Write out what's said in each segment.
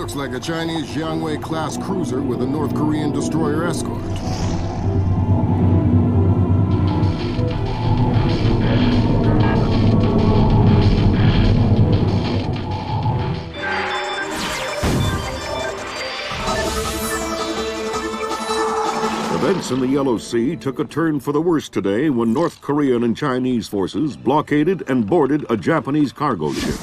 Looks like a Chinese Jiangwei-class cruiser with a North Korean destroyer escort. Events in the Yellow Sea took a turn for the worse today when North Korean and Chinese forces blockaded and boarded a Japanese cargo ship.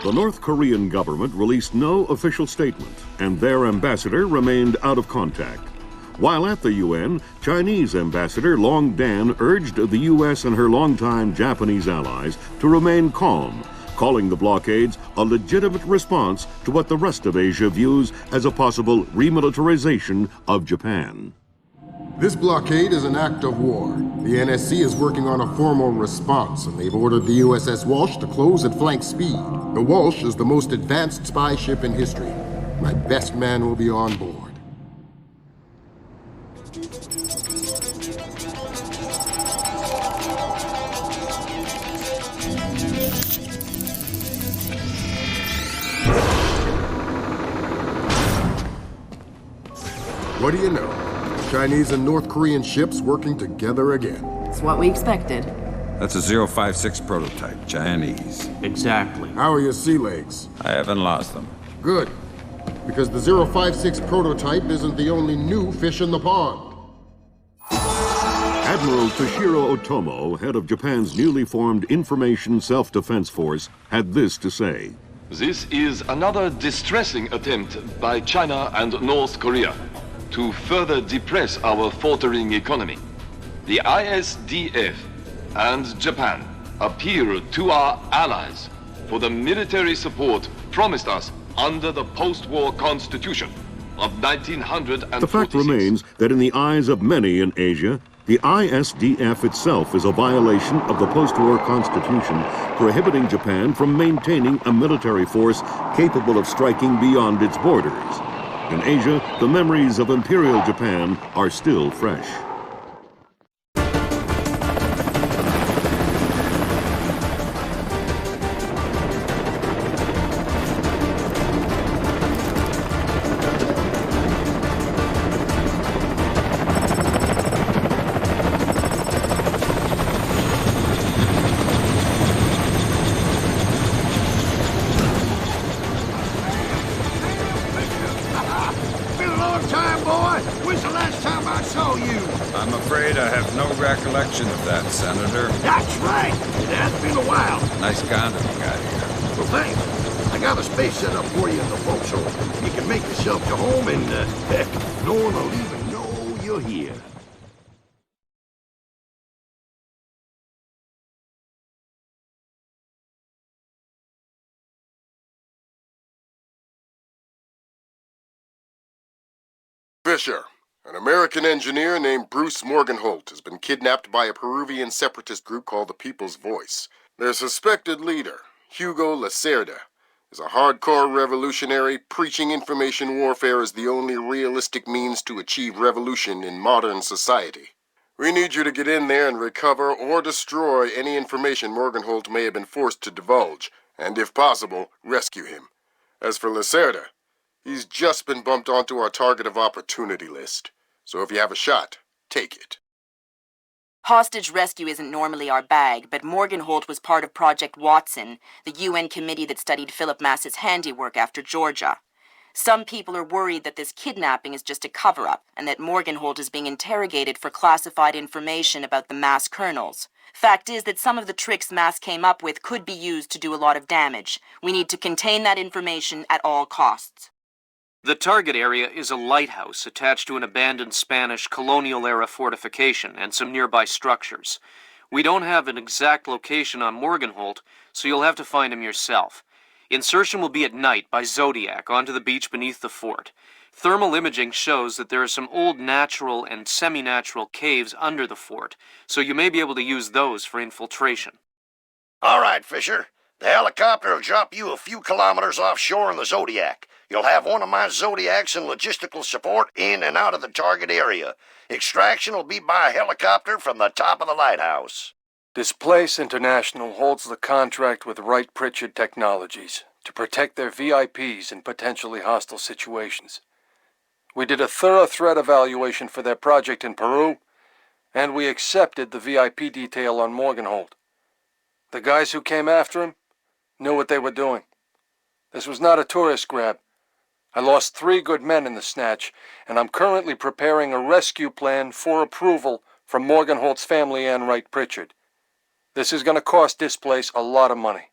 The North Korean government released no official statement, and their ambassador remained out of contact. While at the UN, Chinese Ambassador Long Dan urged the U.S. and her longtime Japanese allies to remain calm, calling the blockades a legitimate response to what the rest of Asia views as a possible remilitarization of Japan. This blockade is an act of war. The NSC is working on a formal response, and they've ordered the USS Walsh to close at flank speed. The Walsh is the most advanced spy ship in history. My best man will be on board. What do you know? Chinese and North Korean ships working together again. It's what we expected. That's a 056 prototype, Chinese. Exactly. How are your sea legs? I haven't lost them. Good. Because the 056 prototype isn't the only new fish in the pond. Admiral Toshiro Otomo, head of Japan's newly formed Information Self-Defense Force, had this to say. This is another distressing attempt by China and North Korea to further depress our faltering economy. The ISDF and Japan appeal to our allies for the military support promised us under the post-war constitution of 1946. The fact remains that in the eyes of many in Asia, the ISDF itself is a violation of the post-war constitution, prohibiting Japan from maintaining a military force capable of striking beyond its borders. In Asia, the memories of Imperial Japan are still fresh. I'm afraid I have no recollection of that, Senator. That's right. It has been a while. Nice condom you got here. Well, thanks. I got a space set up for you in the forecastle. You can make yourself to home and, heck, no one will even know you're here. Fisher. An American engineer named Bruce Morgenholt has been kidnapped by a Peruvian separatist group called the People's Voice. Their suspected leader, Hugo Lacerda, is a hardcore revolutionary preaching information warfare as the only realistic means to achieve revolution in modern society. We need you to get in there and recover or destroy any information Morgenholt may have been forced to divulge, and if possible, rescue him. As for Lacerda, he's just been bumped onto our target of opportunity list. So if you have a shot, take it. Hostage rescue isn't normally our bag, but Morgenholt was part of Project Watson, the UN committee that studied Philip Mass's handiwork after Georgia. Some people are worried that this kidnapping is just a cover-up, and that Morgenholt is being interrogated for classified information about the Mass kernels. Fact is that some of the tricks Mass came up with could be used to do a lot of damage. We need to contain that information at all costs. The target area is a lighthouse attached to an abandoned Spanish colonial-era fortification and some nearby structures. We don't have an exact location on Morgenholt, so you'll have to find him yourself. Insertion will be at night by Zodiac onto the beach beneath the fort. Thermal imaging shows that there are some old natural and semi-natural caves under the fort, so you may be able to use those for infiltration. All right, Fisher. The helicopter will drop you a few kilometers offshore in the Zodiac. You'll have one of my Zodiacs and logistical support in and out of the target area. Extraction will be by helicopter from the top of the lighthouse. Displace International holds the contract with Wright Pritchard Technologies. to protect their VIPs in potentially hostile situations. We did a thorough threat evaluation for their project in Peru, and we accepted the VIP detail on Morgenholt. The guys who came after him knew what they were doing. This was not a tourist grab. I lost 3 good men in the snatch, and I'm currently preparing a rescue plan for approval from Morgenholt's family and Wright Pritchard. This is going to cost this place a lot of money.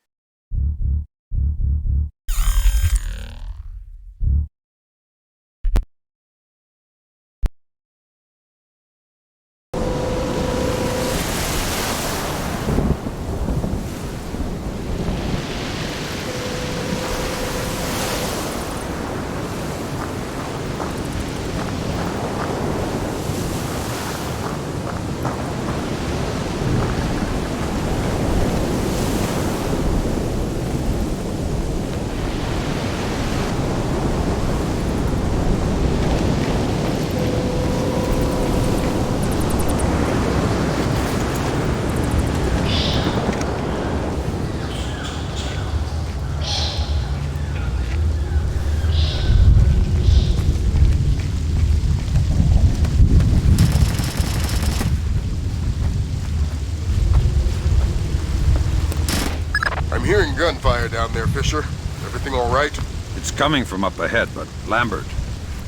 I'm hearing gunfire down there, Fisher. Everything all right? It's coming from up ahead, but Lambert,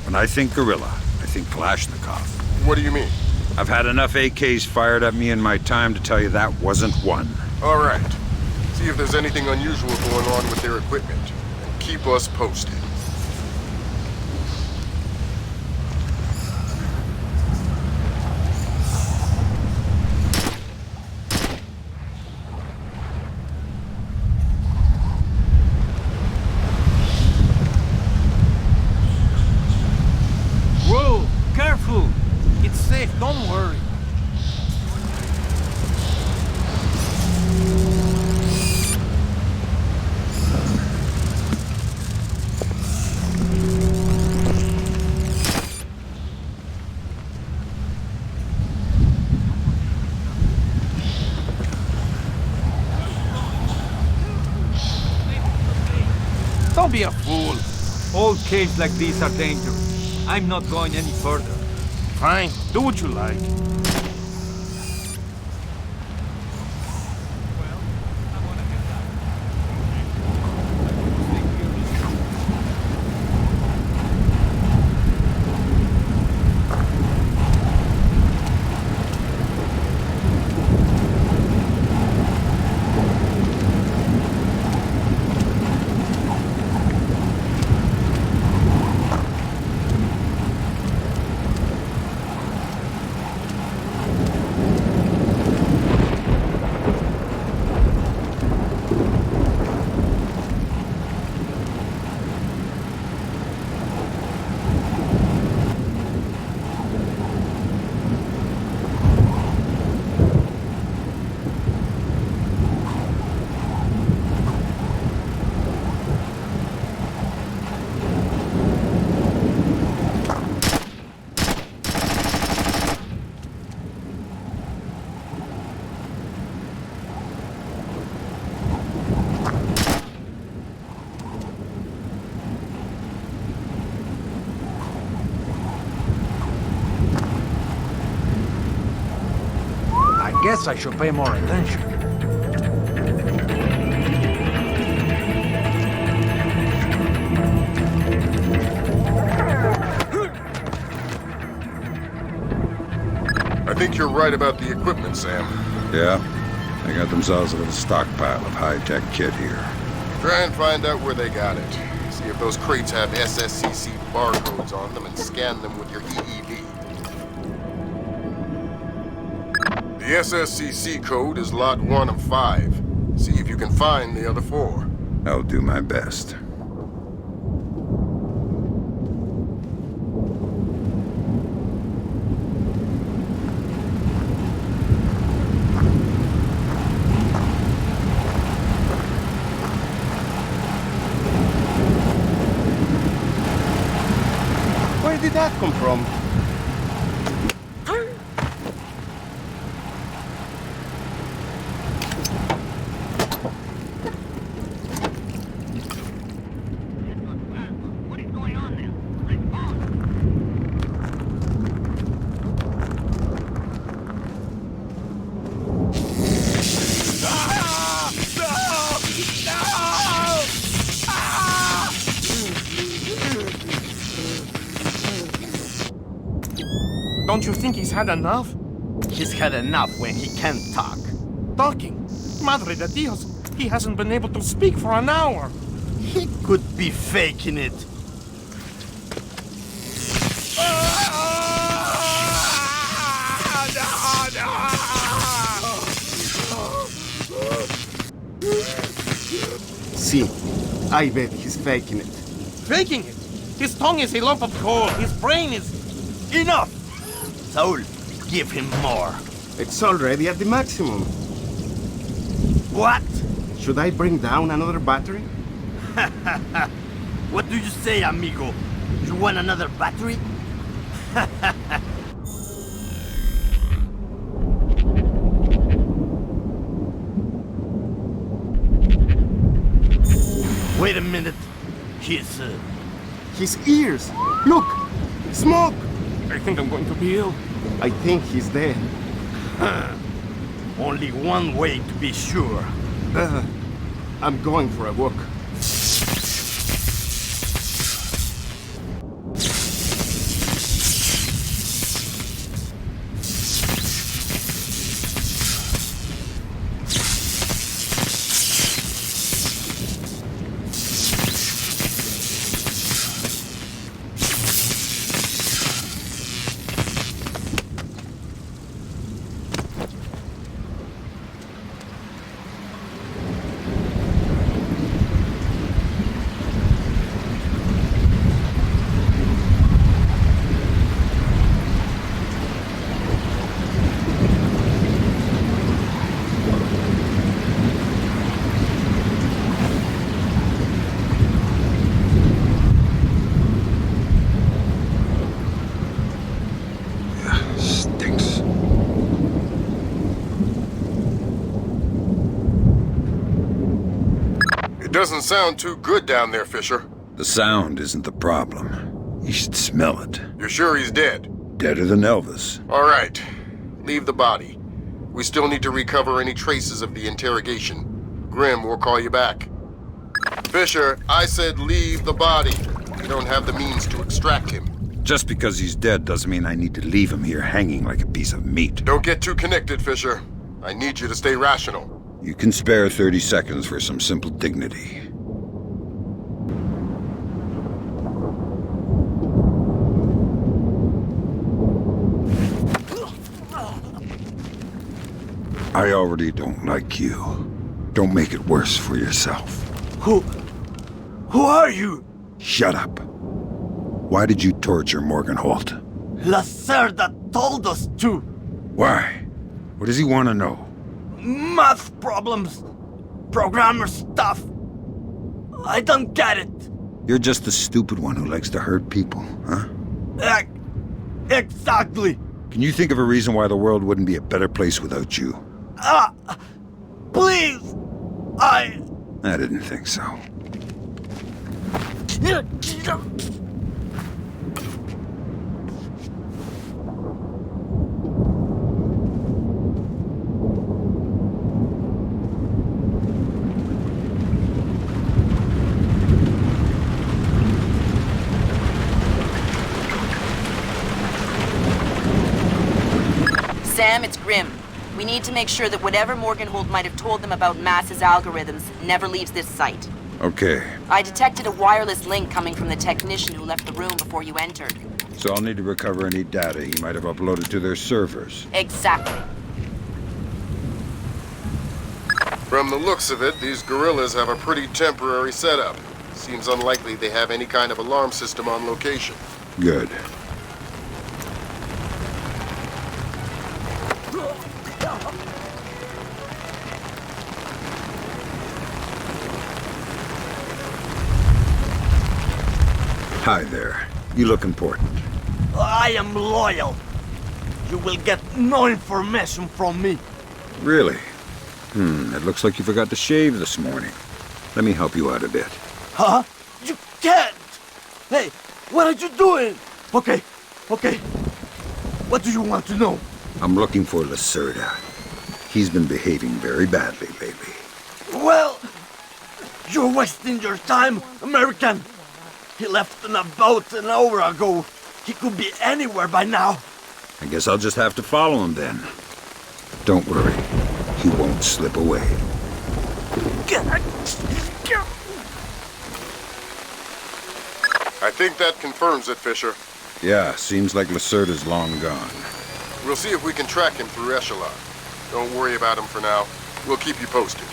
when I think guerrilla, I think Kalashnikov. What do you mean? I've had enough AKs fired at me in my time to tell you that wasn't one. All right. See if there's anything unusual going on with their equipment. And keep us posted. Whoa, careful! It's safe, don't worry. Don't be a fool. All caves like these are dangerous. I'm not going any further. Fine, do what you like. I guess I should pay more attention. I think you're right about the equipment, Sam. Yeah? They got themselves a little stockpile of high-tech kit here. Try and find out where they got it. See if those crates have SSCC barcodes on them and scan them with your EEV. The SSCC code is lot 1 of 5. See if you can find the other 4. I'll do my best. Where did that come from? you think he's had enough? He's had enough when he can't talk. Talking? Madre de Dios, he hasn't been able to speak for an hour. He could be faking it. See, I bet he's faking it. Faking it? His tongue is a lump of coal. His brain is... Enough! Saul, give him more. It's already at the maximum. What? Should I bring down another battery? What do you say, amigo? You want another battery? Wait a minute. His ears! Look! Smoke! I think I'm going to be ill. I think he's dead. Only one way to be sure. I'm going for a walk. It doesn't sound too good down there, Fisher. The sound isn't the problem. You should smell it. You're sure he's dead? Deader than Elvis. All right. Leave the body. We still need to recover any traces of the interrogation. Grim will call you back. Fisher, I said leave the body. We don't have the means to extract him. Just because he's dead doesn't mean I need to leave him here hanging like a piece of meat. Don't get too connected, Fisher. I need you to stay rational. You can spare 30 seconds for some simple dignity. I already don't like you. Don't make it worse for yourself. Who are you? Shut up. Why did you torture Morgan Holt? Lacerda told us to. Why? What does he want to know? Math problems. Programmer stuff. I don't get it. You're just the stupid one who likes to hurt people, huh? Exactly. Can you think of a reason why the world wouldn't be a better place without you? Please. I didn't think so. Sam, it's Grim. We need to make sure that whatever Morgan Holt might have told them about Mass's algorithms never leaves this site. Okay. I detected a wireless link coming from the technician who left the room before you entered. So I'll need to recover any data he might have uploaded to their servers. Exactly. From the looks of it, these guerrillas have a pretty temporary setup. Seems unlikely they have any kind of alarm system on location. Good. Hi there. You look important. I am loyal. You will get no information from me. Really? It looks like you forgot to shave this morning. Let me help you out a bit. Huh? You can't! Hey, what are you doing? Okay. What do you want to know? I'm looking for Lacerda. He's been behaving very badly lately. Well, you're wasting your time, American. He left in a boat an hour ago. He could be anywhere by now. I guess I'll just have to follow him then. Don't worry, he won't slip away. I think that confirms it, Fisher. Yeah, seems like Lacerda's long gone. We'll see if we can track him through Echelon. Don't worry about him for now. We'll keep you posted.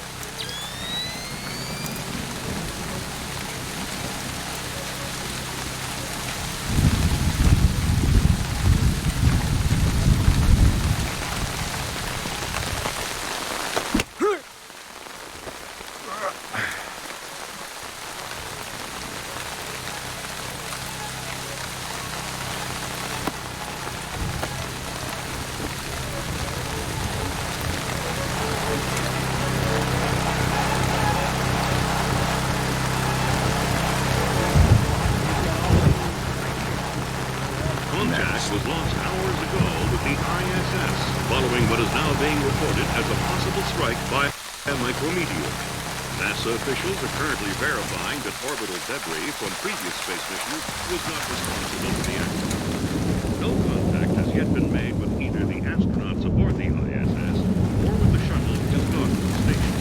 Contact was lost hours ago with the ISS, following what is now being reported as a possible strike by a micrometeor. NASA officials are currently verifying that orbital debris from previous space missions was not responsible for the accident. No contact has yet been made with either the astronauts aboard the ISS or with the shuttle which is docked to the station.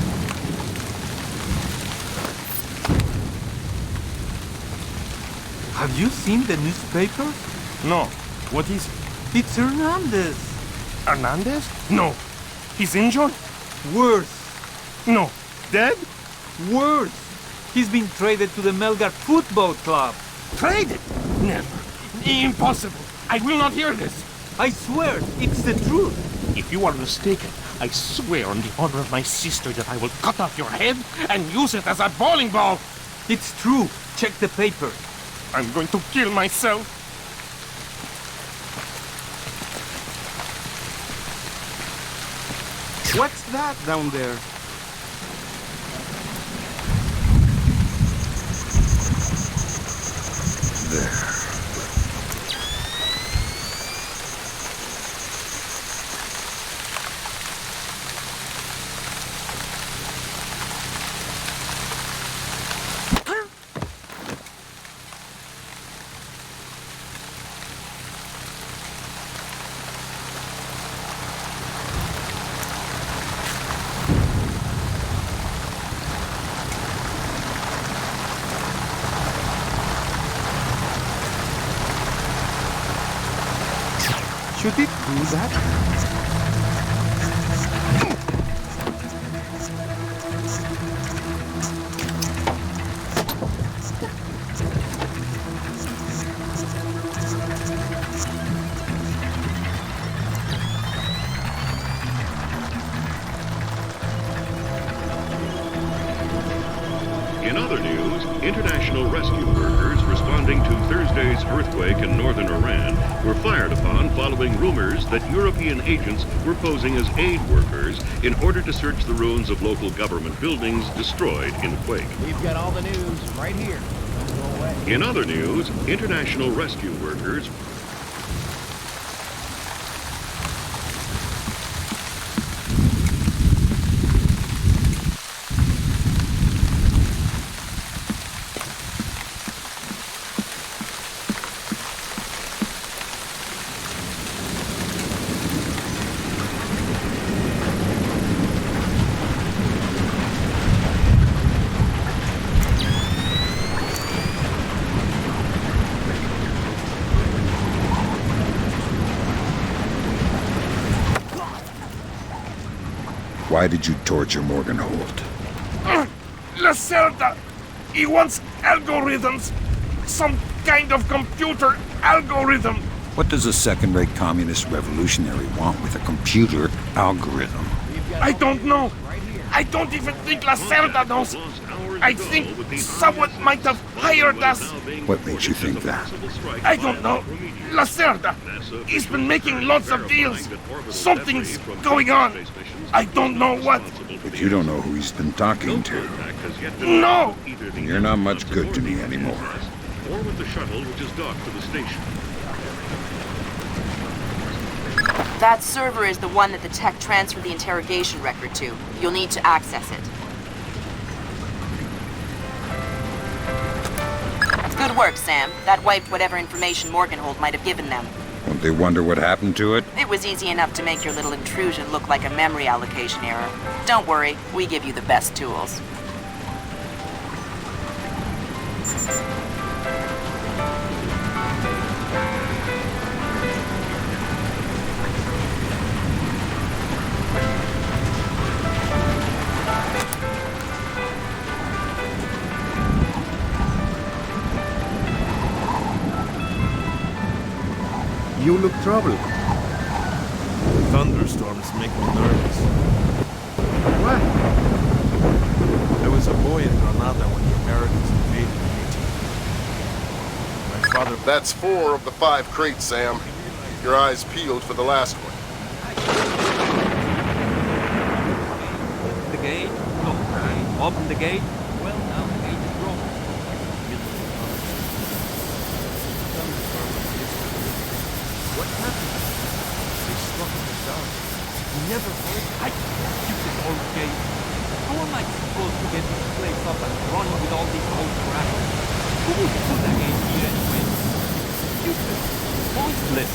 Have you seen the newspaper? No. What is it? It's Hernandez. Hernandez? No. He's injured? Worse. No. Dead? Worse. He's been traded to the Melgar Football Club. Traded? Never. Impossible. I will not hear this. I swear, it's the truth. If you are mistaken, I swear on the honor of my sister that I will cut off your head and use it as a bowling ball. It's true. Check the paper. I'm going to kill myself. What's that down there? There. Should it do that? In other news, international rescue workers responding to Thursday's earthquake in northern Iran were fired upon following rumors that European agents were posing as aid workers in order to search the ruins of local government buildings destroyed in the quake. We've got all the news right here. Don't go away. In other news, international rescue workers Why did you torture Morgan Holt? Lacerda! He wants algorithms. Some kind of computer algorithm. What does a second-rate communist revolutionary want with a computer algorithm? I don't know. I don't even think Lacerda knows. I think someone might have hired us. What makes you think that? I don't know. Lacerda. He's been making lots of deals. Something's going on. I don't know what. But you don't know who he's been talking to. No! You're not much good to me anymore. or with the shuttle which is docked to the station. That server is the one that the tech transferred the interrogation record to. You'll need to access it. Good work, Sam. That wiped whatever information Morganhold might have given them. Won't they wonder what happened to it? It was easy enough to make your little intrusion look like a memory allocation error. Don't worry, we give you the best tools. You look troubled. Thunderstorms make me nervous. What? I was a boy in Granada when the Americans invaded Haiti. My father... That's 4 of the 5 crates, Sam. Keep your eyes peeled for the last one. Open the gate. Okay. Open the gate. Well, now the gate is broken. What happened? They struck in the dark. You never heard? I stupid old gate. How am I supposed to get this place up and running with all this old crap? Who would put a gate here anyway? Stupid. Pointless.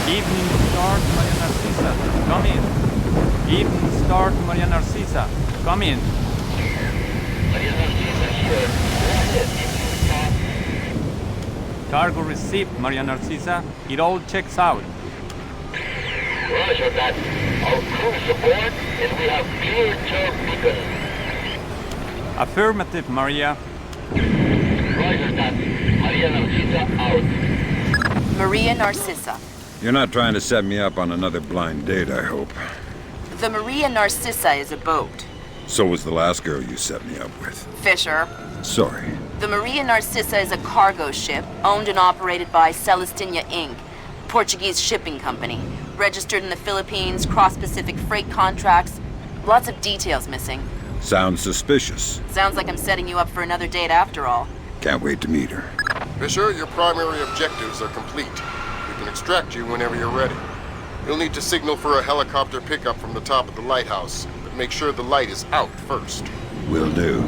Evening Star to Maria Narcisa. Come in. Evening Star to Maria Narcisa. Come in. Maria Narcisa here. Cargo received, Maria Narcisa. It all checks out. Roger that. Our crew's aboard and we have clear turn beacon. Affirmative, Maria. Roger that. Maria Narcisa out. Maria Narcissa. You're not trying to set me up on another blind date, I hope. The Maria Narcissa is a boat. So was the last girl you set me up with. Fisher. Sorry. The Maria Narcissa is a cargo ship owned and operated by Celestina Inc., Portuguese shipping company. Registered in the Philippines, cross-Pacific freight contracts. Lots of details missing. Sounds suspicious. Sounds like I'm setting you up for another date after all. Can't wait to meet her. Fisher, your primary objectives are complete. We can extract you whenever you're ready. You'll need to signal for a helicopter pickup from the top of the lighthouse, but make sure the light is out first. Will do.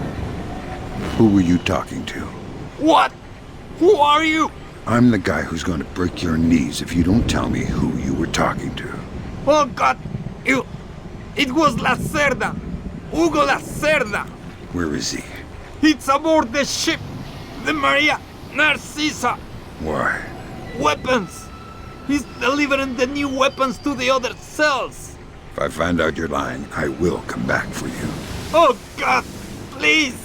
Who were you talking to? What? Who are you? I'm the guy who's going to break your knees if you don't tell me who you were talking to. Oh God! It was Lacerda! Hugo Lacerda! Where is he? It's aboard the ship! The Maria Narcisa! Why? Weapons! He's delivering the new weapons to the other cells! If I find out you're lying, I will come back for you. Oh God! Please!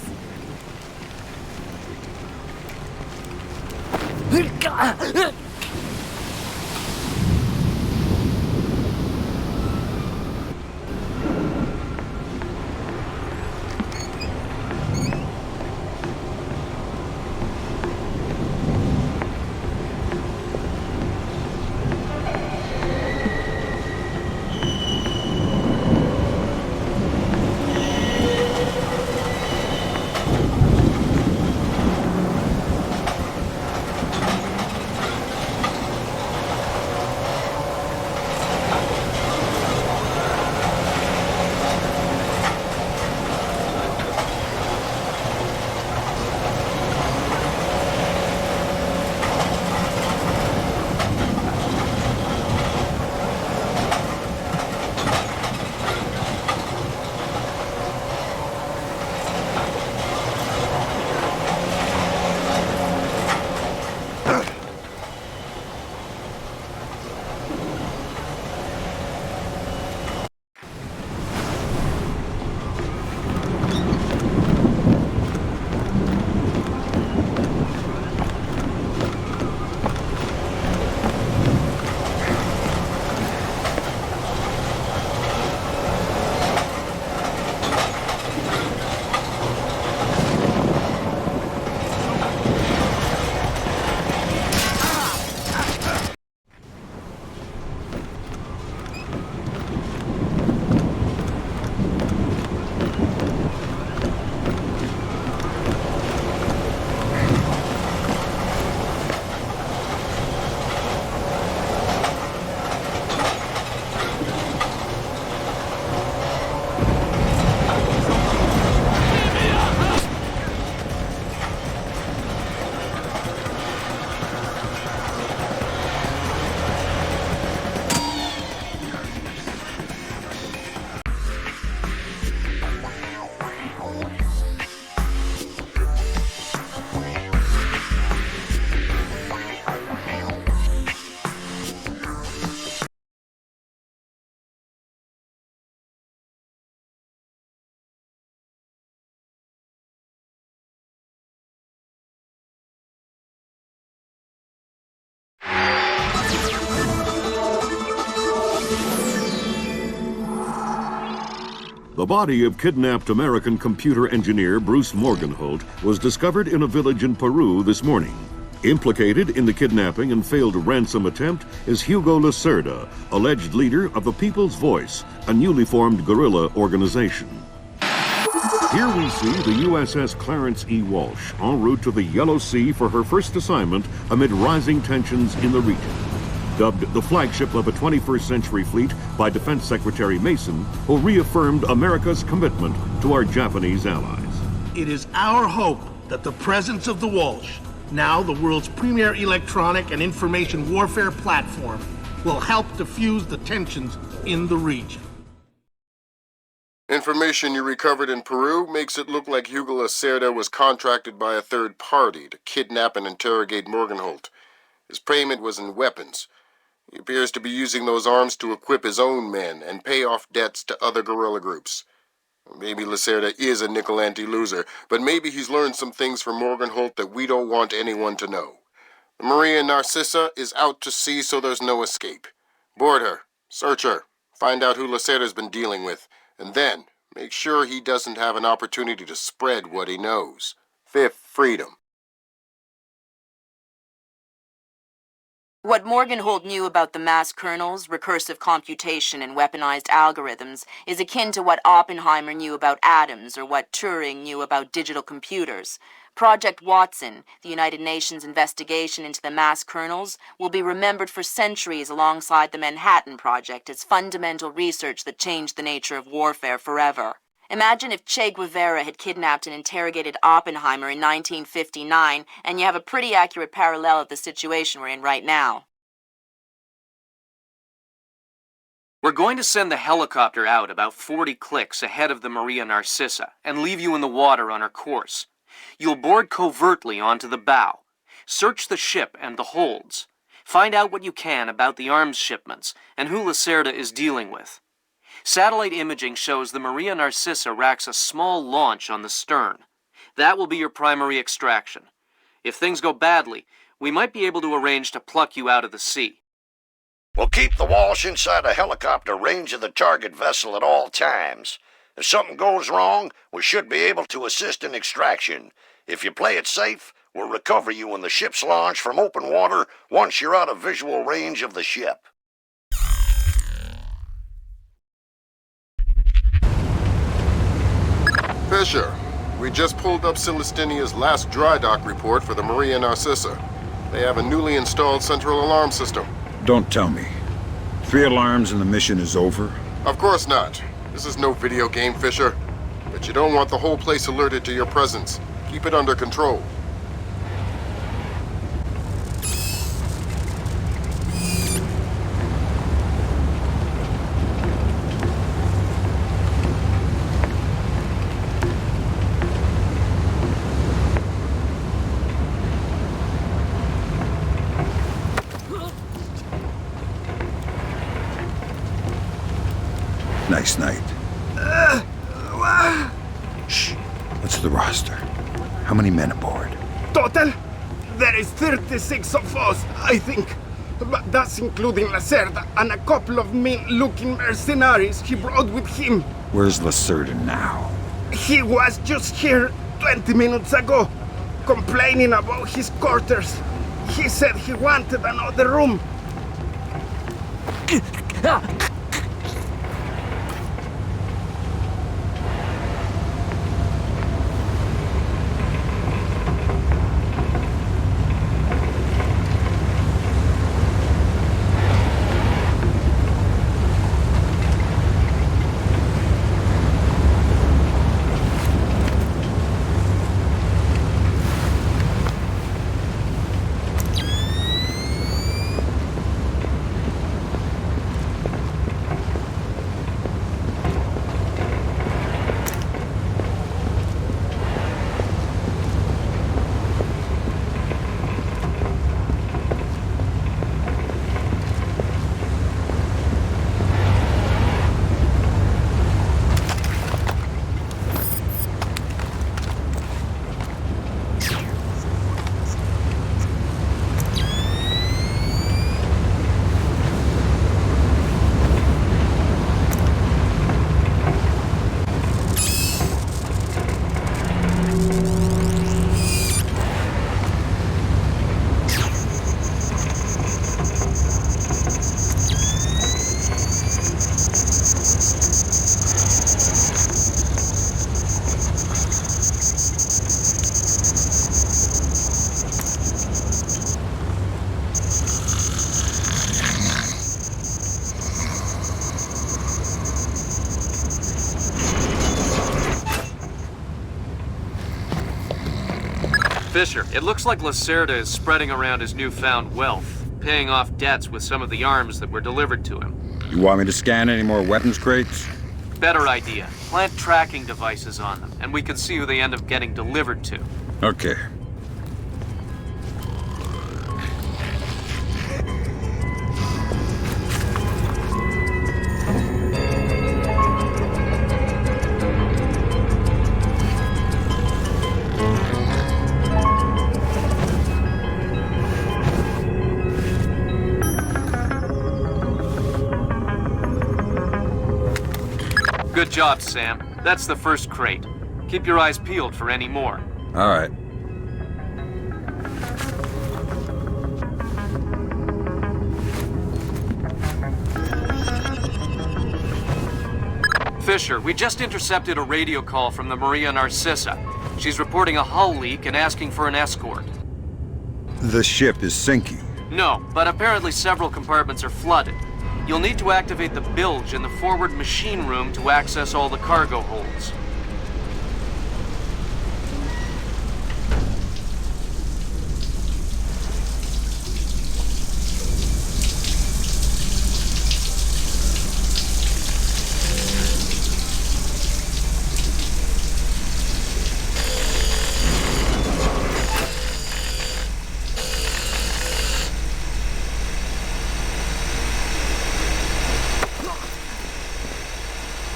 The body of kidnapped American computer engineer Bruce Morgenholt was discovered in a village in Peru this morning. Implicated in the kidnapping and failed ransom attempt is Hugo Lacerda, alleged leader of the People's Voice, a newly formed guerrilla organization. Here we see the USS Clarence E. Walsh en route to the Yellow Sea for her first assignment amid rising tensions in the region. Dubbed the flagship of a 21st century fleet by Defense Secretary Mason, who reaffirmed America's commitment to our Japanese allies. It is our hope that the presence of the Walsh, now the world's premier electronic and information warfare platform, will help diffuse the tensions in the region. Information you recovered in Peru makes it look like Hugo Lacerda was contracted by a third party to kidnap and interrogate Morgenholt. His payment was in weapons. He appears to be using those arms to equip his own men and pay off debts to other guerrilla groups. Maybe Lacerda is a nickel-ante loser, but maybe he's learned some things from Morgenholt that we don't want anyone to know. The Maria Narcissa is out to sea, so there's no escape. Board her, search her, find out who Lacerda's been dealing with, and then make sure he doesn't have an opportunity to spread what he knows. Fifth freedom. What Morgenholt knew about the mass kernels, recursive computation, and weaponized algorithms is akin to what Oppenheimer knew about atoms or what Turing knew about digital computers. Project Watson, the United Nations investigation into the mass kernels, will be remembered for centuries alongside the Manhattan Project as fundamental research that changed the nature of warfare forever. Imagine if Che Guevara had kidnapped and interrogated Oppenheimer in 1959, and you have a pretty accurate parallel of the situation we're in right now. We're going to send the helicopter out about 40 clicks ahead of the Maria Narcissa and leave you in the water on her course. You'll board covertly onto the bow. Search the ship and the holds. Find out what you can about the arms shipments and who Lacerda is dealing with. Satellite imaging shows the Maria Narcissa racks a small launch on the stern. That will be your primary extraction. If things go badly, we might be able to arrange to pluck you out of the sea. We'll keep the Walsh inside a helicopter range of the target vessel at all times. If something goes wrong, we should be able to assist in extraction. If you play it safe, we'll recover you when the ship's launched from open water once you're out of visual range of the ship. Fisher, we just pulled up Celestinia's last dry dock report for the Maria Narcissa. They have a newly installed central alarm system. Don't tell me. 3 alarms and the mission is over? Of course not. This is no video game, Fisher. But you don't want the whole place alerted to your presence. Keep it under control. Nice night. Shh. What's the roster? How many men aboard? Total? There is 36 of us, I think. But that's including Lacerda and a couple of mean-looking mercenaries he brought with him. Where's Lacerda now? He was just here 20 minutes ago, complaining about his quarters. He said he wanted another room. Fisher, it looks like Lacerda is spreading around his newfound wealth, paying off debts with some of the arms that were delivered to him. You want me to scan any more weapons crates? Better idea. Plant tracking devices on them, and we can see who they end up getting delivered to. Okay. Good job, Sam. That's the first crate. Keep your eyes peeled for any more. All right. Fisher, we just intercepted a radio call from the Maria Narcissa. She's reporting a hull leak and asking for an escort. The ship is sinking. No, but apparently several compartments are flooded. You'll need to activate the bilge in the forward machine room to access all the cargo holds.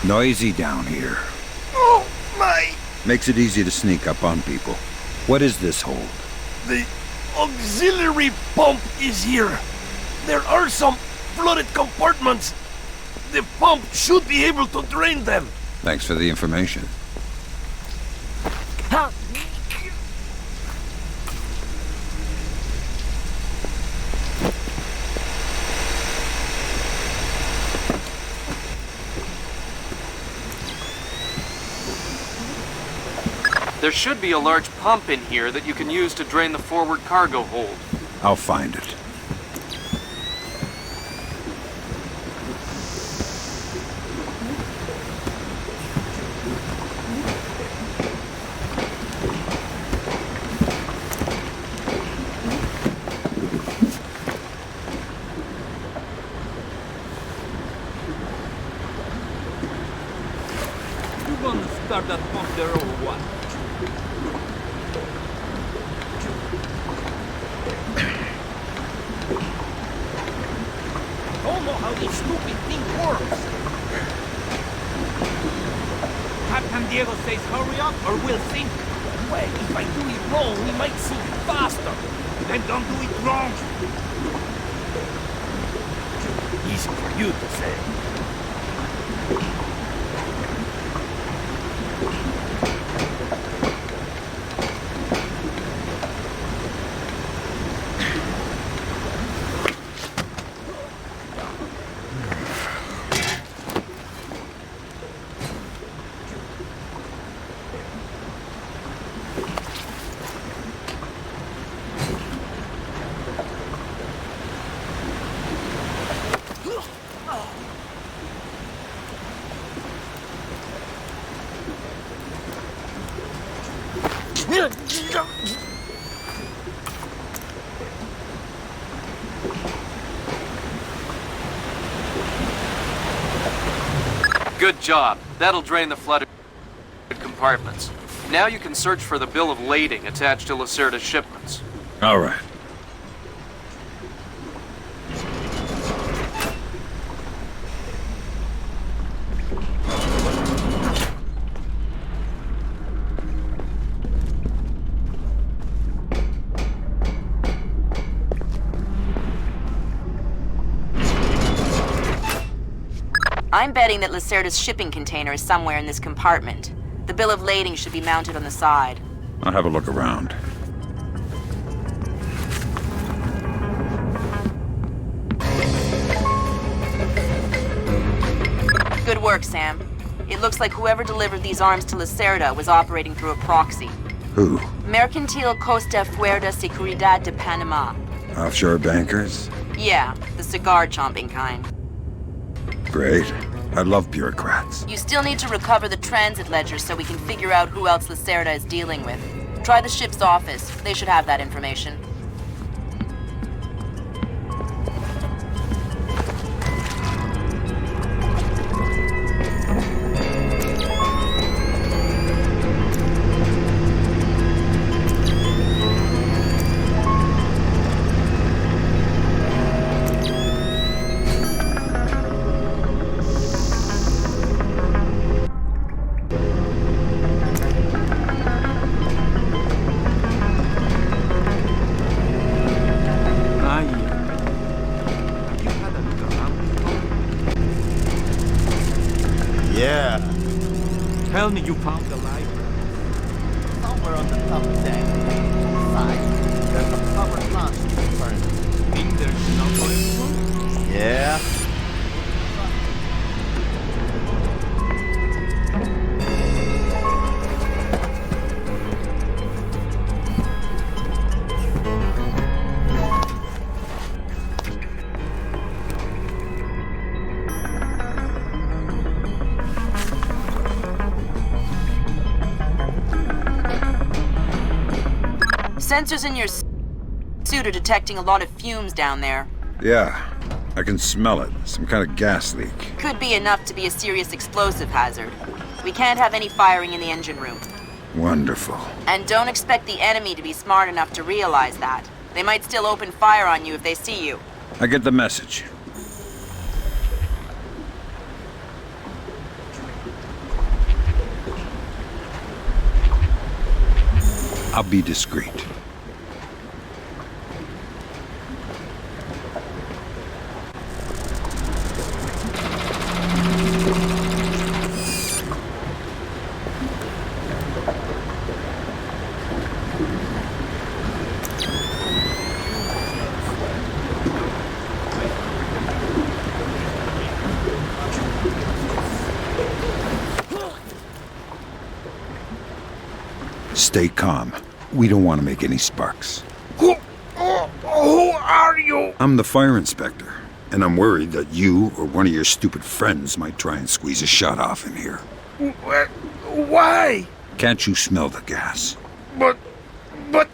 Noisy down here. Oh, my! Makes it easy to sneak up on people. What is this hold? The auxiliary pump is here. There are some flooded compartments. The pump should be able to drain them. Thanks for the information. There should be a large pump in here that you can use to drain the forward cargo hold. I'll find it. You gonna start that pump there or what? Don't know how this stupid thing works. Captain Diego says hurry up or we'll sink. Wait, if I do it wrong, we might sink faster. Then don't do it wrong. Easy for you to say. Good job. That'll drain the flooded compartments. Now you can search for the bill of lading attached to Lacerda's shipments. All right. I'm betting that Lacerda's shipping container is somewhere in this compartment. The bill of lading should be mounted on the side. I'll have a look around. Good work, Sam. It looks like whoever delivered these arms to Lacerda was operating through a proxy. Who? Mercantil Costa Fuerza Seguridad de Panama. Offshore bankers? Yeah, the cigar-chomping kind. Great. I love bureaucrats. You still need to recover the transit ledger so we can figure out who else Lacerda is dealing with. Try the ship's office. They should have that information. Yeah. Tell me you found the library. Somewhere on the top deck. Inside, there's a covered launch furnace. Mean there's no one? Yeah. Sensors in your suit are detecting a lot of fumes down there. Yeah, I can smell it. Some kind of gas leak. Could be enough to be a serious explosive hazard. We can't have any firing in the engine room. Wonderful. And don't expect the enemy to be smart enough to realize that. They might still open fire on you if they see you. I get the message. I'll be discreet. Stay calm. We don't want to make any sparks. Who are you? I'm the fire inspector, and I'm worried that you or one of your stupid friends might try and squeeze a shot off in here. Why? Can't you smell the gas? But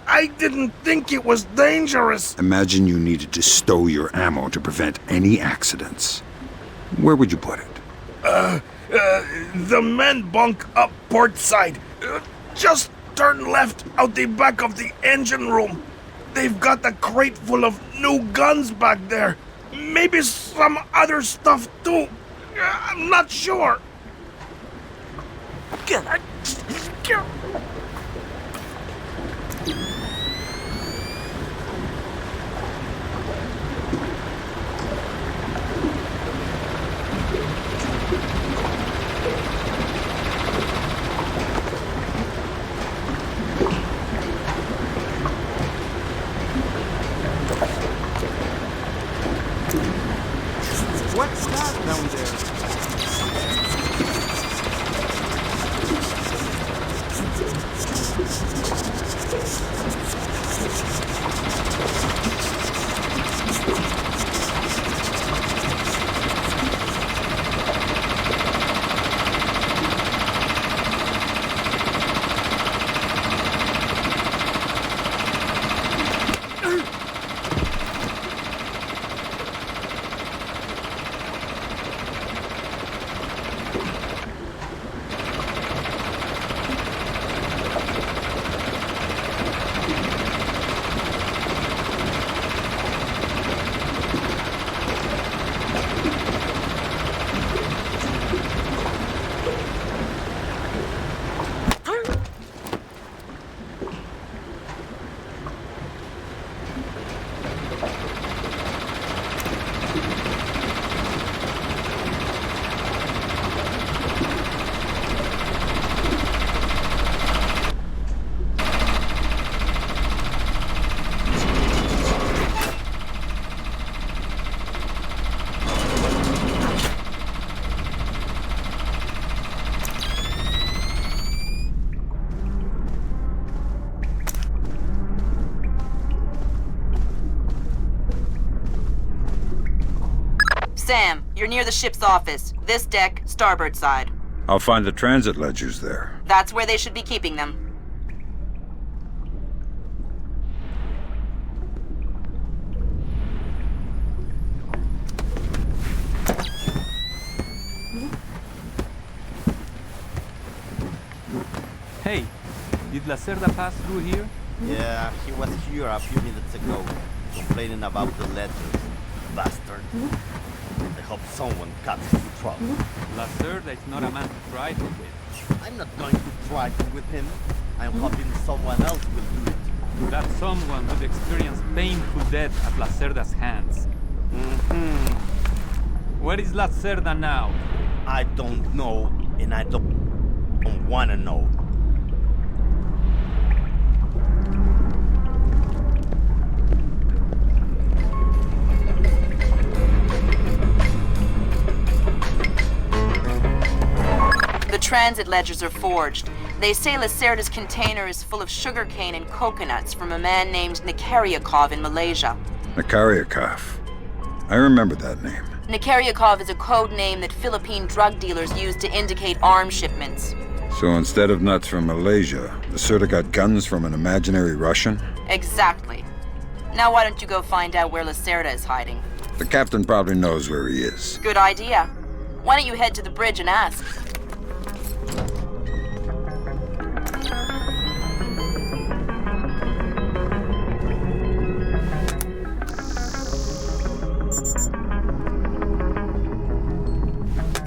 I didn't think it was dangerous. Imagine you needed to stow your ammo to prevent any accidents. Where would you put it? The men bunk up port side. Just turn left out the back of the engine room. They've got a crate full of new guns back there. Maybe some other stuff too. I'm not sure. What's that down there? Sam, you're near the ship's office. This deck, starboard side. I'll find the transit ledgers there. That's where they should be keeping them. Hey, did Lacerda pass through here? Yeah, he was here a few minutes ago, complaining about the letters. Bastard. I hope someone cuts him trouble. Lacerda is not a man to trifle with. I'm not going to trifle with him. I'm hoping someone else will do it. That someone would experience painful death at Lacerda's hands. Where is Lacerda now? I don't know, and I don't want to know. The transit ledgers are forged. They say Lacerda's container is full of sugarcane and coconuts from a man named Nikaryakov in Malaysia. Nikaryakov. I remember that name. Nikaryakov is a code name that Philippine drug dealers use to indicate arms shipments. So instead of nuts from Malaysia, Lacerda got guns from an imaginary Russian? Exactly. Now why don't you go find out where Lacerda is hiding? The captain probably knows where he is. Good idea. Why don't you head to the bridge and ask?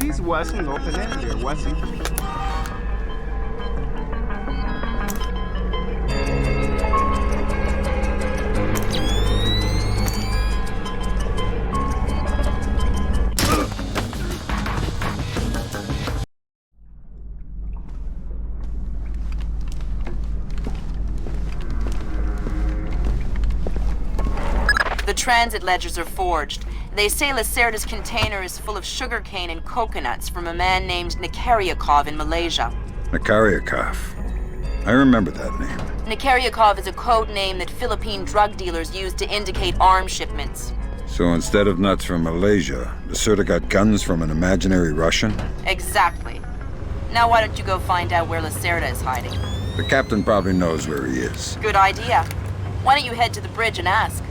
This wasn't open-ended, was it? The transit ledgers are forged. They say Lacerda's container is full of sugarcane and coconuts from a man named Nikaryakov in Malaysia. Nikaryakov. I remember that name. Nikaryakov is a code name that Philippine drug dealers use to indicate arms shipments. So instead of nuts from Malaysia, Lacerda got guns from an imaginary Russian? Exactly. Now why don't you go find out where Lacerda is hiding? The captain probably knows where he is. Good idea. Why don't you head to the bridge and ask?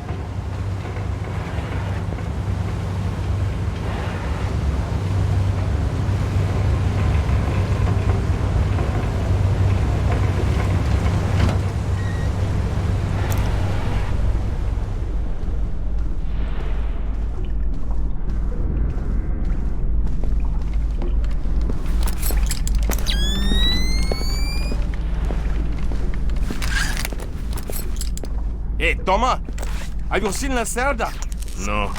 Hey, Toma! Have you seen Lacerda? No,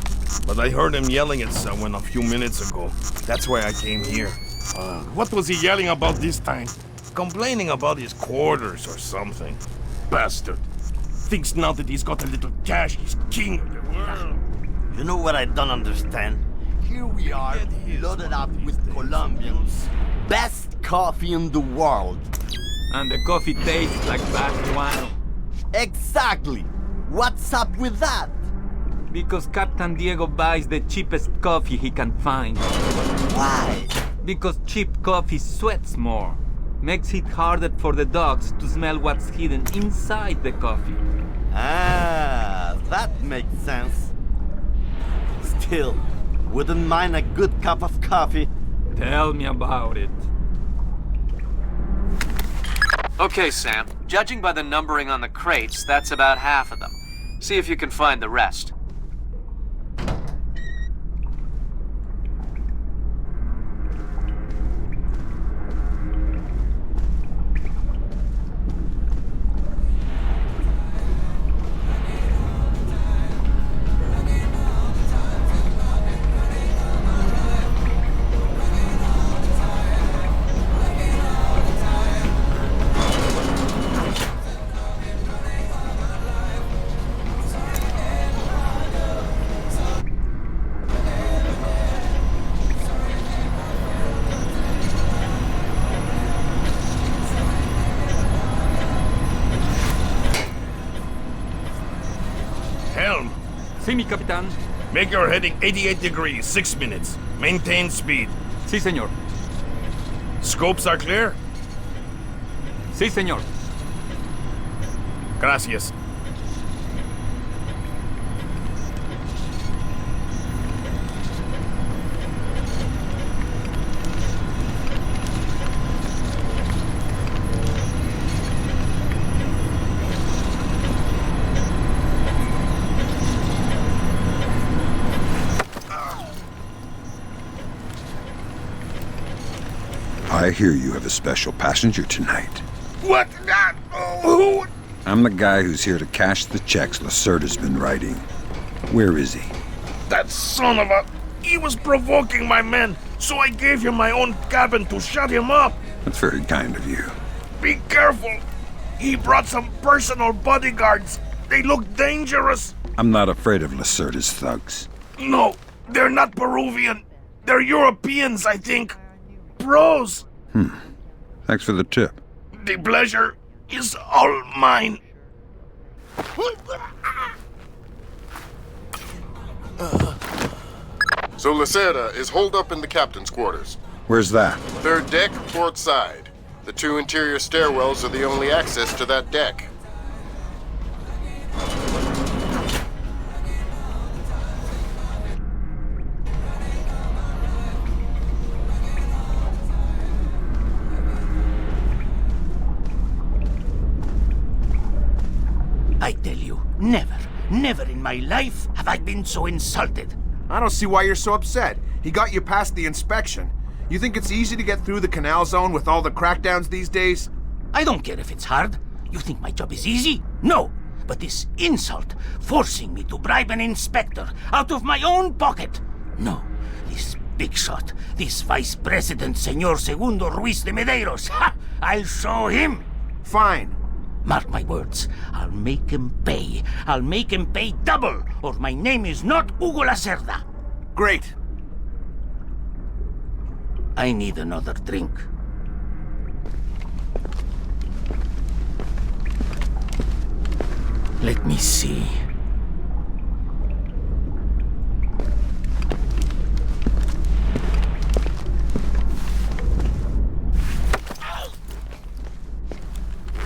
but I heard him yelling at someone a few minutes ago. That's why I came here. What was he yelling about this time? Complaining about his quarters or something. Bastard. Thinks now that he's got a little cash, he's king of the world. You know what I don't understand? Here we are, loaded up with Colombians. Best coffee in the world. And the coffee tastes like marijuana. Exactly! What's up with that? Because Captain Diego buys the cheapest coffee he can find. Why? Because cheap coffee sweats more. Makes it harder for the dogs to smell what's hidden inside the coffee. Ah, that makes sense. Still, wouldn't mind a good cup of coffee. Tell me about it. Okay, Sam. Judging by the numbering on the crates, that's about half of them. See if you can find the rest. Helm, Sí, mi capitán. make your heading 88 degrees, 6 minutes. Maintain speed. Sí, señor. Scopes are clear? Sí, señor. Gracias. hear you have a special passenger tonight. What? Who? I'm the guy who's here to cash the checks Lacerda's been writing. Where is he? That son of a... He was provoking my men, so I gave him my own cabin to shut him up. That's very kind of you. Be careful. He brought some personal bodyguards. They look dangerous. I'm not afraid of Lacerda's thugs. No, they're not Peruvian. They're Europeans, I think. Pros. Thanks for the tip. The pleasure is all mine. So Lacerda is holed up in the captain's quarters. Where's that? Third deck, port side. The two interior stairwells are the only access to that deck. I tell you, never in my life have I been so insulted. I don't see why you're so upset. He got you past the inspection. You think it's easy to get through the canal zone with all the crackdowns these days? I don't care if it's hard. You think my job is easy? No. But this insult, forcing me to bribe an inspector out of my own pocket. No. This big shot, this Vice President Senor Segundo Ruiz de Medeiros. Ha! I'll show him. Fine. Mark my words. I'll make him pay. I'll make him pay double, or my name is not Hugo Lacerda. Great. I need another drink. Let me see.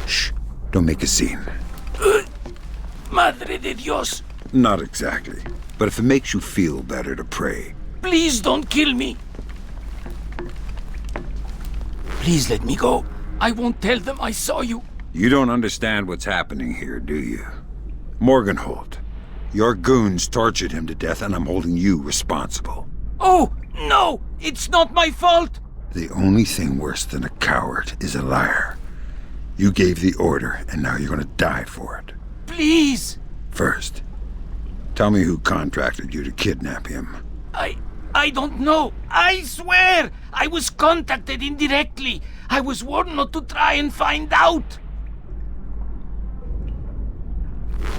Shh. Don't make a scene. Madre de Dios. Not exactly. But if it makes you feel better to pray. Please don't kill me. Please let me go. I won't tell them I saw you. You don't understand what's happening here, do you? Morgenholt, your goons tortured him to death and I'm holding you responsible. Oh, no! It's not my fault! The only thing worse than a coward is a liar. You gave the order and now you're gonna die for it. Please! First, tell me who contracted you to kidnap him. I don't know. I swear! I was contacted indirectly. I was warned not to try and find out.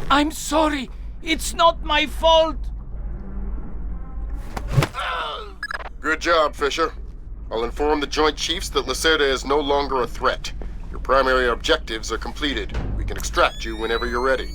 I'm sorry. It's not my fault. Good job, Fisher. I'll inform the Joint Chiefs that Lacerda is no longer a threat. Your primary objectives are completed. We can extract you whenever you're ready.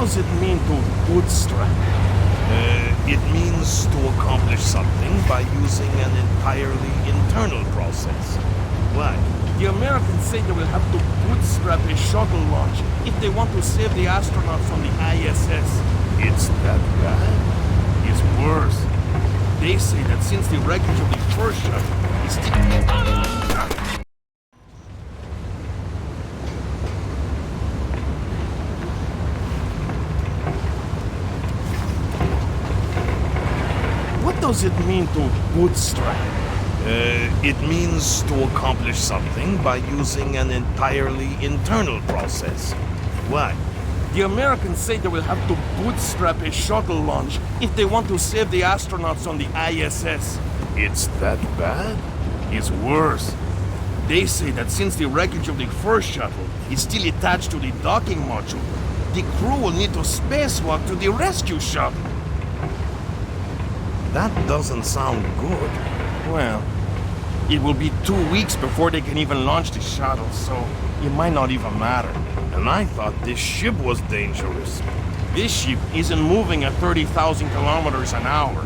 does it mean to bootstrap? It means to accomplish something by using an entirely internal process. Why? The Americans say they will have to bootstrap a shuttle launch if they want to save the astronauts from the ISS. It's that bad? It's worse. They say that since the wreckage of the first shuttle is does it mean to bootstrap? It means to accomplish something by using an entirely internal process. Why? The Americans say they will have to bootstrap a shuttle launch if they want to save the astronauts on the ISS. It's that bad? It's worse. They say that since the wreckage of the first shuttle is still attached to the docking module, the crew will need to spacewalk to the rescue shuttle. That doesn't sound good. Well, it will be 2 weeks before they can even launch the shuttle, so it might not even matter. And I thought this ship was dangerous. This ship isn't moving at 30,000 kilometers an hour.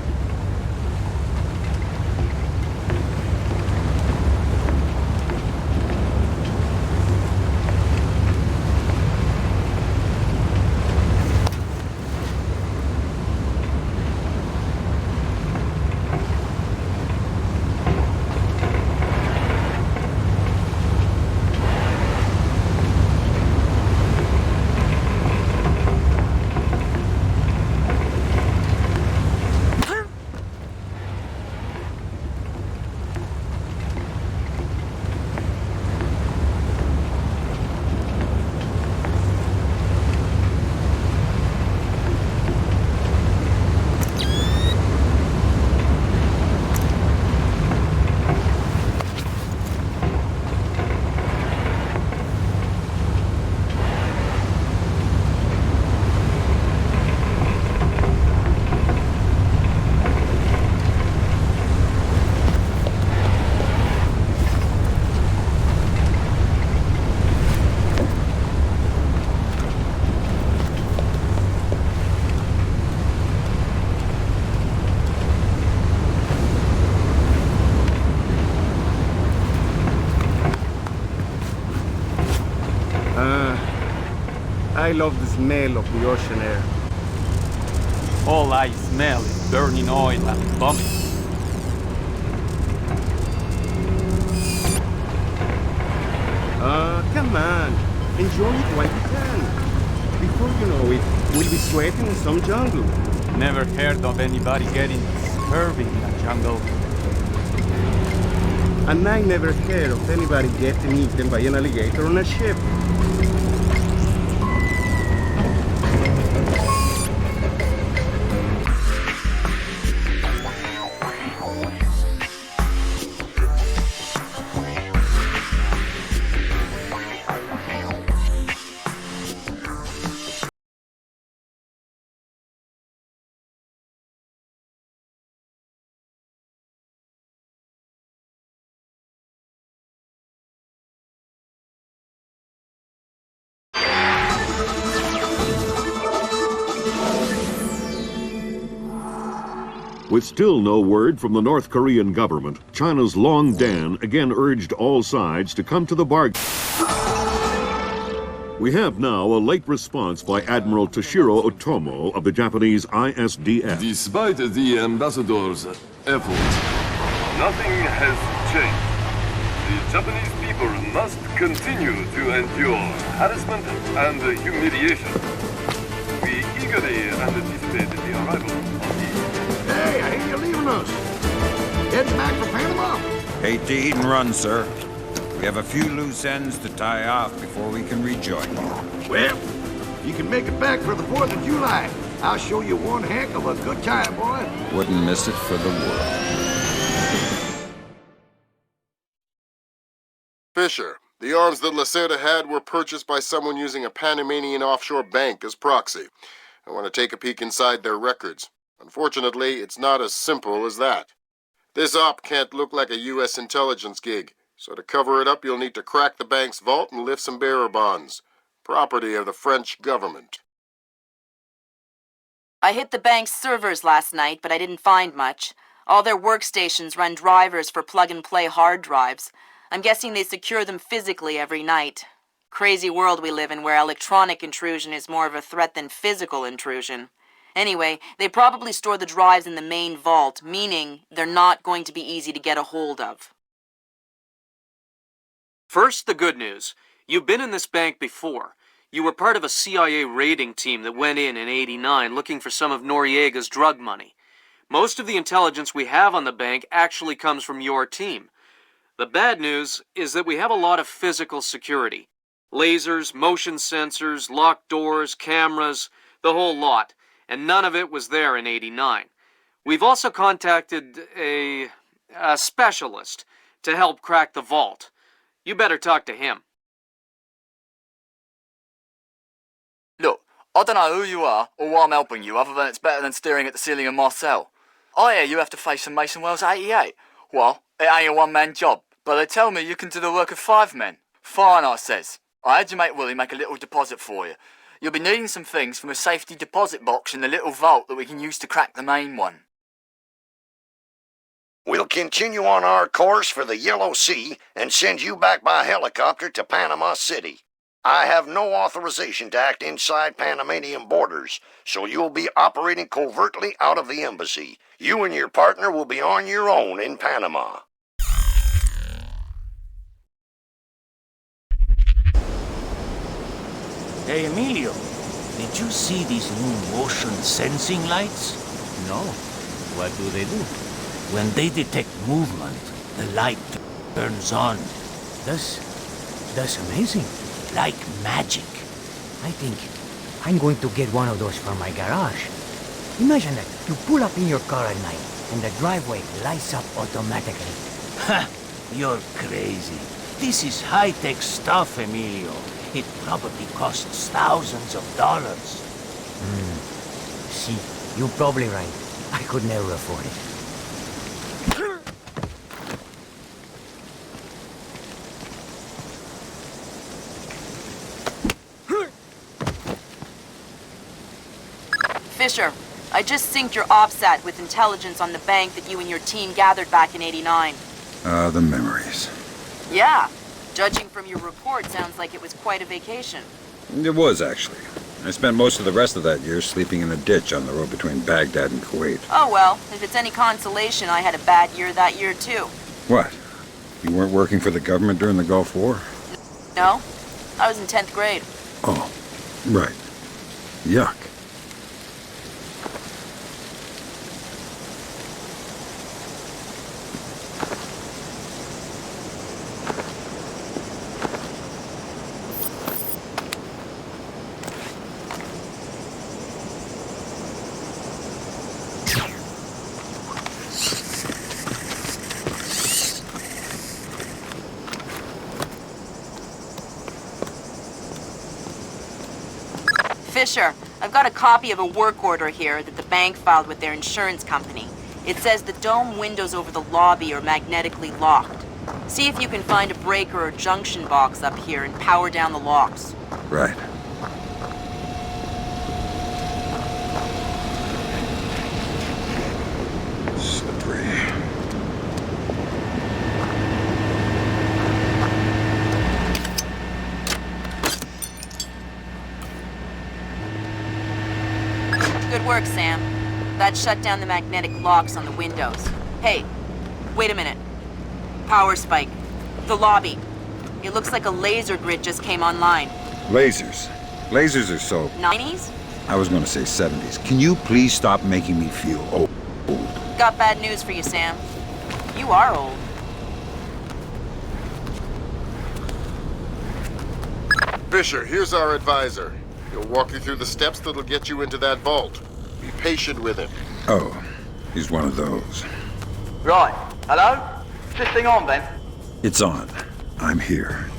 I love the smell of the ocean air. All I smell is burning oil and vomit. Come on. Enjoy it while you can. Before you know it, we'll be sweating in some jungle. Never heard of anybody getting scurvy in a jungle. And I never heard of anybody getting eaten by an alligator on a ship. With still no word from the North Korean government, China's Long Dan again urged all sides to come to the bargain. We have now a late response by Admiral Toshiro Otomo of the Japanese ISDF. Despite the ambassador's efforts, nothing has changed. The Japanese people must continue to endure harassment and humiliation. We eagerly anticipate the arrival of the... Hey, I hear you're leaving us. Heading back for Panama. Hate to eat and run, sir. We have a few loose ends to tie off before we can rejoin you. Well, you can make it back for the 4th of July. I'll show you one heck of a good time, boy. Wouldn't miss it for the world. Fisher, the arms that Lacerda had were purchased by someone using a Panamanian offshore bank as proxy. I want to take a peek inside their records. Unfortunately, it's not as simple as that. This op can't look like a U.S. intelligence gig, so to cover it up you'll need to crack the bank's vault and lift some bearer bonds. Property of the French government. I hit the bank's servers last night, but I didn't find much. All their workstations run drivers for plug-and-play hard drives. I'm guessing they secure them physically every night. Crazy world we live in where electronic intrusion is more of a threat than physical intrusion. Anyway, they probably store the drives in the main vault, meaning they're not going to be easy to get a hold of. First, the good news. You've been in this bank before. You were part of a CIA raiding team that went in '89 looking for some of Noriega's drug money. Most of the intelligence we have on the bank actually comes from your team. The bad news is that we have a lot of physical security. Lasers, motion sensors, locked doors, cameras, the whole lot. And none of it was there in '89. We've also contacted a specialist to help crack the vault. You better talk to him. Look, I don't know who you are or why I'm helping you, other than it's better than staring at the ceiling of my cell. I hear you have to face some Mason Wells 88. Well, it ain't a one-man job, but they tell me you can do the work of 5 men. Fine, I says. I had your mate Willie make a little deposit for you. You'll be needing some things from a safety deposit box in the little vault that we can use to crack the main one. We'll continue on our course for the Yellow Sea and send you back by helicopter to Panama City. I have no authorization to act inside Panamanian borders, so you'll be operating covertly out of the embassy. You and your partner will be on your own in Panama. Hey, Emilio, did you see these new motion sensing lights? No. What do they do? When they detect movement, the light turns on. That's amazing. Like magic. I think I'm going to get one of those for my garage. Imagine that. You pull up in your car at night, and the driveway lights up automatically. Ha! You're crazy. This is high-tech stuff, Emilio. It probably costs thousands of dollars. See, you're probably right. I could never afford it. Fisher, I just synced your OPSAT with intelligence on the bank that you and your team gathered back in '89. The memories. Yeah. Judging from your report, sounds like it was quite a vacation. It was, actually. I spent most of the rest of that year sleeping in a ditch on the road between Baghdad and Kuwait. Oh well, if it's any consolation, I had a bad year that year too. What? You weren't working for the government during the Gulf War? No, I was in 10th grade. Oh, right. Yuck. Fisher, I've got a copy of a work order here that the bank filed with their insurance company. It says the dome windows over the lobby are magnetically locked. See if you can find a breaker or junction box up here and power down the locks. Right. Slippery. Good work, Sam. That shut down the magnetic locks on the windows. Hey, wait a minute. Power spike. The lobby. It looks like a laser grid just came online. Lasers. Lasers are so... 90s? I was going to say 70s. Can you please stop making me feel old? Got bad news for you, Sam. You are old. Fisher, here's our advisor. He'll walk you through the steps that'll get you into that vault. Be patient with him. Oh, he's one of those. Right. Hello? Is this thing on, Ben? It's on. I'm here.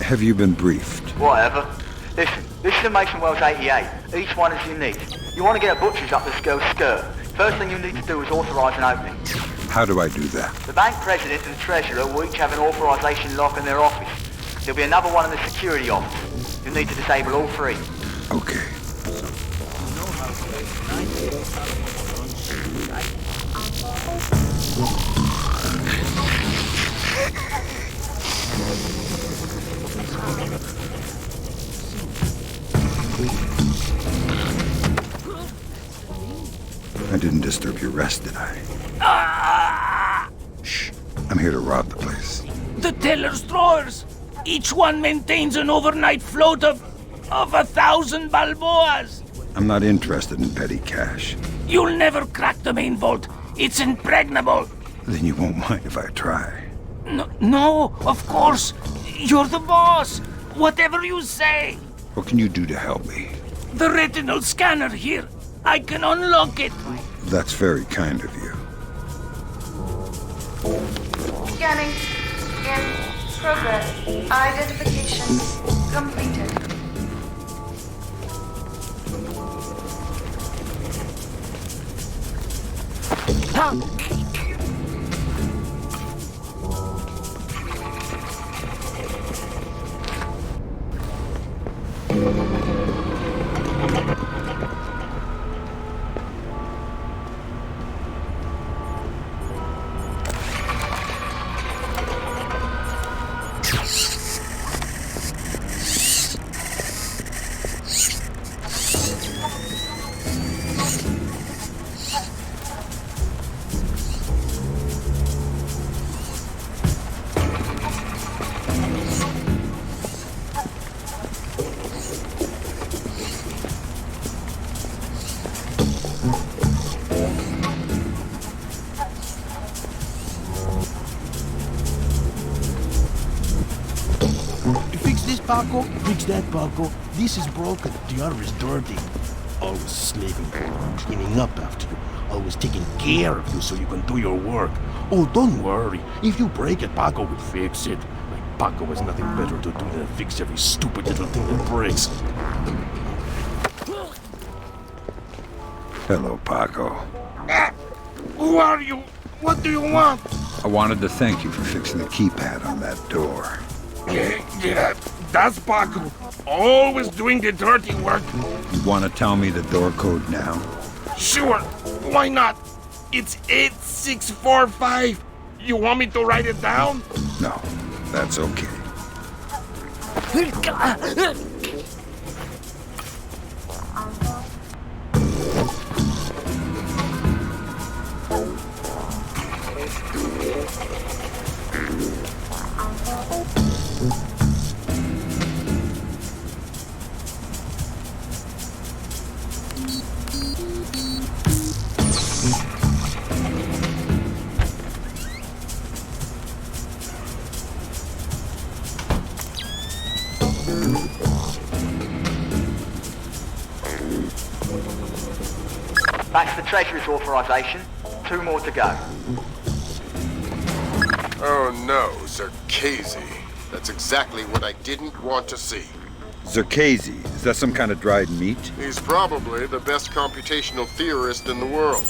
Have you been briefed? Whatever. Listen, this is the Mason Wells 88. Each one is unique. You want to get a butcher's up this girl's skirt. First thing you need to do is authorise an opening. How do I do that? The bank president and the treasurer will each have an authorisation lock in their office. There'll be another one in the security office. You'll need to disable all 3. Okay. I didn't disturb your rest, did I? Shh. I'm here to rob the place. The teller's drawers! Each one maintains an overnight float of 1,000 balboas! I'm not interested in petty cash. You'll never crack the main vault. It's impregnable. Then you won't mind if I try. No, of course. You're the boss. Whatever you say. What can you do to help me? The retinal scanner here. I can unlock it. That's very kind of you. Scanning. In progress. Identification completed. Paco, fix that, Paco. This is broken. The other is dirty. Always slaving for you, cleaning up after you, always taking care of you so you can do your work. Oh, don't worry. If you break it, Paco will fix it. Like Paco has nothing better to do than fix every stupid little thing that breaks. Hello, Paco. Who are you? What do you want? I wanted to thank you for fixing the keypad on that door. Yeah, that's Paco. Always doing the dirty work. You want to tell me the door code now? Sure, why not? It's 8645. You want me to write it down? No, that's okay. That's the Treasury's authorization. 2 more to go. Oh no, Zerkazy. That's exactly what I didn't want to see. Zerkazy, is that some kind of dried meat? He's probably the best computational theorist in the world.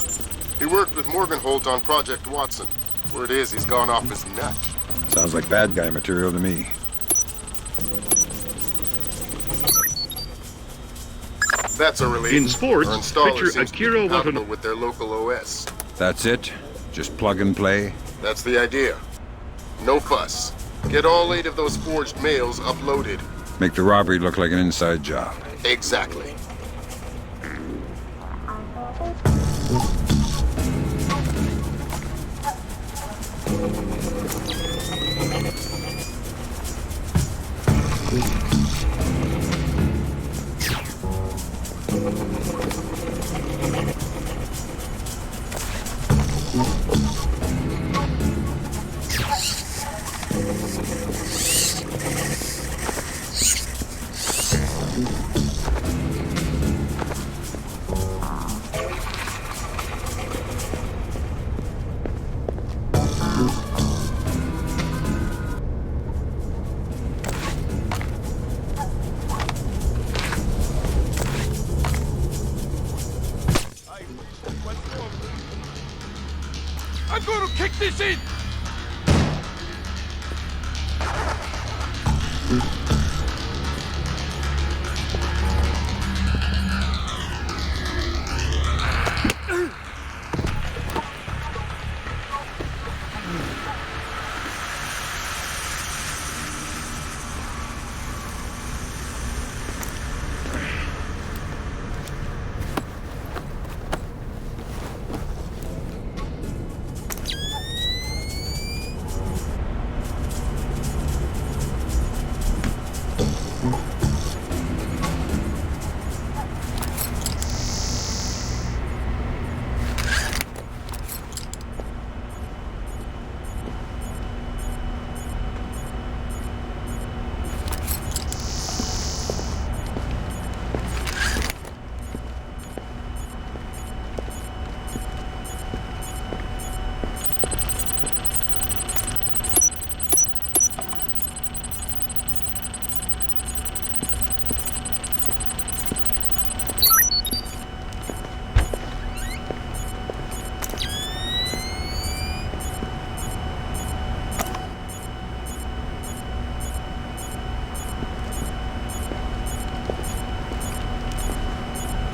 He worked with Morgenholt on Project Watson. Word is he's gone off his nut. Sounds like bad guy material to me. That's a relief. In sports, Our installer pitcher seems to be Akira compatible with their local OS. That's it? Just plug and play? That's the idea. No fuss. Get all 8 of those forged mails uploaded. Make the robbery look like an inside job. Exactly. I'm gonna kick this in!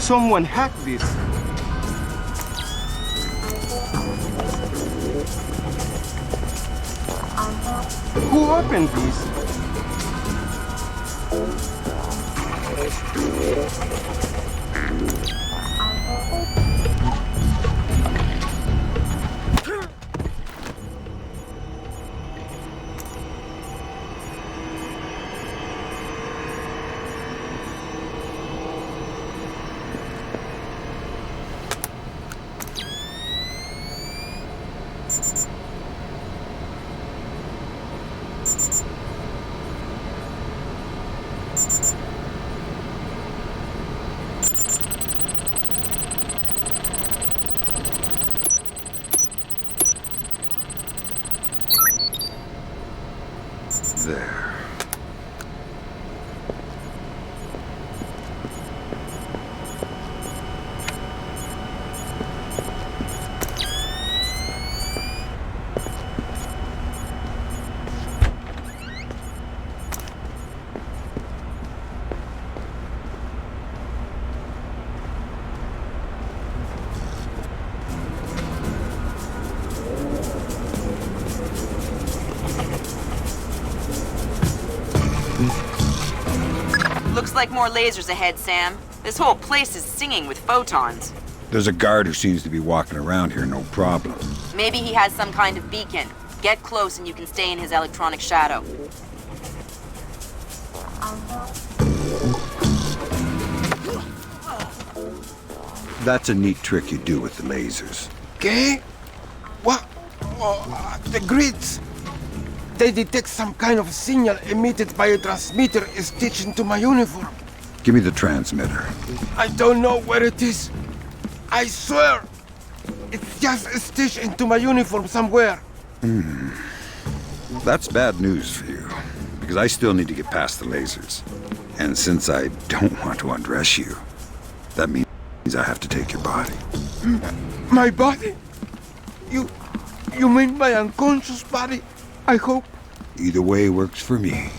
Someone hacked this. Who opened this? There. Looks like more lasers ahead, Sam. This whole place is singing with photons. There's a guard who seems to be walking around here, no problem. Maybe he has some kind of beacon. Get close and you can stay in his electronic shadow. That's a neat trick you do with the lasers. Okay? What? Oh, the grids. They detect some kind of signal emitted by a transmitter stitched into my uniform. Give me the transmitter. I don't know where it is. I swear. It's just stitched into my uniform somewhere. That's bad news for you, because I still need to get past the lasers. And since I don't want to undress you, that means I have to take your body. My body? You mean my unconscious body? I hope. Either way works for me.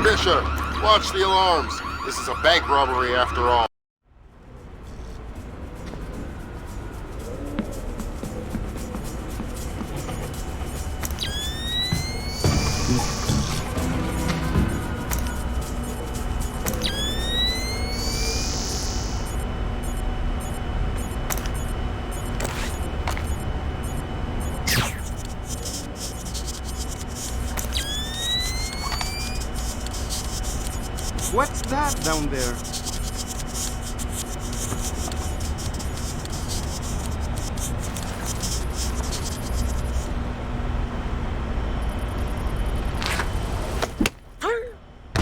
Fisher, watch the alarms. This is a bank robbery after all. What's that down there?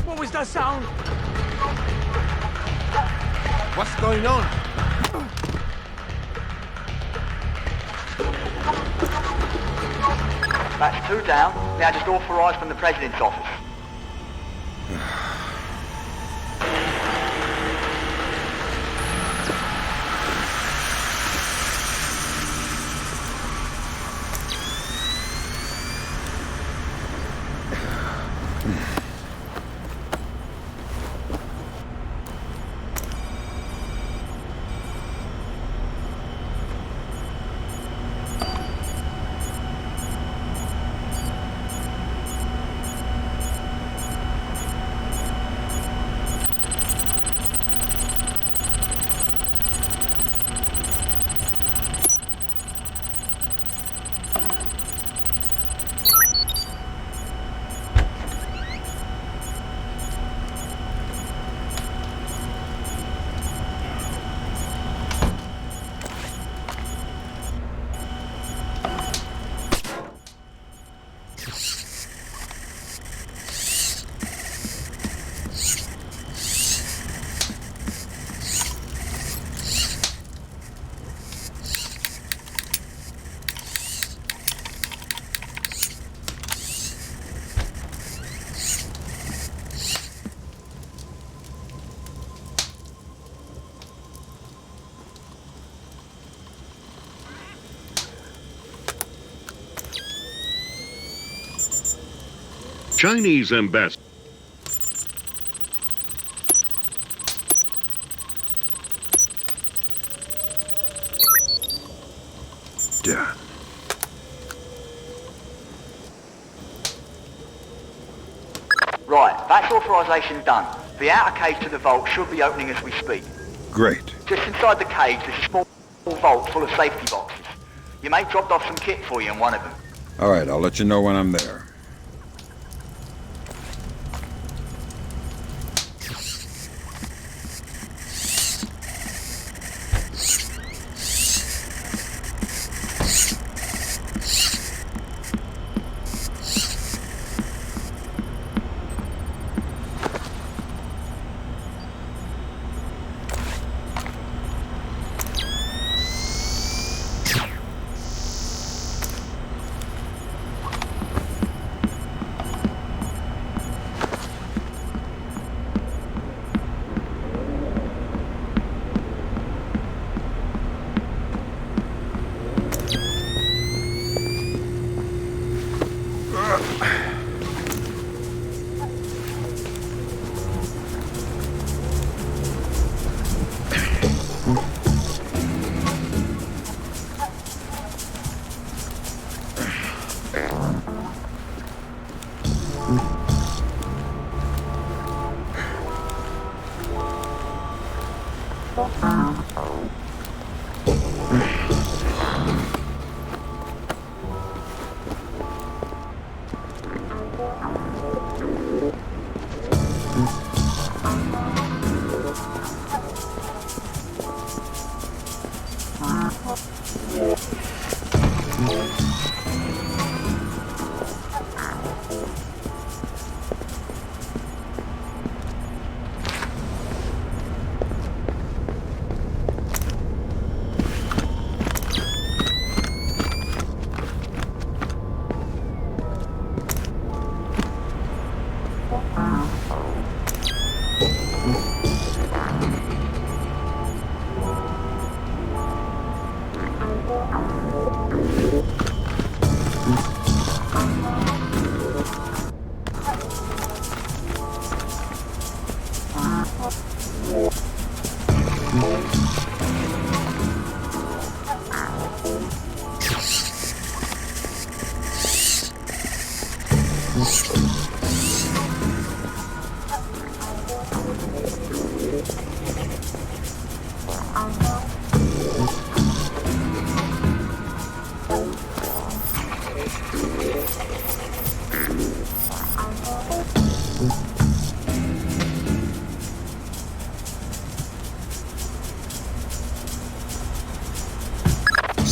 What was that sound? What's going on? That's 2 down. Now just authorised from the President's office. Chinese ambassador. Done. Right, that's authorization done. The outer cage to the vault should be opening as we speak. Great. Just inside the cage, there's a small vault full of safety boxes. Your mate dropped off some kit for you in one of them. All right, I'll let you know when I'm there.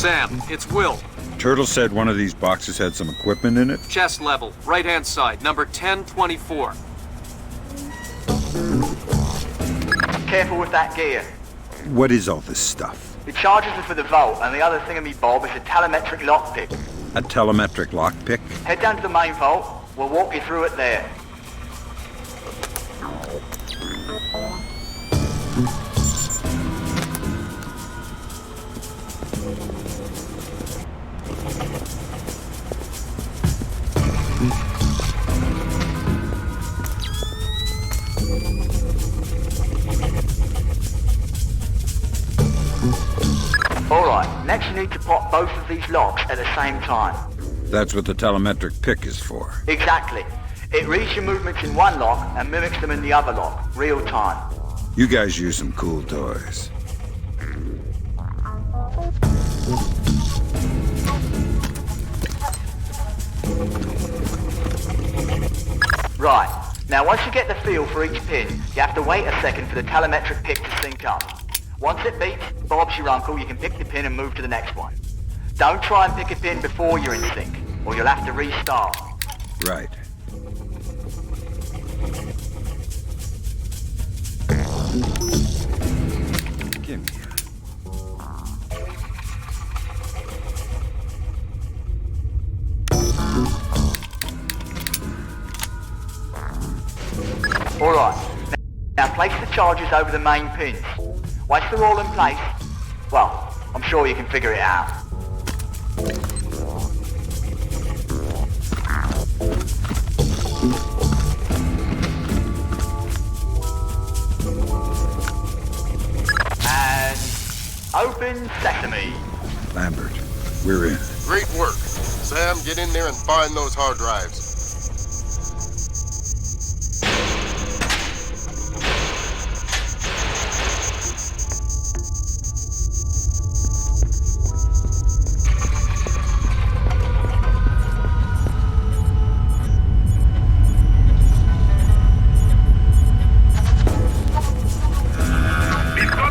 Sam, it's Will. Turtle said one of these boxes had some equipment in it? Chest level, right-hand side, number 1024. Careful with that gear. What is all this stuff? The charges are for the vault, and the other thingamy-bob is a telemetric lockpick. A telemetric lockpick? Head down to the main vault. We'll walk you through it there. Alright, next you need to pop both of these locks at the same time. That's what the telemetric pick is for. Exactly. It reads your movements in one lock and mimics them in the other lock, real time. You guys use some cool toys. Right. Now once you get the feel for each pin, you have to wait a second for the telemetric pick to sync up. Once it beeps, Bob's your uncle, you can pick the pin and move to the next one. Don't try and pick a pin before you're in sync, or you'll have to restart. Right. Give me Alright. Now place the charges over the main pins. Once they're all in place, well, I'm sure you can figure it out. Open sesame. Lambert, we're in. Great work. Sam, get in there and find those hard drives.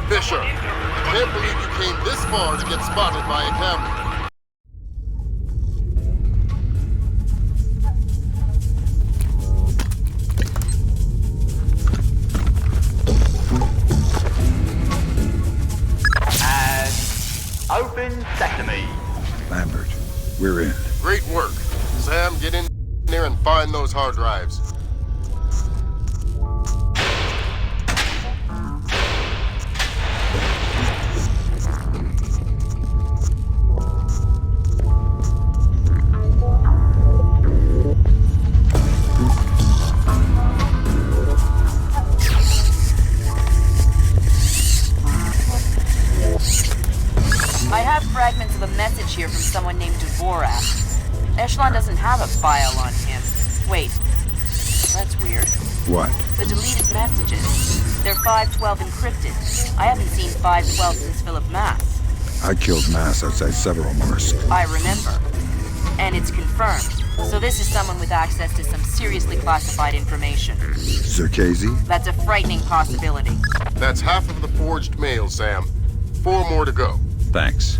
Fisher, I can't believe you came this far to get spotted by a camera. Open sesame. Lambert, we're in. Great work. Sam, get in there and find those hard drives. I have fragments of a message here from someone named Dvorak. Echelon doesn't have a file on him. Wait, that's weird. What? The deleted messages. They're 512 encrypted. I haven't seen 512 since Philip Mass. I killed Mass outside Severomorsk. I remember. And it's confirmed. So this is someone with access to some seriously classified information. Zerkazy? That's a frightening possibility. That's half of the forged mail, Sam. 4 more to go. Thanks.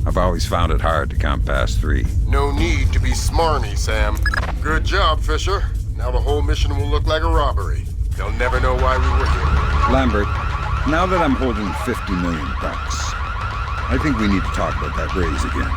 I've always found it hard to count past 3. No need to be smarmy, Sam. Good job, Fisher. Now the whole mission will look like a robbery. They'll never know why we were here. Lambert, now that I'm holding $50 million, I think we need to talk about that raise again.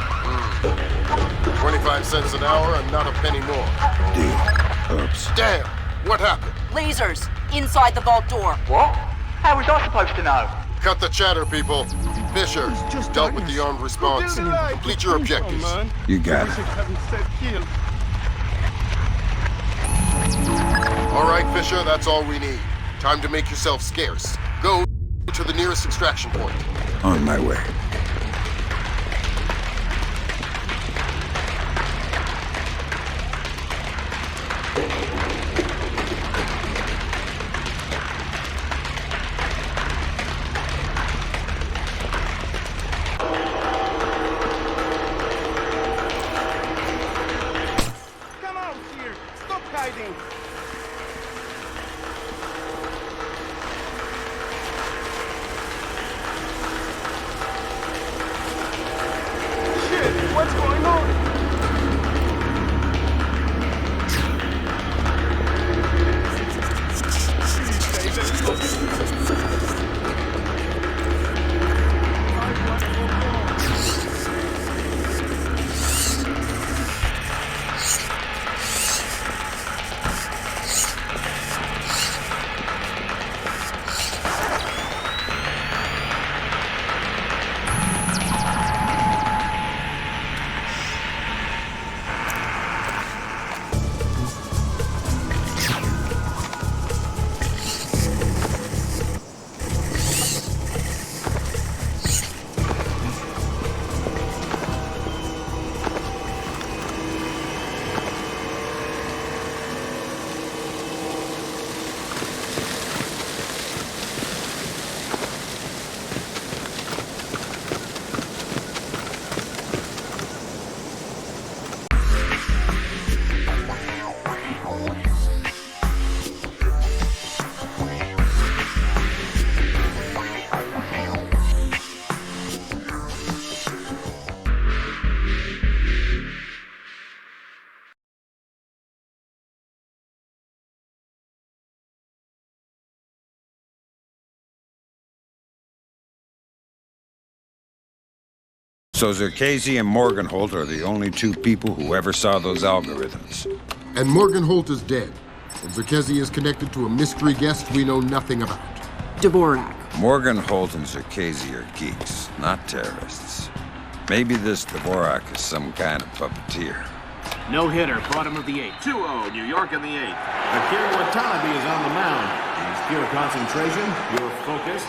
25 cents an hour and not a penny more. Deal. Oops. Damn! What happened? Lasers! Inside the vault door. What? How was I supposed to know? Cut the chatter, people. Fisher, dealt with the armed response. Complete your objectives. You got it. All right, Fisher, that's all we need. Time to make yourself scarce. Go to the nearest extraction point. On my way. What's going on? So Zerkazy and Morgenholt are the only 2 people who ever saw those algorithms. And Morgenholt is dead. And Zerkazy is connected to a mystery guest we know nothing about. Dvorak. Morgenholt and Zerkazy are geeks, not terrorists. Maybe this Dvorak is some kind of puppeteer. No hitter, bottom of the 8th. 2-0, New York in the 8th. Akira Watanabe is on the mound. He's pure concentration, pure focus.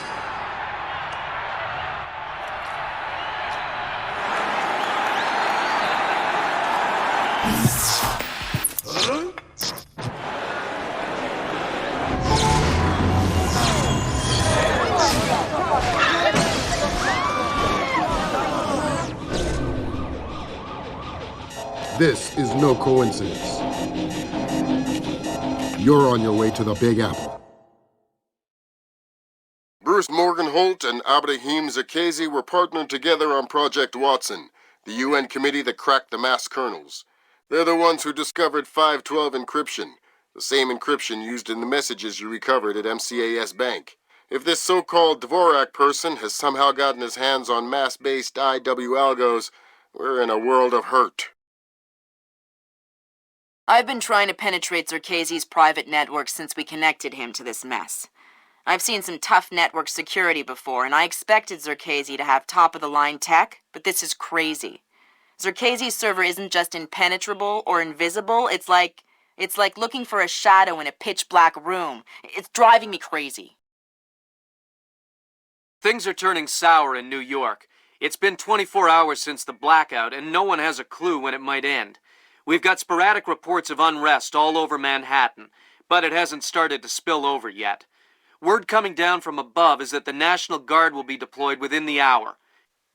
This is no coincidence. You're on your way to the Big Apple. Bruce Morgenholt and Abraham Zakesi were partnered together on Project Watson, the UN committee that cracked the mass kernels. They're the ones who discovered 512 encryption, the same encryption used in the messages you recovered at MCAS Bank. If this so-called Dvorak person has somehow gotten his hands on mass-based IW algos, we're in a world of hurt. I've been trying to penetrate Zerkesi's private network since we connected him to this mess. I've seen some tough network security before, and I expected Zerkesi to have top-of-the-line tech, but this is crazy. Zerkesi's server isn't just impenetrable or invisible, it's like looking for a shadow in a pitch-black room. It's driving me crazy. Things are turning sour in New York. It's been 24 hours since the blackout, and no one has a clue when it might end. We've got sporadic reports of unrest all over Manhattan, but it hasn't started to spill over yet. Word coming down from above is that the National Guard will be deployed within the hour.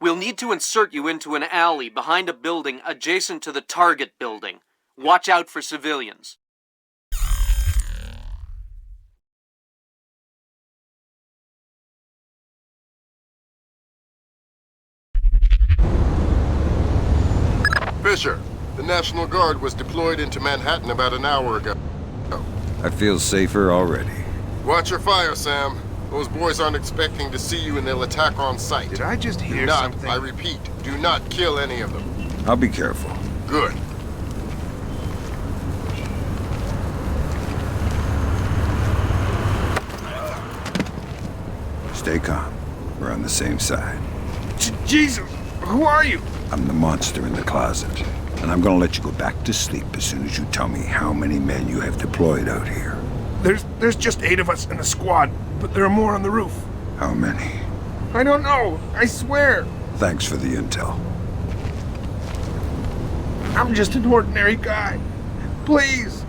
We'll need to insert you into an alley behind a building adjacent to the target building. Watch out for civilians. Fisher, the National Guard was deployed into Manhattan about an hour ago. I feel safer already. Watch your fire, Sam. Those boys aren't expecting to see you and they'll attack on sight. Did I just hear something? I repeat, do not kill any of them. I'll be careful. Good. Stay calm. We're on the same side. Jesus! Who are you? I'm the monster in the closet. And I'm gonna let you go back to sleep as soon as you tell me how many men you have deployed out here. There's just 8 of us in the squad, but there are more on the roof. How many? I don't know, I swear. Thanks for the intel. I'm just an ordinary guy. Please.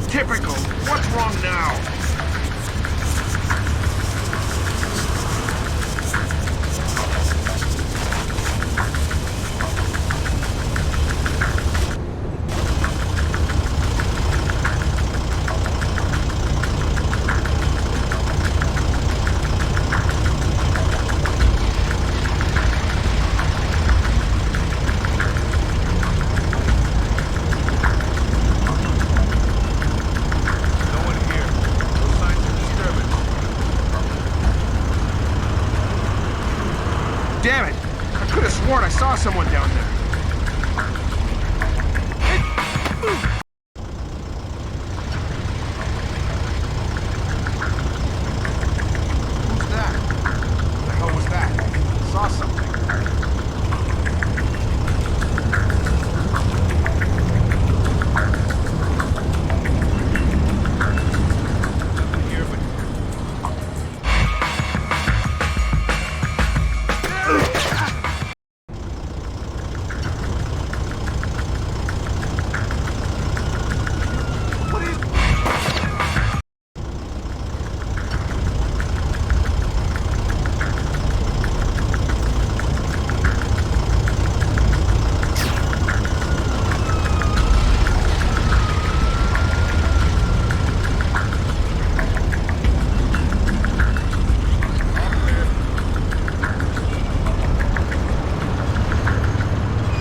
Typical. What's wrong now? Damn it! I could have sworn I saw someone down there. Who's that? What the hell was that? I saw something. Nothing here but...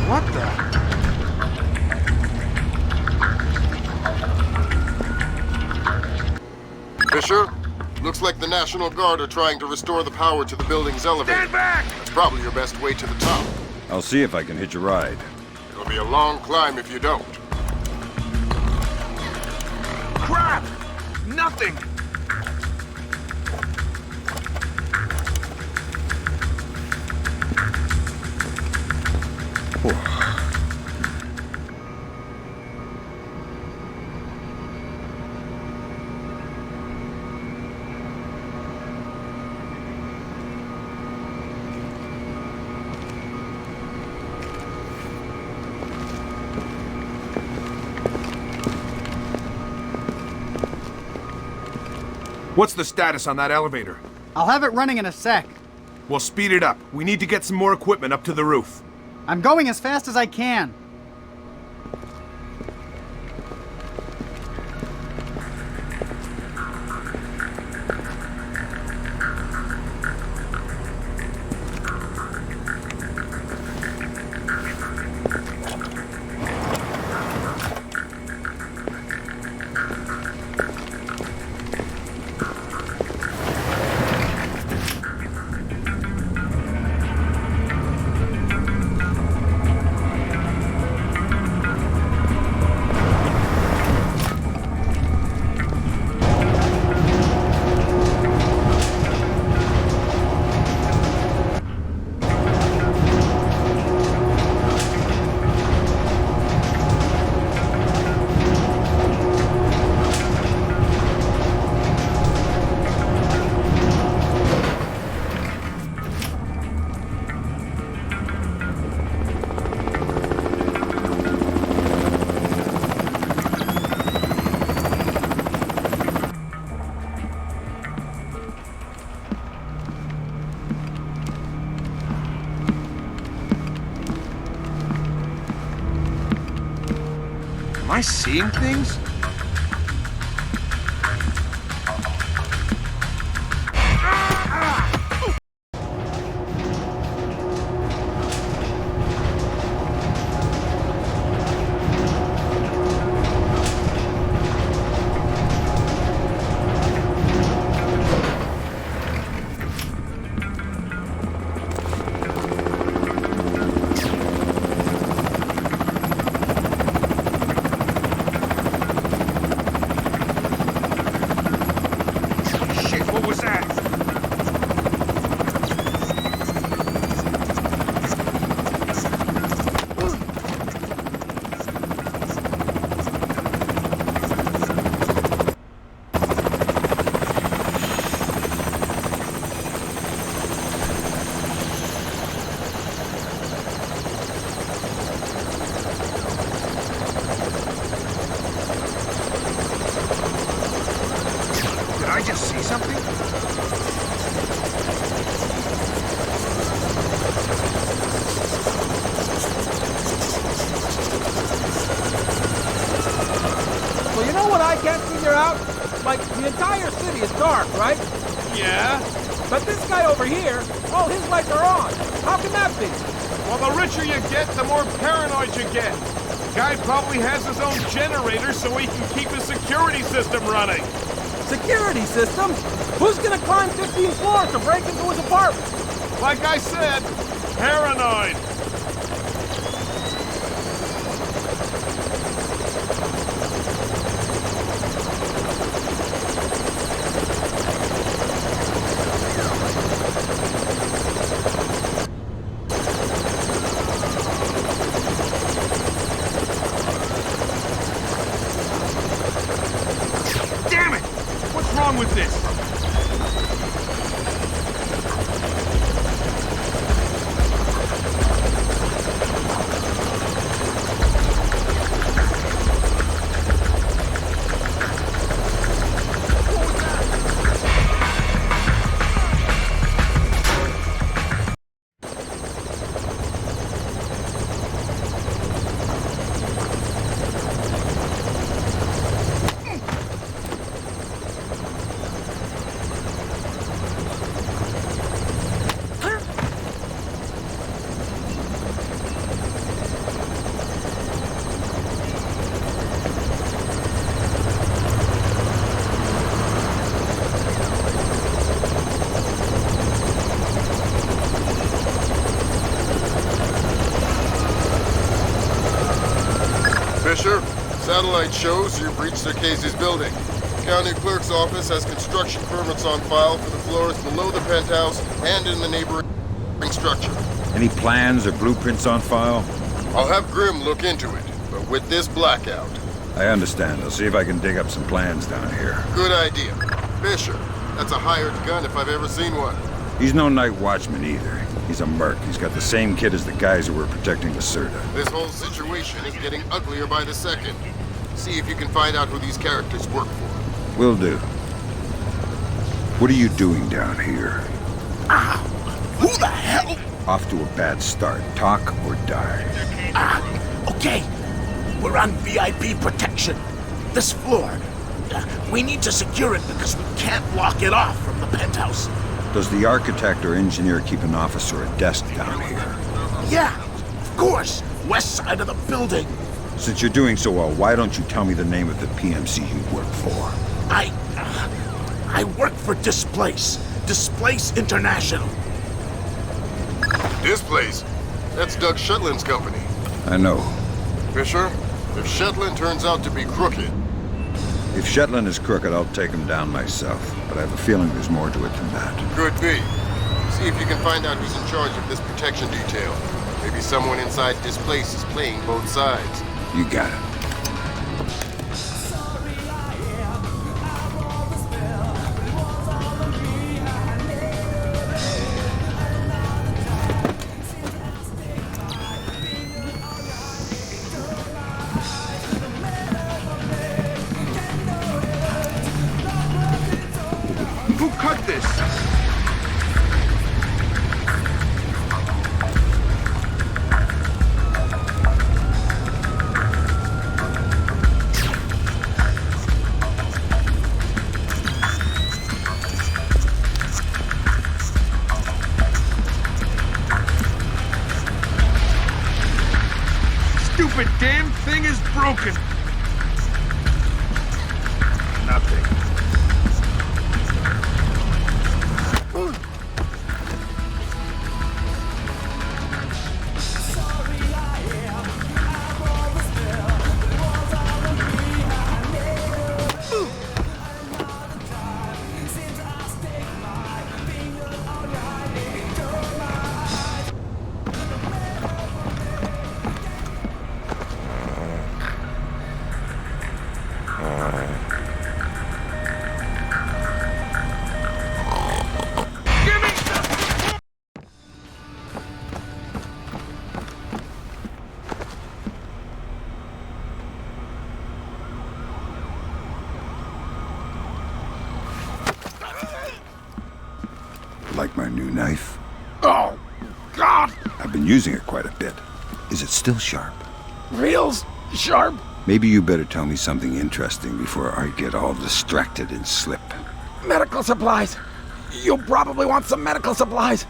What the? Fisher, looks like the National Guard are trying to restore the power to the building's elevator. Stand back! That's probably your best way to the top. I'll see if I can hitch a ride. It'll be a long climb if you don't. Crap! Nothing! What's the status on that elevator? I'll have it running in a sec. Well, speed it up. We need to get some more equipment up to the roof. I'm going as fast as I can. Am I seeing things? I just see something? Well, you know what I can't figure out? Like, the entire city is dark, right? Yeah? But this guy over here, all his lights are on. How can that be? Well, the richer you get, the more paranoid you get. Guy probably has his own generator so he can keep his security system running. Security system? Who's gonna climb 15 floors to break into his apartment? Like I said, paranoid. Damn it! What's wrong with this? Fisher, satellite shows you've reached Casey's building. County Clerk's office has construction permits on file for the floors below the penthouse and in the neighboring structure. Any plans or blueprints on file? I'll have Grim look into it, but with this blackout. I understand. I'll see if I can dig up some plans down here. Good idea. Fisher, that's a hired gun if I've ever seen one. He's no night watchman either. He's a merc. He's got the same kit as the guys who were protecting the Serta. This whole situation is getting uglier by the second. See if you can find out who these characters work for. Will do. What are you doing down here? Who the hell? Off to a bad start. Talk or die. Okay. We're on VIP protection. This floor. We need to secure it because we can't lock it off from the penthouse. Does the architect or engineer keep an office or a desk down here? Yeah, of course. West side of the building. Since you're doing so well, why don't you tell me the name of the PMC you work for? I work for Displace. Displace International. Displace? That's Doug Shetland's company. I know. Fisher, if Shetland turns out to be crooked... If Shetland is crooked, I'll take him down myself. But I have a feeling there's more to it than that. Could be. See if you can find out who's in charge of this protection detail. Maybe someone inside Displace is playing both sides. You got it. Who cut this? Stupid damn thing is broken. Nothing. Like my new knife? Oh, God! I've been using it quite a bit. Is it still sharp? Reals sharp. Maybe you better tell me something interesting before I get all distracted and slip. Medical supplies. You'll probably want some medical supplies.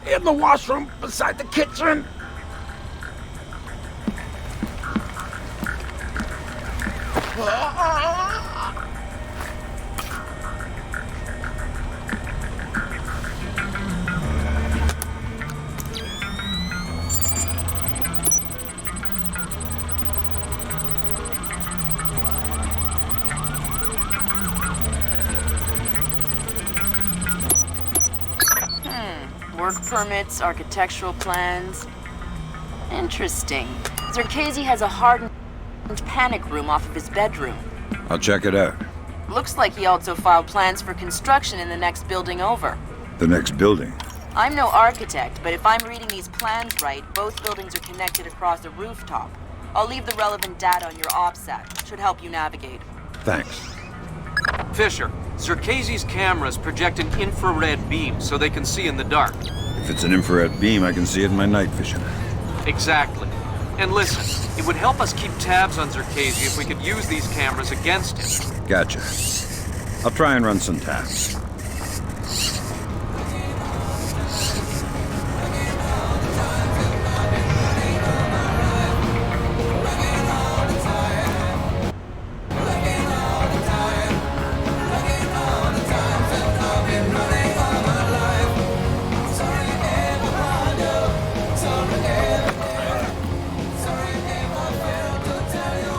In the washroom beside the kitchen. Work permits, architectural plans. Interesting. Zerkezi has a hardened panic room off of his bedroom. I'll check it out. Looks like he also filed plans for construction in the next building over. The next building? I'm no architect, but if I'm reading these plans right, both buildings are connected across a rooftop. I'll leave the relevant data on your OPSAT. Should help you navigate. Thanks. Fisher, Zerkezi's cameras project an infrared beam so they can see in the dark. If it's an infrared beam, I can see it in my night vision. Exactly. And listen, it would help us keep tabs on Zerkezi if we could use these cameras against him. Gotcha. I'll try and run some tabs.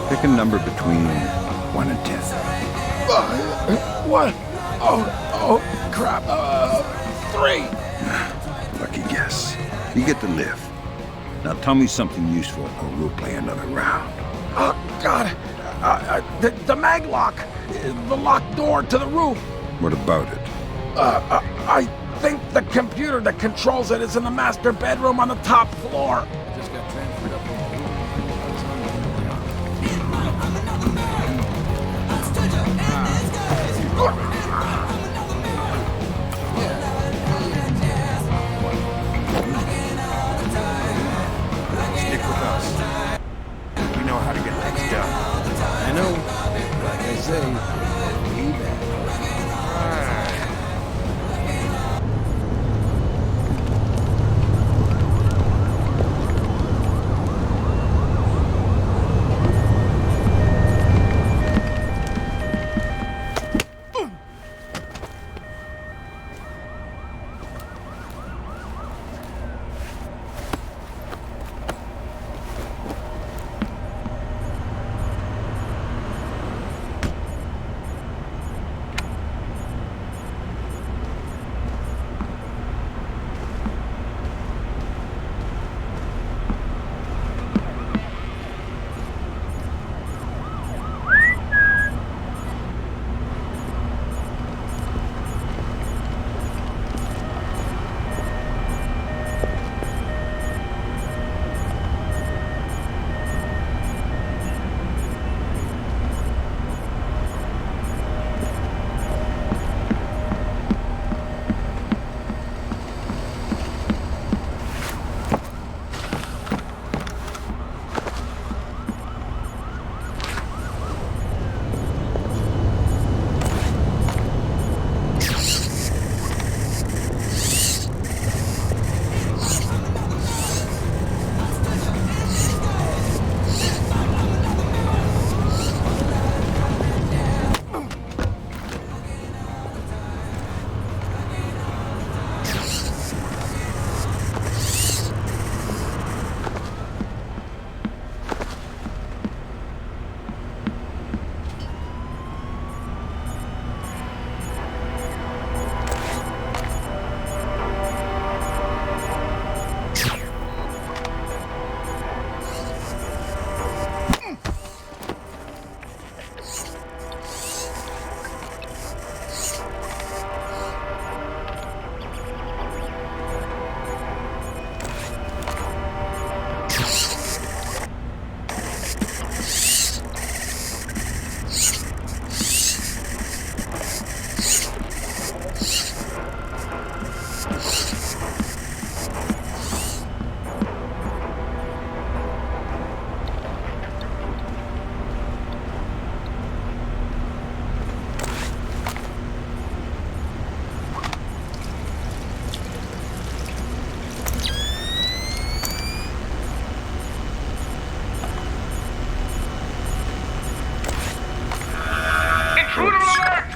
Pick a number between 1 and 10. What? Oh, crap. 3. Lucky guess. You get to live. Now tell me something useful or we'll play another round. Oh, God. The mag lock. The locked door to the roof. What about it? I think the computer that controls it is in the master bedroom on the top floor. Just got transferred up.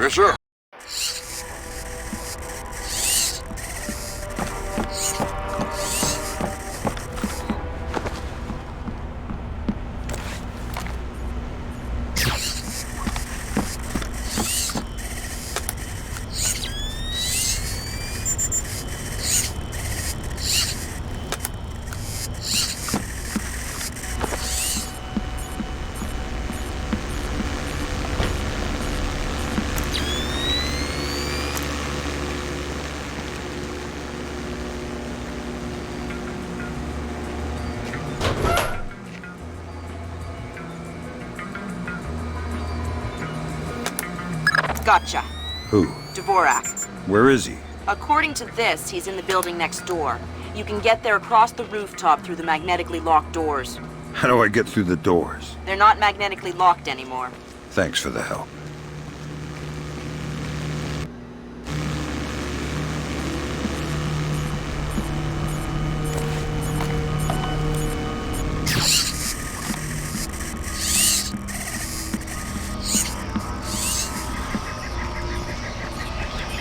Fisher? Gotcha. Who? Dvorak. Where is he? According to this, he's in the building next door. You can get there across the rooftop through the magnetically locked doors. How do I get through the doors? They're not magnetically locked anymore. Thanks for the help.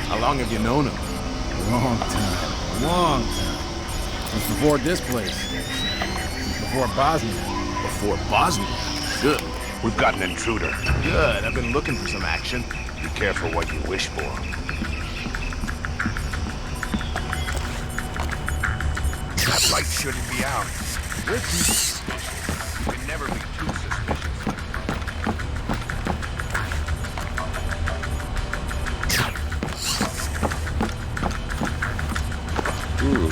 How long have you known him? Long time. Long time. Since before this place. Since before Bosnia. Before Bosnia? Good. We've got an intruder. Good. I've been looking for some action. Be careful what you wish for. That light shouldn't be out. We're too suspicious. You can never be too suspicious. Ooh.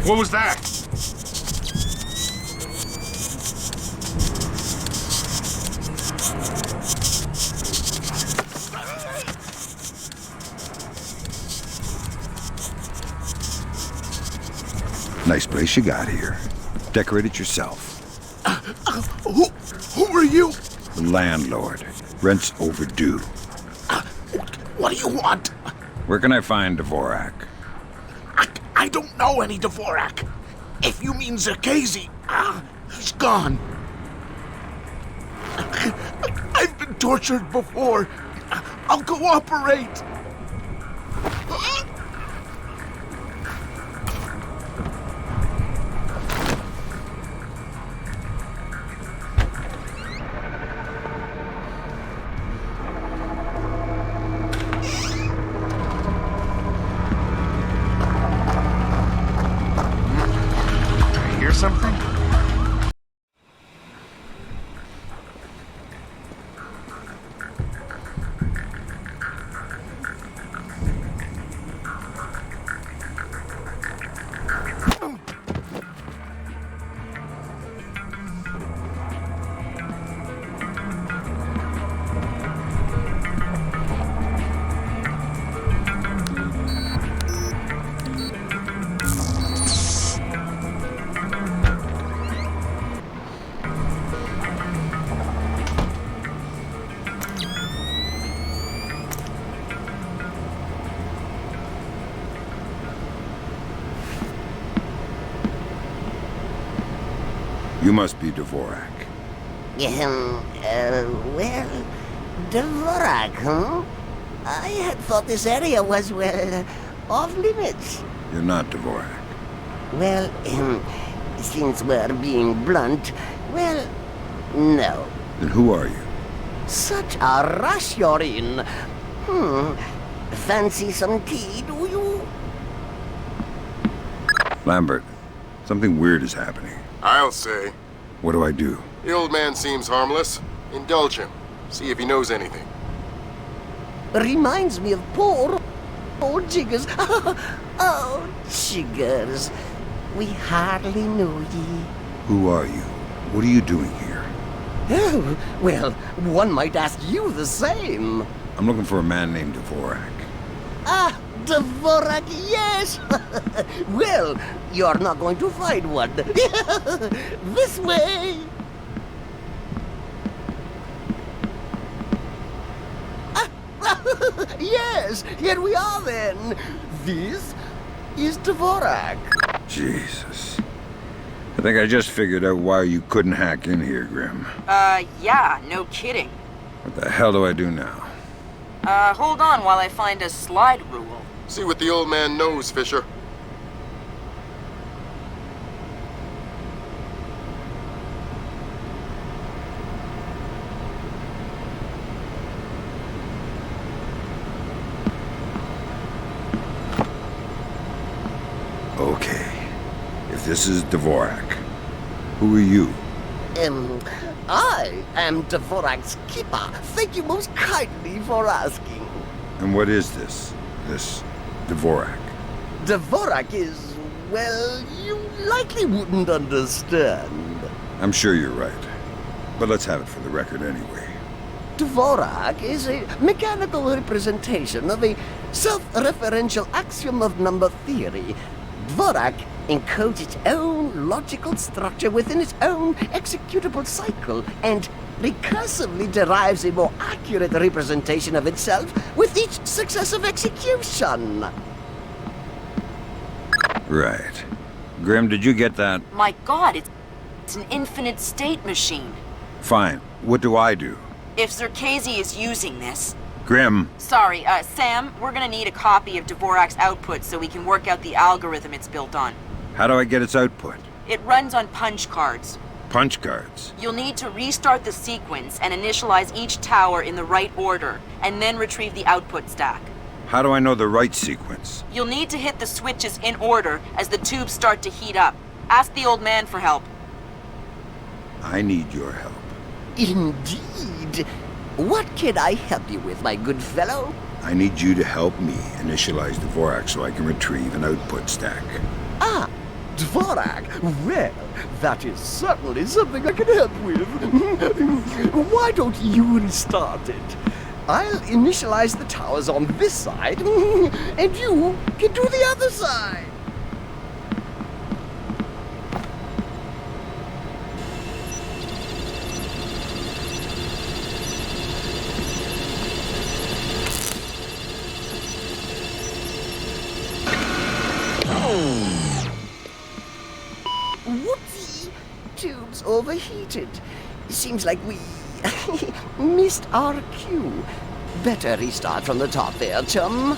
What was that? Nice place you got here. Decorate it yourself. Who are you? The landlord. Rent's overdue. What do you want? Where can I find Dvorak? I don't know any Dvorak. If you mean Zerkazy, he's gone. I've been tortured before. I'll cooperate. Hear something? You must be Dvorak. Well, Dvorak, huh? I had thought this area was, well, off limits. You're not Dvorak. Well, since we're being blunt, well, no. Then who are you? Such a rush you're in. Fancy some tea, do you? Lambert, something weird is happening. I'll say. What do I do? The old man seems harmless. Indulge him. See if he knows anything. Reminds me of poor Jiggers. Oh, Jiggers. We hardly know ye. Who are you? What are you doing here? Oh, well, one might ask you the same. I'm looking for a man named Dvorak. Ah, Dvorak, yes! Well, you're not going to find one. This way! Yes, here we are then. This is Dvorak. Jesus. I think I just figured out why you couldn't hack in here, Grim. Yeah, no kidding. What the hell do I do now? Hold on while I find a slide rule. See what the old man knows, Fisher. Okay. If this is Dvorak, who are you? I am Dvorak's keeper. Thank you most kindly for asking. And what is this Dvorak? Dvorak is, well, you likely wouldn't understand. I'm sure you're right. But let's have it for the record anyway. Dvorak is a mechanical representation of a self-referential axiom of number theory. Dvorak encodes its own logical structure within its own executable cycle and recursively derives a more accurate representation of itself with each successive execution. Right. Grim, did you get that? My god, it's an infinite state machine. Fine. What do I do? If Zerkazy is using this... Grim. Sorry, Sam, we're gonna need a copy of Dvorak's output so we can work out the algorithm it's built on. How do I get its output? It runs on punch cards. Punch cards? You'll need to restart the sequence and initialize each tower in the right order, and then retrieve the output stack. How do I know the right sequence? You'll need to hit the switches in order as the tubes start to heat up. Ask the old man for help. I need your help. Indeed. What can I help you with, my good fellow? I need you to help me initialize Dvorak so I can retrieve an output stack. Ah, Dvorak, well, that is certainly something I can help with. Why don't you restart it? I'll initialize the towers on this side, and you can do the other side. Whoopsie! Tube's overheated. Seems like we missed our cue. Better restart from the top there, chum.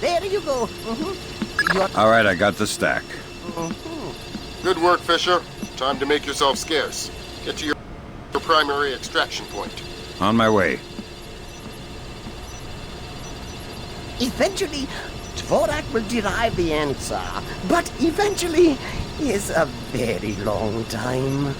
There you go. All right, I got the stack. Good work, Fisher. Time to make yourself scarce. Get to your primary extraction point. On my way. Eventually, Dvorak will derive the answer. But eventually is a very long time.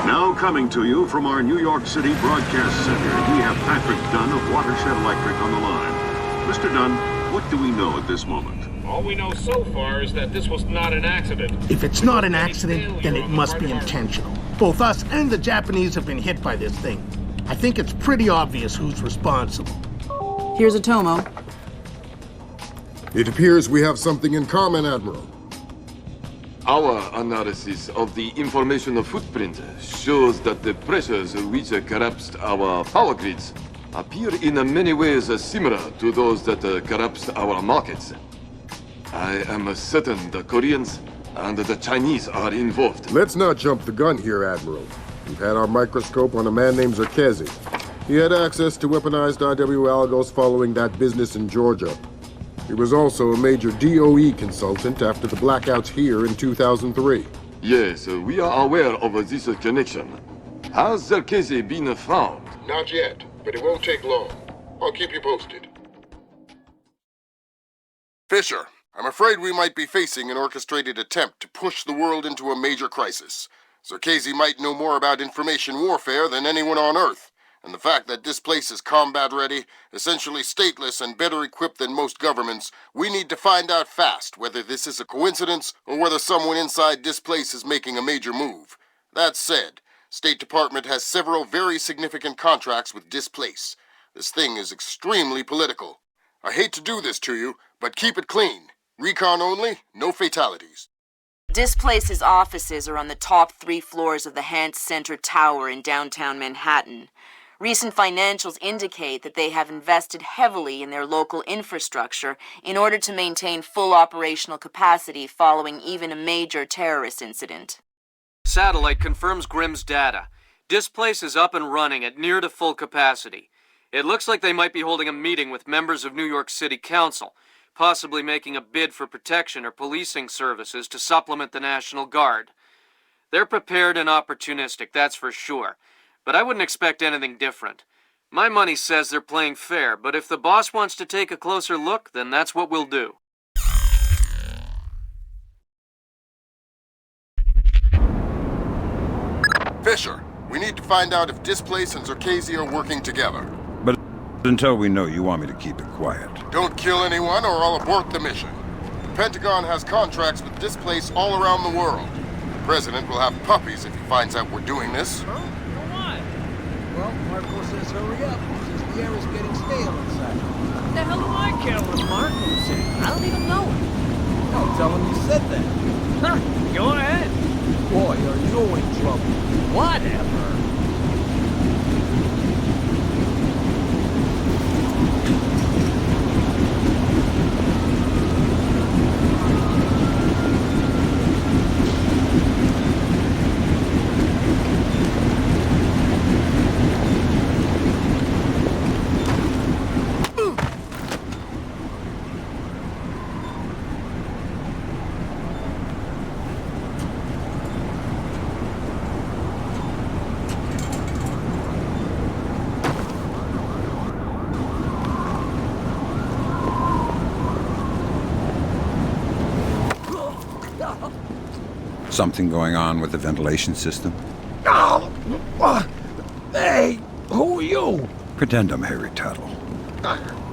Now coming to you from our New York City broadcast center, we have Patrick Dunn of Watershed Electric on the line. Mr. Dunn, what do we know at this moment? All we know so far is that this was not an accident. If it's not an accident, then it must be intentional. Both us and the Japanese have been hit by this thing. I think it's pretty obvious who's responsible. Here's a Tomo. It appears we have something in common, Admiral. Our analysis of the information footprint shows that the pressures which collapsed our power grids appear in many ways similar to those that collapsed our markets. I am certain the Koreans and the Chinese are involved. Let's not jump the gun here, Admiral. We've had our microscope on a man named Zerkezi. He had access to weaponized IW algos following that business in Georgia. He was also a major DOE consultant after the blackouts here in 2003. Yes, we are aware of this connection. Has Zerkezi been found? Not yet, but it won't take long. I'll keep you posted. Fisher, I'm afraid we might be facing an orchestrated attempt to push the world into a major crisis. Zerkezi might know more about information warfare than anyone on Earth, and the fact that this place is combat-ready, essentially stateless and better equipped than most governments, we need to find out fast whether this is a coincidence or whether someone inside this place is making a major move. That said, State Department has several very significant contracts with this place. This thing is extremely political. I hate to do this to you, but keep it clean. Recon only, no fatalities. Displace's offices are on the top 3 floors of the Hance Center Tower in downtown Manhattan. Recent financials indicate that they have invested heavily in their local infrastructure in order to maintain full operational capacity following even a major terrorist incident. Satellite confirms Grimm's data. Displace is up and running at near to full capacity. It looks like they might be holding a meeting with members of New York City Council, possibly making a bid for protection or policing services to supplement the National Guard. They're prepared and opportunistic, that's for sure. But I wouldn't expect anything different. My money says they're playing fair, but if the boss wants to take a closer look, then that's what we'll do. Fisher, we need to find out if Displace and Zerkezi are working together. But until we know, you want me to keep it quiet. Don't kill anyone or I'll abort the mission. The Pentagon has contracts with Displace all around the world. The President will have puppies if he finds out we're doing this. Huh? Why? Well, Marco says hurry up, since the air is getting stale inside. What the hell do I care what Marco said? I don't even know him. I'll tell him you said that. Huh, go ahead. Boy, are you in trouble. Whatever. Something going on with the ventilation system? Oh, hey, who are you? Pretend I'm Harry Tuttle.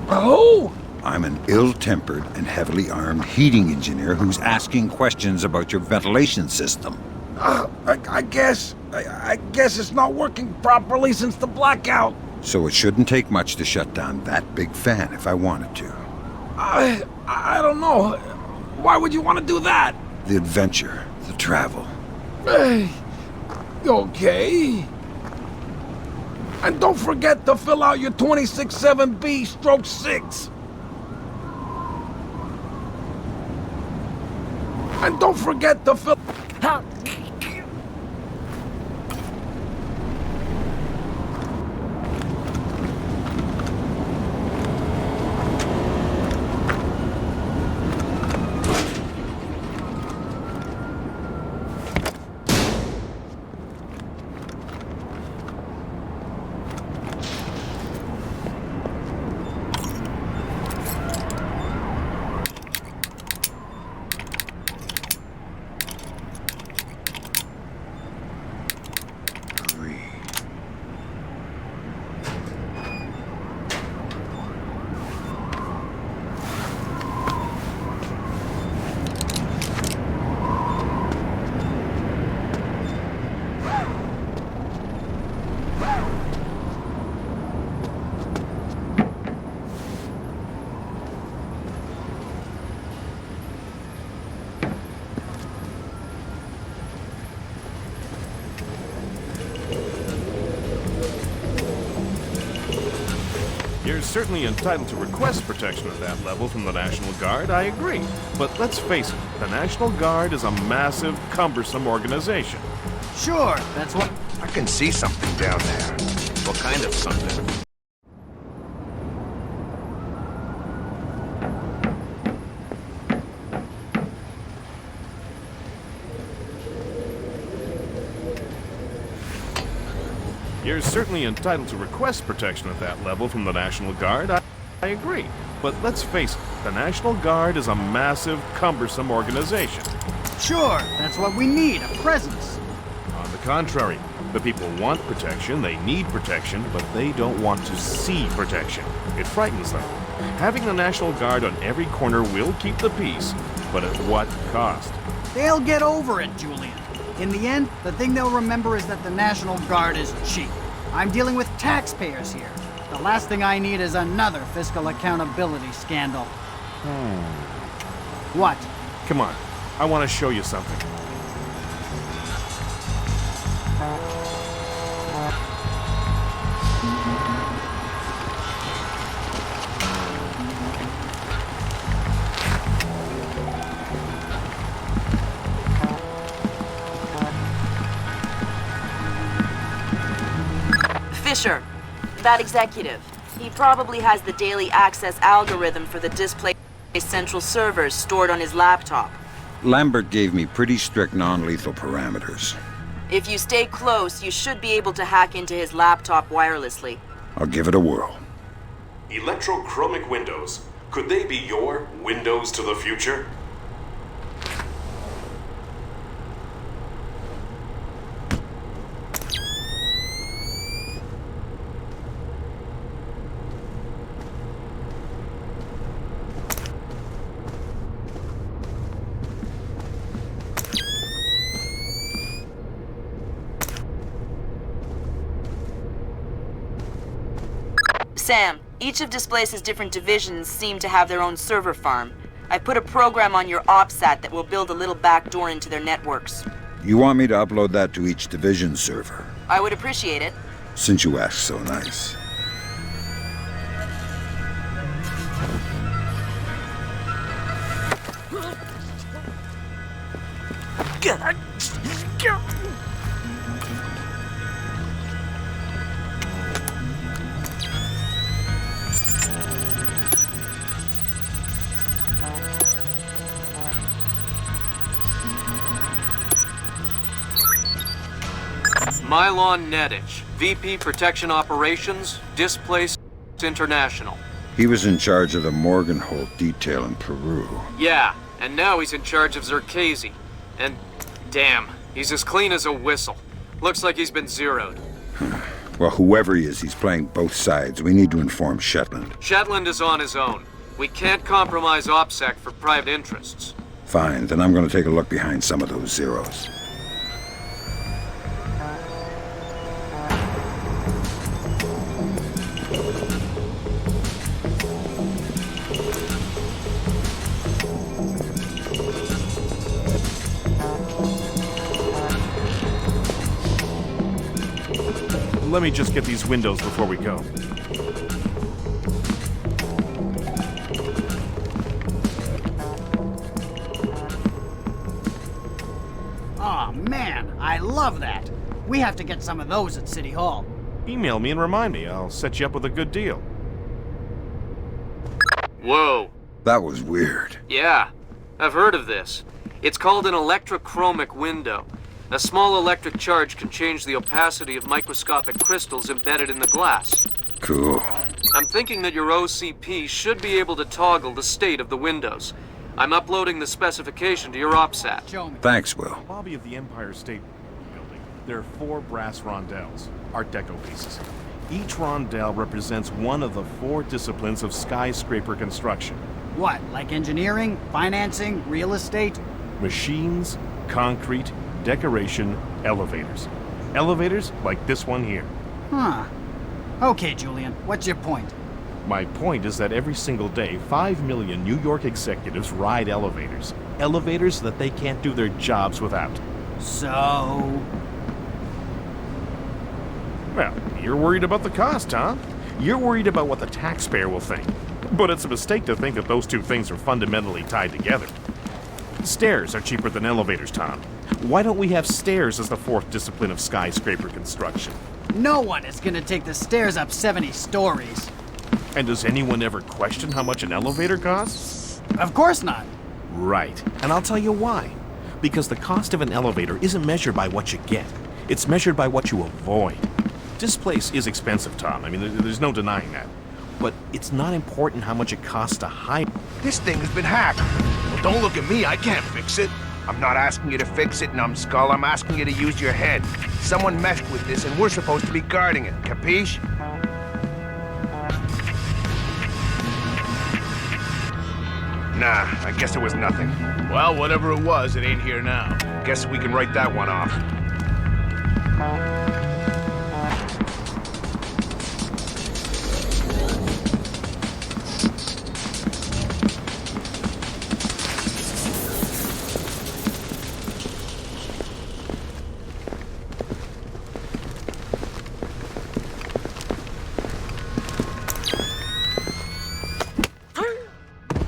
Who? I'm an ill-tempered and heavily armed heating engineer who's asking questions about your ventilation system. I guess it's not working properly since the blackout. So it shouldn't take much to shut down that big fan if I wanted to. I don't know. Why would you want to do that? The adventure, the travel. Hey, okay. And don't forget to fill out your 26-7B/6. And don't forget to fill... You're certainly entitled to request protection at that level from the National Guard, I agree. But let's face it, the National Guard is a massive, cumbersome organization. Sure, that's what... I can see something down there. What kind of something? You're certainly entitled to request protection at that level from the National Guard. I agree. But let's face it, the National Guard is a massive, cumbersome organization. Sure, that's what we need, a presence. On the contrary, the people want protection, they need protection, but they don't want to see protection. It frightens them. Having the National Guard on every corner will keep the peace, but at what cost? They'll get over it, Julian. In the end, the thing they'll remember is that the National Guard is cheap. I'm dealing with taxpayers here. The last thing I need is another fiscal accountability scandal. What? Come on, I want to show you something. Fisher, that executive. He probably has the daily access algorithm for the display central servers stored on his laptop. Lambert gave me pretty strict non-lethal parameters. If you stay close, you should be able to hack into his laptop wirelessly. I'll give it a whirl. Electrochromic windows. Could they be your windows to the future? Sam, each of Displace's different divisions seem to have their own server farm. I put a program on your OPSAT that will build a little backdoor into their networks. You want me to upload that to each division server? I would appreciate it. Since you asked so nice. Mylon Nedich, VP Protection Operations, Displaced International. He was in charge of the Morgenholt detail in Peru. Yeah, and now he's in charge of Zerkazy. And damn, he's as clean as a whistle. Looks like he's been zeroed. Well, whoever he is, he's playing both sides. We need to inform Shetland. Shetland is on his own. We can't compromise OPSEC for private interests. Fine, then I'm going to take a look behind some of those zeros. Let me just get these windows before we go. Aw, man, I love that. We have to get some of those at City Hall. Email me and remind me. I'll set you up with a good deal. Whoa. That was weird. Yeah, I've heard of this. It's called an electrochromic window. A small electric charge can change the opacity of microscopic crystals embedded in the glass. Cool. I'm thinking that your OCP should be able to toggle the state of the windows. I'm uploading the specification to your OPSAT. Show me. Thanks, Will. In the lobby of the Empire State Building, there are 4 brass rondelles, Art Deco pieces. Each rondelle represents one of the 4 disciplines of skyscraper construction. What, like engineering, financing, real estate? Machines, concrete, decoration, elevators. Elevators like this one here. Huh. Okay, Julian, what's your point? My point is that every single day, 5 million New York executives ride elevators. Elevators that they can't do their jobs without. So... Well, you're worried about the cost, huh? You're worried about what the taxpayer will think. But it's a mistake to think that those two things are fundamentally tied together. Stairs are cheaper than elevators, Tom. Why don't we have stairs as the fourth discipline of skyscraper construction? No one is gonna take the stairs up 70 stories. And does anyone ever question how much an elevator costs? Of course not. Right. And I'll tell you why. Because the cost of an elevator isn't measured by what you get. It's measured by what you avoid. This place is expensive, Tom. I mean, there's no denying that. But it's not important how much it costs to hide. This thing has been hacked. Well, don't look at me, I can't fix it. I'm not asking you to fix it, numbskull. I'm asking you to use your head. Someone messed with this, and we're supposed to be guarding it. Capiche? Nah, I guess it was nothing. Well, whatever it was, it ain't here now. Guess we can write that one off.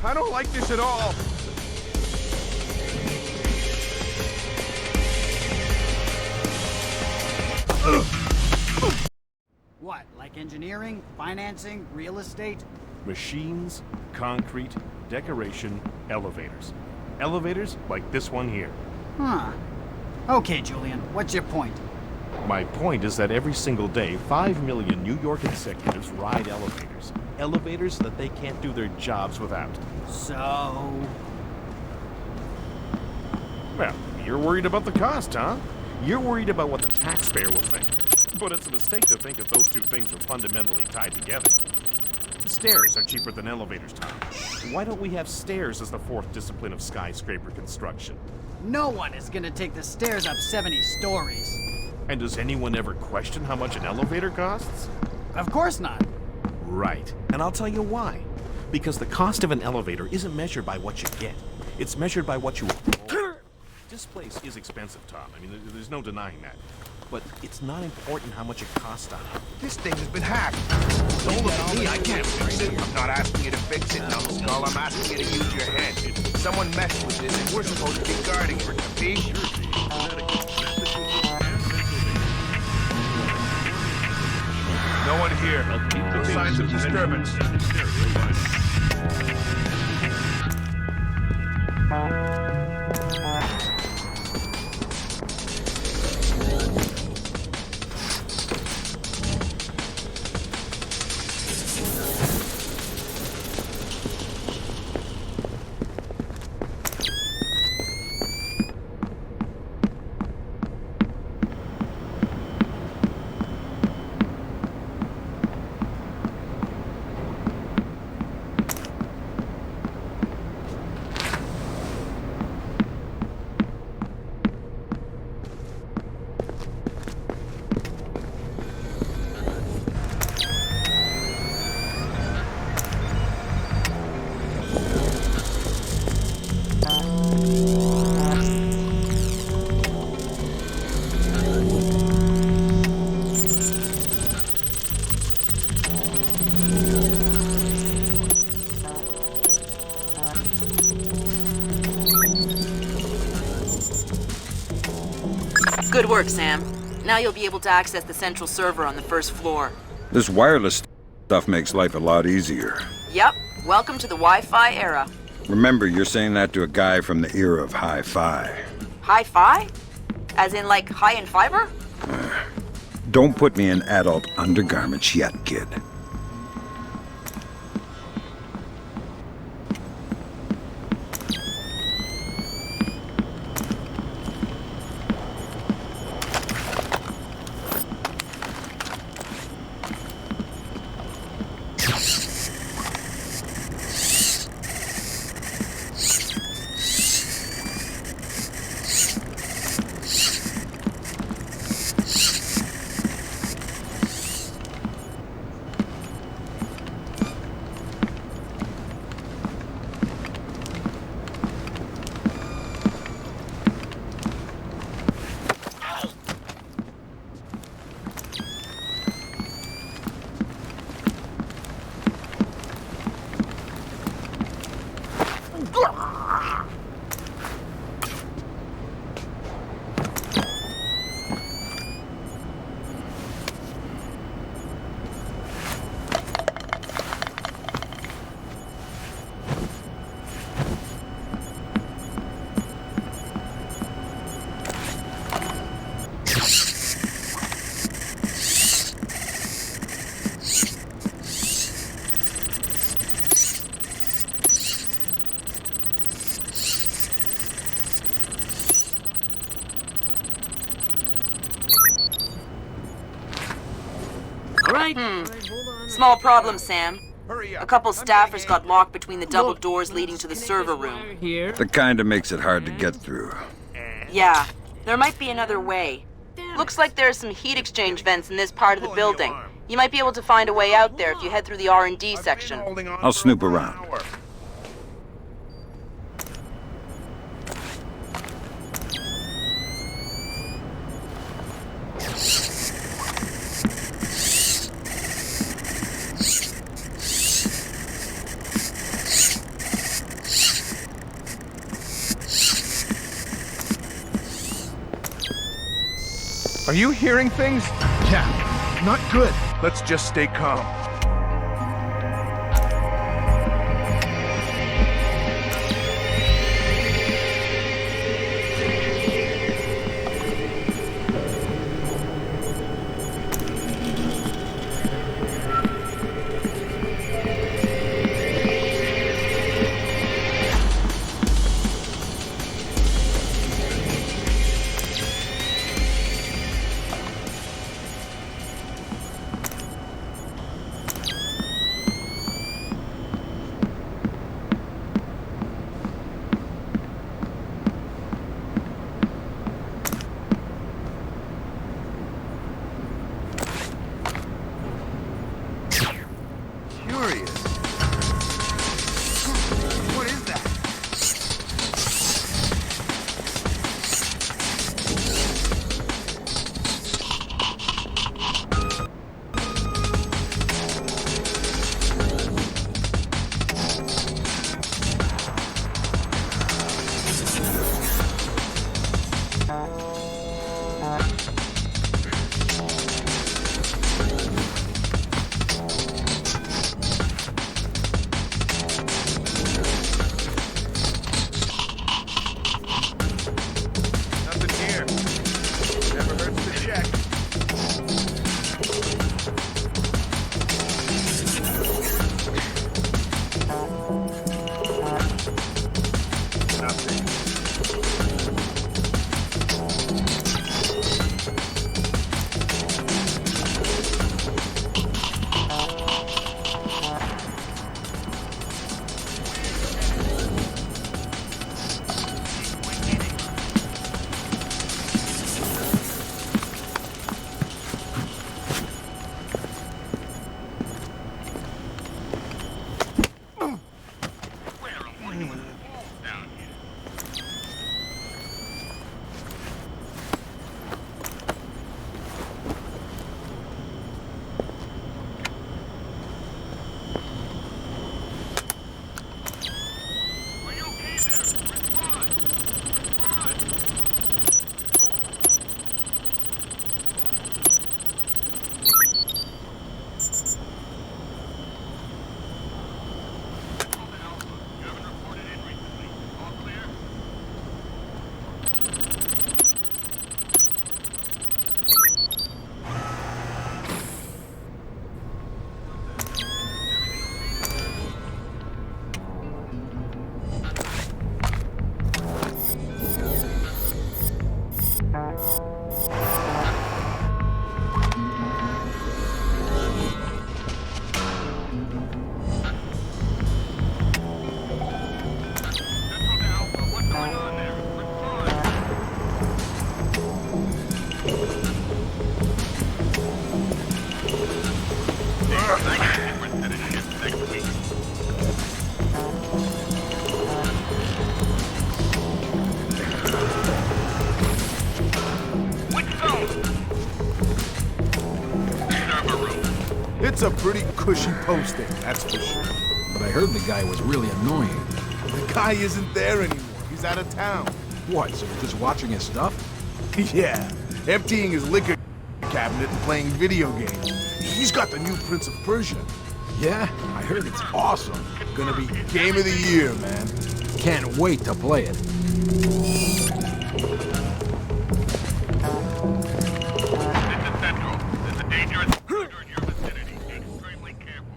I don't like this at all. What, like engineering, financing, real estate? Machines, concrete, decoration, elevators. Elevators like this one here. Huh. Okay, Julian, what's your point? My point is that every single day, 5 million New York executives ride elevators. Elevators that they can't do their jobs without. So... Well, you're worried about the cost, huh? You're worried about what the taxpayer will think. But it's a mistake to think that those two things are fundamentally tied together. Stairs are cheaper than elevators, Tom. Why don't we have stairs as the fourth discipline of skyscraper construction? No one is gonna take the stairs up 70 stories. And does anyone ever question how much an elevator costs? Of course not. Right. And I'll tell you why. Because the cost of an elevator isn't measured by what you get. It's measured by what you avoid. This place is expensive, Tom. I mean, there's no denying that. But it's not important how much it costs to hide. This thing has been hacked. Don't look at me, I can't fix it. I'm not asking you to fix it, numbskull. I'm asking you to use your head. Someone messed with this, and we're supposed to be guarding it. Capiche? No one here. No signs of disturbance. Good work, Sam. Now you'll be able to access the central server on the first floor. This wireless stuff makes life a lot easier. Yep. Welcome to the Wi-Fi era. Remember, you're saying that to a guy from the era of hi-fi. Hi-fi? As in, like, high in fiber? Don't put me in adult undergarments yet, kid. right? Small problem, Sam. A couple staffers got locked between the double doors leading to the server room. That kinda makes it hard to get through. Yeah, there might be another way. Looks like there are some heat exchange vents in this part of the building. You might be able to find a way out there if you head through the R&D section. I'll snoop around. Are you hearing things? Yeah, not good. Let's just stay calm. It's a pretty cushy posting, that's for sure. But I heard the guy was really annoying. The guy isn't there anymore. He's out of town. What, so you're just watching his stuff? Yeah, emptying his liquor cabinet and playing video games. He's got the new Prince of Persia. Yeah, I heard it's awesome. Gonna be game of the year, man. Can't wait to play it. There's a dangerous intruder in your vicinity. Be extremely careful.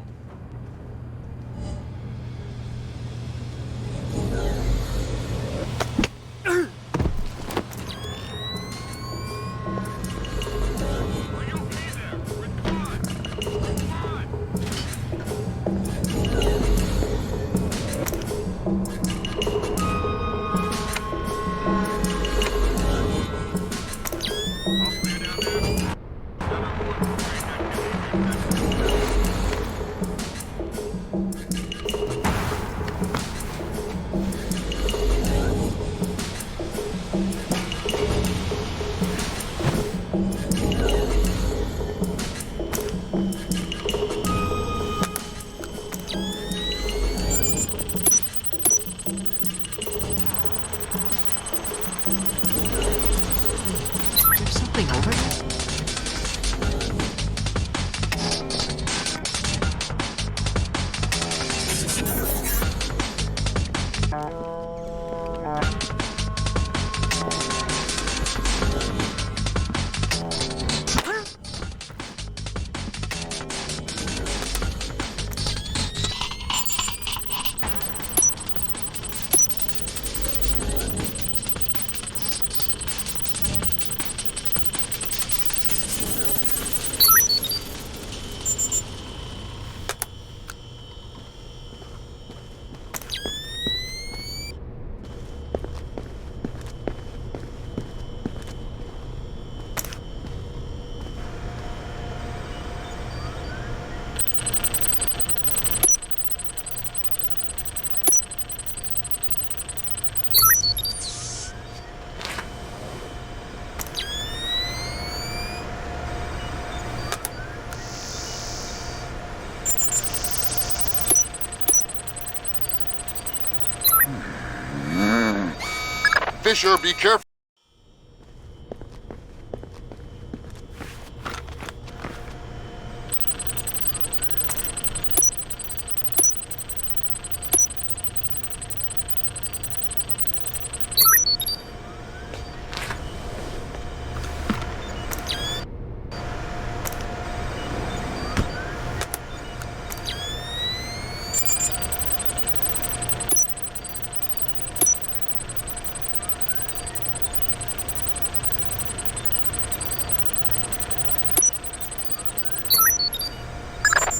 Fisher, be careful.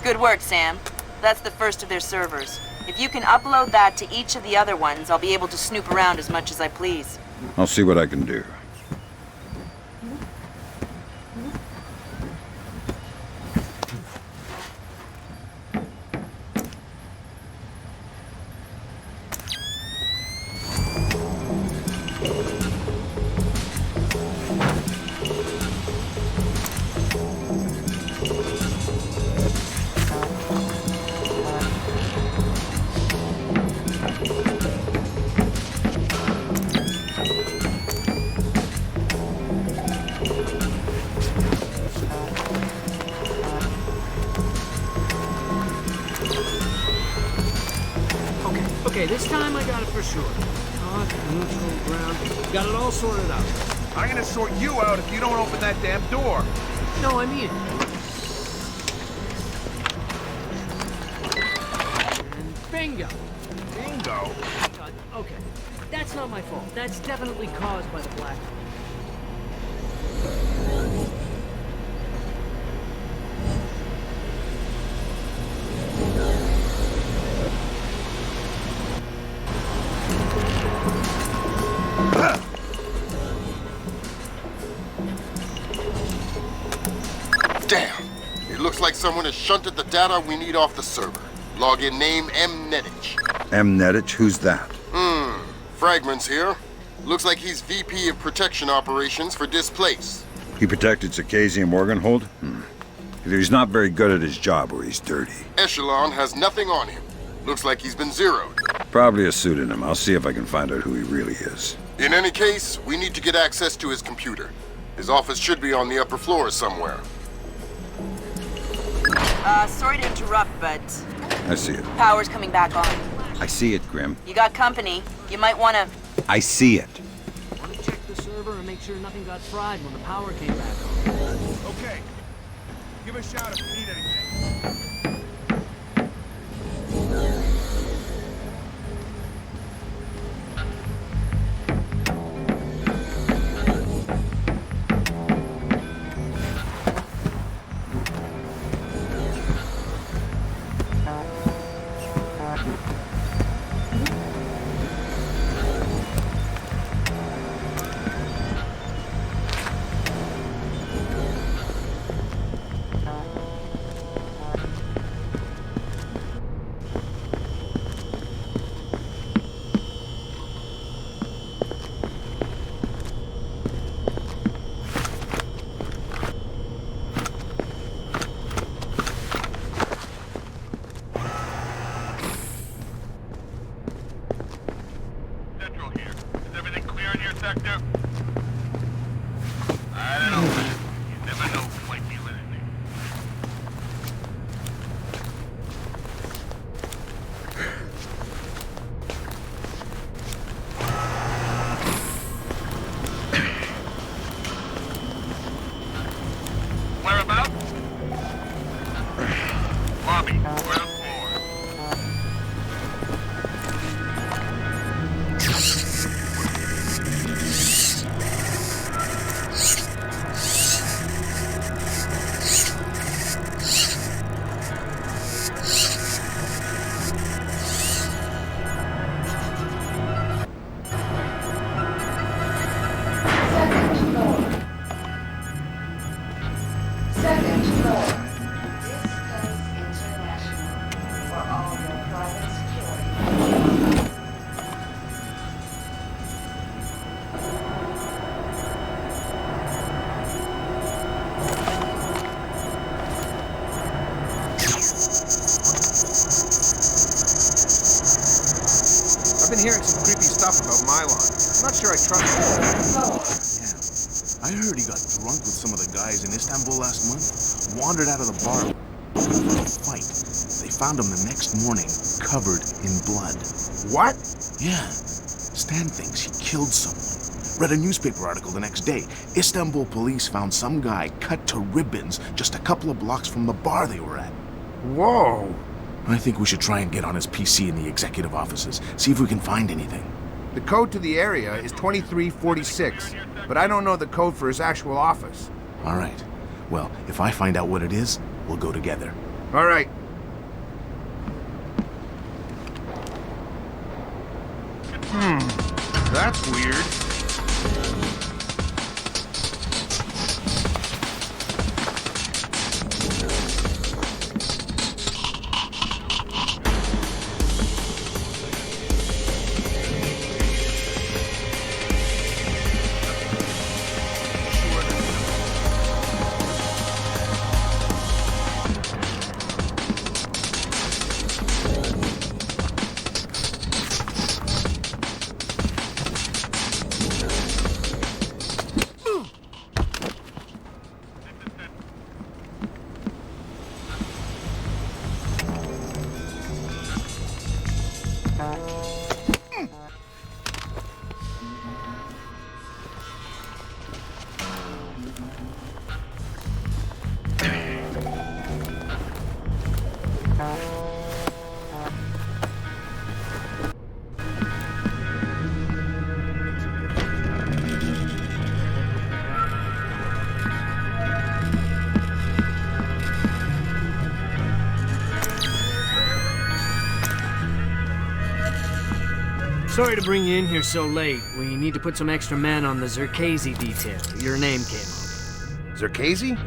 Good work, Sam. That's the first of their servers. If you can upload that to each of the other ones, I'll be able to snoop around as much as I please. I'll see what I can do. Okay, this time I got it for sure. Talk, neutral, ground. Got it all sorted out. I'm gonna sort you out if you don't open that damn door. No, I mean it. And bingo. Bingo? Okay, that's not my fault. That's definitely caused by the black. Damn! It looks like someone has shunted the data we need off the server. Login name M. Nedich. M. Nedich? Who's that? Fragments here. Looks like he's VP of Protection Operations for Displace. He protected Sakazi and Morganholt? Either he's not very good at his job or he's dirty. Echelon has nothing on him. Looks like he's been zeroed. Probably a pseudonym. I'll see if I can find out who he really is. In any case, we need to get access to his computer. His office should be on the upper floor somewhere. Sorry to interrupt, but I see it. power's coming back on. I see it, Grim. You got company. You might want to... I see it. Want to check the server and make sure nothing got fried when the power came back on. Okay. Give a shout if you need anything. I've been hearing some creepy stuff about Mylon. Not sure I trust him. I heard he got drunk with some of the guys in Istanbul last month. Wandered out of the bar for a fight. They found him the next morning, covered in blood. What? Yeah. Stan thinks he killed someone. Read a newspaper article the next day. Istanbul police found some guy cut to ribbons just a couple of blocks from the bar they were at. Whoa. I think we should try and get on his PC in the executive offices. See if we can find anything. The code to the area is 2346, but I don't know the code for his actual office. All right. Well, if I find out what it is, we'll go together. All right. That's weird. Sorry to bring you in here so late. We need to put some extra men on the Zerkazy detail. Your name came up. Zerkazy?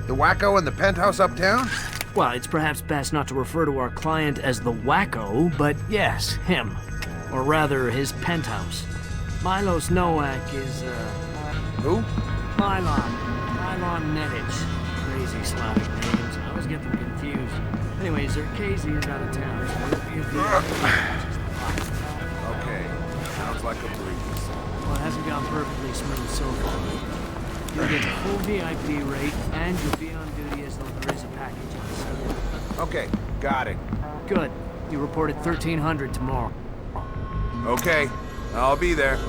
The wacko in the penthouse uptown? Well, it's perhaps best not to refer to our client as the wacko, but yes, him. Or rather, his penthouse. Milos Nowak is, Who? Mylon Nedich. Crazy Slavic names. I always get them confused. Anyway, Zerkazy is out of town, so he'll be at the Okay, sounds like a breeze. Well, it hasn't gone perfectly smooth so far. You'll get the full VIP rate, and you'll be on duty as though there is a package inside. Okay, got it. Good. You report at 1300 tomorrow. Okay, I'll be there.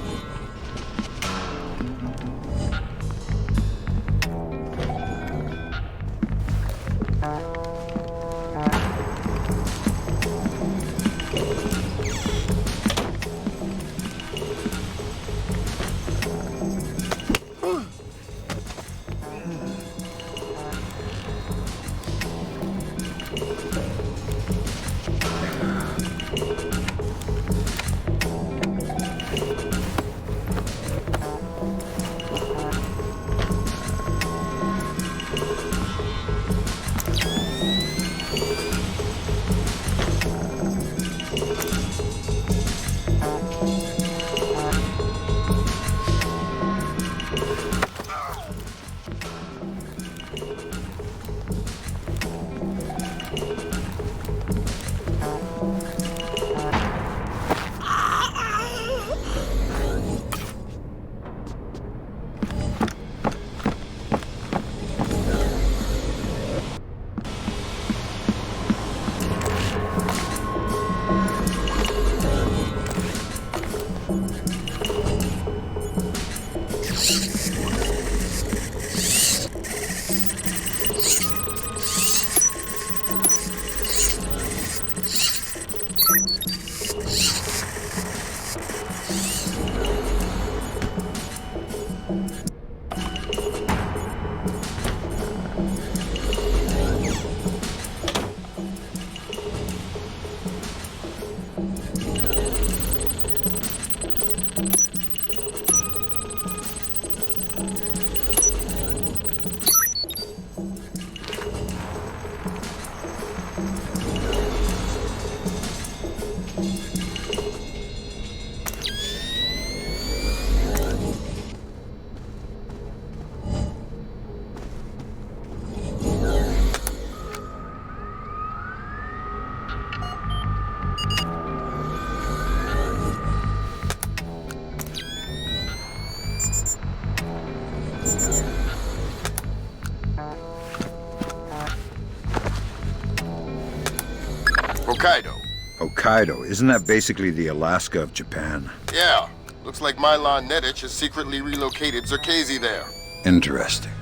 Hokkaido. Hokkaido, isn't that basically the Alaska of Japan? Yeah. Looks like Milan Nedich has secretly relocated Zerkezi there. Interesting.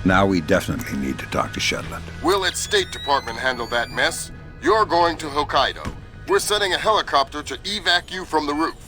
Now we definitely need to talk to Shetland. We'll let State Department handle that mess. You're going to Hokkaido. We're sending a helicopter to evac you from the roof.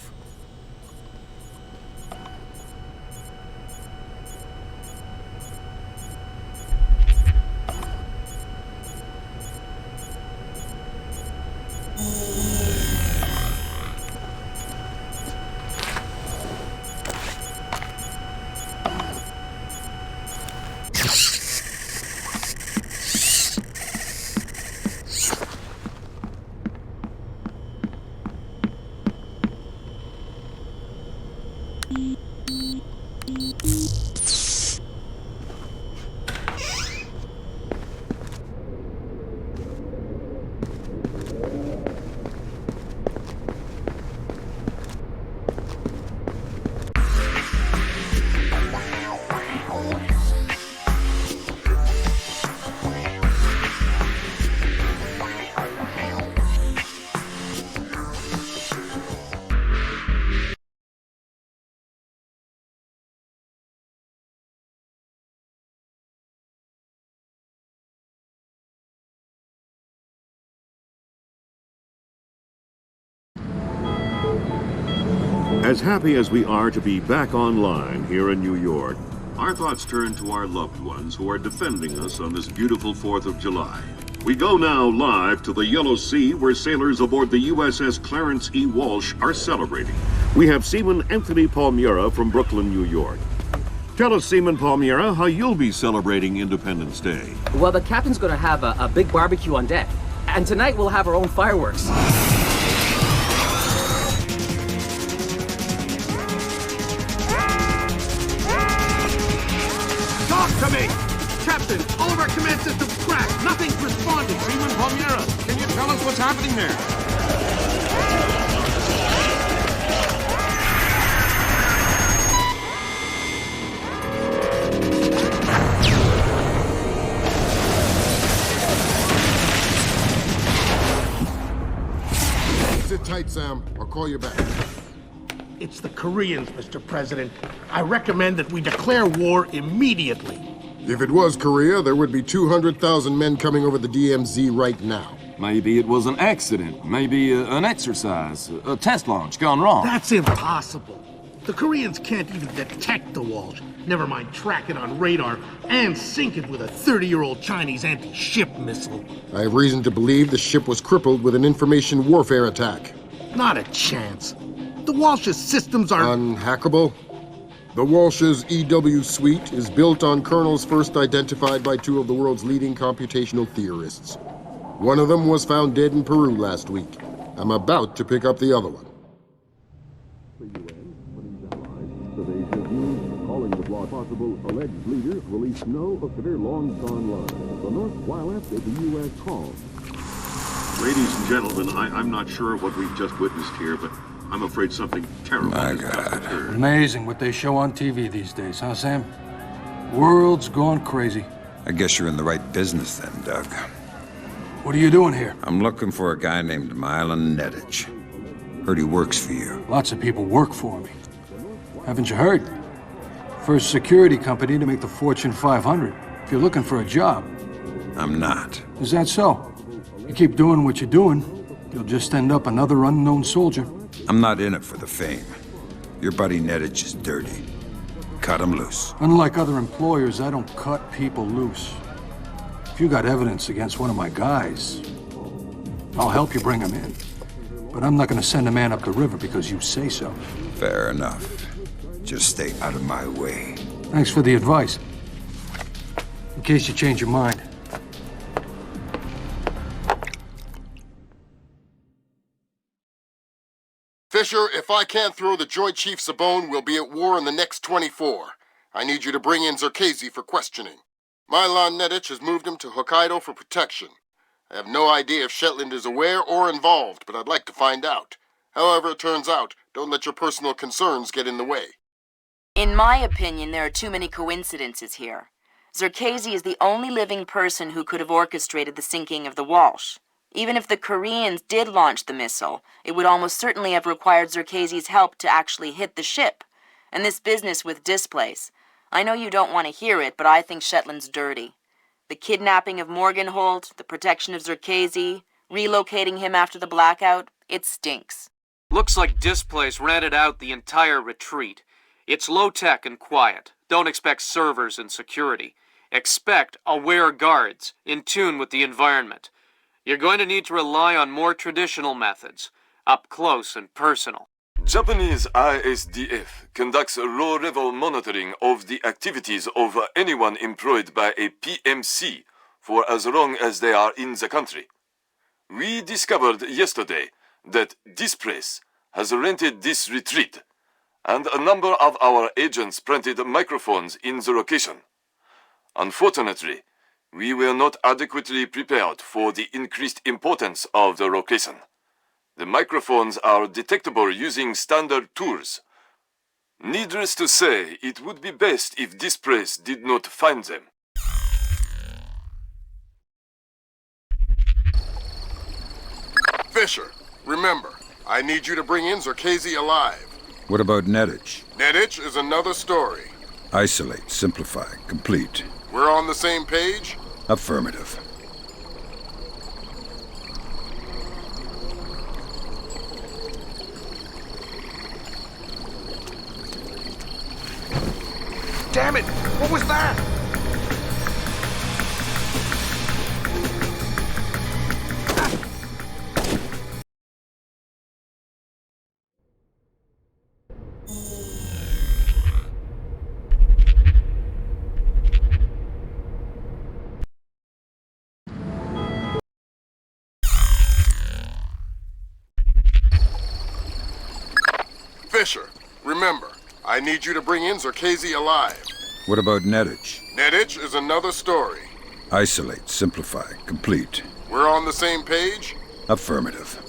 As happy as we are to be back online here in New York, our thoughts turn to our loved ones who are defending us on this beautiful 4th of July. We go now live to the Yellow Sea, where sailors aboard the USS Clarence E. Walsh are celebrating. We have Seaman Anthony Palmyra from Brooklyn, New York. Tell us, Seaman Palmyra, how you'll be celebrating Independence Day. Well, the captain's gonna have a big barbecue on deck. And tonight we'll have our own fireworks. Talk to me! Captain, all of our command systems cracked. Nothing's responding. Seaman Palmyra, can you tell us what's happening there? Sit tight, Sam. I'll call you back. It's the Koreans, Mr. President. I recommend that we declare war immediately. If it was Korea, there would be 200,000 men coming over the DMZ right now. Maybe it was an accident. Maybe an exercise. A test launch gone wrong. That's impossible. The Koreans can't even detect the Walsh. Never mind track it on radar and sink it with a 30-year-old Chinese anti-ship missile. I have reason to believe the ship was crippled with an information warfare attack. Not a chance. The Walsh's systems are... Unhackable? The Walsh's EW suite is built on kernels first identified by two of the world's leading computational theorists. One of them was found dead in Peru last week. I'm about to pick up the other one. Today's news, calling the possible alleged leader, released no of their long-gone line. The North, while after the U.S. calls. Ladies and gentlemen, I'm not sure what we've just witnessed here, but I'm afraid something terrible has just occurred. Amazing what they show on TV these days, huh, Sam? World's gone crazy. I guess you're in the right business then, Doug. What are you doing here? I'm looking for a guy named Milan Nedich. Heard he works for you. Lots of people work for me. Haven't you heard? First security company to make the Fortune 500. If you're looking for a job. I'm not. Is that so? You keep doing what you're doing, you'll just end up another unknown soldier. I'm not in it for the fame. Your buddy Nedich is dirty. Cut him loose. Unlike other employers, I don't cut people loose. If you got evidence against one of my guys, I'll help you bring him in. But I'm not gonna send a man up the river because you say so. Fair enough. Just stay out of my way. Thanks for the advice. In case you change your mind. Fisher, if I can't throw the Joint Chiefs a bone, we'll be at war in the next 24. I need you to bring in Zerkezi for questioning. Milan Nedich has moved him to Hokkaido for protection. I have no idea if Shetland is aware or involved, but I'd like to find out. However it turns out, don't let your personal concerns get in the way. In my opinion, there are too many coincidences here. Zerkezi is the only living person who could have orchestrated the sinking of the Walsh. Even if the Koreans did launch the missile, it would almost certainly have required Zerkezi's help to actually hit the ship. And this business with displays. I know you don't want to hear it, but I think Shetland's dirty. The kidnapping of Morgenholt, the protection of Zerkezi, relocating him after the blackout, it stinks. Looks like Displays rented out the entire retreat. It's low-tech and quiet. Don't expect servers and security. Expect aware guards, in tune with the environment. You're going to need to rely on more traditional methods, up close and personal. Japanese ISDF conducts low-level monitoring of the activities of anyone employed by a PMC for as long as they are in the country. We discovered yesterday that this place has rented this retreat, and a number of our agents planted microphones in the location. Unfortunately, we were not adequately prepared for the increased importance of the location. The microphones are detectable using standard tools. Needless to say, it would be best if this place did not find them. Fisher, remember, I need you to bring in Zerkezi alive. What about Nedich? Nedich is another story. Isolate, simplify, complete. We're on the same page? Affirmative. Damn it! What was that? Fisher, remember, I need you to bring in Zerkezi alive. What about Nedich? Nedich is another story. Isolate, simplify, complete. We're on the same page? Affirmative.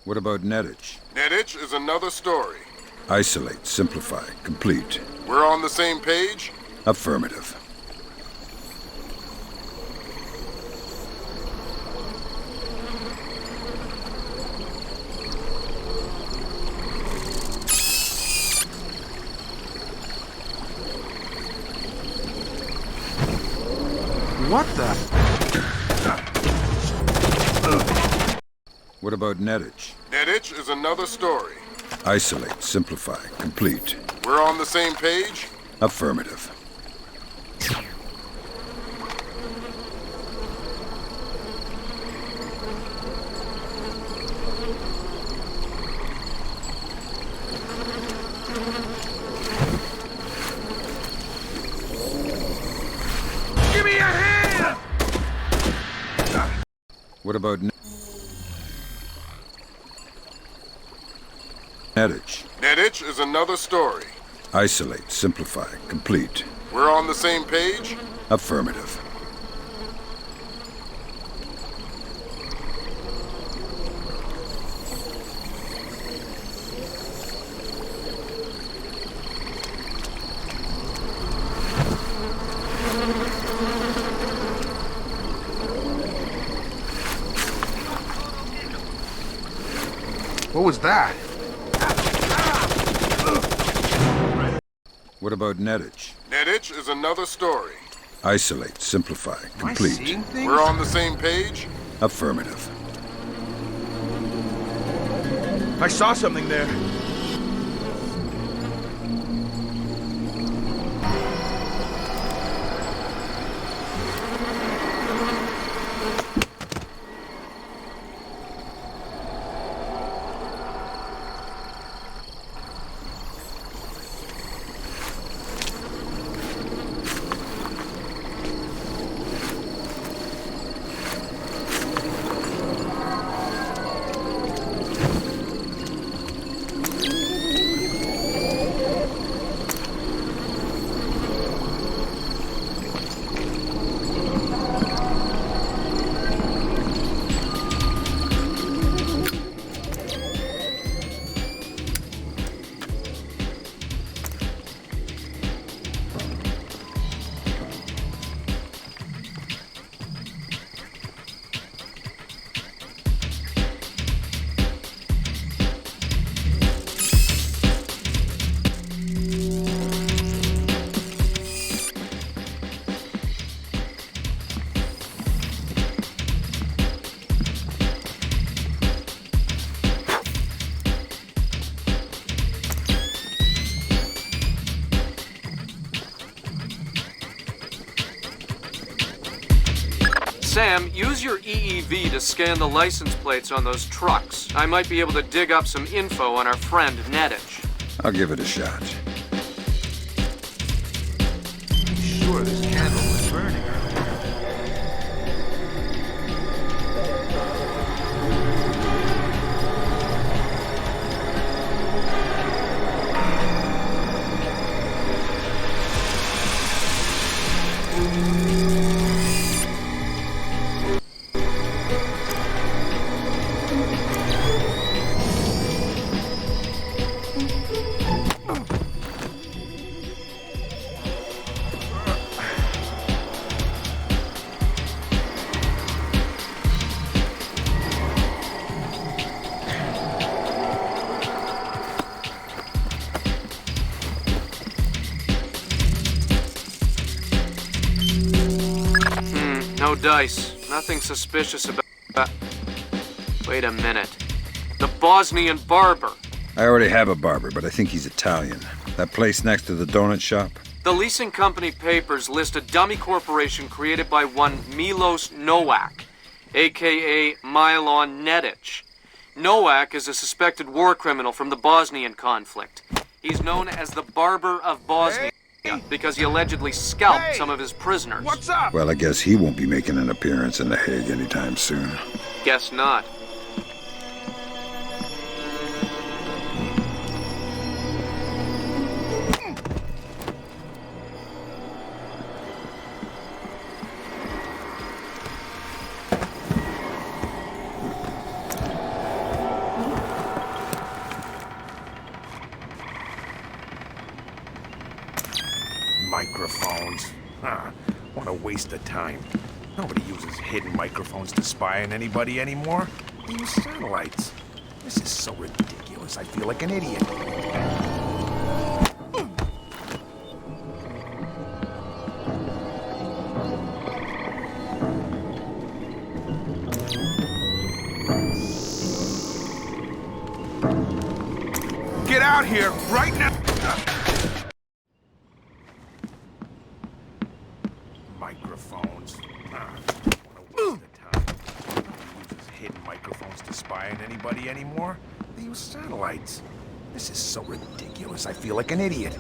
What about Nedich? Nedich is another story. Isolate, simplify, complete. We're on the same page? Affirmative. What the? What about Nedich? Nedich is another story. Isolate, simplify, complete. We're on the same page? Affirmative. Give me a hand! What about Nedich? Nedich is another story. Isolate, simplify, complete. We're on the same page? Affirmative. What was that? What about Nedich? Nedich is another story. Isolate, simplify, complete. Seeing things? We're on the same page? Affirmative. I saw something there. Sam, use your EEV to scan the license plates on those trucks. I might be able to dig up some info on our friend Nettich. I'll give it a shot. Sure, this candle was burning earlier. No dice. Nothing suspicious about... Wait a minute. The Bosnian barber. I already have a barber, but I think he's Italian. That place next to the donut shop? The leasing company papers list a dummy corporation created by one Milos Nowak, a.k.a. Milon Nettich. Nowak is a suspected war criminal from the Bosnian conflict. He's known as the Barber of Bosnia because he allegedly scalped some of his prisoners. What's up? Well, I guess he won't be making an appearance in The Hague anytime soon. Guess not. Microphones. What a waste of time. Nobody uses hidden microphones to spy on anybody anymore. They use satellites. This is so ridiculous, I feel like an idiot. Get out here, right now! Microphones. What a waste of time. Nobody uses hidden microphones to spy on anybody anymore. They use satellites. This is so ridiculous, I feel like an idiot.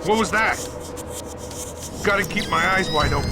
What was that? Gotta keep my eyes wide open.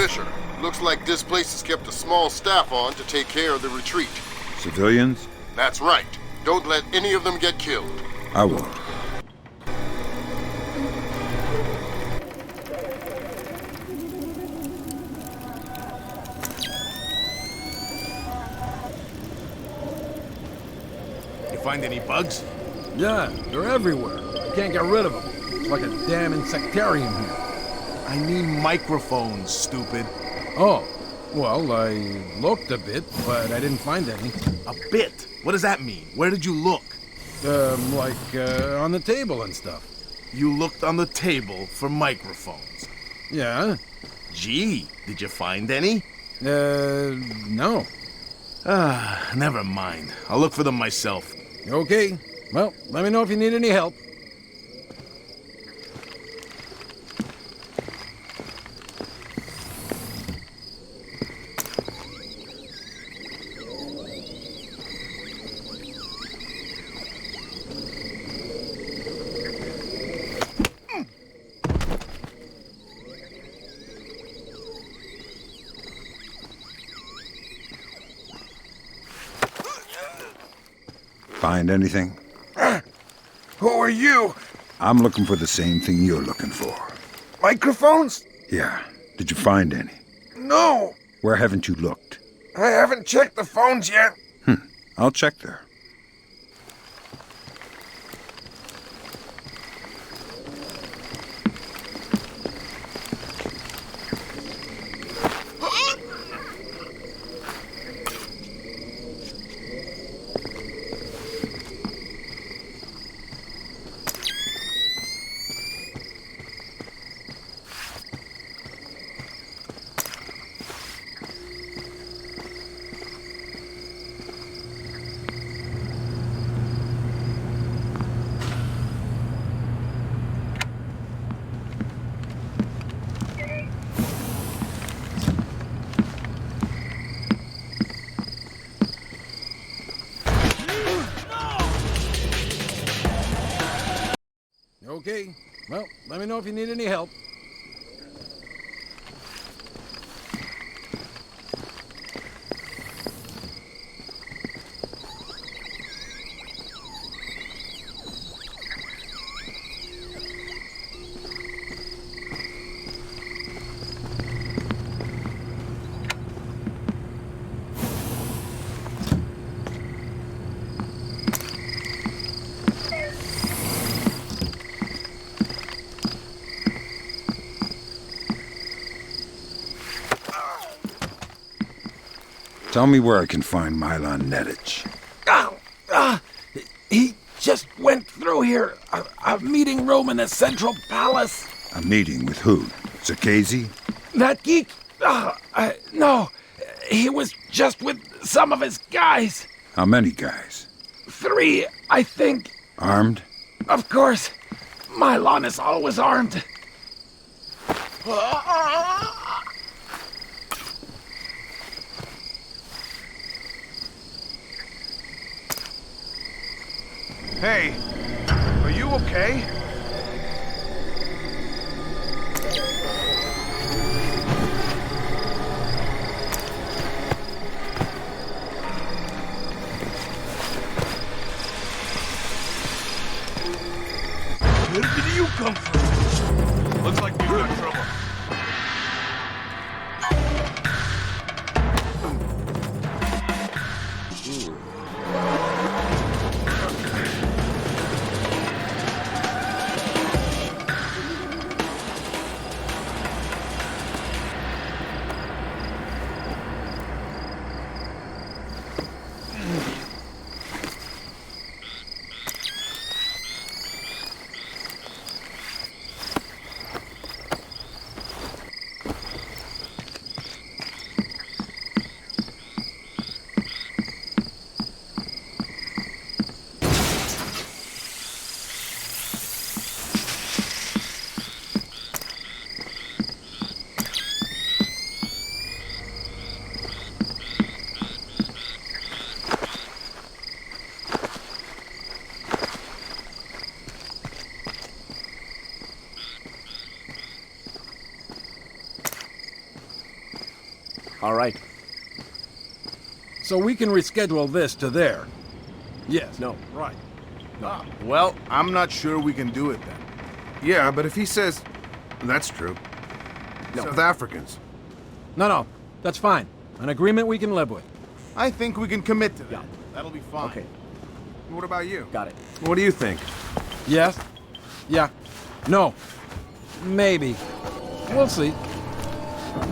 Fisher. Looks like this place has kept a small staff on to take care of the retreat. Civilians? That's right. Don't let any of them get killed. I won't. You find any bugs? Yeah, they're everywhere. Can't get rid of them. It's like a damn insectarium here. I mean microphones, stupid. Oh, well, I looked a bit, but I didn't find any. A bit? What does that mean? Where did you look? On the table and stuff. You looked on the table for microphones? Yeah. Gee, did you find any? No. Never mind. I'll look for them myself. Okay. Well, let me know if you need any help. Find anything? Who are you? I'm looking for the same thing you're looking for. Microphones? Yeah. Did you find any? No. Where haven't you looked? I haven't checked the phones yet. I'll check there. Okay. Well, let me know if you need any help. Tell me where I can find Milan Nedich. He just went through here. A meeting room in the Central Palace. A meeting with who? Zakhazy? That geek? No. He was just with some of his guys. How many guys? 3, I think. Armed? Of course. Milan is always armed. Hey, are you okay? Where did you come from? Looks like we've got trouble. All right. So we can reschedule this to there. Yes. No. Right. No. Well, I'm not sure we can do it then. Yeah, but if he says... That's true. No. South Africans. No, that's fine. An agreement we can live with. I think we can commit to that. Yeah. That'll be fine. Okay. What about you? Got it. What do you think? Yes. Yeah. No. Maybe. We'll see.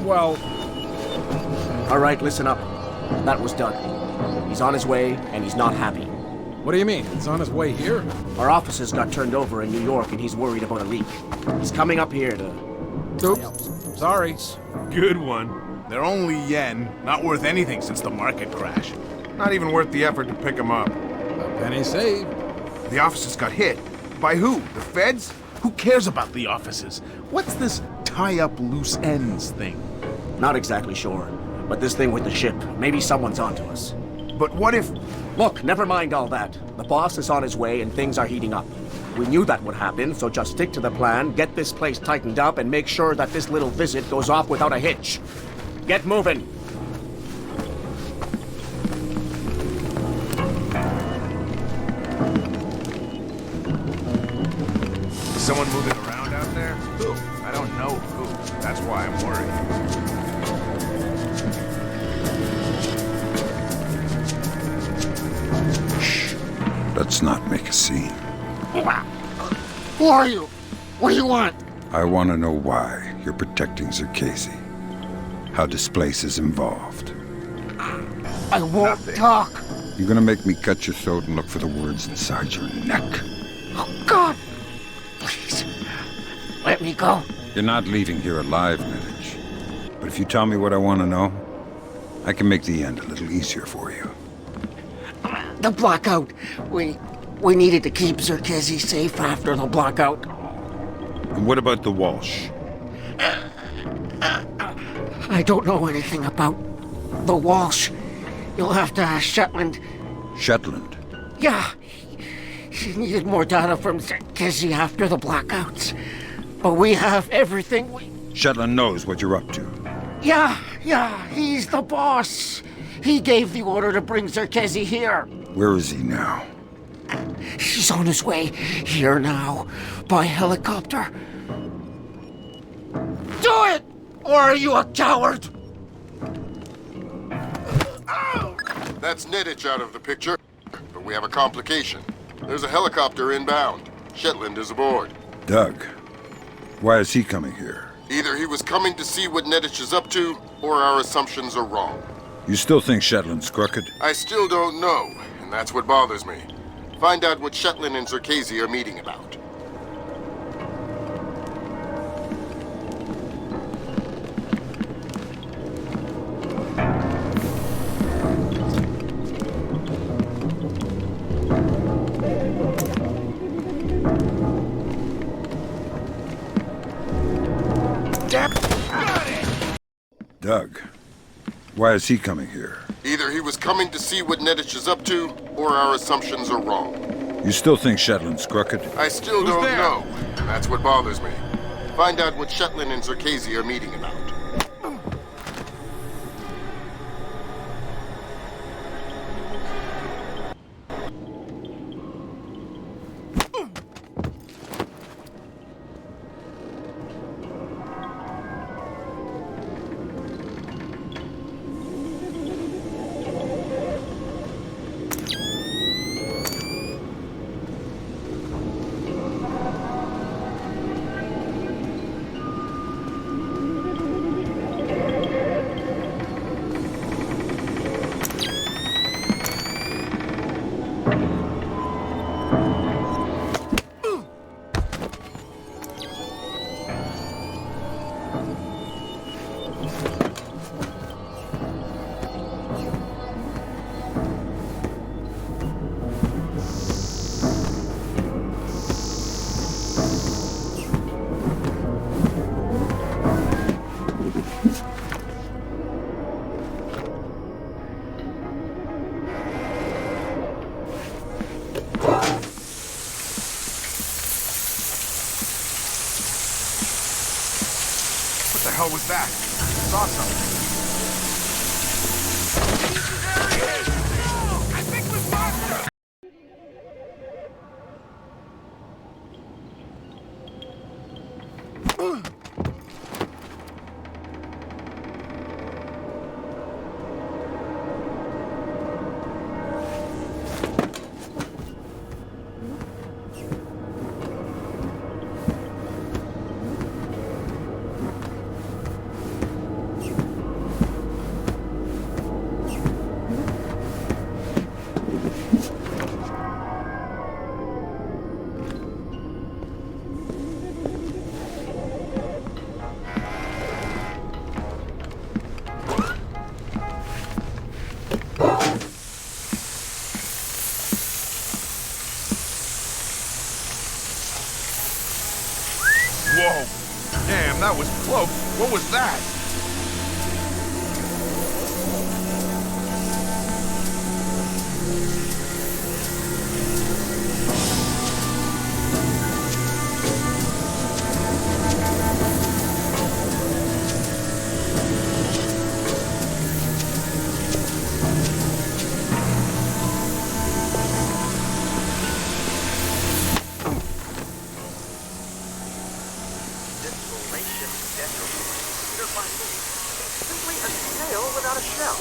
Well... All right, listen up. That was Doug. He's on his way, and he's not happy. What do you mean? He's on his way here? Our offices got turned over in New York, and he's worried about a leak. He's coming up here to... Oops. Sorry. Good one. They're only yen, not worth anything since the market crash. Not even worth the effort to pick him up. A penny saved. The offices got hit. By who? The feds? Who cares about the offices? What's this tie-up loose ends thing? Not exactly sure. But this thing with the ship, maybe someone's onto us. But what if... Look, never mind all that. The boss is on his way and things are heating up. We knew that would happen, so just stick to the plan, get this place tightened up, and make sure that this little visit goes off without a hitch. Get moving! Is someone moving around out there? Who? I don't know who. That's why I'm worried. Let's not make a scene. Who are you? What do you want? I want to know why you're protecting Zerkesi. How this place is involved. I won't talk. You're gonna make me cut your throat and look for the words inside your neck. Oh, God. Please. Let me go. You're not leaving here alive, Nedich. But if you tell me what I want to know, I can make the end a little easier for you. The blackout. We needed to keep Zerkesi safe after the blackout. And what about the Walsh? I don't know anything about the Walsh. You'll have to ask Shetland. Shetland? Yeah. He needed more data from Zerkesi after the blackouts. But we have everything we... Shetland knows what you're up to. Yeah, he's the boss. He gave the order to bring Zerkesi here. Where is he now? He's on his way here now, by helicopter. Do it! Or are you a coward? That's Nedich out of the picture, but we have a complication. There's a helicopter inbound. Shetland is aboard. Doug, why is he coming here? Either he was coming to see what Nedich is up to, or our assumptions are wrong. You still think Shetland's crooked? I still don't know, and that's what bothers me. Find out what Shetland and Zerkesi are meeting about. Doug, why is he coming here? Either he was coming to see what Nedich is up to, or our assumptions are wrong. You still think Shetland's crooked? I still don't know, and that's what bothers me. Find out what Shetland and Zerkesi are meeting about. What the hell was that? I saw something. Whoa! Damn, that was close. What was that? Simply a snail without a shell.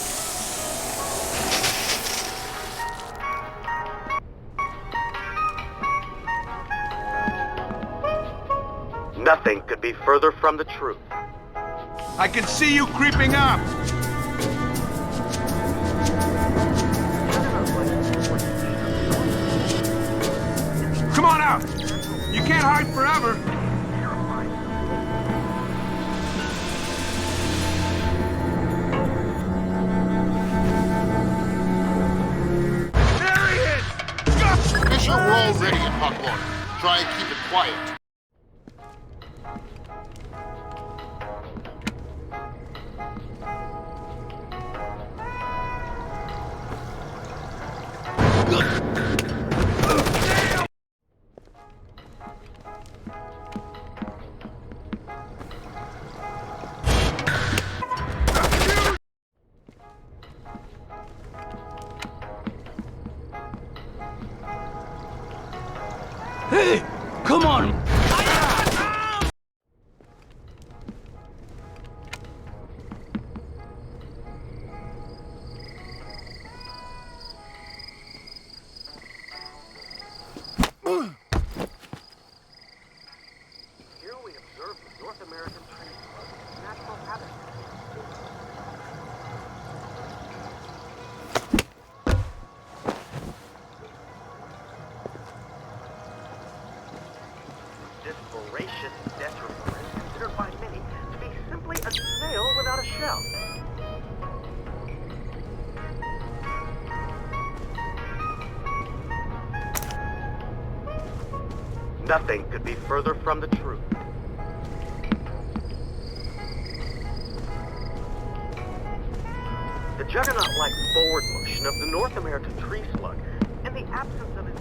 Nothing could be further from the truth. I can see you creeping up! Come on out! You can't hide forever! Fisher, we're all ready at Buckhorn. Try and keep it quiet. Hey! Come on! Here we observe the North American tree slug's natural habitat. This voracious detritor is considered by many to be simply a snail without a shell. Nothing could be further from the truth. The juggernaut-like forward motion of the North American tree slug and the absence of its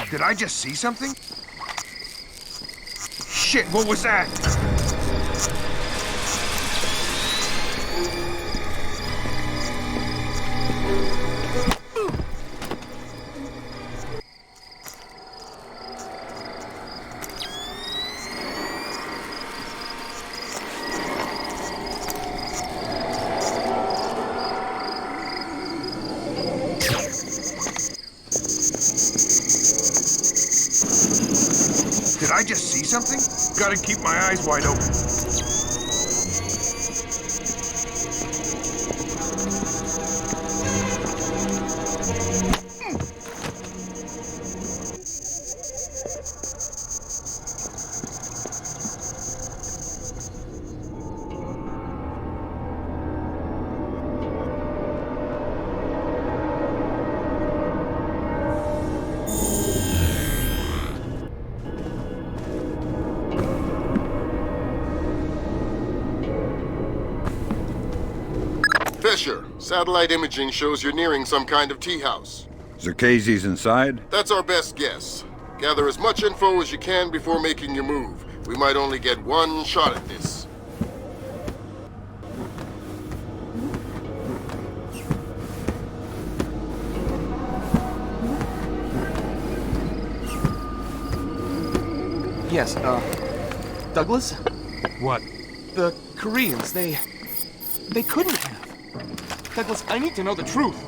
Did I just see something? Shit, what was that? Did I just see something? Gotta keep my eyes wide open. Fisher, satellite imaging shows you're nearing some kind of tea house. Zerkezi's inside? That's our best guess. Gather as much info as you can before making your move. We might only get one shot at this. Yes, Douglas? What? The Koreans, they couldn't have. Douglas, I need to know the truth.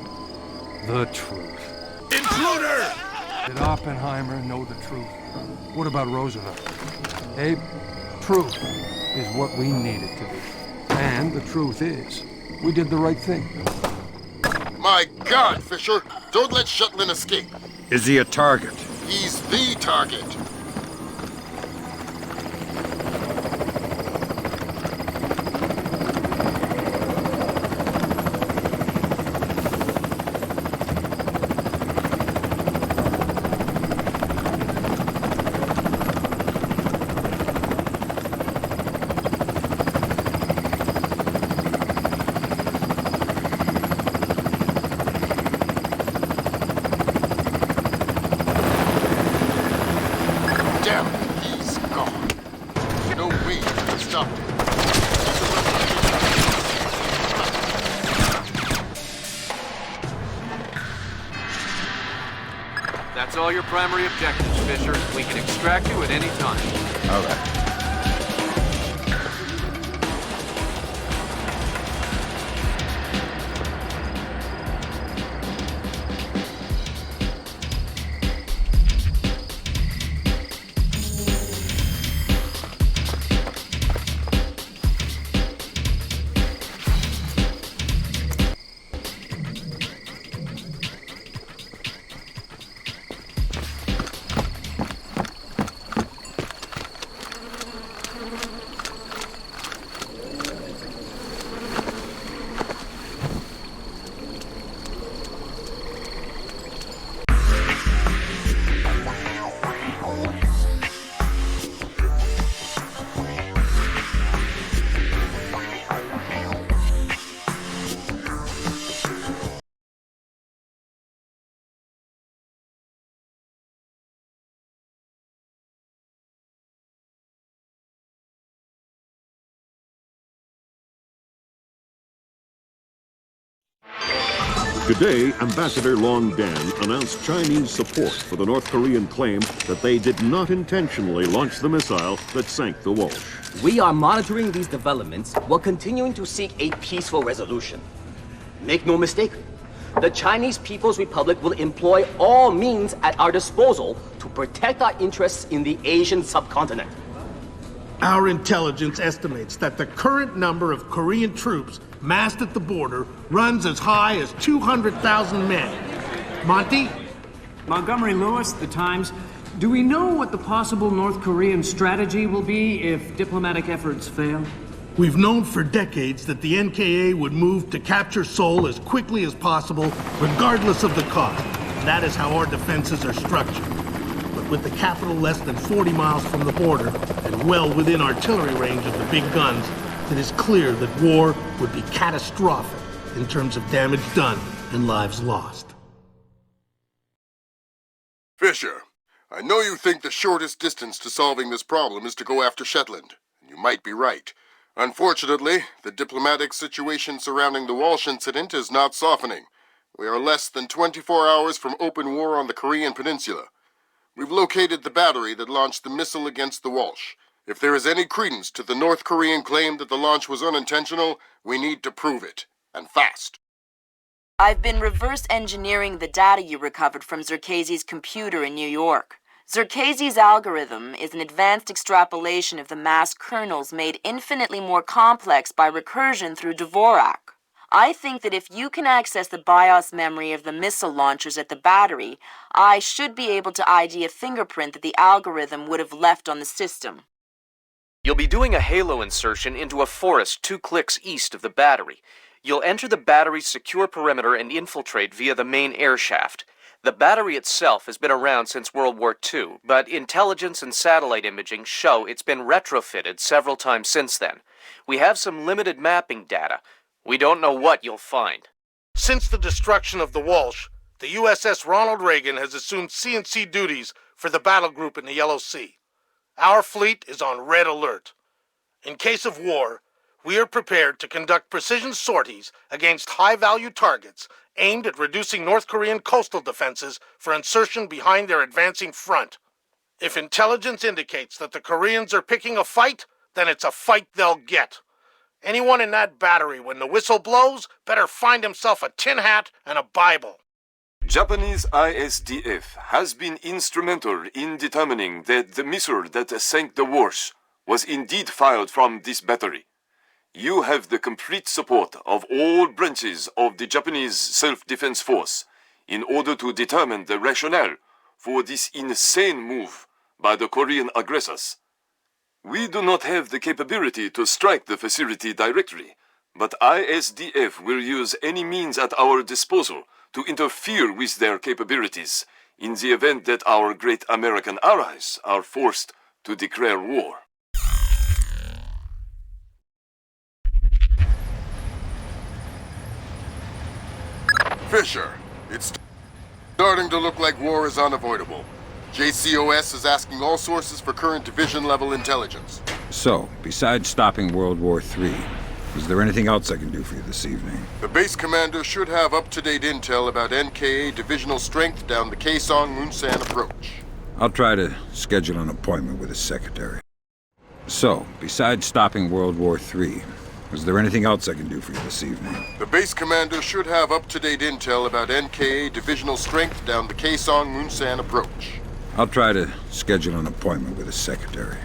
The truth. Intruder! Did Oppenheimer know the truth? What about Roosevelt? Abe, truth is what we need it to be. And the truth is, we did the right thing. My God, Fisher! Don't let Shutlin escape. Is he a target? He's the target. That's all your primary objectives, Fisher. We can extract you at any time. All right. Today, Ambassador Long Dan announced Chinese support for the North Korean claim that they did not intentionally launch the missile that sank the Walsh. We are monitoring these developments while continuing to seek a peaceful resolution. Make no mistake, the Chinese People's Republic will employ all means at our disposal to protect our interests in the Asian subcontinent. Our intelligence estimates that the current number of Korean troops massed at the border runs as high as 200,000 men. Monty? Montgomery Lewis, The Times. Do we know what the possible North Korean strategy will be if diplomatic efforts fail? We've known for decades that the NKA would move to capture Seoul as quickly as possible, regardless of the cost. That is how our defenses are structured. But with the capital less than 40 miles from the border, and well within artillery range of the big guns, it is clear that war would be catastrophic in terms of damage done and lives lost. Fisher, I know you think the shortest distance to solving this problem is to go after Shetland, and you might be right. Unfortunately, the diplomatic situation surrounding the Walsh incident is not softening. We are less than 24 hours from open war on the Korean Peninsula. We've located the battery that launched the missile against the Walsh. If there is any credence to the North Korean claim that the launch was unintentional, we need to prove it, and fast. I've been reverse engineering the data you recovered from Zerkezi's computer in New York. Zerkezi's algorithm is an advanced extrapolation of the mass kernels made infinitely more complex by recursion through Dvorak. I think that if you can access the BIOS memory of the missile launchers at the battery, I should be able to ID a fingerprint that the algorithm would have left on the system. You'll be doing a halo insertion into a forest 2 clicks east of the battery. You'll enter the battery's secure perimeter and infiltrate via the main air shaft. The battery itself has been around since World War II, but intelligence and satellite imaging show it's been retrofitted several times since then. We have some limited mapping data. We don't know what you'll find. Since the destruction of the Walsh, the USS Ronald Reagan has assumed CNC duties for the battle group in the Yellow Sea. Our fleet is on red alert. In case of war, we are prepared to conduct precision sorties against high-value targets aimed at reducing North Korean coastal defenses for insertion behind their advancing front. If intelligence indicates that the Koreans are picking a fight, then it's a fight they'll get. Anyone in that battery, when the whistle blows, better find himself a tin hat and a Bible. Japanese ISDF has been instrumental in determining that the missile that sank the Walsh was indeed fired from this battery. You have the complete support of all branches of the Japanese Self-Defense Force in order to determine the rationale for this insane move by the Korean aggressors. We do not have the capability to strike the facility directly, but ISDF will use any means at our disposal to interfere with their capabilities in the event that our great American allies are forced to declare war. Fisher, it's starting to look like war is unavoidable. JCOS is asking all sources for current division-level intelligence. So, besides stopping World War III, is there anything else I can do for you this evening? The base commander should have up-to-date intel about NKA divisional strength down the Kaesong-Munsan approach. I'll try to schedule an appointment with his secretary. So, besides stopping World War III, is there anything else I can do for you this evening? The base commander should have up-to-date intel about NKA divisional strength down the Kaesong-Munsan approach. I'll try to schedule an appointment with his secretary.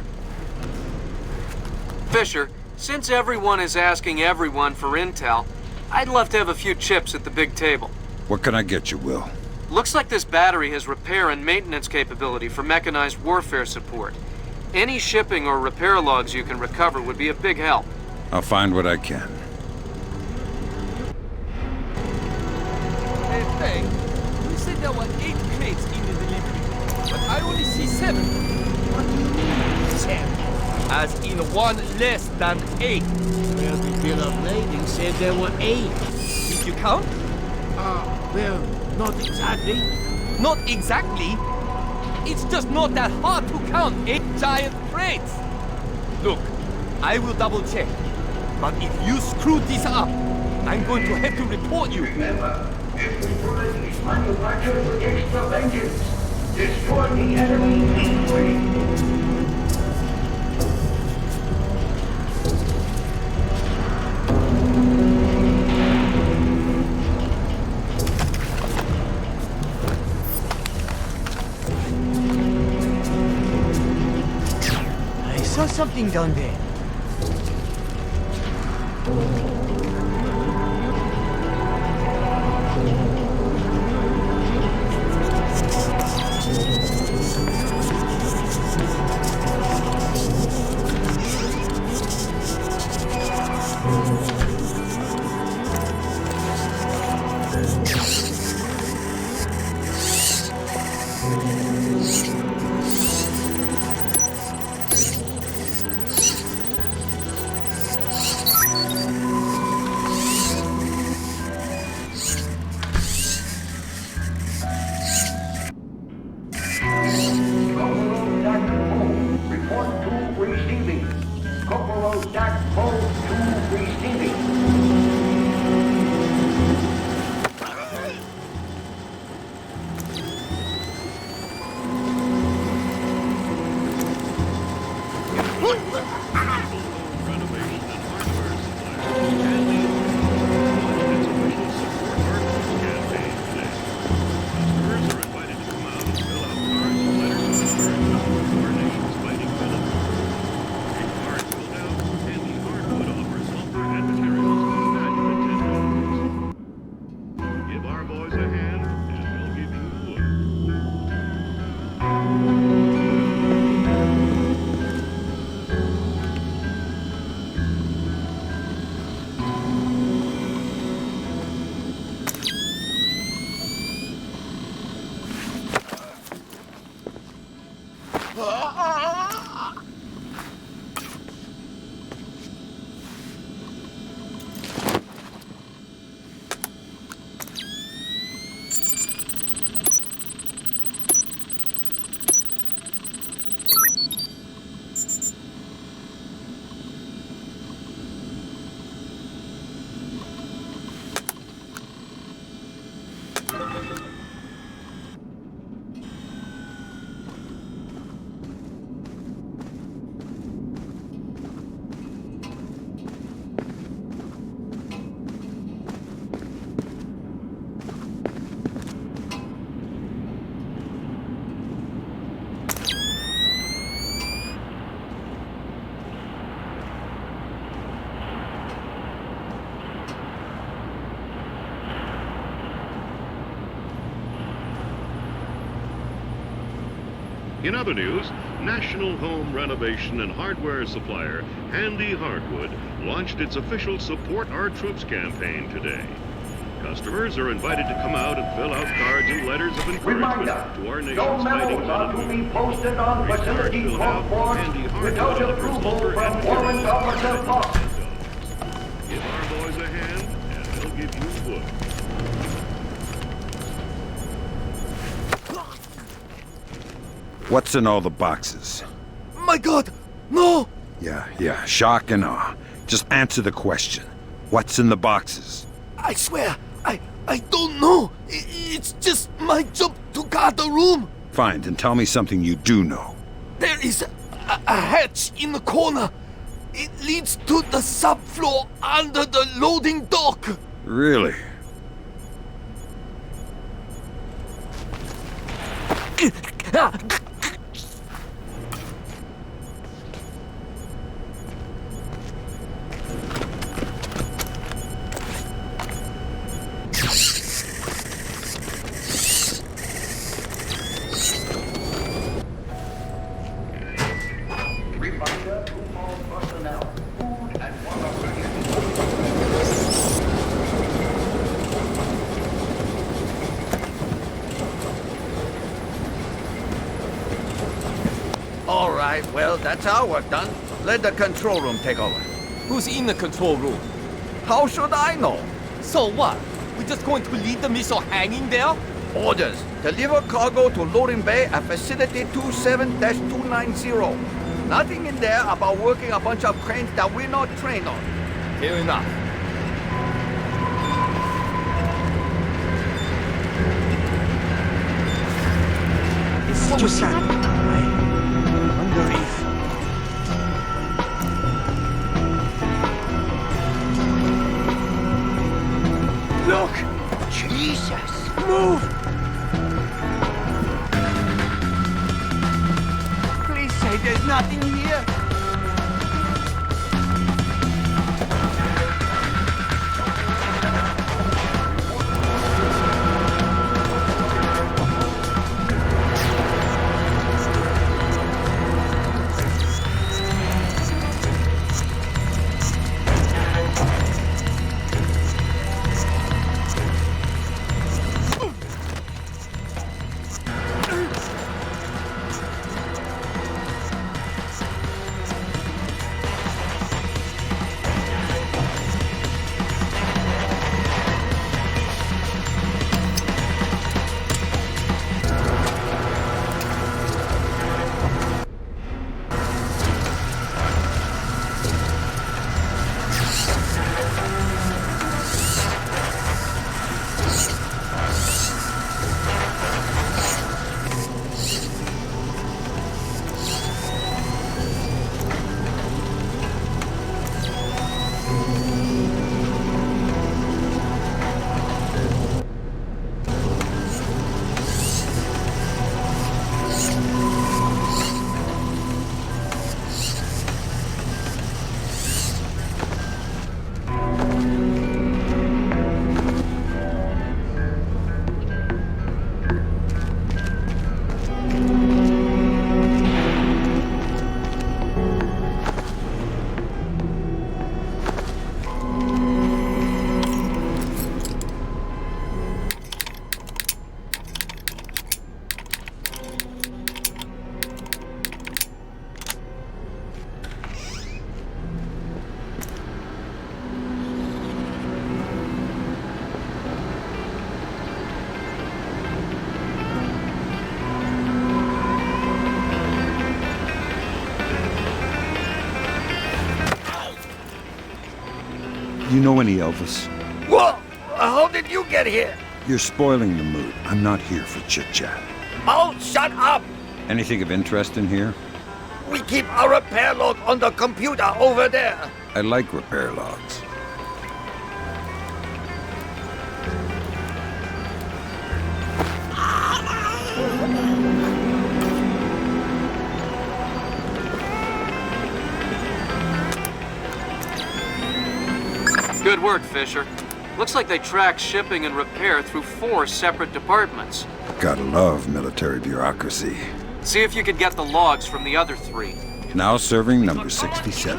Fisher, since everyone is asking everyone for intel, I'd love to have a few chips at the big table. What can I get you, Will? Looks like this battery has repair and maintenance capability for mechanized warfare support. Any shipping or repair logs you can recover would be a big help. I'll find what I can. Hey, Frank, you said there were 8 crates in the delivery, but I only see 7. What do you mean, 7? As in 1 less than 8. Well, the bill of lading said there were 8. Did you count? Well, not exactly. Not exactly? It's just not that hard to count 8 giant crates. Look, I will double check. But if you screw this up, I'm going to have to report you. Remember, if the bullet is manufactured with extra vengeance, destroy the enemy in free. I saw something down there. In other news, national home renovation and hardware supplier Handy Hardwood launched its official Support Our Troops campaign today. Customers are invited to come out and fill out cards and letters of encouragement to our nation's fighting men and women. Be posted on These cards facility filled out front Handy porch Hardwood without offers approval lumber from and Warrant materials Officer and Fox. Give our boys a hand, and they'll give you wood. What's in all the boxes? My God! No! Yeah, shock and awe. Just answer the question. What's in the boxes? I swear, I don't know. It's just my job to guard the room. Fine, then tell me something you do know. There is a hatch in the corner. It leads to the subfloor under the loading dock. Really? Reminder to all personnel, food and water rations. All right, well, that's our work done. Let the control room take over. Who's in the control room? How should I know? So what? We're just going to leave the missile hanging there? Orders. Deliver cargo to loading bay at facility 27-290. Nothing in there about working a bunch of cranes that we're not trained on. Fair enough. It's just that. I wonder if... Look! Jesus! Move! Please say there's nothing here. You know any Elvis? Whoa! How did you get here? You're spoiling the mood. I'm not here for chit-chat. Oh, shut up! Anything of interest in here? We keep our repair log on the computer over there. I like repair logs. Good work, Fisher. Looks like they track shipping and repair through 4 separate departments. Gotta love military bureaucracy. See if you could get the logs from the other 3. Now serving number 67.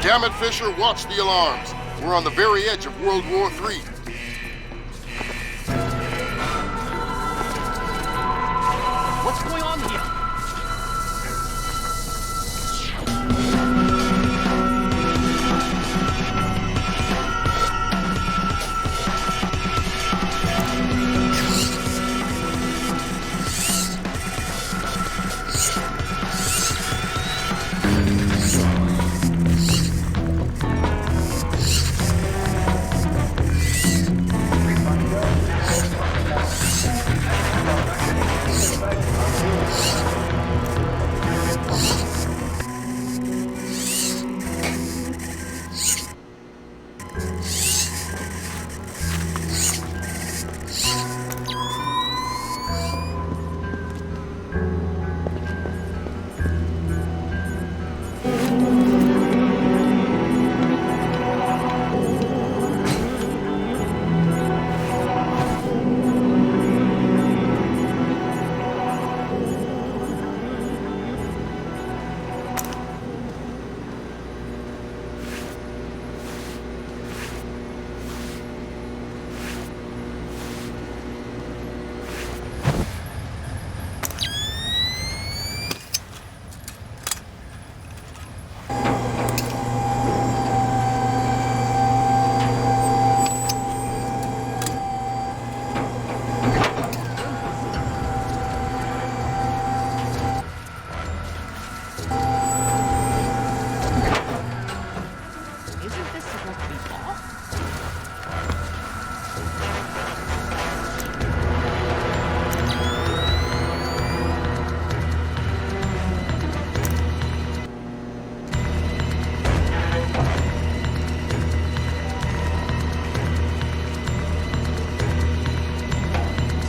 Damn it, Fisher, watch the alarms. We're on the very edge of World War III. What's going on here?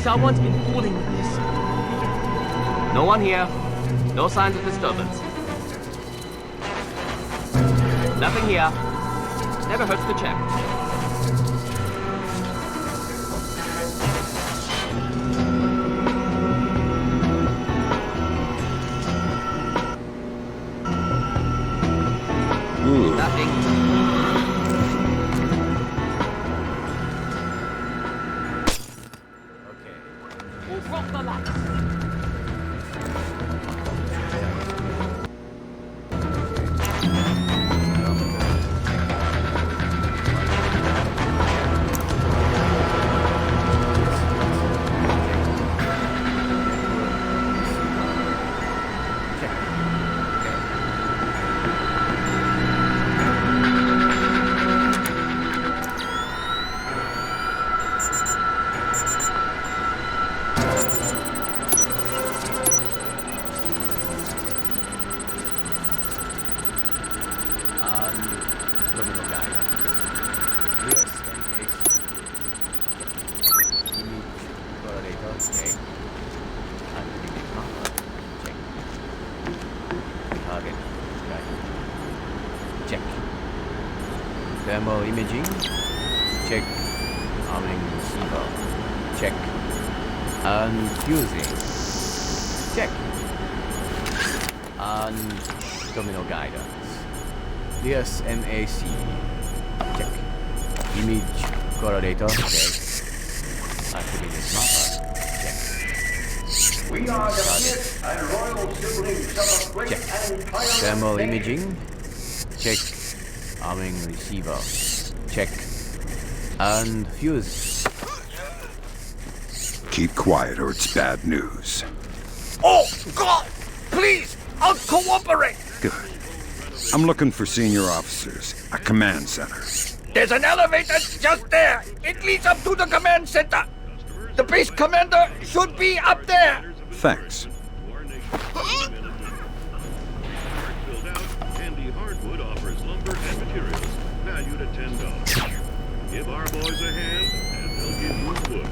Someone's been fooling with this. No one here. No signs of disturbance. Nothing here. Never hurts to check. Nothing. Thermal imaging. Check. Arming receiver. Check. Unfusing. Check. Terminal guidance. DSMAC. Check. Image correlator. Check. Activated mapper. Check. We are the fifth and royal siblings of a great and triumphant Thermal nation. imaging. Check. Arming receiver. Check. Unfuse. Keep quiet or it's bad news. Oh, God! Please! I'll cooperate! Good. I'm looking for senior officers, a command center. There's an elevator just there. It leads up to the command center. The base commander should be up there. Thanks. Handy Hardwood offers lumber and materials valued at $10. Give our boys a hand, and they'll give you wood.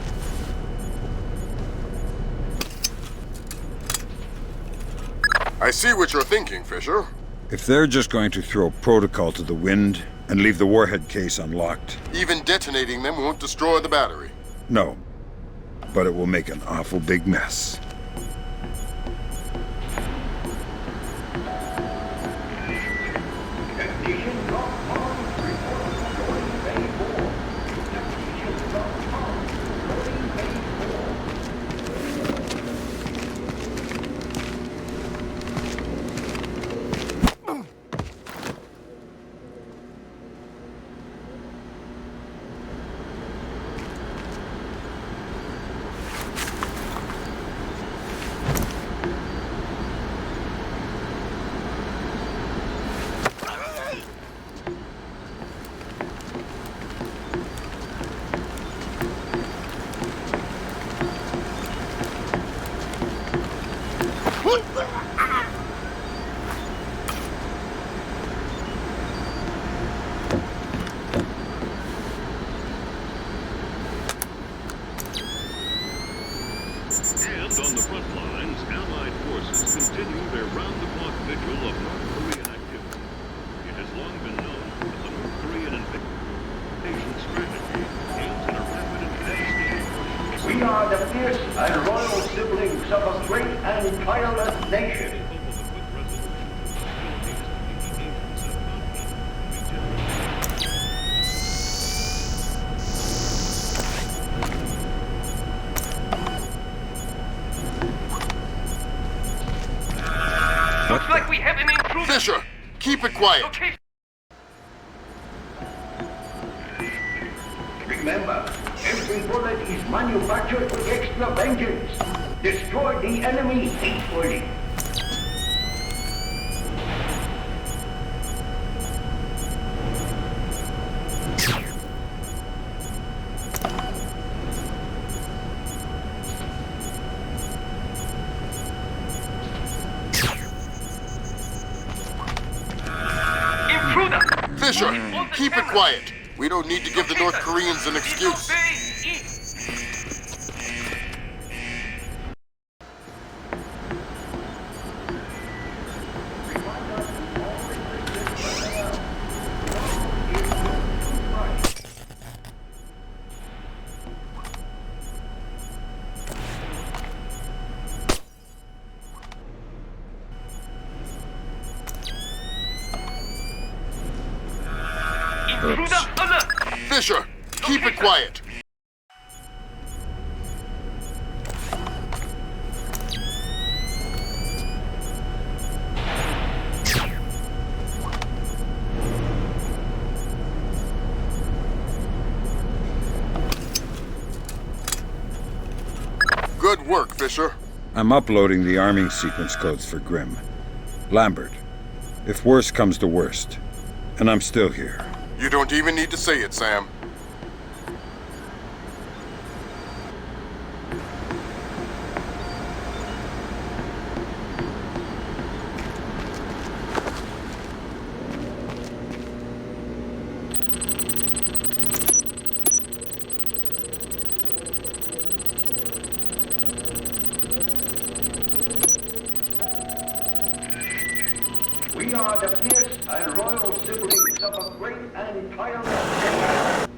I see what you're thinking, Fisher. If they're just going to throw protocol to the wind and leave the warhead case unlocked... Even detonating them won't destroy the battery. No. But it will make an awful big mess. And on the front lines, Allied forces continue their round-the-clock vigil of North Korean activity. It has long been known that the North Korean invasion strategy aims at a rapid and devastating... We are the fierce and loyal siblings of a great and tireless nation. Looks like we have an intruder. Fisher, keep it quiet. Okay. Remember, every bullet is manufactured with extra vengeance. Destroy the enemy equally. Fisher, keep it quiet. We don't need to give the North Koreans an excuse. Fisher, keep it quiet. Good work, Fisher. I'm uploading the arming sequence codes for Grimm. Lambert, if worst comes to worst, and I'm still here. You don't even need to say it, Sam. We are the fierce and loyal siblings of a great and tireless nation.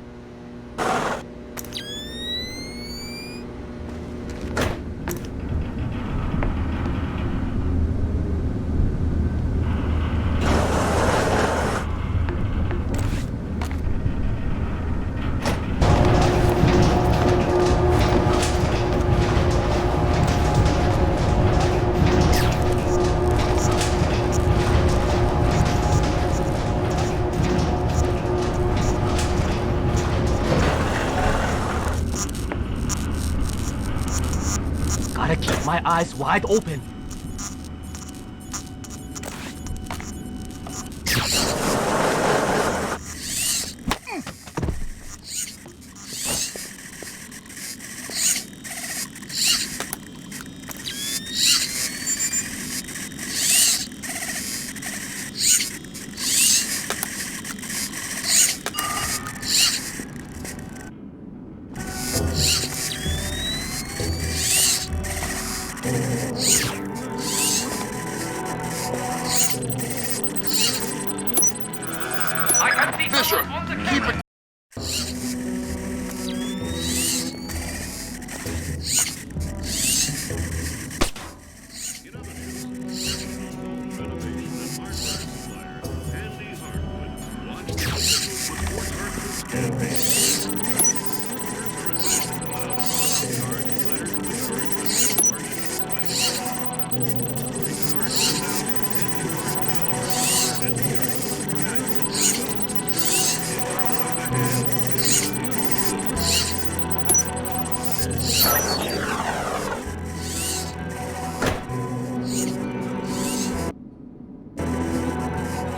Gotta keep my eyes wide open.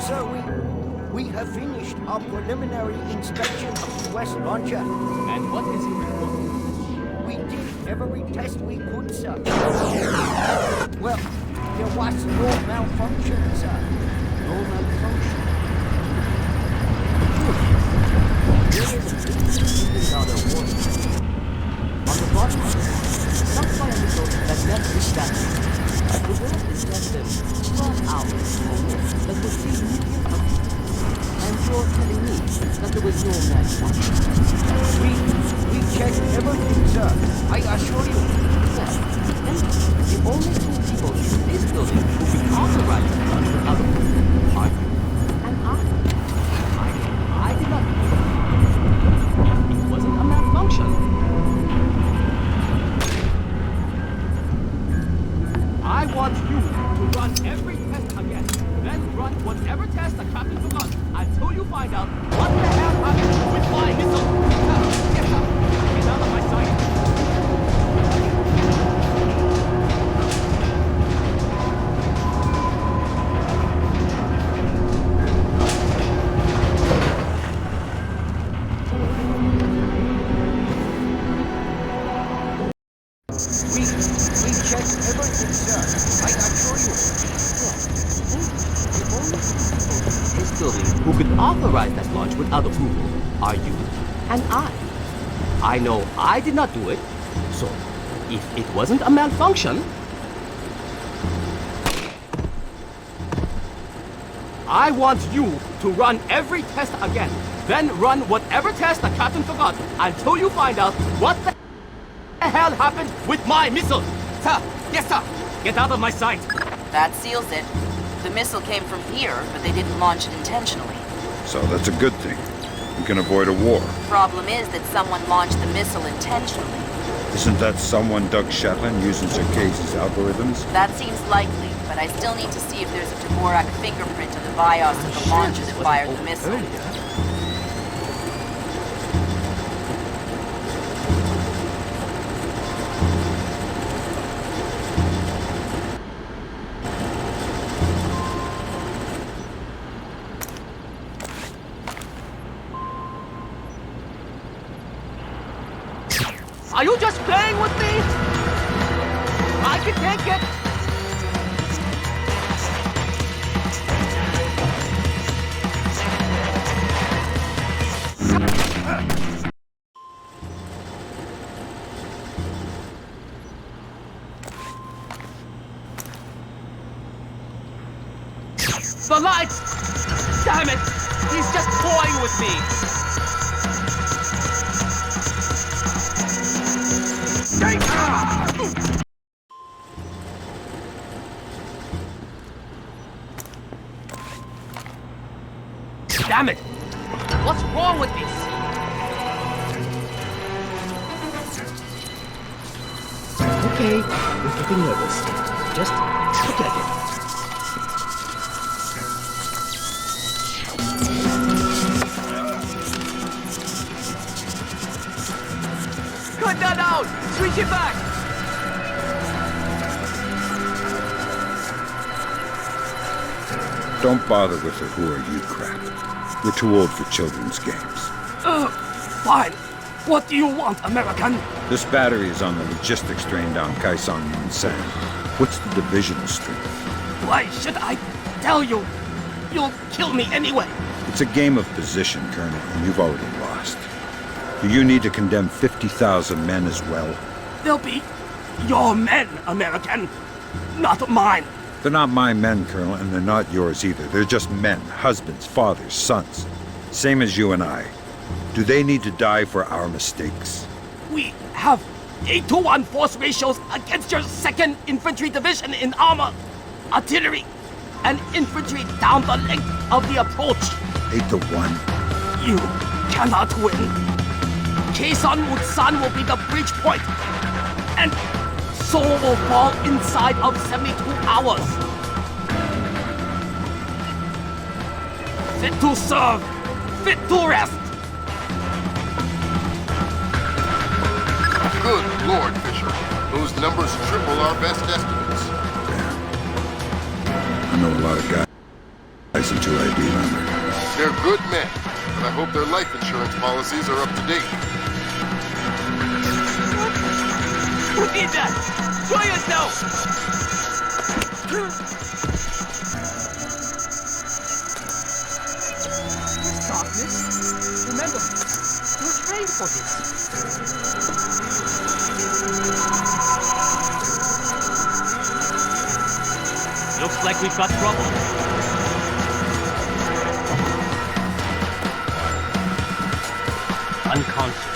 sir, we have finished our preliminary inspection of the West Launcher. And what is your report? We did every test we could, sir. Well, there was no malfunction, sir. No malfunction. There is another warning. On the bottom, some particles that left this statue. The world is less than 12 hours or more that was still medium functional. And you're telling me that there was no malfunction? We checked everything, sir. I assure you. Well, and the only two people in this building who can authorize the run for other people are you and I did not do it. It wasn't a malfunction. I want you to run every test again. Then run whatever test the captain forgot until you find out what the hell happened with my missile. Get up. Get out of my sight. We checked everything, sir. I assure you. The only people in this building who could authorize that launch without approval are you and I. I know I did not do it, so if it wasn't a malfunction, I want you to run every test again. Then run whatever test the captain forgot until you find out what the hell happened with my missile. Sir, yes sir, get out of my sight. That seals it. The missile came from here, but they didn't launch it intentionally. So that's a good thing. We can avoid a war. Problem is that someone launched the missile intentionally. Isn't that someone Doug Shetland using Circase's algorithms? That seems likely, but I still need to see if there's a Dvorak fingerprint on the BIOS of the launcher that fired the missile. Are you just playing with me? I can take it. The lights! Damn it! He's just toying with me! Damn it! What's wrong with this? Okay, you're getting nervous. Just forget it. Cut that out! Switch it back! Don't bother with the who are you crap. We're too old for children's games. Fine. What do you want, American? This battery is on the logistics train down Kaisang Yunsan. What's the divisional strength? Why should I tell you? You'll kill me anyway. It's a game of position, Colonel, and you've already lost. Do you need to condemn 50,000 men as well? They'll be your men, American, not mine. They're not my men, Colonel, and they're not yours either. They're just men, husbands, fathers, sons. Same as you and I. Do they need to die for our mistakes? We have 8-to-1 force ratios against your 2nd Infantry Division in armor, artillery, and infantry down the length of the approach. 8-to-1? You cannot win. Kaisan Mutsan will be the breach point, and Seoul will fall inside of 72 hours. Fit to serve, fit to rest. Good Lord, Fisher. Those numbers triple our best estimates. I know a lot of guys wasn't your ID number. They're good men, but I hope their life insurance policies are up to date. Who did that? Show yourself! There's darkness. Remember, you're trained for this. Looks like we've got trouble. Unconscious.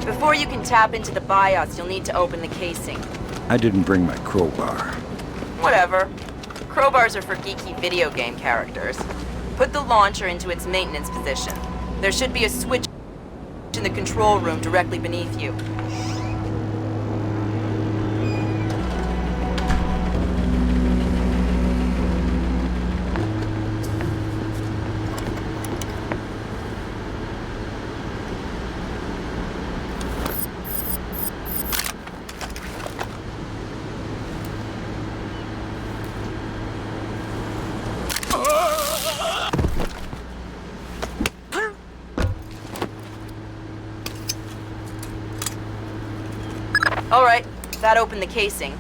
Before you can tap into the BIOS, you'll need to open the casing. I didn't bring my crowbar. Whatever. Crowbars are for geeky video game characters. Put the launcher into its maintenance position. There should be a switch in the control room directly beneath you. Alright, that opened the casing.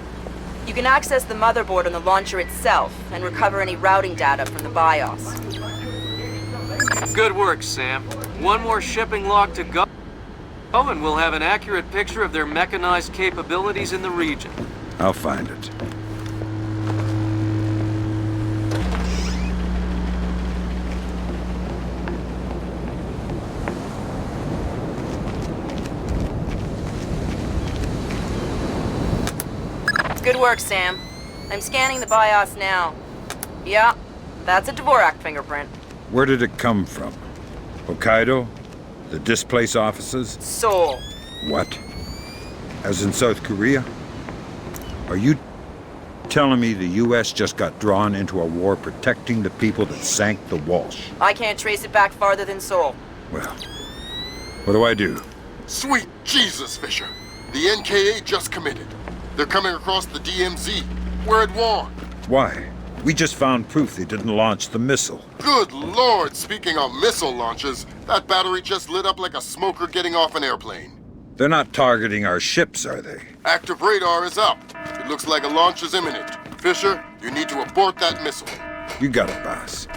You can access the motherboard on the launcher itself and recover any routing data from the BIOS. Good work, Sam. One more shipping log to go, and we'll have an accurate picture of their mechanized capabilities in the region. I'll find it. Good work, Sam. I'm scanning the BIOS now. Yeah, that's a Dvorak fingerprint. Where did it come from? Hokkaido? The displace offices? Seoul. What? As in South Korea? Are you telling me the U.S. just got drawn into a war protecting the people that sank the Walsh? I can't trace it back farther than Seoul. Well, what do I do? Sweet Jesus, Fisher. The NKA just committed. They're coming across the DMZ. We're at war. Why? We just found proof they didn't launch the missile. Good Lord, speaking of missile launches, that battery just lit up like a smoker getting off an airplane. They're not targeting our ships, are they? Active radar is up. It looks like a launch is imminent. Fisher, you need to abort that missile. You got it, boss.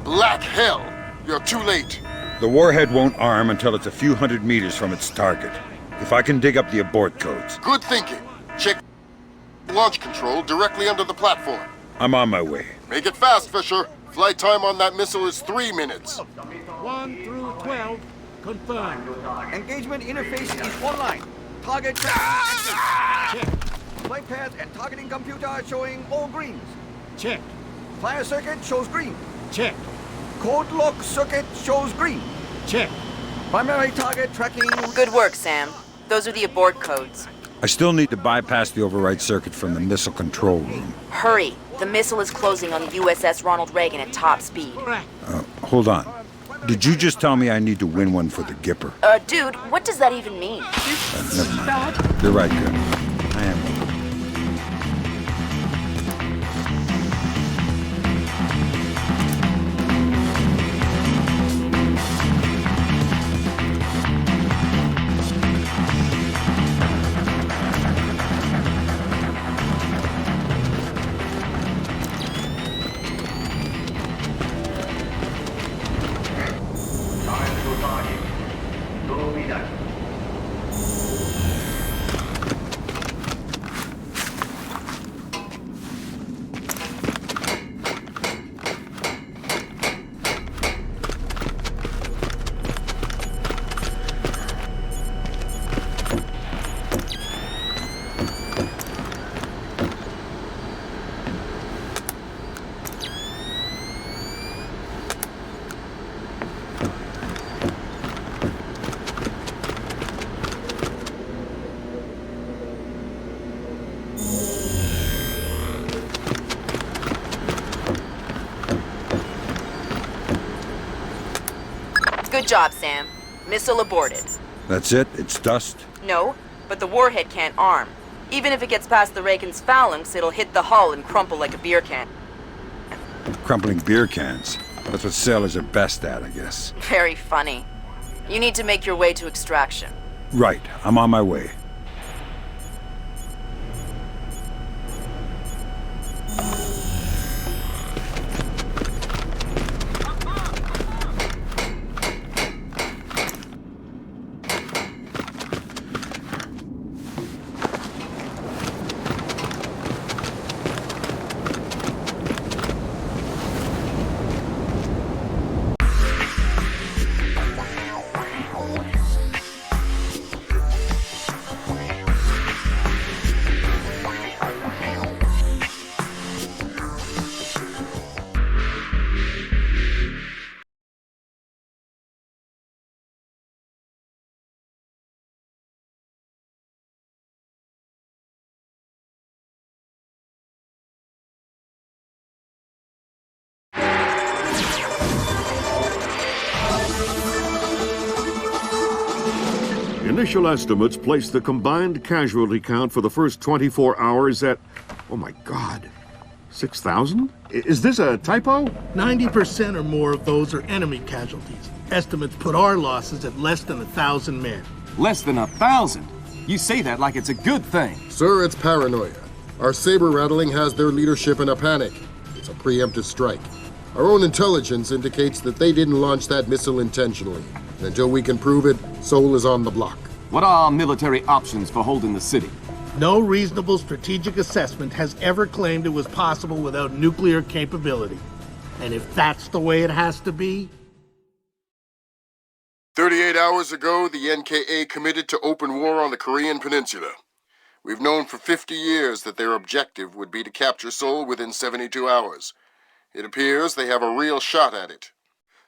Black hell! You're too late. The warhead won't arm until it's a few hundred meters from its target. If I can dig up the abort codes. Good thinking. Check launch control directly under the platform. I'm on my way. Make it fast, Fisher. Flight time on that missile is 3 minutes. 1 through 12, confirmed. Engagement interface is online. Target check. Flight path and targeting computer showing all greens. Check. Fire circuit shows green. Check. Code lock circuit shows green. Check. Primary target tracking. Good work, Sam. Those are the abort codes. I still need to bypass the override circuit from the missile control room. Hurry. The missile is closing on the USS Ronald Reagan at top speed. Hold on. Did you just tell me I need to win one for the Gipper? Dude, what does that even mean? Never mind. You're right, Colonel. I am one. Good job, Sam. Missile aborted. That's it? It's dust? No, but the warhead can't arm. Even if it gets past the Reagan's phalanx, it'll hit the hull and crumple like a beer can. Crumpling beer cans. That's what sailors are best at, I guess. Very funny. You need to make your way to extraction. Right. I'm on my way. Initial estimates place the combined casualty count for the first 24 hours at, oh my God, 6,000? Is this a typo? 90% or more of those are enemy casualties. Estimates put our losses at less than 1,000 men. Less than 1,000? You say that like it's a good thing. Sir, it's paranoia. Our saber rattling has their leadership in a panic. It's a preemptive strike. Our own intelligence indicates that they didn't launch that missile intentionally. And until we can prove it, Seoul is on the block. What are our military options for holding the city? No reasonable strategic assessment has ever claimed it was possible without nuclear capability. And if that's the way it has to be... 38 hours ago, the NKA committed to open war on the Korean Peninsula. We've known for 50 years that their objective would be to capture Seoul within 72 hours. It appears they have a real shot at it.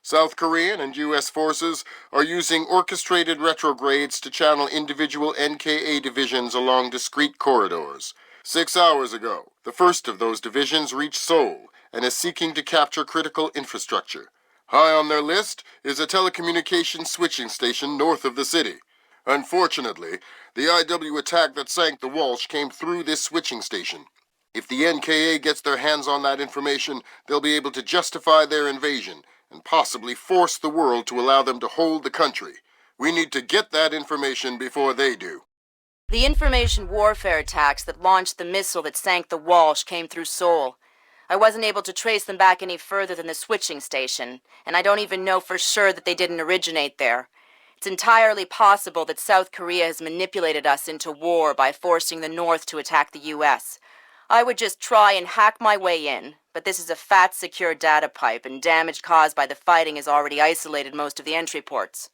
South Korean and U.S. forces are using orchestrated retrogrades to channel individual NKA divisions along discrete corridors. 6 hours ago, the first of those divisions reached Seoul and is seeking to capture critical infrastructure. High on their list is a telecommunications switching station north of the city. Unfortunately, the IW attack that sank the Walsh came through this switching station. If the NKA gets their hands on that information, they'll be able to justify their invasion and possibly force the world to allow them to hold the country. We need to get that information before they do. The information warfare attacks that launched the missile that sank the Walsh came through Seoul. I wasn't able to trace them back any further than the switching station, and I don't even know for sure that they didn't originate there. It's entirely possible that South Korea has manipulated us into war by forcing the North to attack the U.S. I would just try and hack my way in, but this is a fat, secure data pipe, and damage caused by the fighting has already isolated most of the entry ports.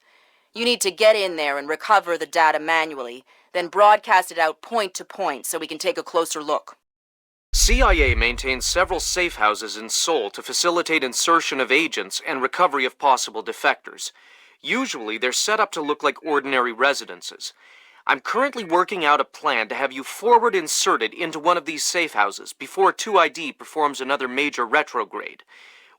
You need to get in there and recover the data manually, then broadcast it out point to point so we can take a closer look. CIA maintains several safe houses in Seoul to facilitate insertion of agents and recovery of possible defectors. Usually, they're set up to look like ordinary residences. I'm currently working out a plan to have you forward inserted into one of these safe houses before 2ID performs another major retrograde.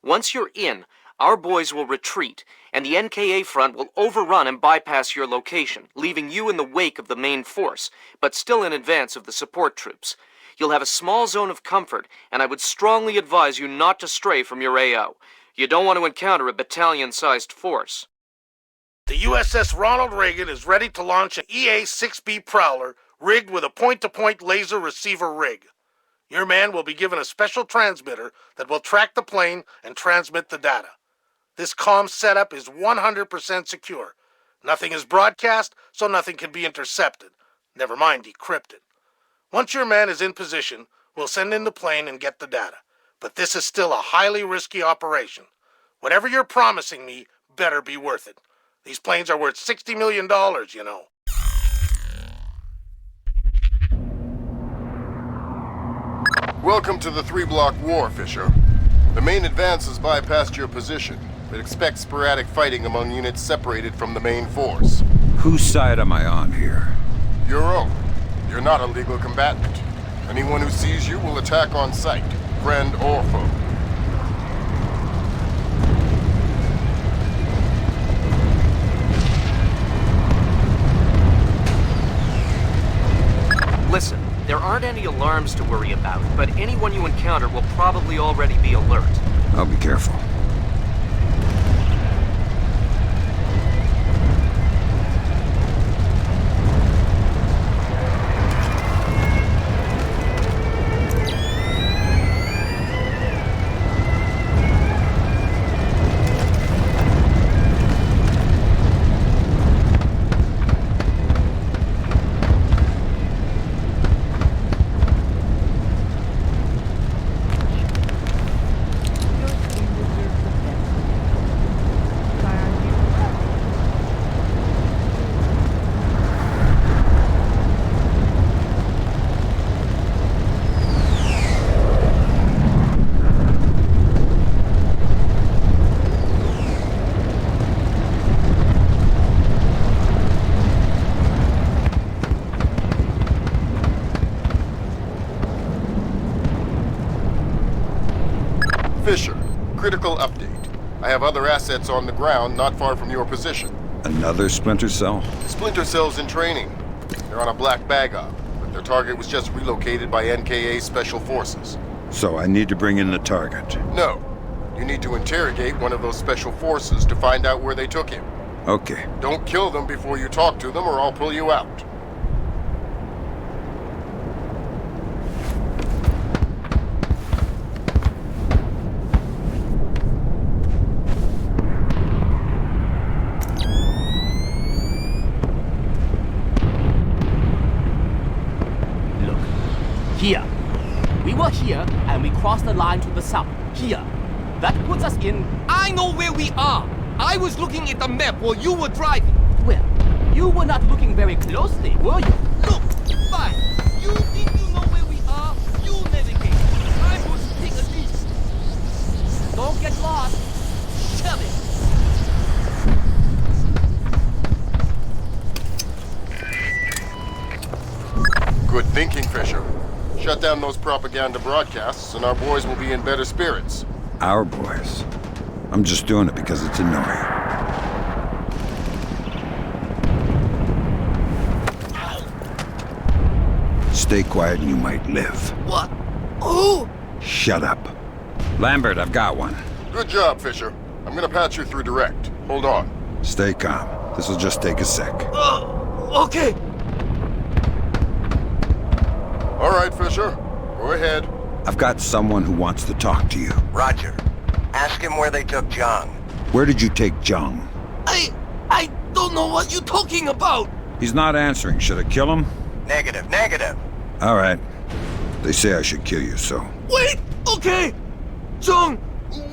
Once you're in, our boys will retreat, and the NKA front will overrun and bypass your location, leaving you in the wake of the main force, but still in advance of the support troops. You'll have a small zone of comfort, and I would strongly advise you not to stray from your AO. You don't want to encounter a battalion-sized force. The USS Ronald Reagan is ready to launch an EA-6B Prowler rigged with a point-to-point laser receiver rig. Your man will be given a special transmitter that will track the plane and transmit the data. This comm setup is 100% secure. Nothing is broadcast, so nothing can be intercepted. Never mind decrypted. Once your man is in position, we'll send in the plane and get the data. But this is still a highly risky operation. Whatever you're promising me better be worth it. These planes are worth $60 million, you know. Welcome to the 3-block war, Fisher. The main advance has bypassed your position, but expect sporadic fighting among units separated from the main force. Whose side am I on here? Your own. You're not a legal combatant. Anyone who sees you will attack on sight, friend or foe. There aren't any alarms to worry about, but anyone you encounter will probably already be alert. I'll be careful. Fisher, critical update. I have other assets on the ground not far from your position. Another Splinter cell? Splinter cells in training. They're on a black bag op, but their target was just relocated by NKA Special Forces. So I need to bring in the target? No. You need to interrogate one of those Special Forces to find out where they took him. Okay. Don't kill them before you talk to them or I'll pull you out. Here. We were here, and we crossed the line to the south. Here. That puts us in... I know where we are! I was looking at the map while you were driving. Well, you were not looking very closely, were you? Look, fine. You think you know where we are? You navigate. I'm going to take a lead. Don't get lost. Shove it. Good thinking, Fisher. Shut down those propaganda broadcasts and our boys will be in better spirits. Our boys? I'm just doing it because it's annoying. Stay quiet and you might live. What? Who? Shut up. Lambert, I've got one. Good job, Fisher. I'm gonna patch you through direct. Hold on. Stay calm. This'll just take a sec. Okay. All right, Fisher. Go ahead. I've got someone who wants to talk to you. Roger. Ask him where they took Zhang. Where did you take Zhang? I don't know what you're talking about. He's not answering. Should I kill him? Negative, negative. All right. They say I should kill you, so... Wait! Okay! Zhang,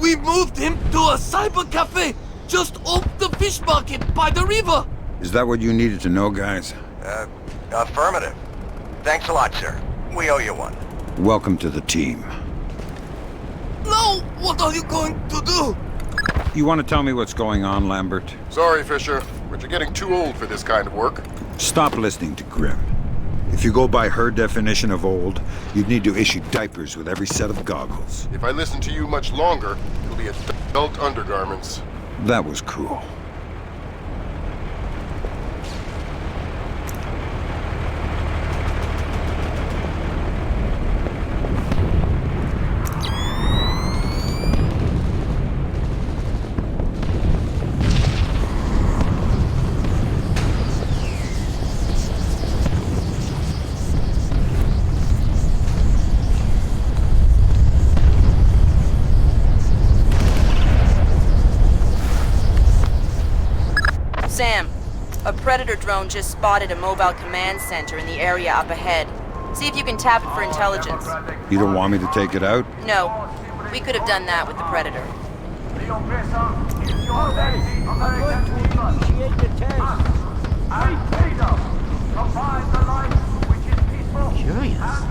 we moved him to a cyber cafe just off the fish market by the river. Is that what you needed to know, guys? Affirmative. Thanks a lot, sir. We owe you one. Welcome to the team. Now, what are you going to do? You want to tell me what's going on, Lambert? Sorry, Fisher, but you're getting too old for this kind of work. Stop listening to Grim. If you go by her definition of old, you'd need to issue diapers with every set of goggles. If I listen to you much longer, it'll be adult undergarments. That was cruel. Sam, a Predator drone just spotted a mobile command center in the area up ahead. See if you can tap it for intelligence. You don't want me to take it out? No, we could have done that with the Predator. I'm going to initiate the test. Curious.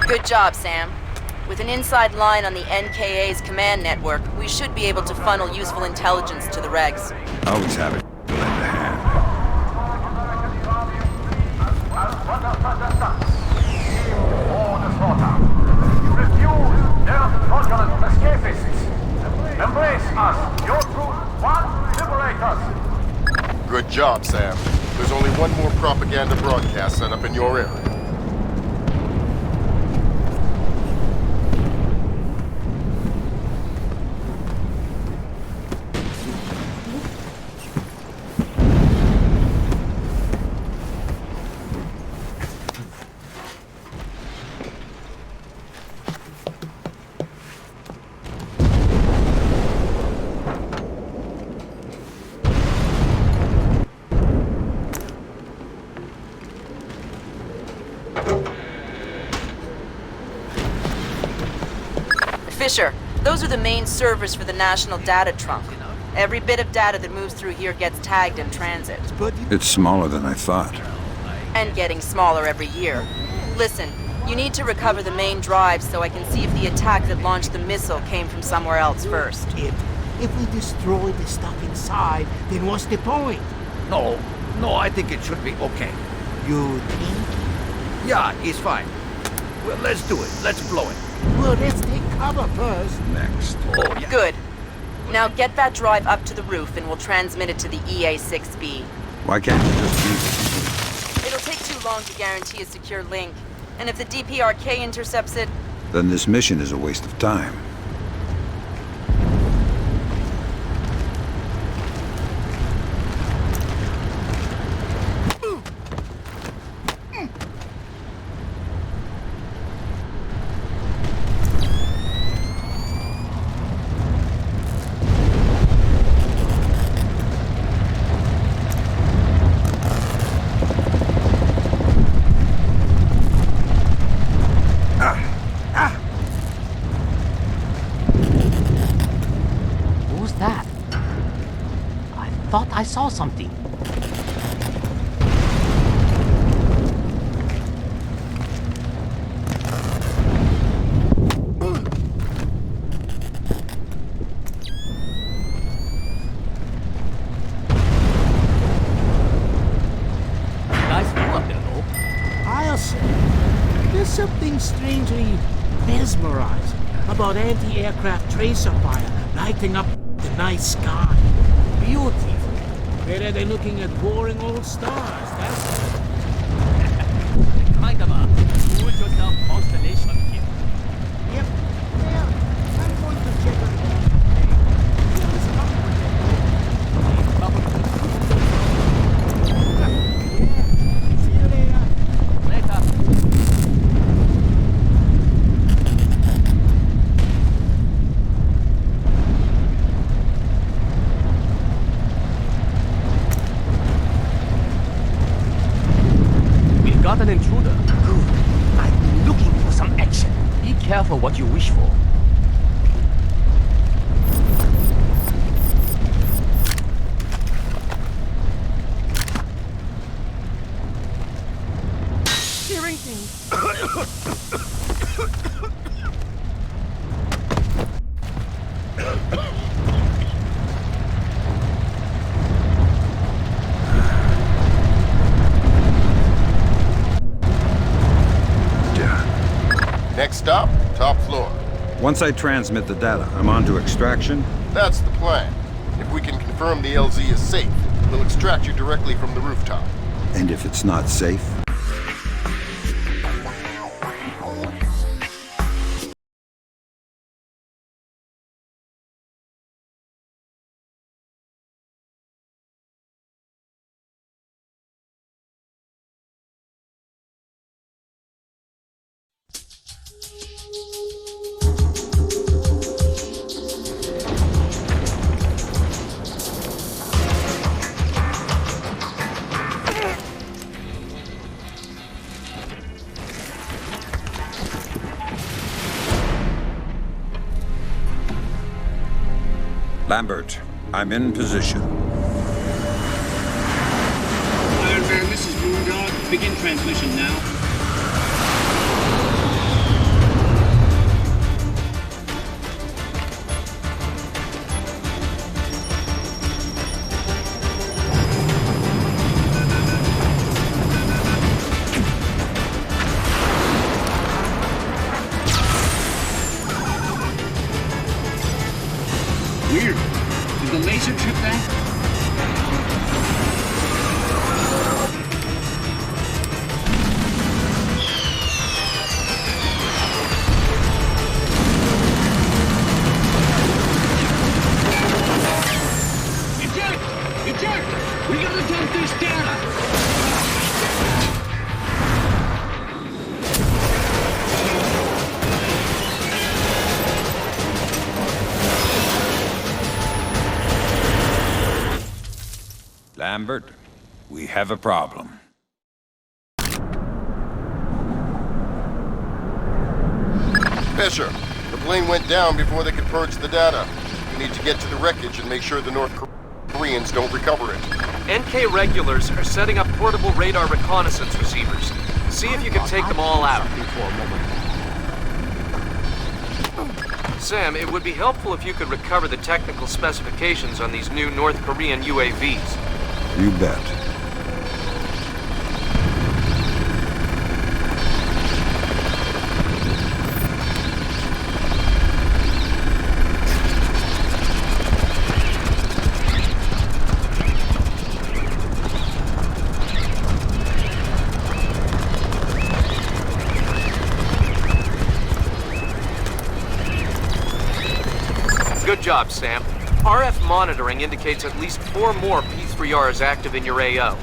Good job, Sam. With an inside line on the NKA's command network, we should be able to funnel useful intelligence to the regs. Always have it. Lend a hand. Refuse their fraudulent escapists. Embrace us, your true one liberators. Good job, Sam. There's only one more propaganda broadcast set up in your area. Fisher, those are the main servers for the National Data Trunk. Every bit of data that moves through here gets tagged in transit. It's smaller than I thought. And getting smaller every year. Listen, you need to recover the main drive so I can see if the attack that launched the missile came from somewhere else first. If we destroy the stuff inside, then what's the point? No, I think it should be okay. You think? Yeah, it's fine. Well, let's do it. Let's blow it. Well, let's take cover first. Next. Oh, yeah. Good. Now get that drive up to the roof and we'll transmit it to the EA-6B. Why can't you just use it? It'll take too long to guarantee a secure link. And if the DPRK intercepts it... Then this mission is a waste of time. Who's that? I thought I saw something. Nice view up there, though. I'll say, there's something strangely mesmerizing about anti-aircraft tracer fire lighting up the night sky. Beautiful. Better than looking at boring old stars, that's Kind of a do-it-yourself constellation kit. Yep. Well, I'm going to check on that. See you later. We've got an intruder. Good. I've been looking for some action. Be careful what you wish for. Hearing things. Next stop, top floor. Once I transmit the data, I'm on to extraction? That's the plan. If we can confirm the LZ is safe, we'll extract you directly from the rooftop. And if it's not safe? Lambert, I'm in position. Iron Bear, this is Moondog. Begin transmission now. Lambert, we have a problem. Fisher, the plane went down before they could purge the data. We need to get to the wreckage and make sure the North Koreans don't recover it. NK regulars are setting up portable radar reconnaissance receivers. See if you can take them all out. Sam, it would be helpful if you could recover the technical specifications on these new North Korean UAVs. You bet. Good job, Sam. RF monitoring indicates at least 4 more P3Rs active in your AO.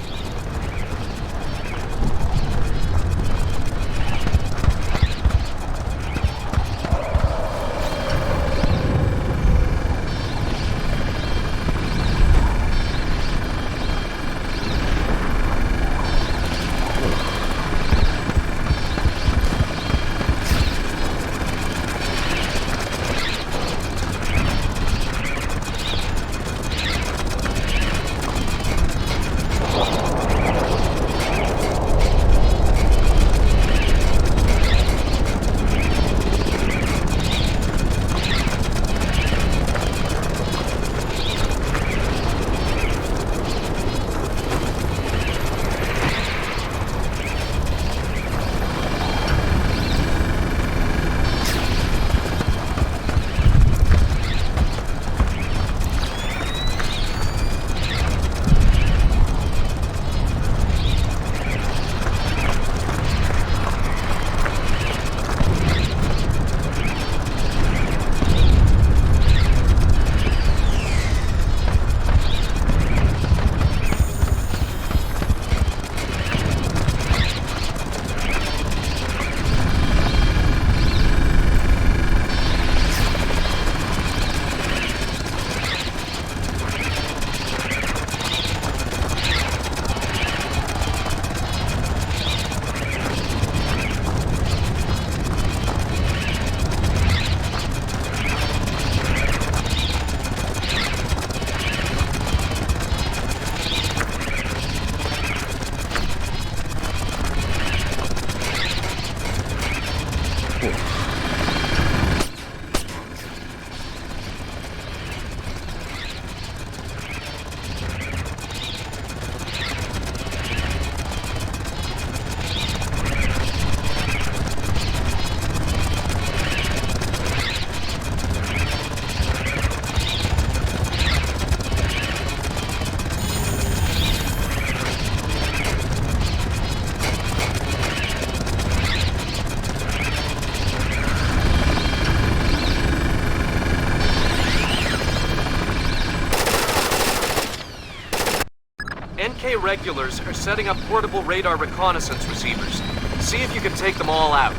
NK regulars are setting up portable radar reconnaissance receivers. See if you can take them all out.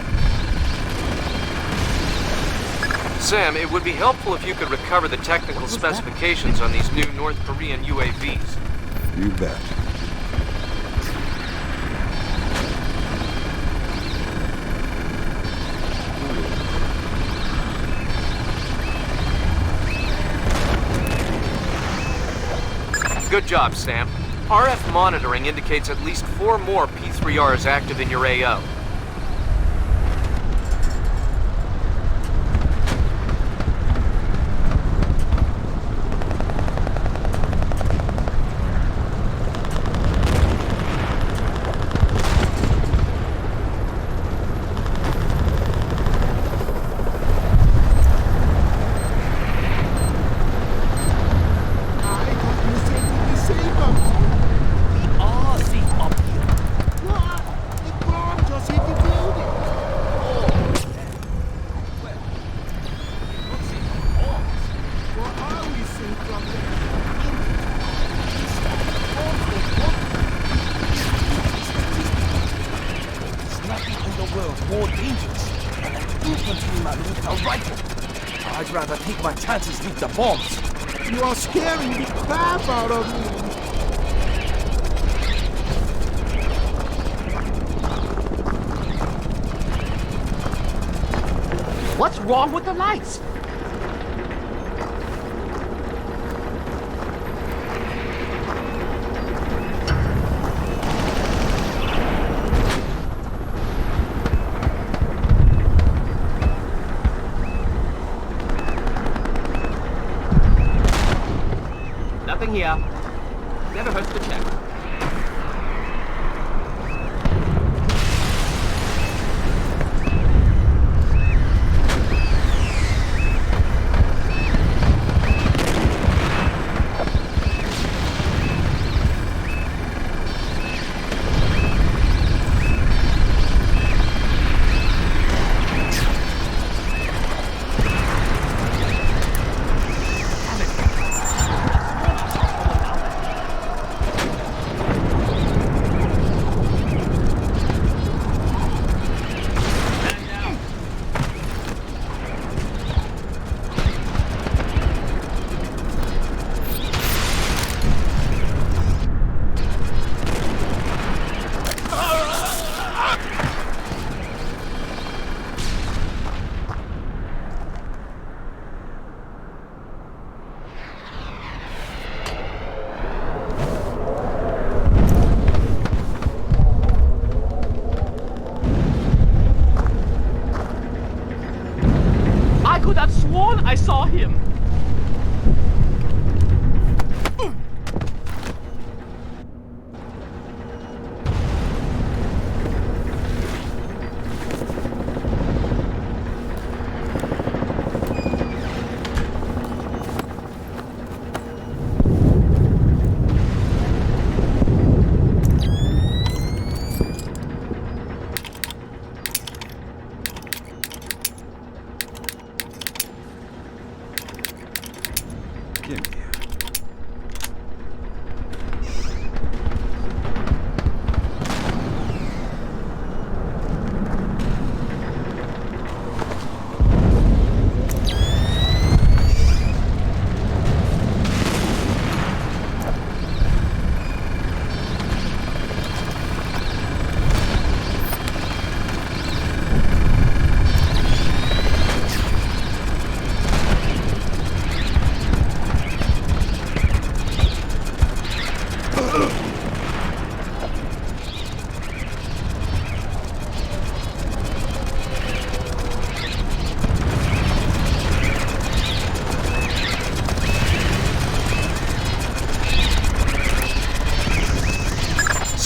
Sam, it would be helpful if you could recover the technical specifications on these new North Korean UAVs. You bet. Good job, Sam. RF monitoring indicates at least 4 more P3Rs active in your AO. More dangerous than an infantryman with a rifle. I'd rather take my chances with the bombs. You are scaring the crap out of me. What's wrong with the lights? Nothing here. Never hurts to check. I saw him.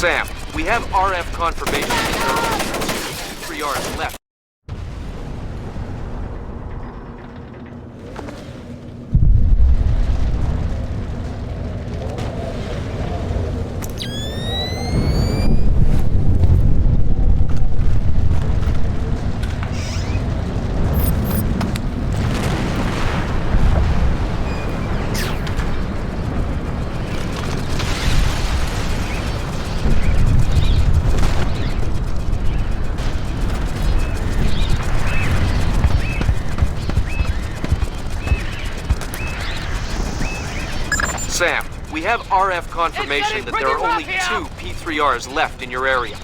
Sam, we have RF confirmation that there are only 3 hours left. Sam, we have RF confirmation that there are only 2 P3Rs left in your area.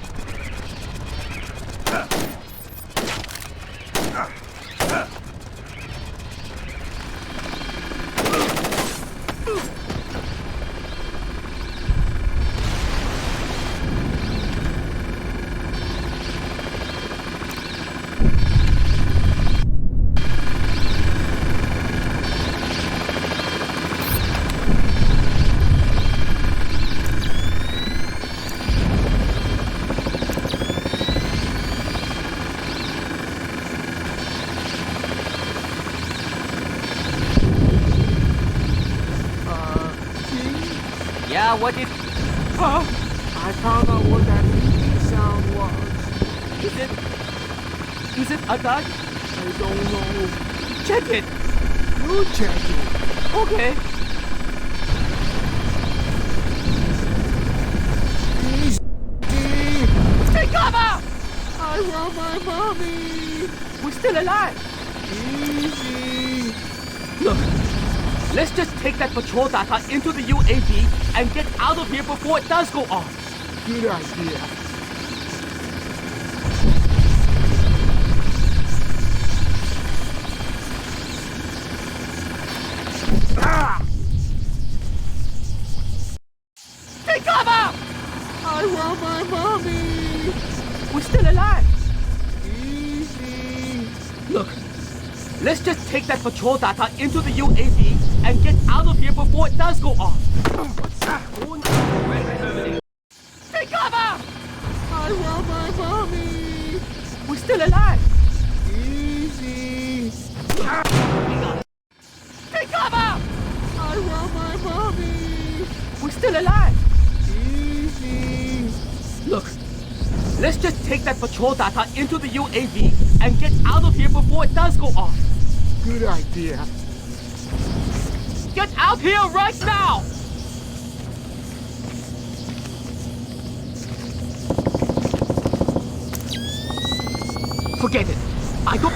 Yeah, what did... Oh, I found out what that beeping sound was. Is it a gun? I don't know. Check it. You check it. Okay. Take cover! I want my mommy. We're still alive. Easy. Look. Let's just take that patrol data into the UAV and get out of here before it does go off. Good idea. still alive! Easy! Look, let's just take that patrol data into the UAV and get out of here before it does go off! What's that? Take cover! I want my mommy! We're still alive! Easy! Take cover! I want my mommy! We're still alive! Easy! Look, let's just take that patrol data into the UAV and get out of here before it does go off. Good idea. Get out here right now! Forget it. I don't...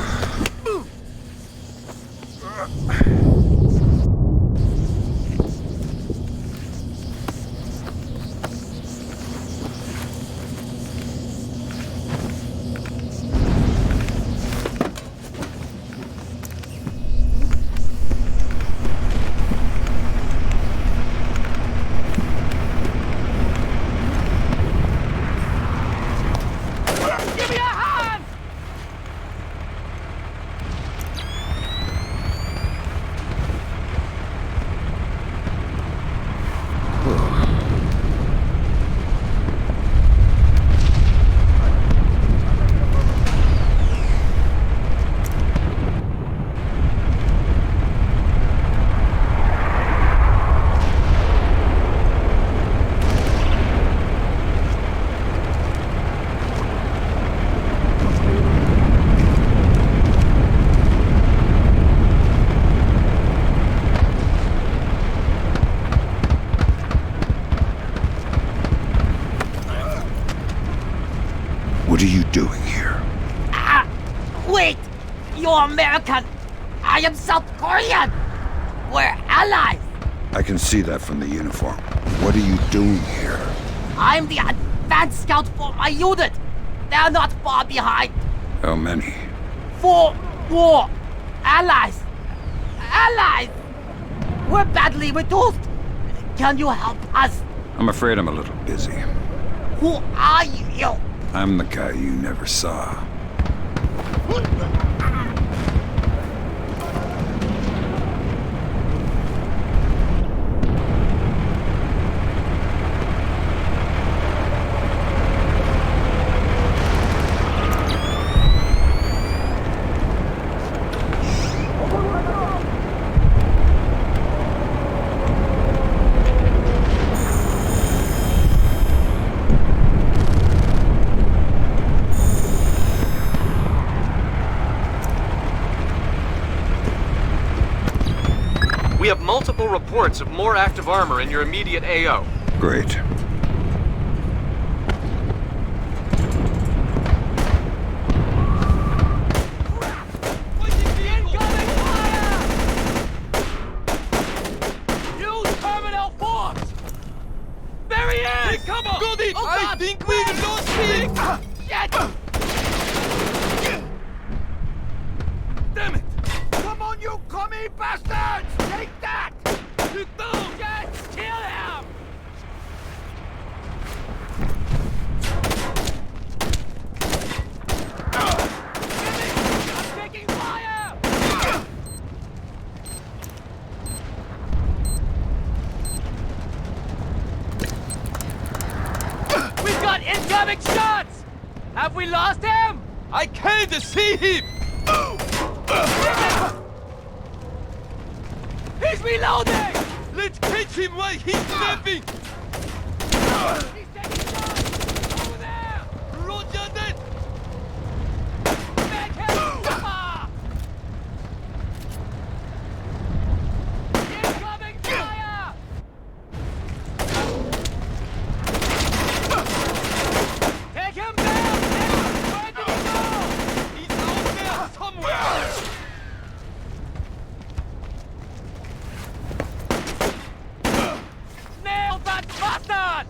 Give me a hand! What are you doing here? Wait! You're American! I am South Korean! We're allies! I can see that from the uniform. What are you doing here? I'm the advanced scout for my unit! They're not far behind! How many? 4 more! Allies! Allies! We're badly reduced! Can you help us? I'm afraid I'm a little busy. Who are you? I'm the guy you never saw. We have multiple reports of more active armor in your immediate AO. Great. Use terminal force! There he is! Take cover! Got it! I think we lost him! Shit! Damn it! Come on, you commie bastards! Take that! Get down! Just kill him! I'm taking fire! We've got incoming shots! Have we lost him? I can't see him! He's reloading! Let's catch him while he's snapping! He's taking shots! Over there! Roger that! Make him cover! Incoming fire! Take him down! Where did he go? He's out there somewhere! Nail that bastard!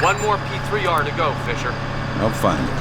One more P3R to go, Fisher. I'll find it.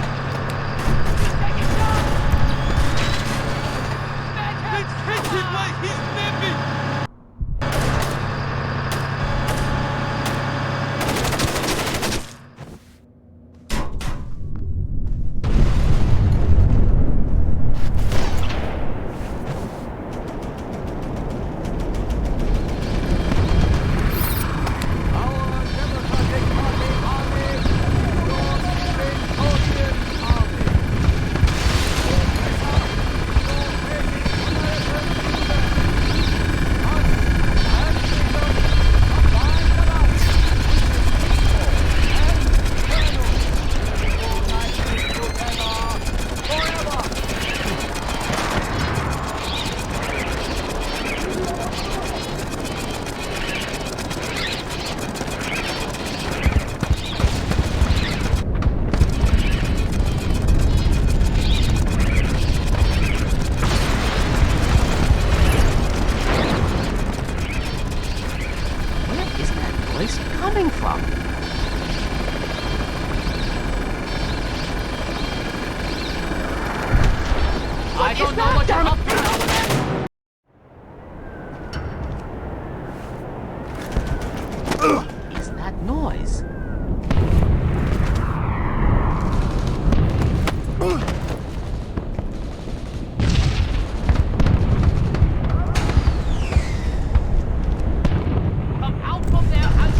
I don't know what you're up to. What is that noise? Come out from there and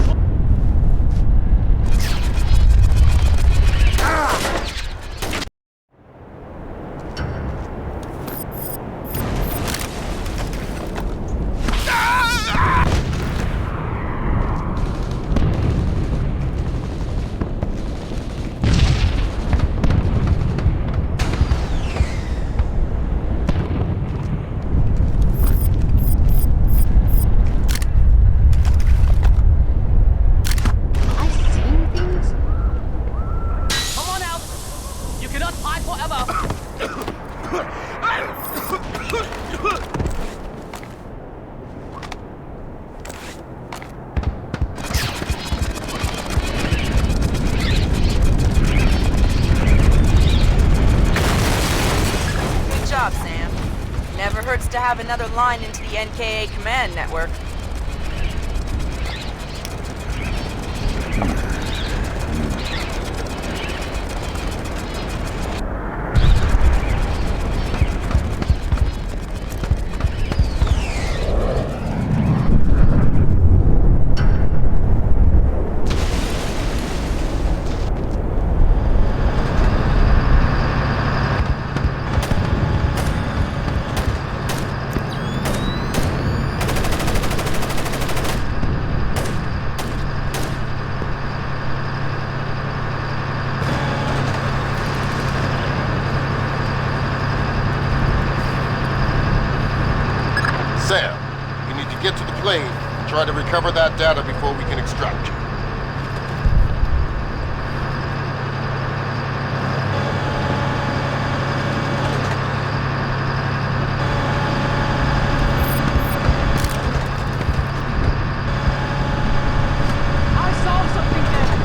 to have another line into the NKA command network. Sam, you need to get to the plane and try to recover that data before we can extract you. I saw something there.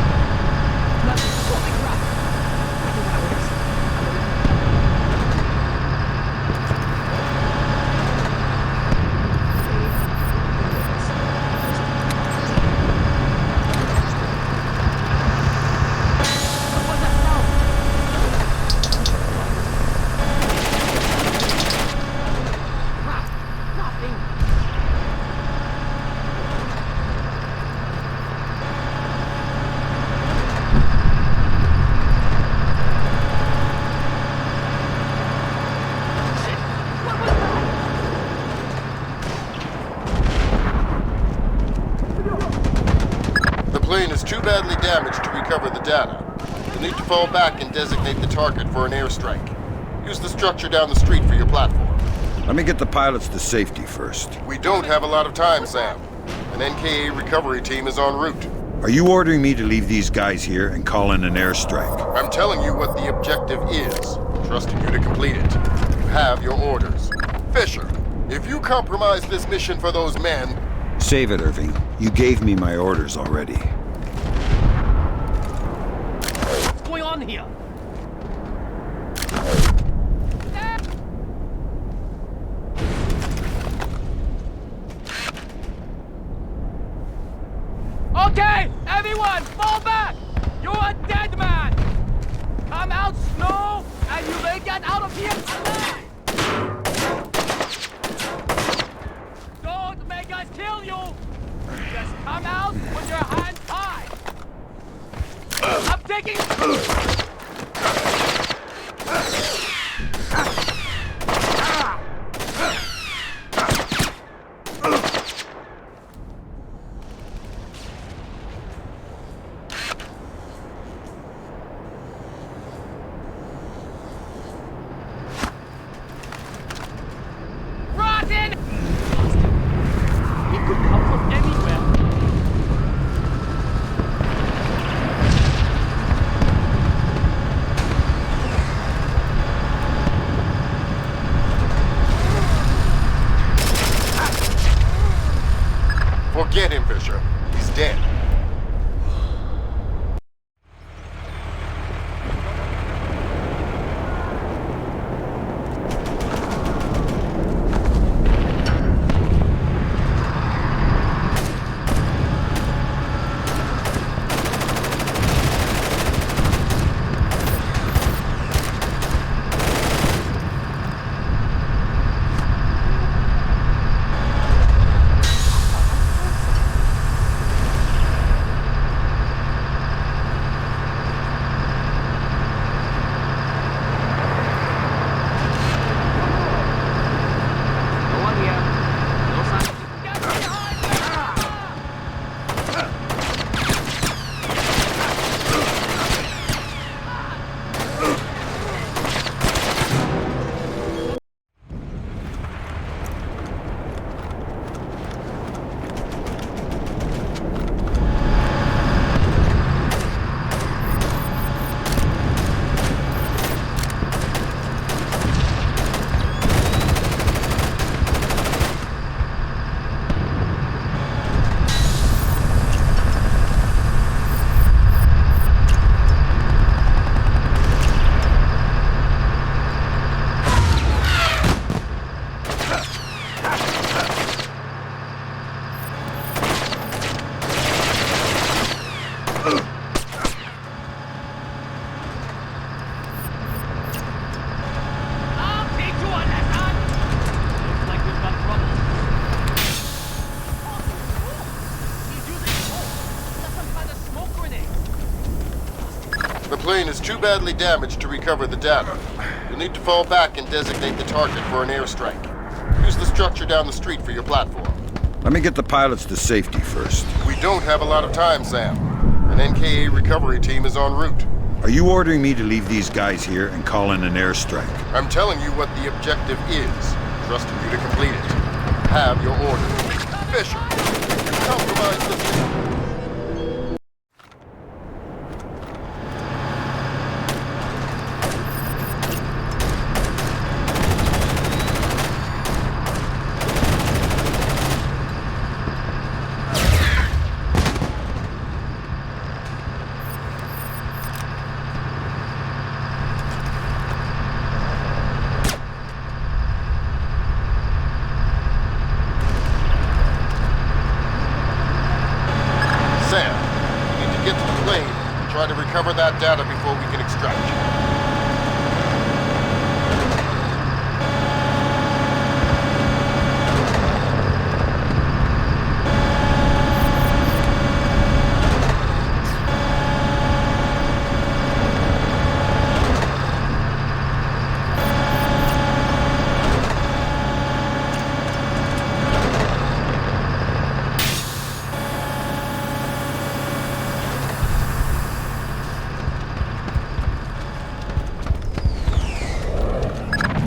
Nothing. Holy crap. I know what it is. The plane is too badly damaged to recover the data. You'll need to fall back and designate the target for an airstrike. Use the structure down the street for your platform. Let me get the pilots to safety first. We don't have a lot of time, Sam. An NKA recovery team is en route. Are you ordering me to leave these guys here and call in an airstrike? I'm telling you what the objective is, trusting you to complete it. You have your orders. Fisher, if you compromise this mission for those men... Save it, Irving. You gave me my orders already. down here. Okay, everyone, fall back! You're a dead man! Come out slow, and you may get out of here alive! Don't make us kill you! Just come out with your hands high! I'm taking... Rotten! He could come from anywhere. Forget him, Fisher. He's dead. The plane is too badly damaged to recover the data. You'll need to fall back and designate the target for an airstrike. Use the structure down the street for your platform. Let me get the pilots to safety first. We don't have a lot of time, Sam. An NKA recovery team is en route. Are you ordering me to leave these guys here and call in an airstrike? I'm telling you what the objective is, trusting you to complete it. Have your orders. Fisher, you compromised the system. Try to recover that data before we can extract you.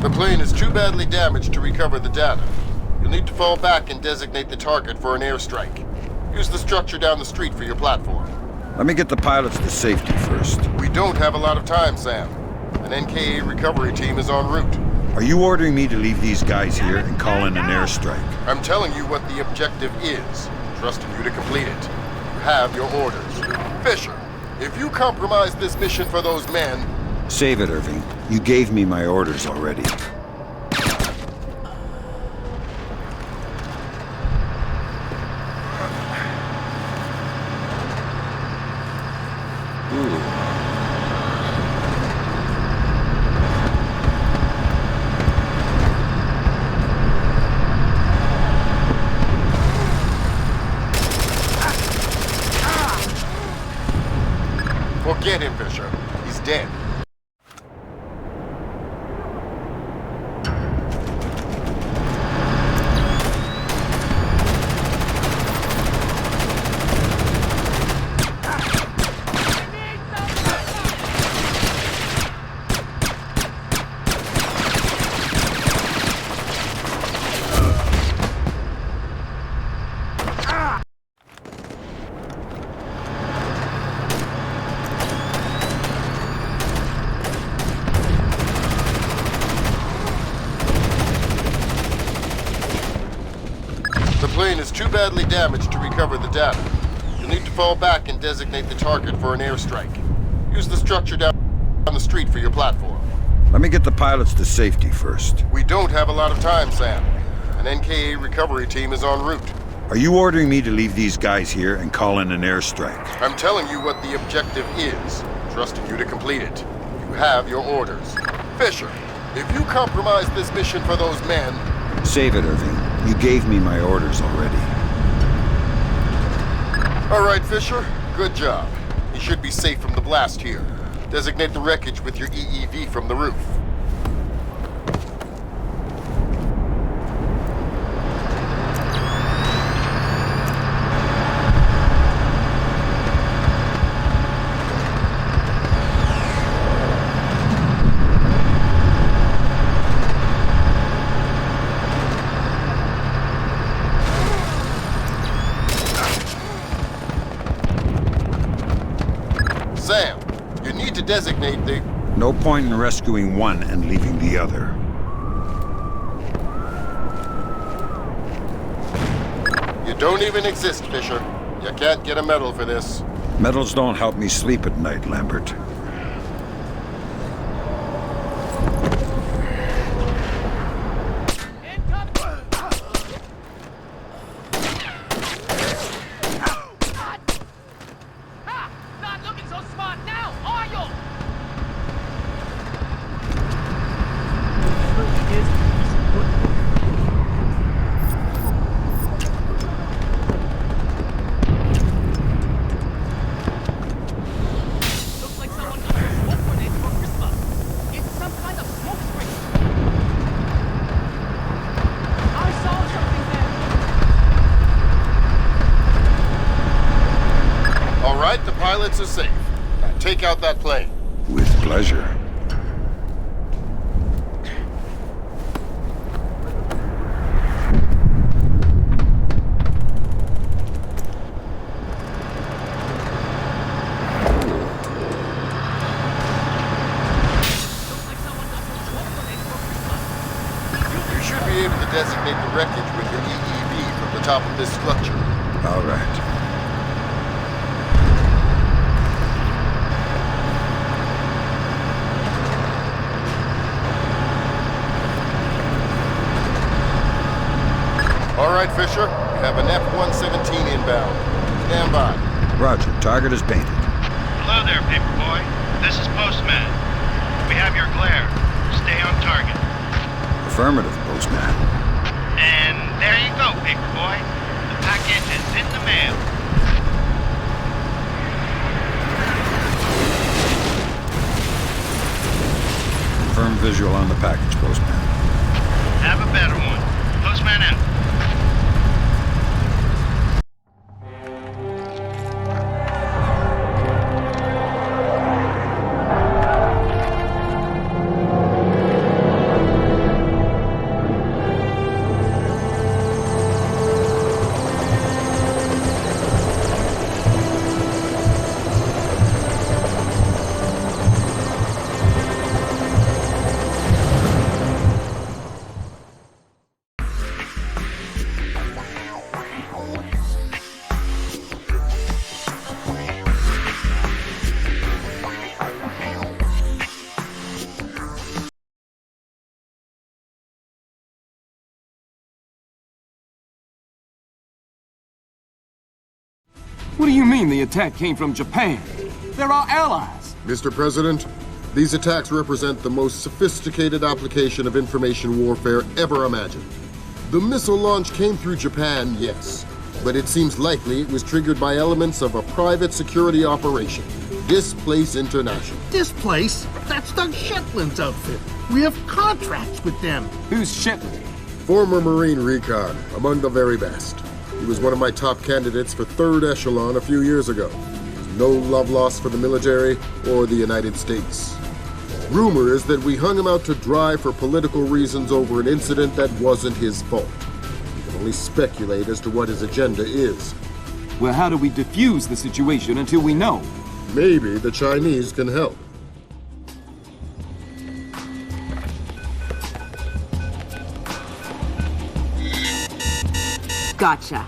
The plane is too badly damaged to recover the data. You'll need to fall back and designate the target for an airstrike. Use the structure down the street for your platform. Let me get the pilots to safety first. We don't have a lot of time, Sam. An NKA recovery team is en route. Are you ordering me to leave these guys here and call in an airstrike? I'm telling you what the objective is, trusting you to complete it. You have your orders. Fisher, If you compromise this mission for those men... Save it, Irving. You gave me my orders already. Forget him, Fisher. He's dead. The plane is too badly damaged to recover the data. You'll need to fall back and designate the target for an airstrike. Use the structure down the street for your platform. Let me get the pilots to safety first. We don't have a lot of time, Sam. An NKA recovery team is en route. Are you ordering me to leave these guys here and call in an airstrike? I'm telling you what the objective is, trusting you to complete it. You have your orders. Fisher, if you compromise this mission for those men... Save it, Irving. You gave me my orders already. All right, Fisher. Good job. You should be safe from the blast here. Designate the wreckage with your EEV from the roof. Sam, you need to designate the... No point in rescuing one and leaving the other. You don't even exist, Fisher. You can't get a medal for this. Medals don't help me sleep at night, Lambert. The pilots are safe. Now take out that plane. With pleasure. You should be able to designate the wreckage with your EEV from the top of this structure. All right. All right, Fisher. We have an F-117 inbound. Stand by. Roger. Target is painted. Hello there, Paperboy. This is Postman. We have your glare. Stay on target. Affirmative, Postman. And there you go, Paperboy. The package is in the mail. Confirm visual on the package, Postman. Have a better one. Postman out. What do you mean the attack came from Japan? They're our allies. Mr. President, these attacks represent the most sophisticated application of information warfare ever imagined. The missile launch came through Japan, yes, but it seems likely it was triggered by elements of a private security operation, Displace International. Displace? That's Doug Shetland's outfit. We have contracts with them. Who's Shetland? Former Marine recon, among the very best. He was one of my top candidates for 3rd Echelon a few years ago. No love lost for the military or the United States. Rumor is that we hung him out to dry for political reasons over an incident that wasn't his fault. We can only speculate as to what his agenda is. Well, how do we defuse the situation until we know? Maybe the Chinese can help. Gotcha.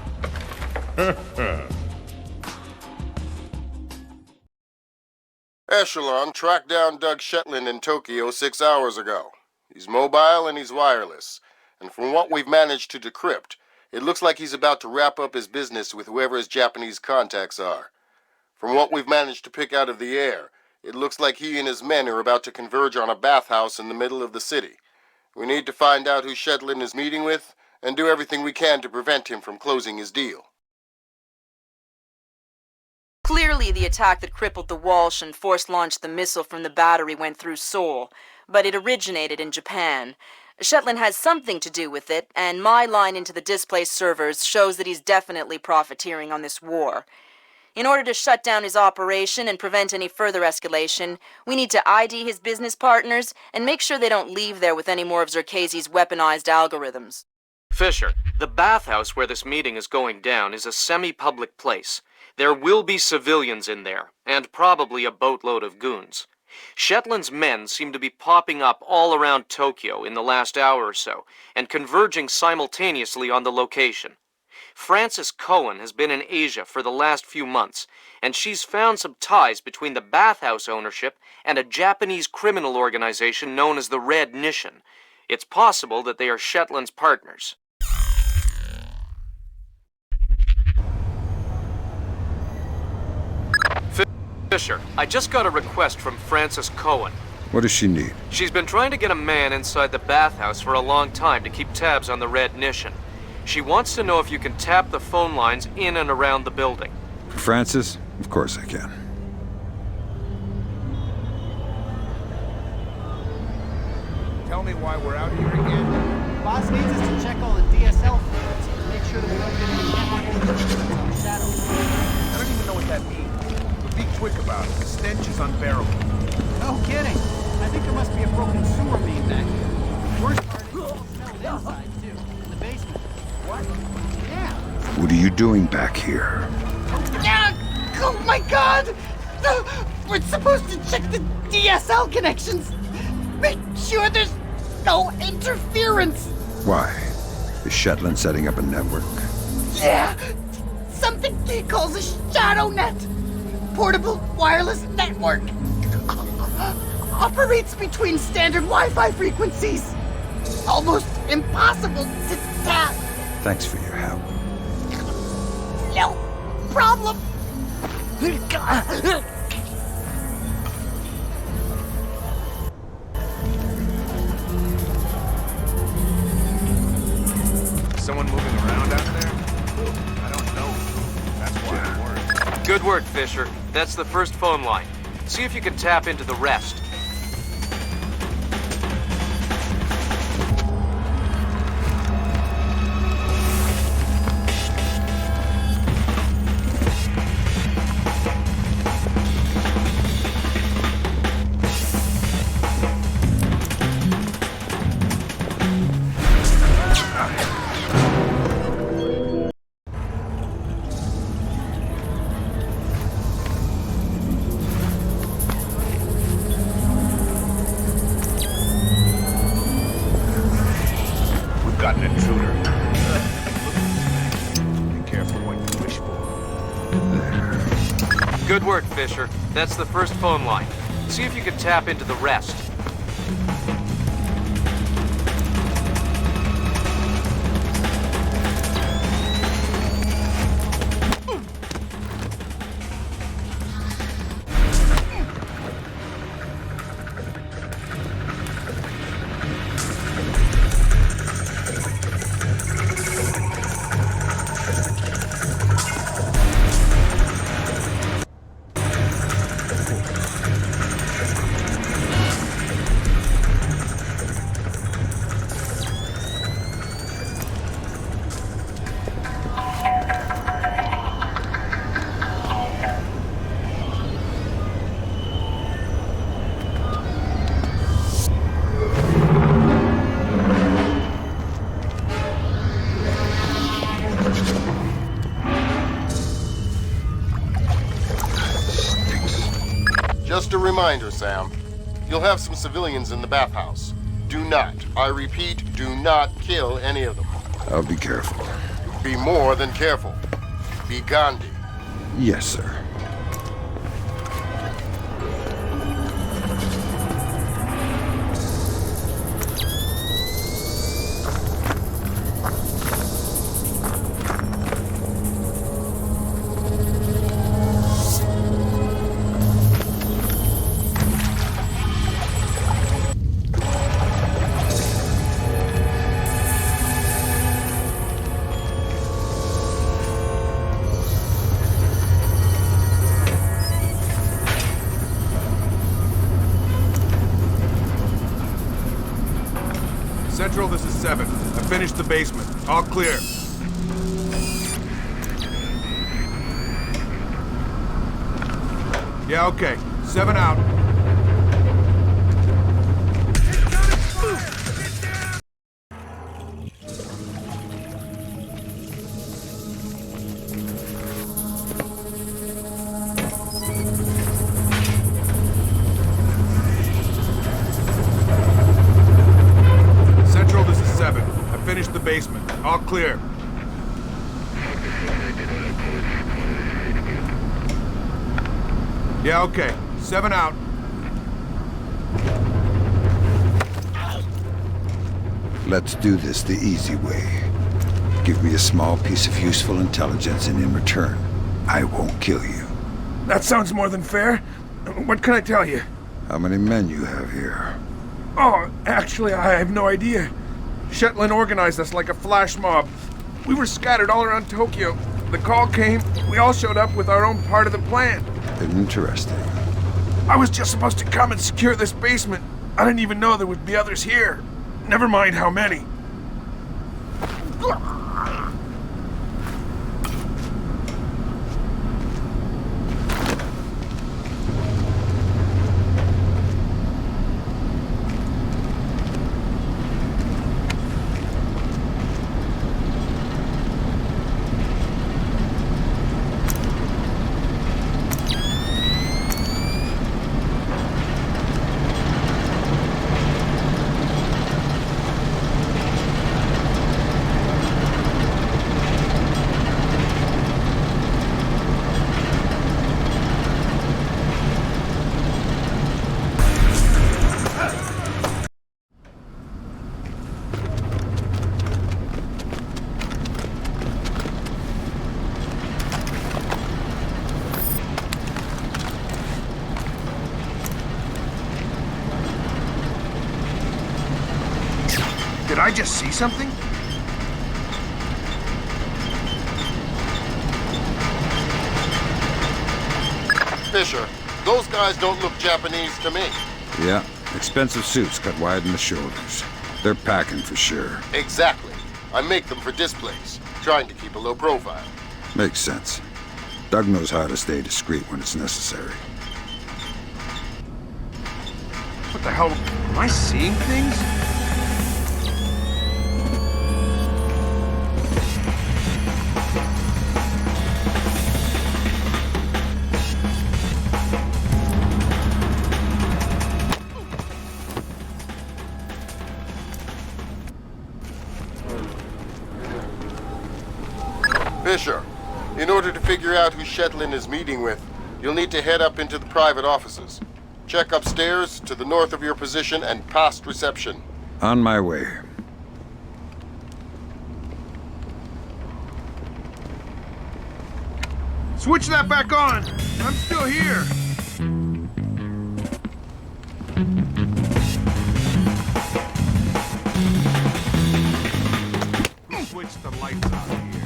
Echelon tracked down Doug Shetland in Tokyo 6 hours ago. He's mobile and he's wireless. And from what we've managed to decrypt, it looks like he's about to wrap up his business with whoever his Japanese contacts are. From what we've managed to pick out of the air, it looks like he and his men are about to converge on a bathhouse in the middle of the city. We need to find out who Shetland is meeting with and do everything we can to prevent him from closing his deal. Clearly, the attack that crippled the Walsh and force-launched the missile from the battery went through Seoul, but it originated in Japan. Shetland has something to do with it, and my line into the displaced servers shows that he's definitely profiteering on this war. In order to shut down his operation and prevent any further escalation, we need to ID his business partners and make sure they don't leave there with any more of Zerkezi's weaponized algorithms. Fisher, the bathhouse where this meeting is going down is a semi-public place. There will be civilians in there, and probably a boatload of goons. Shetland's men seem to be popping up all around Tokyo in the last hour or so, and converging simultaneously on the location. Frances Cohen has been in Asia for the last few months, and she's found some ties between the bathhouse ownership and a Japanese criminal organization known as the Red Nishan. It's possible that they are Shetland's partners. Fisher, I just got a request from Frances Cohen. What does she need? She's been trying to get a man inside the bathhouse for a long time to keep tabs on the Red Nishan. She wants to know if you can tap the phone lines in and around the building. For Francis? Of course I can. Tell me why we're out here again. Boss needs us to check all the DSL files to make sure that we don't get any network on Shadow. I don't even know what that means. But be quick about it. The stench is unbearable. No kidding. I think there must be a broken sewer main back here. Worst part is it's all snowed inside, too. In the basement. What? Yeah. What are you doing back here? Oh my god! We're supposed to check the DSL connections. Make sure there's no interference. Why? Is Shetland setting up a network? Yeah! Something he calls a shadow net. Portable wireless network. Operates between standard Wi-Fi frequencies. Almost impossible to tap. Thanks for your help. No problem. Someone moving around out there? I don't know. That's why I'm worried. Good work, Fisher. That's the first phone line. See if you can tap into the rest. Got an intruder. Be careful what you wish for. Good work, Fisher. That's the first phone line. See if you can tap into the rest. Just a reminder, Sam. You'll have some civilians in the bathhouse. Do not, I repeat, do not kill any of them. I'll be careful. Be more than careful. Be Gandhi. Yes, sir. Central, this is 7. I finished the basement. All clear. Yeah, okay. 7 out. Finish the basement. All clear. Yeah, okay. 7 out. Let's do this the easy way. Give me a small piece of useful intelligence, and in return, I won't kill you. That sounds more than fair. What can I tell you? How many men you have here? Oh, actually, I have no idea. Shetland organized us like a flash mob. We were scattered all around Tokyo. The call came, we all showed up with our own part of the plan. Interesting. I was just supposed to come and secure this basement. I didn't even know there would be others here. Never mind how many. Did I just see something? Fisher, those guys don't look Japanese to me. Yeah, expensive suits cut wide in the shoulders. They're packing for sure. Exactly. I make them for displays, trying to keep a low profile. Makes sense. Doug knows how to stay discreet when it's necessary. What the hell? Am I seeing things? Fisher, in order to figure out who Shetland is meeting with, you'll need to head up into the private offices. Check upstairs, to the north of your position, and past reception. On my way. Switch that back on! I'm still here! Switch the lights on here.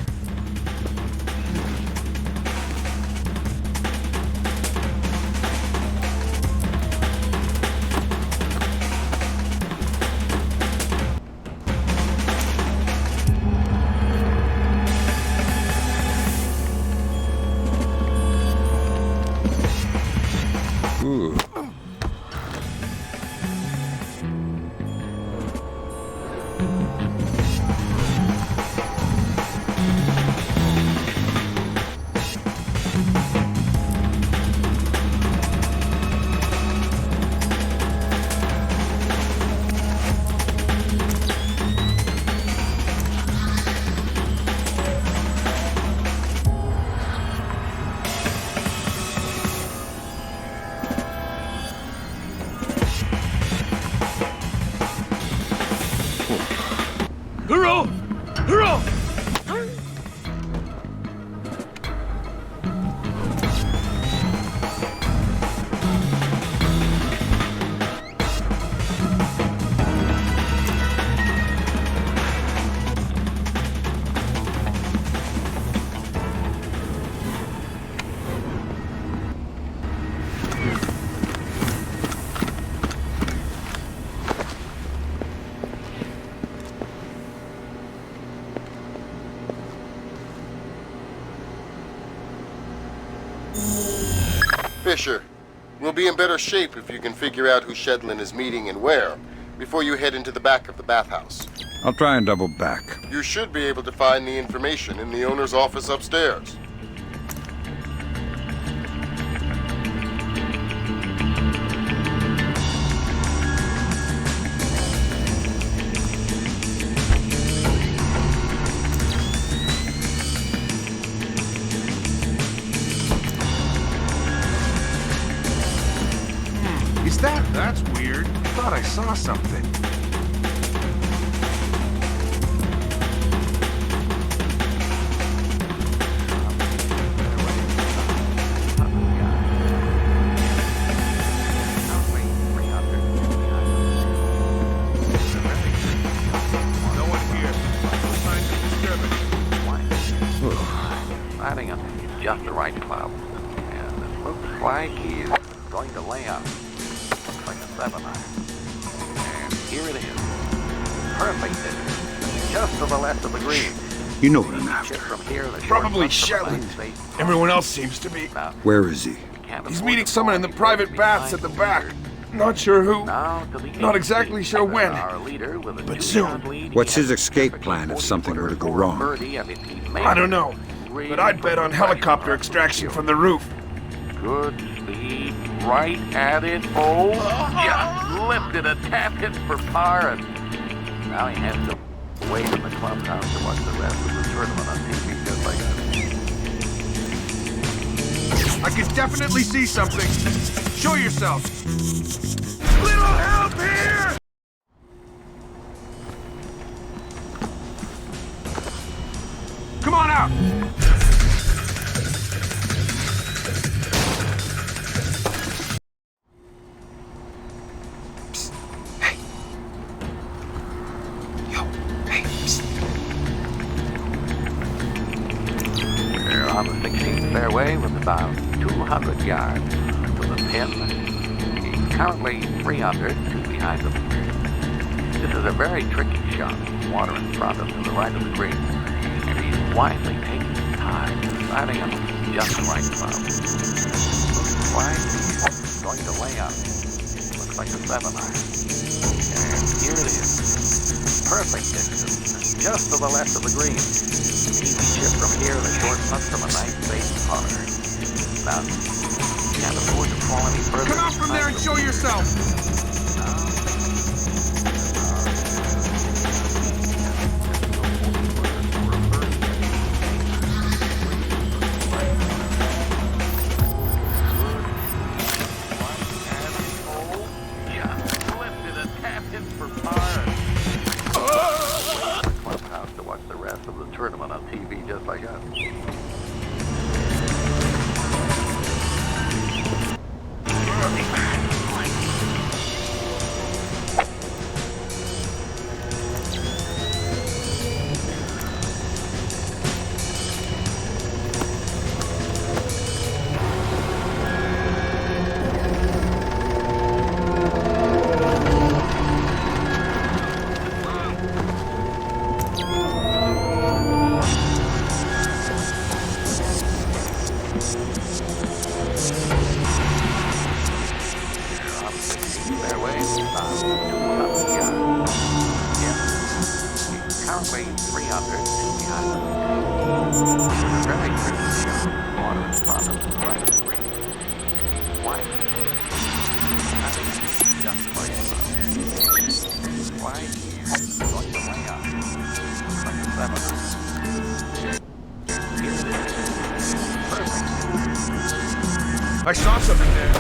Ooh. Fisher, we'll be in better shape if you can figure out who Shedlin is meeting and where before you head into the back of the bathhouse. I'll try and double back. You should be able to find the information in the owner's office upstairs. That's weird. Thought I saw something. Lighting up just the right cloud. And it looks like he's going to lay up. Looks like a 7-iron. And here it is. Perfect distance. Just to the left of the green. You know what I'm after. From here, the Probably Shedlin. Everyone else seems to be. Where is he? He's meeting someone in the private baths at the back. Not sure who. Not exactly sure when. But soon. What's his escape plan if something were to go wrong? I don't know. But I'd bet on helicopter extraction from the roof. Good speed, right at it. Oh, just lifted a tap hit for par, and now he has to wait in the clubhouse to watch the rest of the tournament on TV just like that. I can definitely see something. Show yourself. Little help here! Come on out! Psst. Hey. Yo, hey, psst. We're on the 16th fairway with about 200 yards to the pin. He's currently 3 under, 2 behind him. This is a very tricky shot. Water in front of him to the right of the green. And he's wisely taking his time, deciding on just the right club. Looks like he's going to lay up. Looks like a 7-iron. And here it is. Perfect distance, just to the left of the green. Easy chip from here, the short putt from a nice base putter. Now, can't afford to fall any further. Come out from there and show yourself! Clubhouse to watch the rest of the tournament on TV just like us. I saw something there.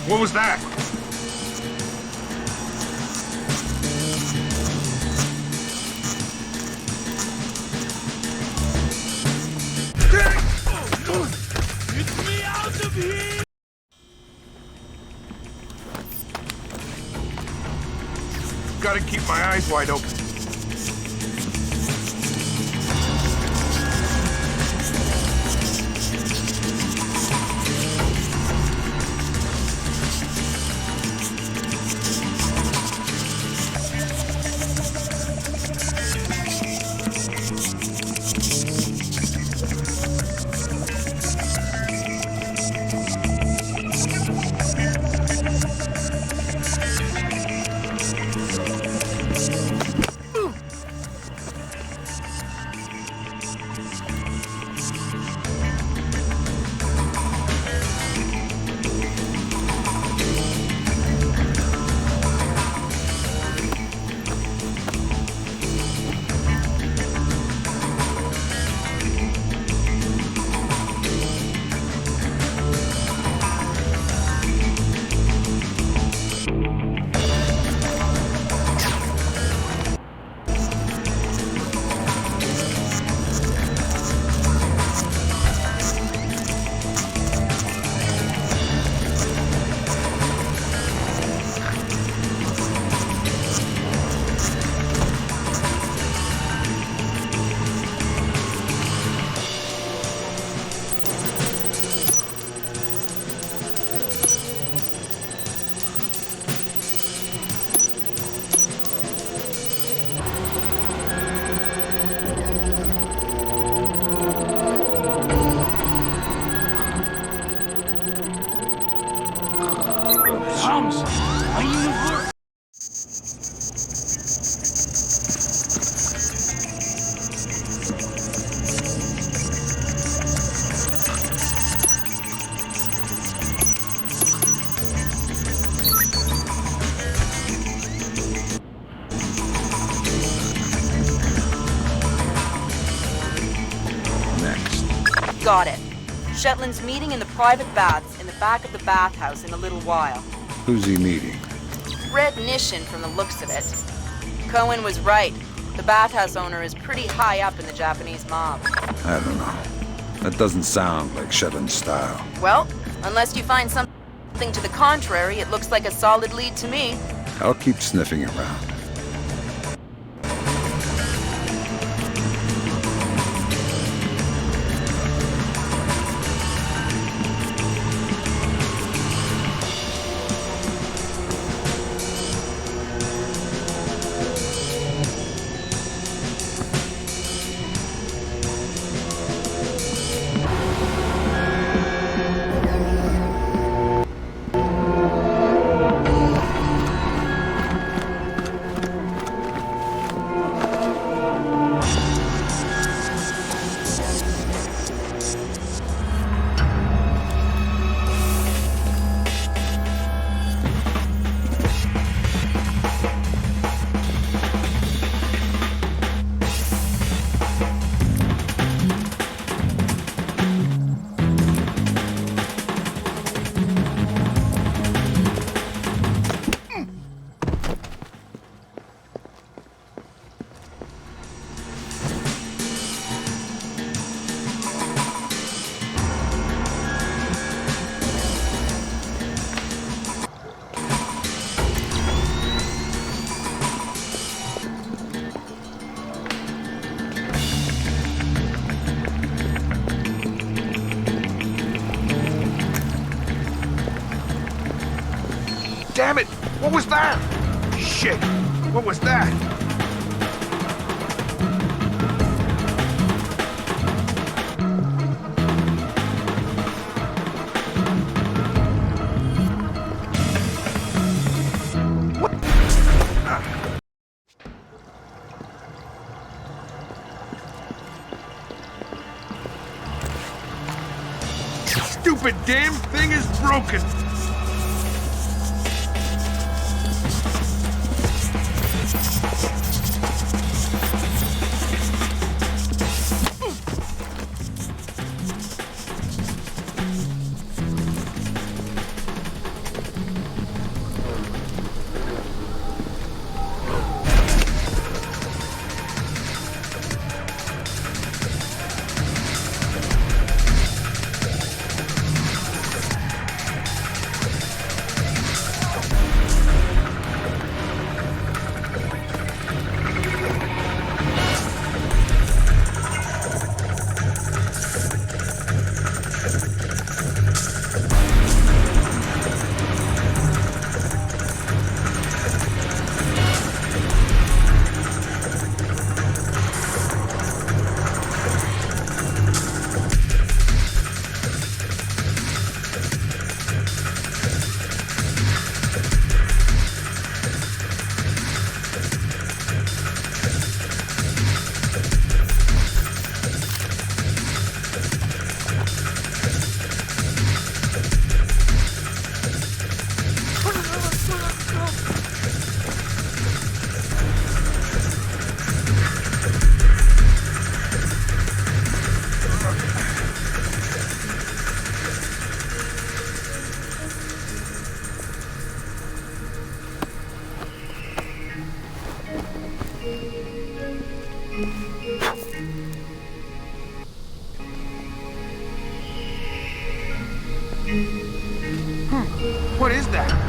What was that? Get me out of here! Gotta keep my eyes wide open. got it. Shetland's meeting in the private baths in the back of the bathhouse in a little while. Who's he meeting? Red Nishin from the looks of it. Cohen was right. The bathhouse owner is pretty high up in the Japanese mob. I don't know. That doesn't sound like Shetland's style. Well, unless you find something to the contrary, it looks like a solid lead to me. I'll keep sniffing around. Damn it! What was that? Shit! What was that? Stupid damn thing is broken! What is that?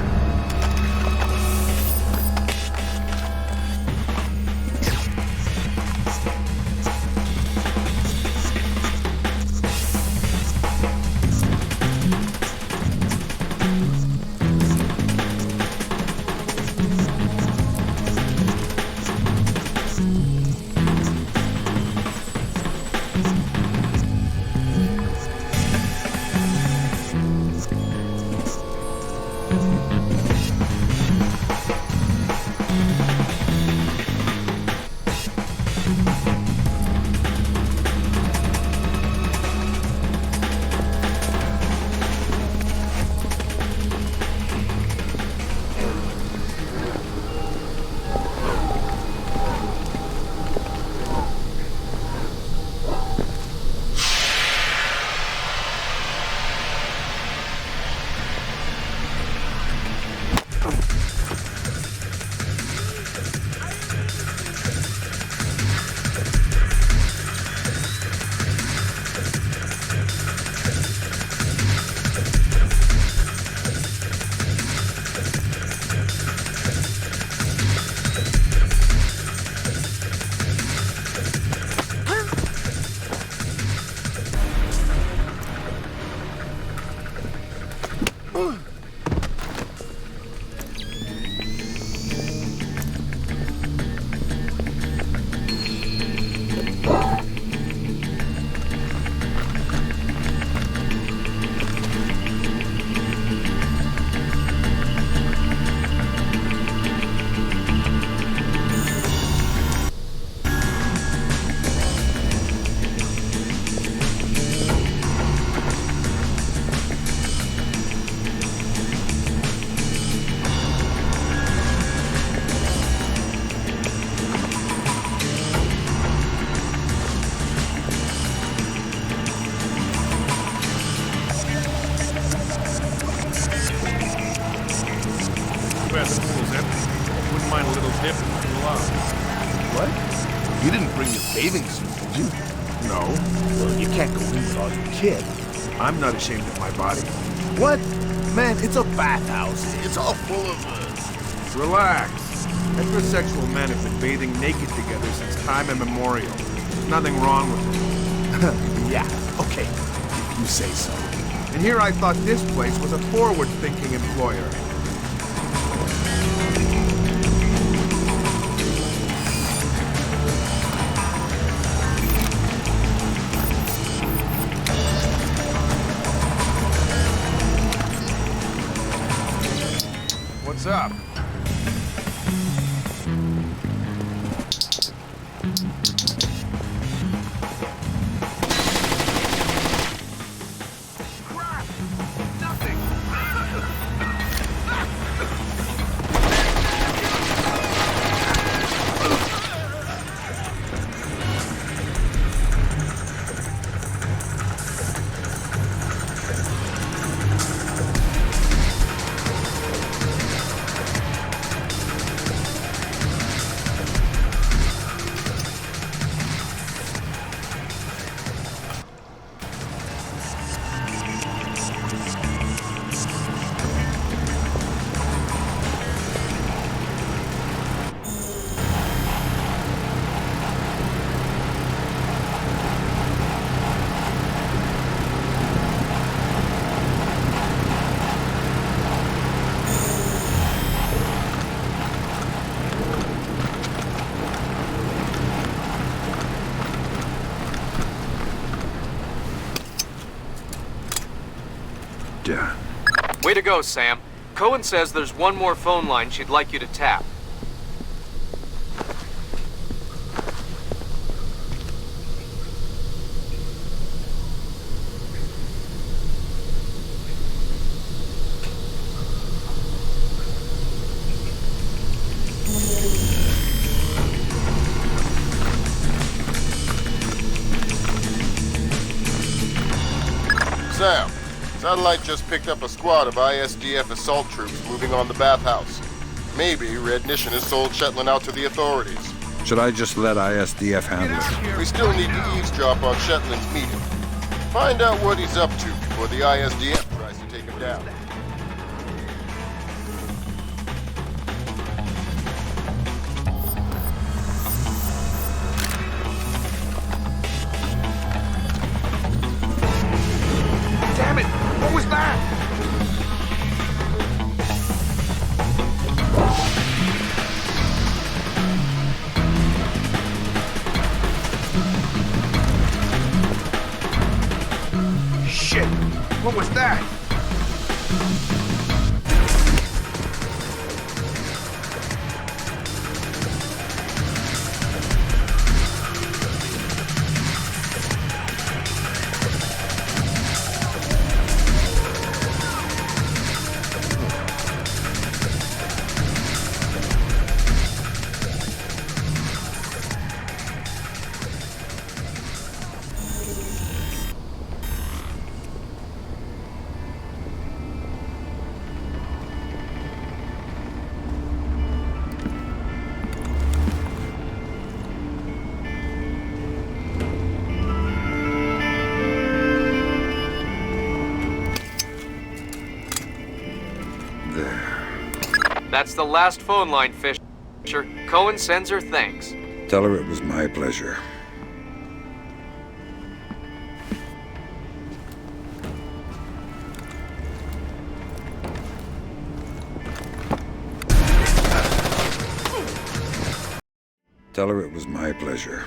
What? You didn't bring your bathing suit, did you? No. Well, you can't go in without your kid. I'm not ashamed of my body. What? Man, it's a bathhouse. It's all full of... Relax. Heterosexual men have been bathing naked together since time immemorial. There's nothing wrong with it. Yeah, okay. If you say so. And here I thought this place was a forward-thinking employer. What's up? Way to go, Sam. Cohen says there's one more phone line she'd like you to tap. Sam, satellite just picked up a squad of ISDF assault troops moving on the bathhouse. Maybe Red Nation has sold Shetland out to the authorities. Should I just let ISDF handle it? We still need to eavesdrop on Shetland's meeting. Find out what he's up to before the ISDF tries to take him down. Damn it! What was that? Shit! What was that? That's the last phone line, Fisher. Cohen sends her thanks. Tell her it was my pleasure. Tell her it was my pleasure.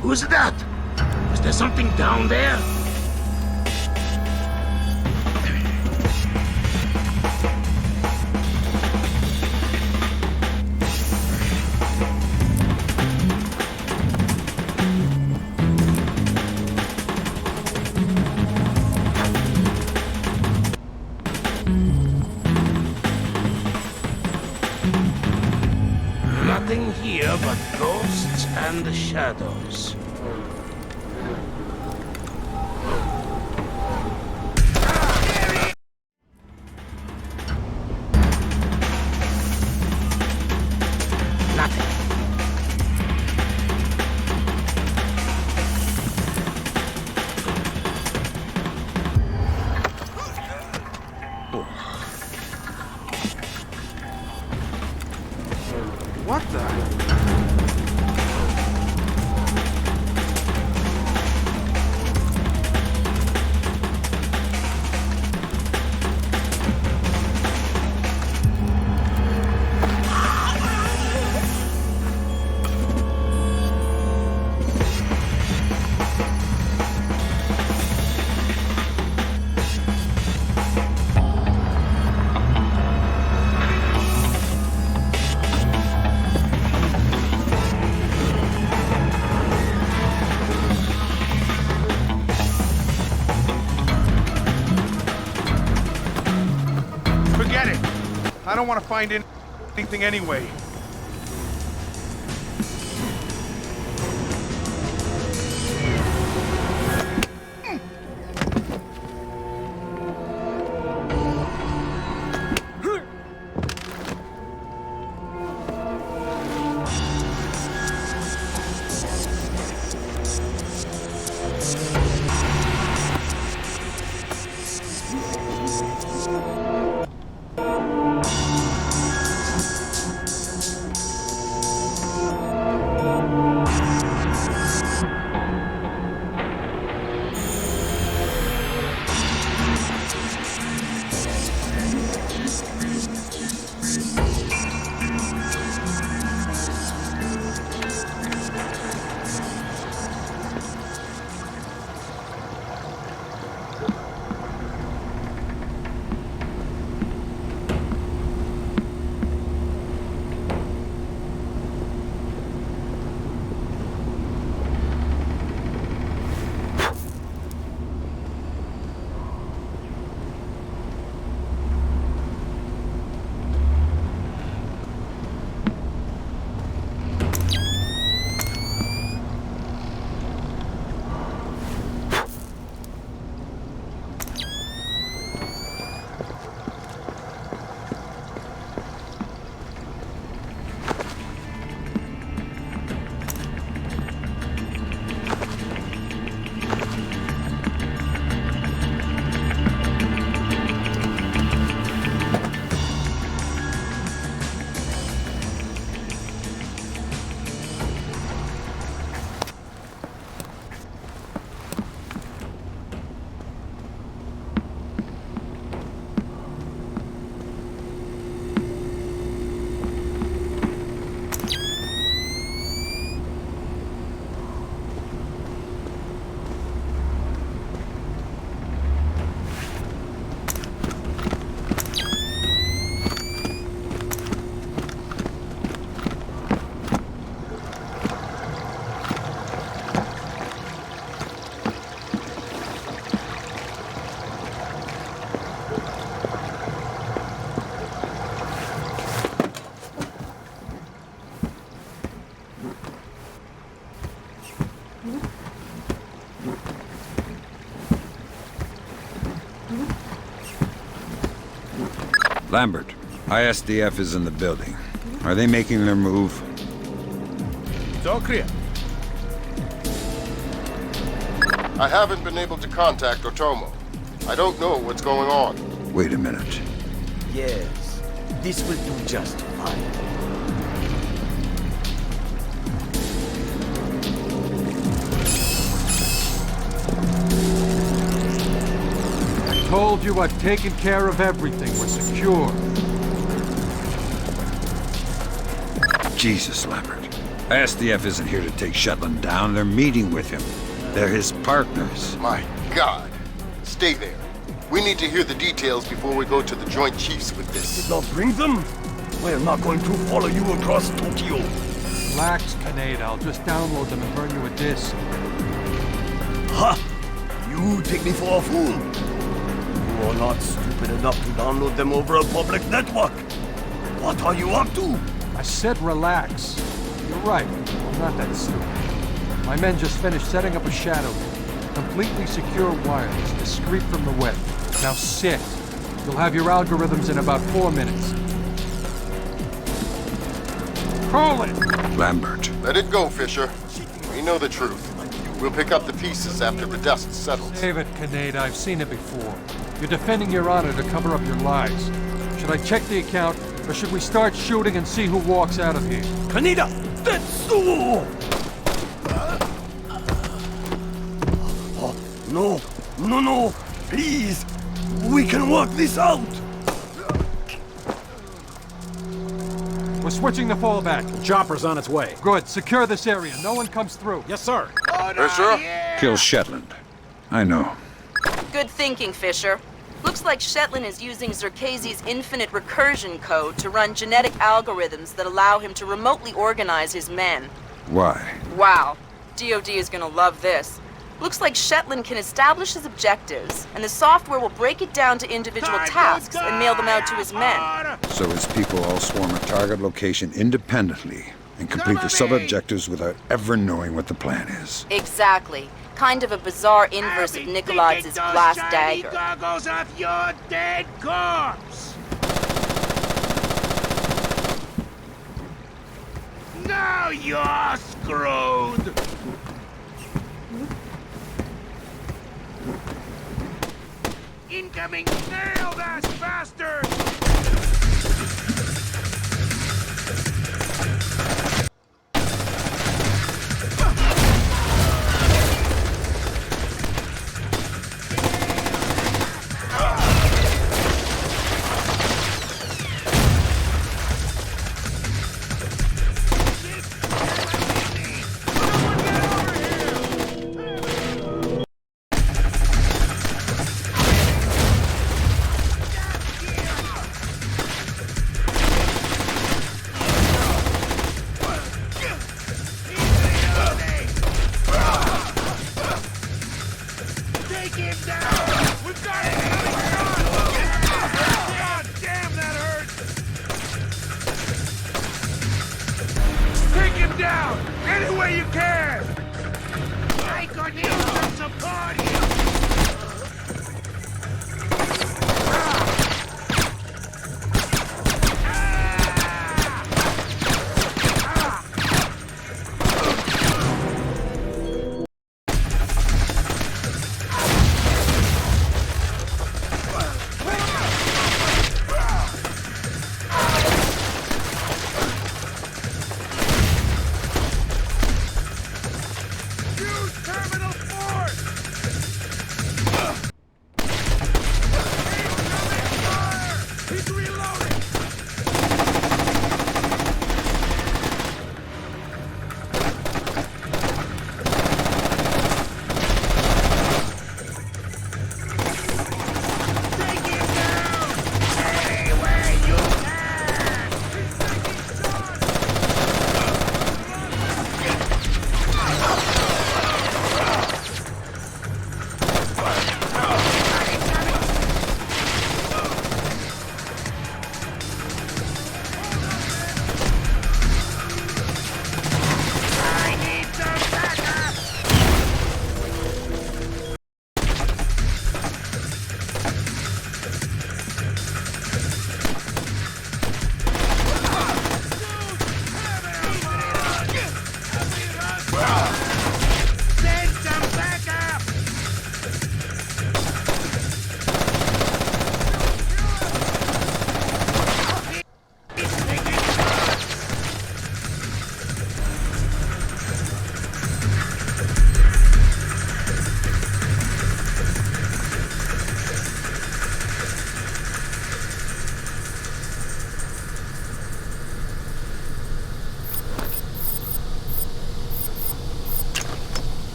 Who's that? Is there something down there? Nothing here but ghosts and shadows. What the? Forget it. I don't want to find anything anyway. Lambert, ISDF is in the building. Are they making their move? It's all clear. I haven't been able to contact Otomo. I don't know what's going on. Wait a minute. Yes, this will do just fine. I told you I've taken care of everything. We're secure. Jesus, Lambert. ISDF isn't here to take Shetland down. They're meeting with him. They're his partners. My God. Stay there. We need to hear the details before we go to the Joint Chiefs with this. Did not bring them? We're not going to follow you across Tokyo. Relax, Kaneda. I'll just download them and burn you a disc. Ha! You take me for a fool. You are not stupid enough to download them over a public network. What are you up to? I said relax. You're right. I'm not that stupid. My men just finished setting up a shadow. Completely secure wireless, discreet from the web. Now sit. You'll have your algorithms in about 4 minutes. Call it! Lambert. Let it go, Fisher. We know the truth. We'll pick up the pieces after the dust settles. Save it, Kinnaid. I've seen it before. You're defending your honor to cover up your lies. Should I check the account, or should we start shooting and see who walks out of here? Kaneda! That's all! No, no, no! Please! We can work this out! We're switching the fallback. The chopper's on its way. Good. Secure this area. No one comes through. Yes, sir. Fisher? Kill Shetland. I know. Good thinking, Fisher. Looks like Shetland is using Zerkasi's infinite recursion code to run genetic algorithms that allow him to remotely organize his men. Why? Wow. DoD is gonna love this. Looks like Shetland can establish his objectives, and the software will break it down to individual tasks and mail them out to his men. So his people all swarm a target location independently and complete the sub-objectives without ever knowing what the plan is. Exactly. Kind of a bizarre inverse of Nikolai's glass dagger. Goggles off your dead corpse! Now you're screwed! Incoming! Nail that bastard!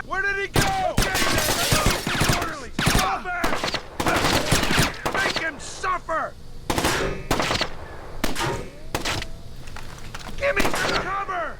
Where did he go? chopper! Give me some cover!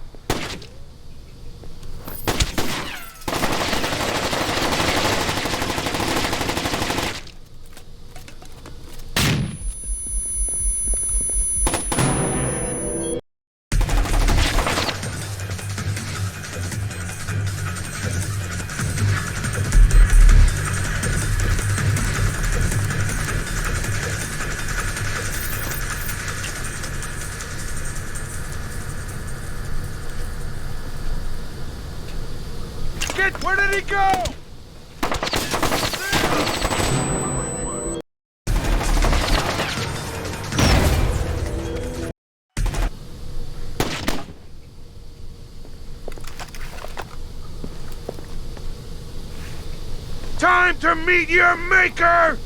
Where did he go? Time to meet your maker!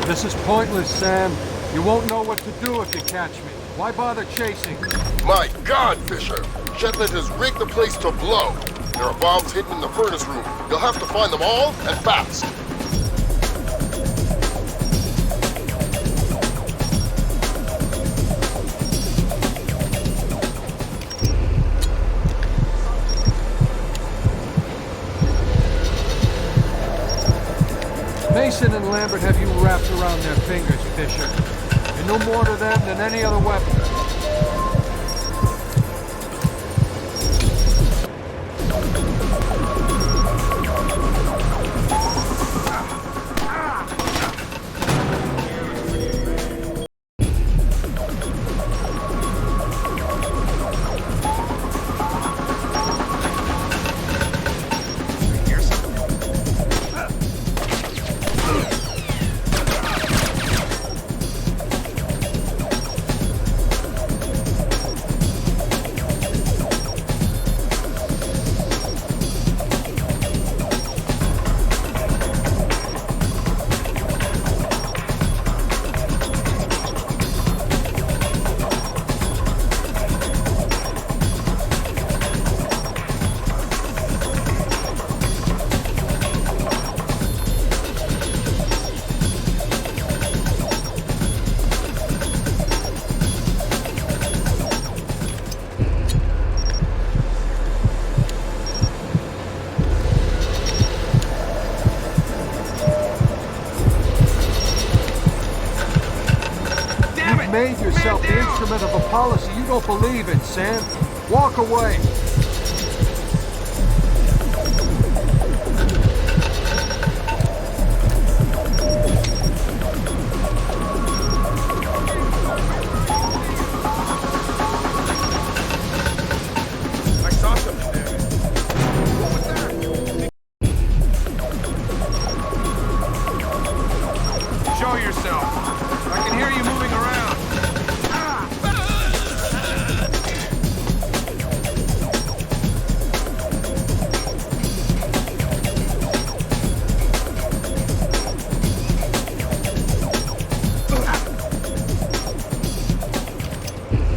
This is pointless, Sam. You won't know what to do if you catch me. Why bother chasing? My God, Fisher! Shetland has rigged the place to blow. There are bombs hidden in the furnace room. You'll have to find them all, and fast. Mason and Lambert have you wrapped around their fingers, Fisher. And no more to them than any other weapon. Made yourself the instrument of a policy you don't believe in, Sam. Walk away. I saw something there. What was that? Show yourself. I can hear you moving around.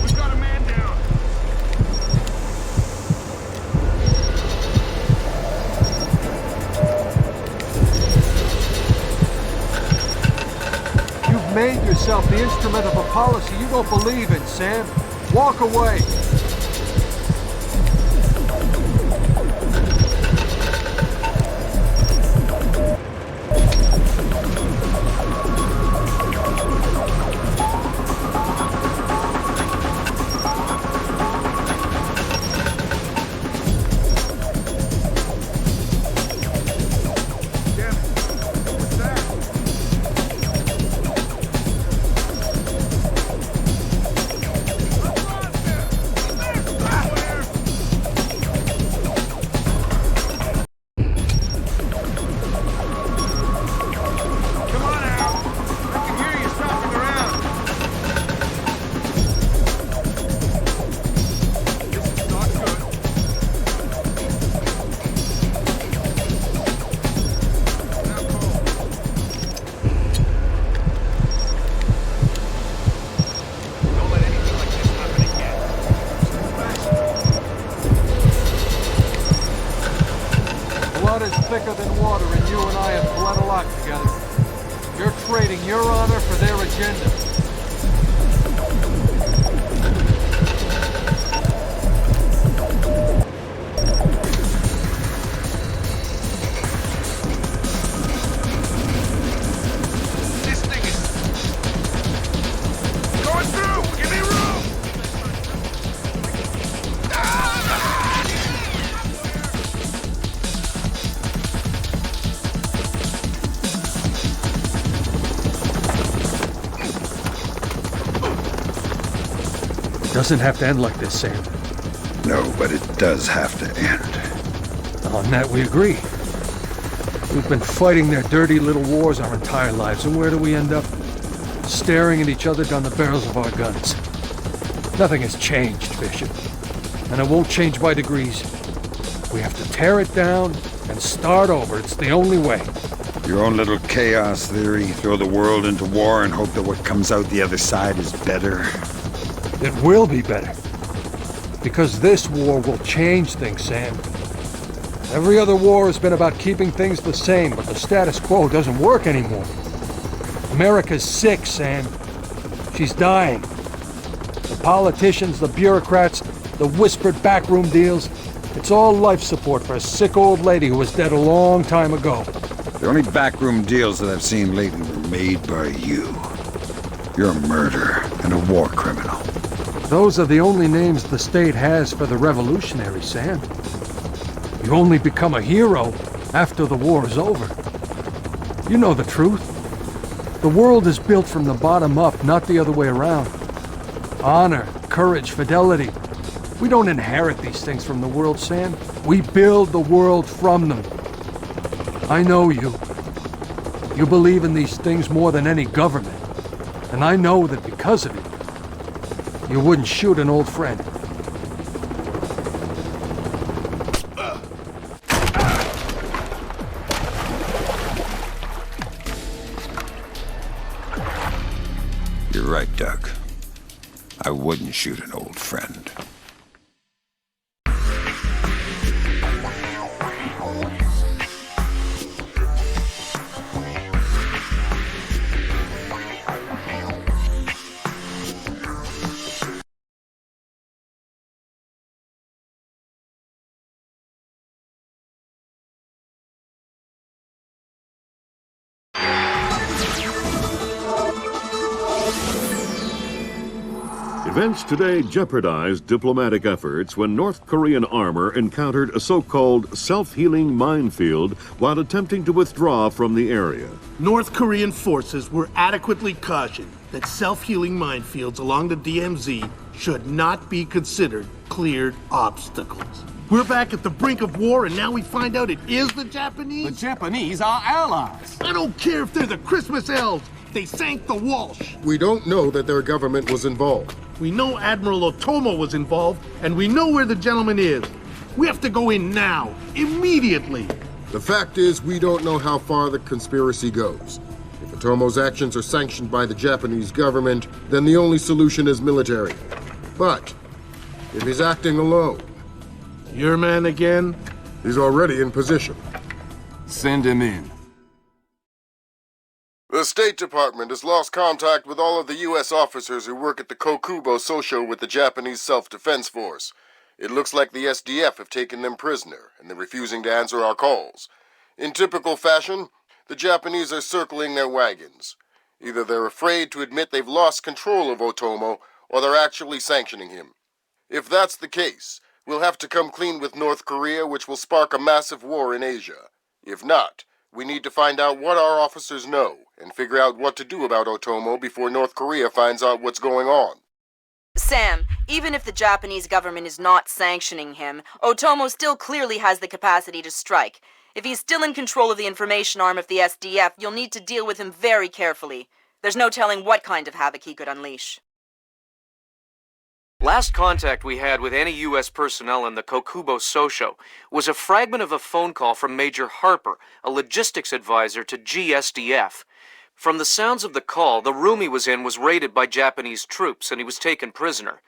We've got a man down. You've made yourself the instrument of a policy you don't believe in, Sam. Walk away. blood is thicker than water, and you and I have bled a lot together. You're trading your honor for their agenda. Going through! Give me room! Doesn't have to end like this, Sam. No, but it does have to end. On that we agree. We've been fighting their dirty little wars our entire lives, and where do we end up? Staring at each other down the barrels of our guns. Nothing has changed, Bishop. And it won't change by degrees. We have to tear it down and start over. It's the only way. Your own little chaos theory, throw the world into war and hope that what comes out the other side is better. It will be better. Because this war will change things, Sam. Every other war has been about keeping things the same, but the status quo doesn't work anymore. America's sick, Sam. She's dying. The politicians, the bureaucrats, the whispered backroom deals, it's all life support for a sick old lady who was dead a long time ago. The only backroom deals that I've seen lately were made by you. You're a murderer and a war criminal. Those are the only names the state has for the revolutionaries, Sam. You only become a hero after the war is over. You know the truth. The world is built from the bottom up, not the other way around. Honor, courage, fidelity. We don't inherit these things from the world, Sam. We build the world from them. I know you. You believe in these things more than any government. And I know that because of it, you wouldn't shoot an old friend. You're right, Doug. I wouldn't shoot an old friend. Events today jeopardized diplomatic efforts when North Korean armor encountered a so-called self-healing minefield while attempting to withdraw from the area. North Korean forces were adequately cautioned that self-healing minefields along the DMZ should not be considered cleared obstacles. We're back at the brink of war, and now we find out it is the Japanese? The Japanese are allies. I don't care if they're the Christmas elves. They sank the Walsh. We don't know that their government was involved. We know Admiral Otomo was involved, and we know where the gentleman is. We have to go in now, immediately. The fact is, we don't know how far the conspiracy goes. If Otomo's actions are sanctioned by the Japanese government, then the only solution is military. But if he's acting alone... Your man again? He's already in position. Send him in. The State Department has lost contact with all of the U.S. officers who work at the Kokubo Sosho with the Japanese Self-Defense Force. It looks like the SDF have taken them prisoner, and they're refusing to answer our calls. In typical fashion, the Japanese are circling their wagons. Either they're afraid to admit they've lost control of Otomo, or they're actually sanctioning him. If that's the case, we'll have to come clean with North Korea, which will spark a massive war in Asia. If not, we need to find out what our officers know, and figure out what to do about Otomo before North Korea finds out what's going on. Sam, even if the Japanese government is not sanctioning him, Otomo still clearly has the capacity to strike. If he's still in control of the information arm of the SDF, you'll need to deal with him very carefully. There's no telling what kind of havoc he could unleash. Last contact we had with any U.S. personnel in the Kokubo Sosho was a fragment of a phone call from Major Harper, a logistics advisor to GSDF. From the sounds of the call, the room he was in was raided by Japanese troops and he was taken prisoner.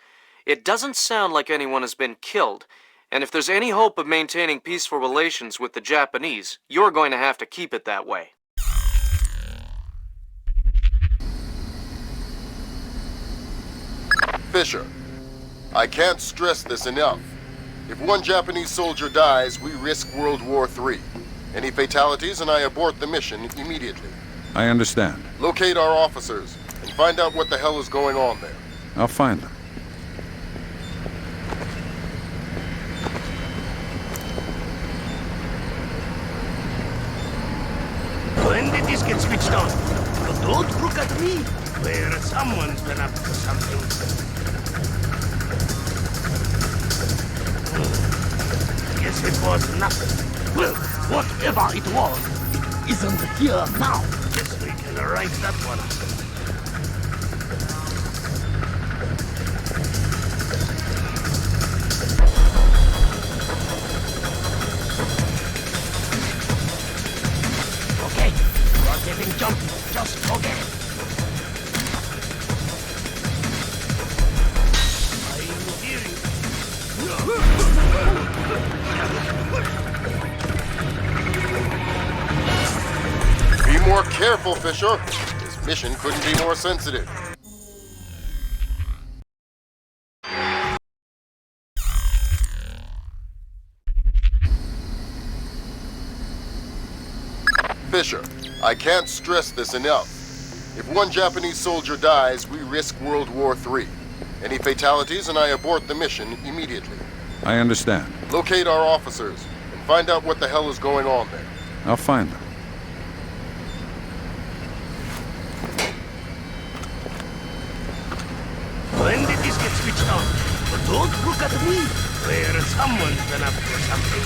It doesn't sound like anyone has been killed, And if there's any hope of maintaining peaceful relations with the Japanese, you're going to have to keep it that way. Fisher, I can't stress this enough. If one Japanese soldier dies, we risk World War III. Any fatalities and I abort the mission immediately. I understand. Locate our officers and find out what the hell is going on there. I'll find them. When did this get switched on? Well, don't look at me. Where someone's been up to something. Guess it was nothing. Well, whatever it was, it isn't here now. Guess we can write that one up. Okay, you're getting jumpy. Just forget it. I'm hearing. Be more careful, Fisher. This mission couldn't be more sensitive. Fisher, I can't stress this enough. If one Japanese soldier dies, we risk World War III. Any fatalities and I abort the mission immediately. I understand. Locate our officers and find out what the hell is going on there. I'll find them. When did this get switched on? But don't look at me. Where someone's been up to something.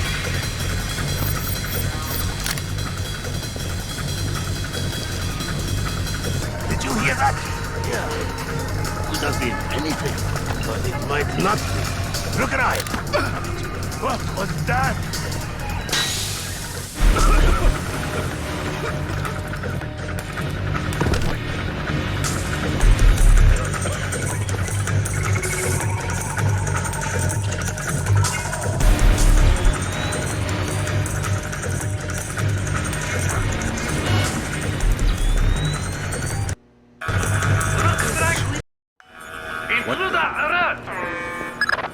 Did you hear that? Yeah. Could have been anything, but it might not be. Look alive. What was that?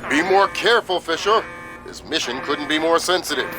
Be more careful, Fisher. This mission couldn't be more sensitive.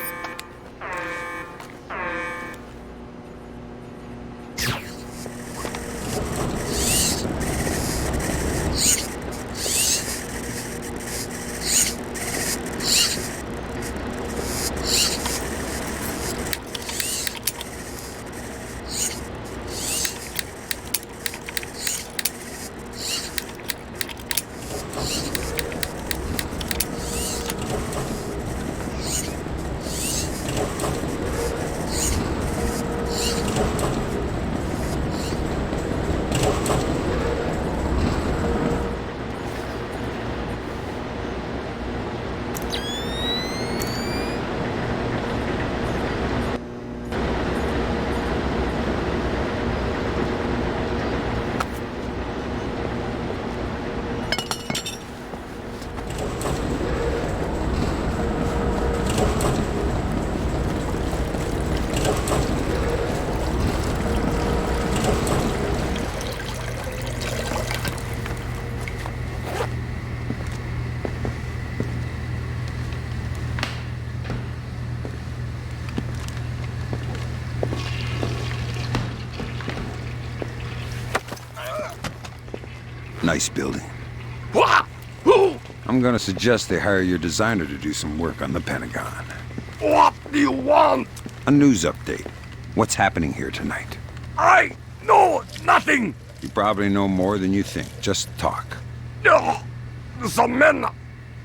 Nice building. I'm gonna suggest they hire your designer to do some work on the Pentagon. What do you want? A news update. What's happening here tonight? I know nothing. You probably know more than you think. Just talk. No. Some men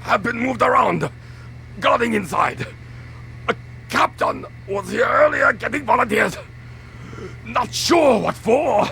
have been moved around, guarding inside. A captain was here earlier getting volunteers. Not sure what for.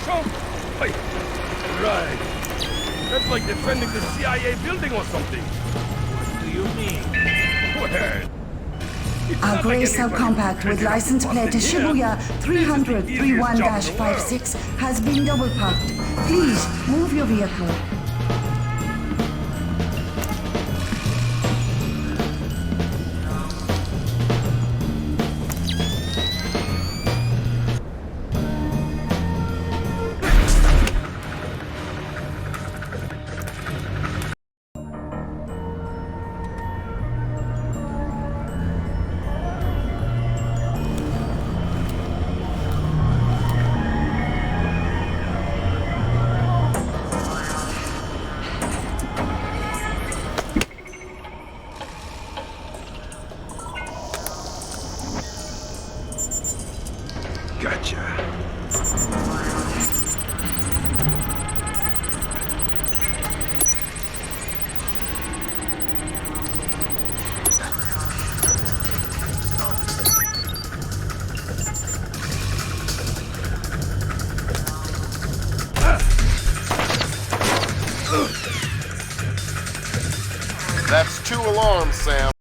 chump! Wait. Right. That's like defending the CIA building or something. What do you mean? Well... Our grey subcompact with license plate Shibuya 300-31-56 has been double parked. Please, move your vehicle. That's 2 alarms, Sam.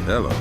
Hello.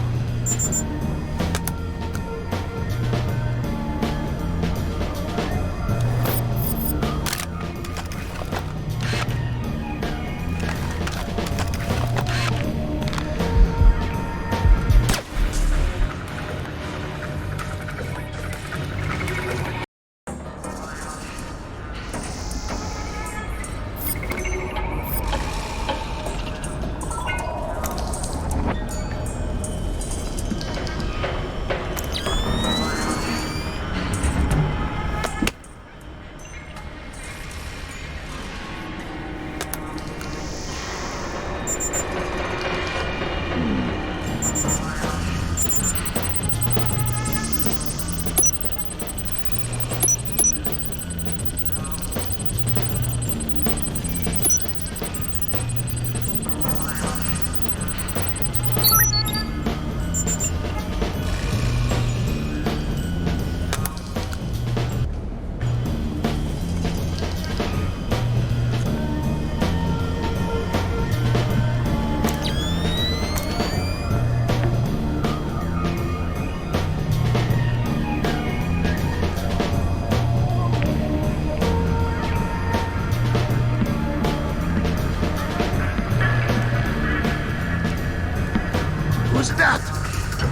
Who's that?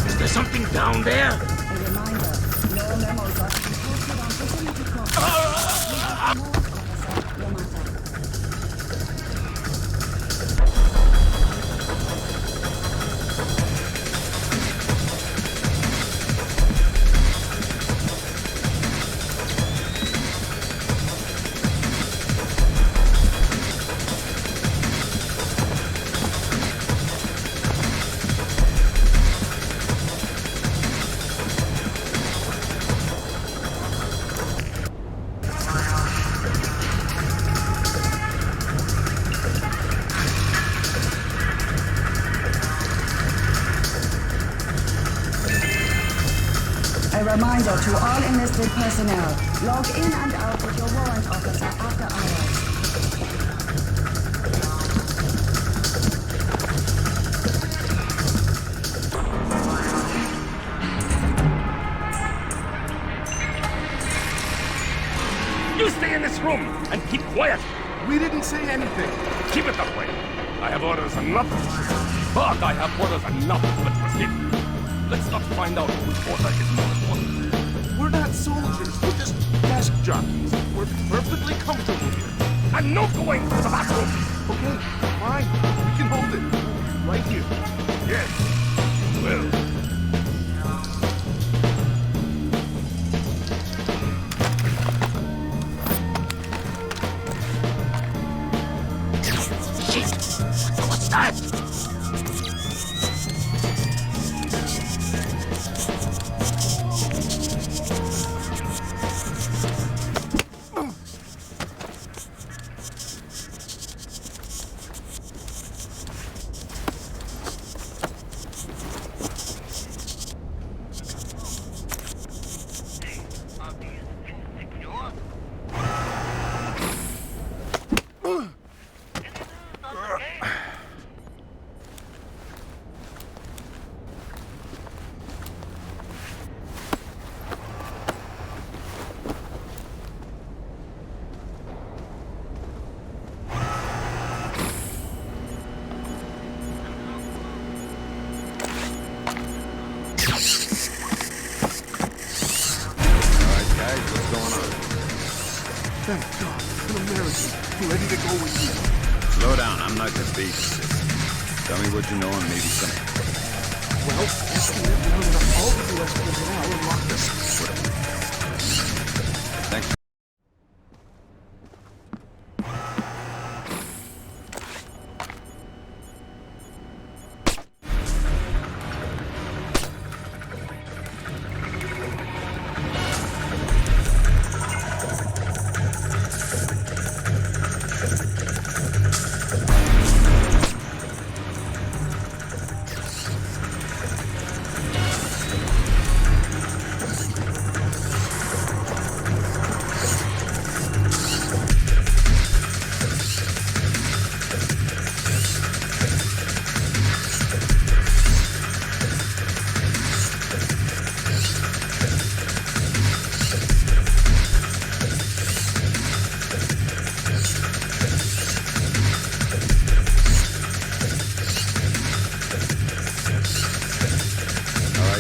Is there something down there? A reminder, no memos are to be posted on facility A reminder to all enlisted personnel, log in and out with your warrant officer after hours. You stay in this room and keep quiet. We didn't say anything. Keep it that way. I have orders enough to shoot, but I have orders enough to let you escape. Let's not find out whose order is more important. We're not soldiers. We're just desk jockeys. We're perfectly comfortable here. I'm not going to the bathroom. Okay, fine. We can hold it. Right here. Yes, you will. Thank God. An American. Ready to go with you. Slow down, I'm not your beast. Tell me what you know and maybe something. Well, SDF rounded up all the U.S. personnel and locked us. Thanks.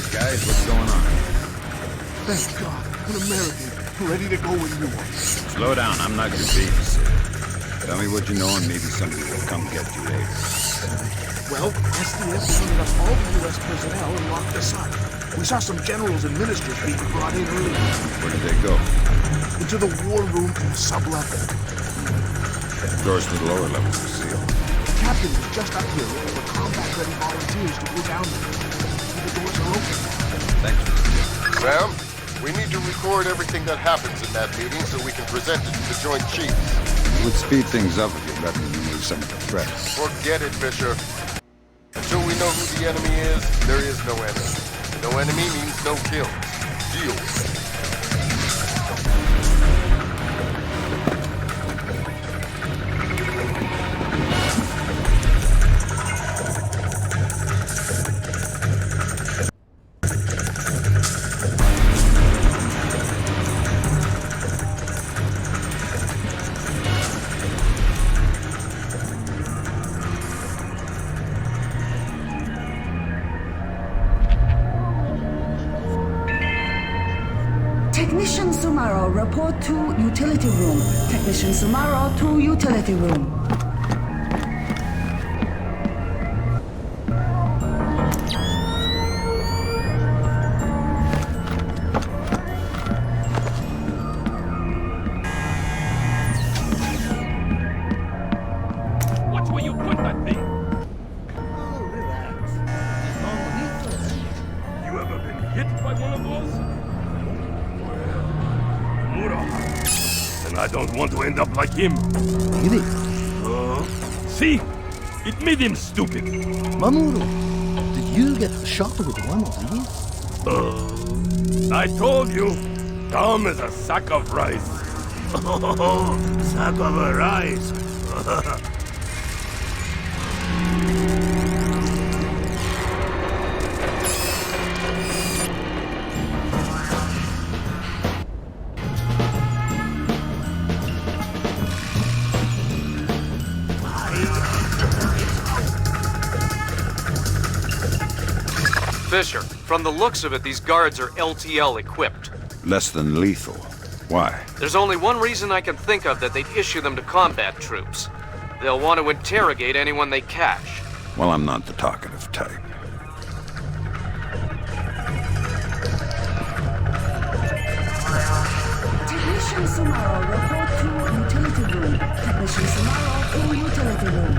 Guys, what's going on? Thank God. An American. Ready to go with you. Slow down, I'm not your beast. Tell me what you know and maybe somebody will come get you later. Well, SDF rounded up all the U.S. personnel and locked us up. We saw some generals and ministers being brought in earlier. Where did they go? Into the war room in the sub-level. Doors to the lower levels are sealed. The captain was just up here looking for combat-ready volunteers to go down there. The doors are open. Thanks for the tip. Sam, we need to record everything that happens in that meeting so we can present it to the Joint Chiefs. It would speed things up if you let me remove some of the threats. Forget it, Fisher. Until we know who the enemy is, there is no enemy. No enemy means no kill. Deal with it. Technician Sumaro, report to utility room. Technician Sumaro to utility room. Watch where you put that thing. Oh, relax. You ever been hit by one of those? And I don't want to end up like him. Really? See? It made him stupid. Mamuro, did you get shot with one of these? I told you, Tom is a sack of rice. Oh, sack of a rice. Fisher, from the looks of it, these guards are LTL equipped. Less than lethal. Why? There's only one reason I can think of that they'd issue them to combat troops. They'll want to interrogate anyone they catch. Well, I'm not the talkative type. Technician Sumaro, report to utility room. Technician Sumaro to utility room.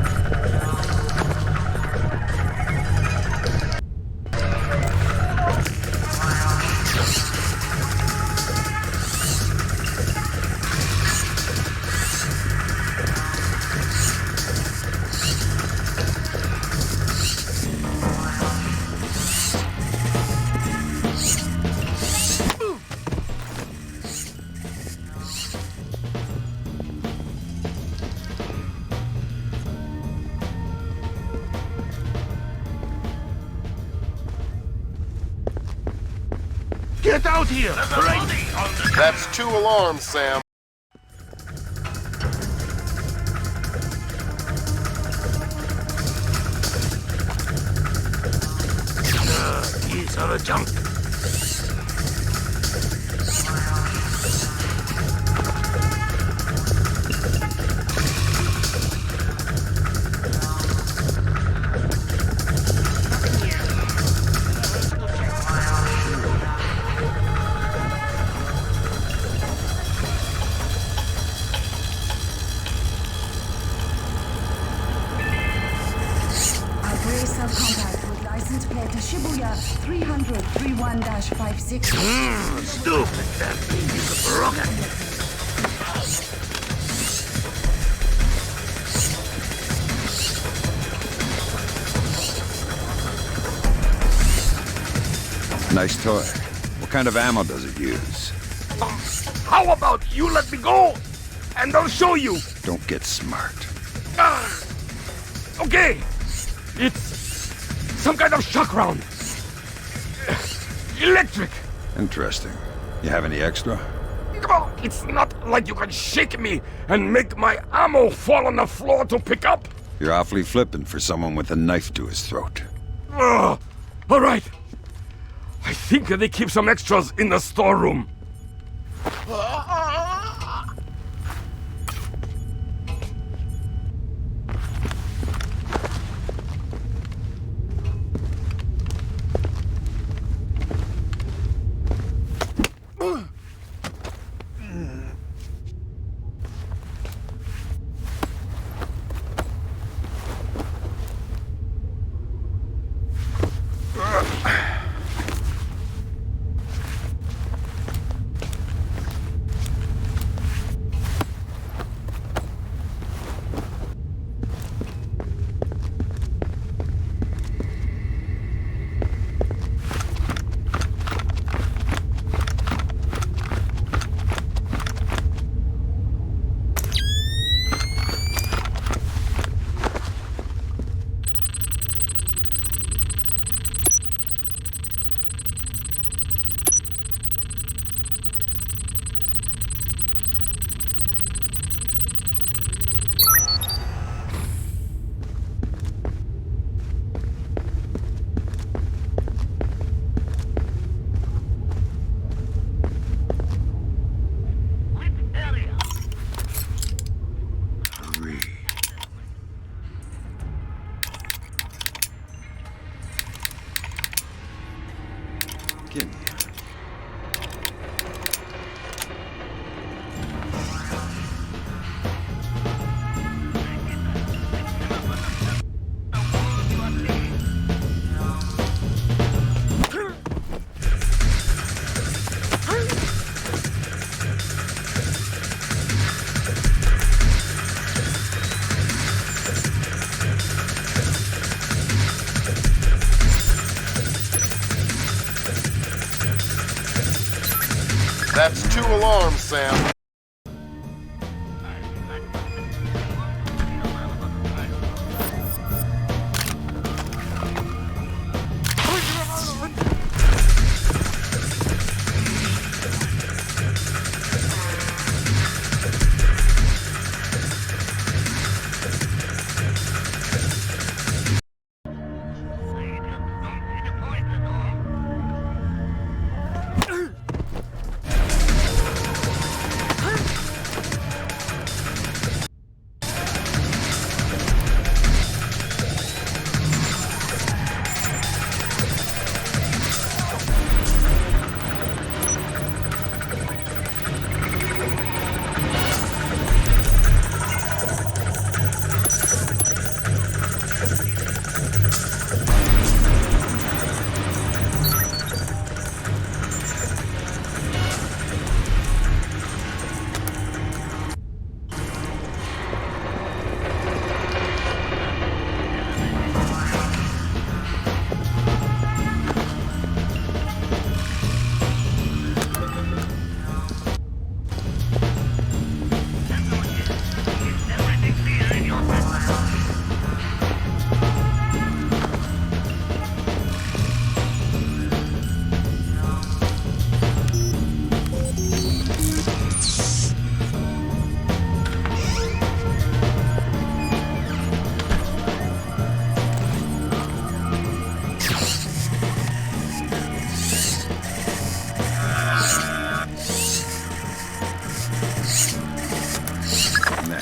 Get out here! That's 2 alarms, Sam. Piece of a junk. 560. Stupid. That is broken. Nice toy. What kind of ammo does it use? How about you let me go, and I'll show you. Don't get smart. Okay. It's some kind of shock round. Electric. Interesting. You have any extra? It's not like you can shake me and make my ammo fall on the floor to pick up. You're awfully flippant for someone with a knife to his throat. All right. I think they keep some extras in the storeroom. That's 2 alarms, Sam.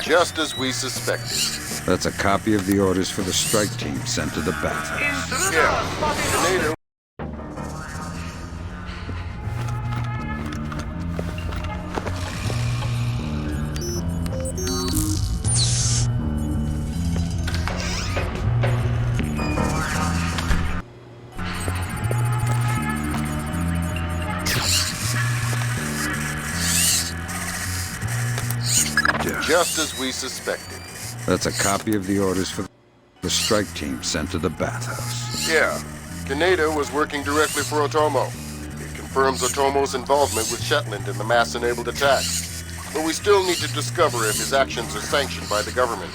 Just as we suspected. That's a copy of the orders for the strike team sent to the bathhouse. Yeah. Tornado. just as we suspected. That's a copy of the orders for the strike team sent to the bathhouse. Yeah, Kaneda was working directly for Otomo. It confirms Otomo's involvement with Shetland in the mass-enabled attack. But we still need to discover if his actions are sanctioned by the government.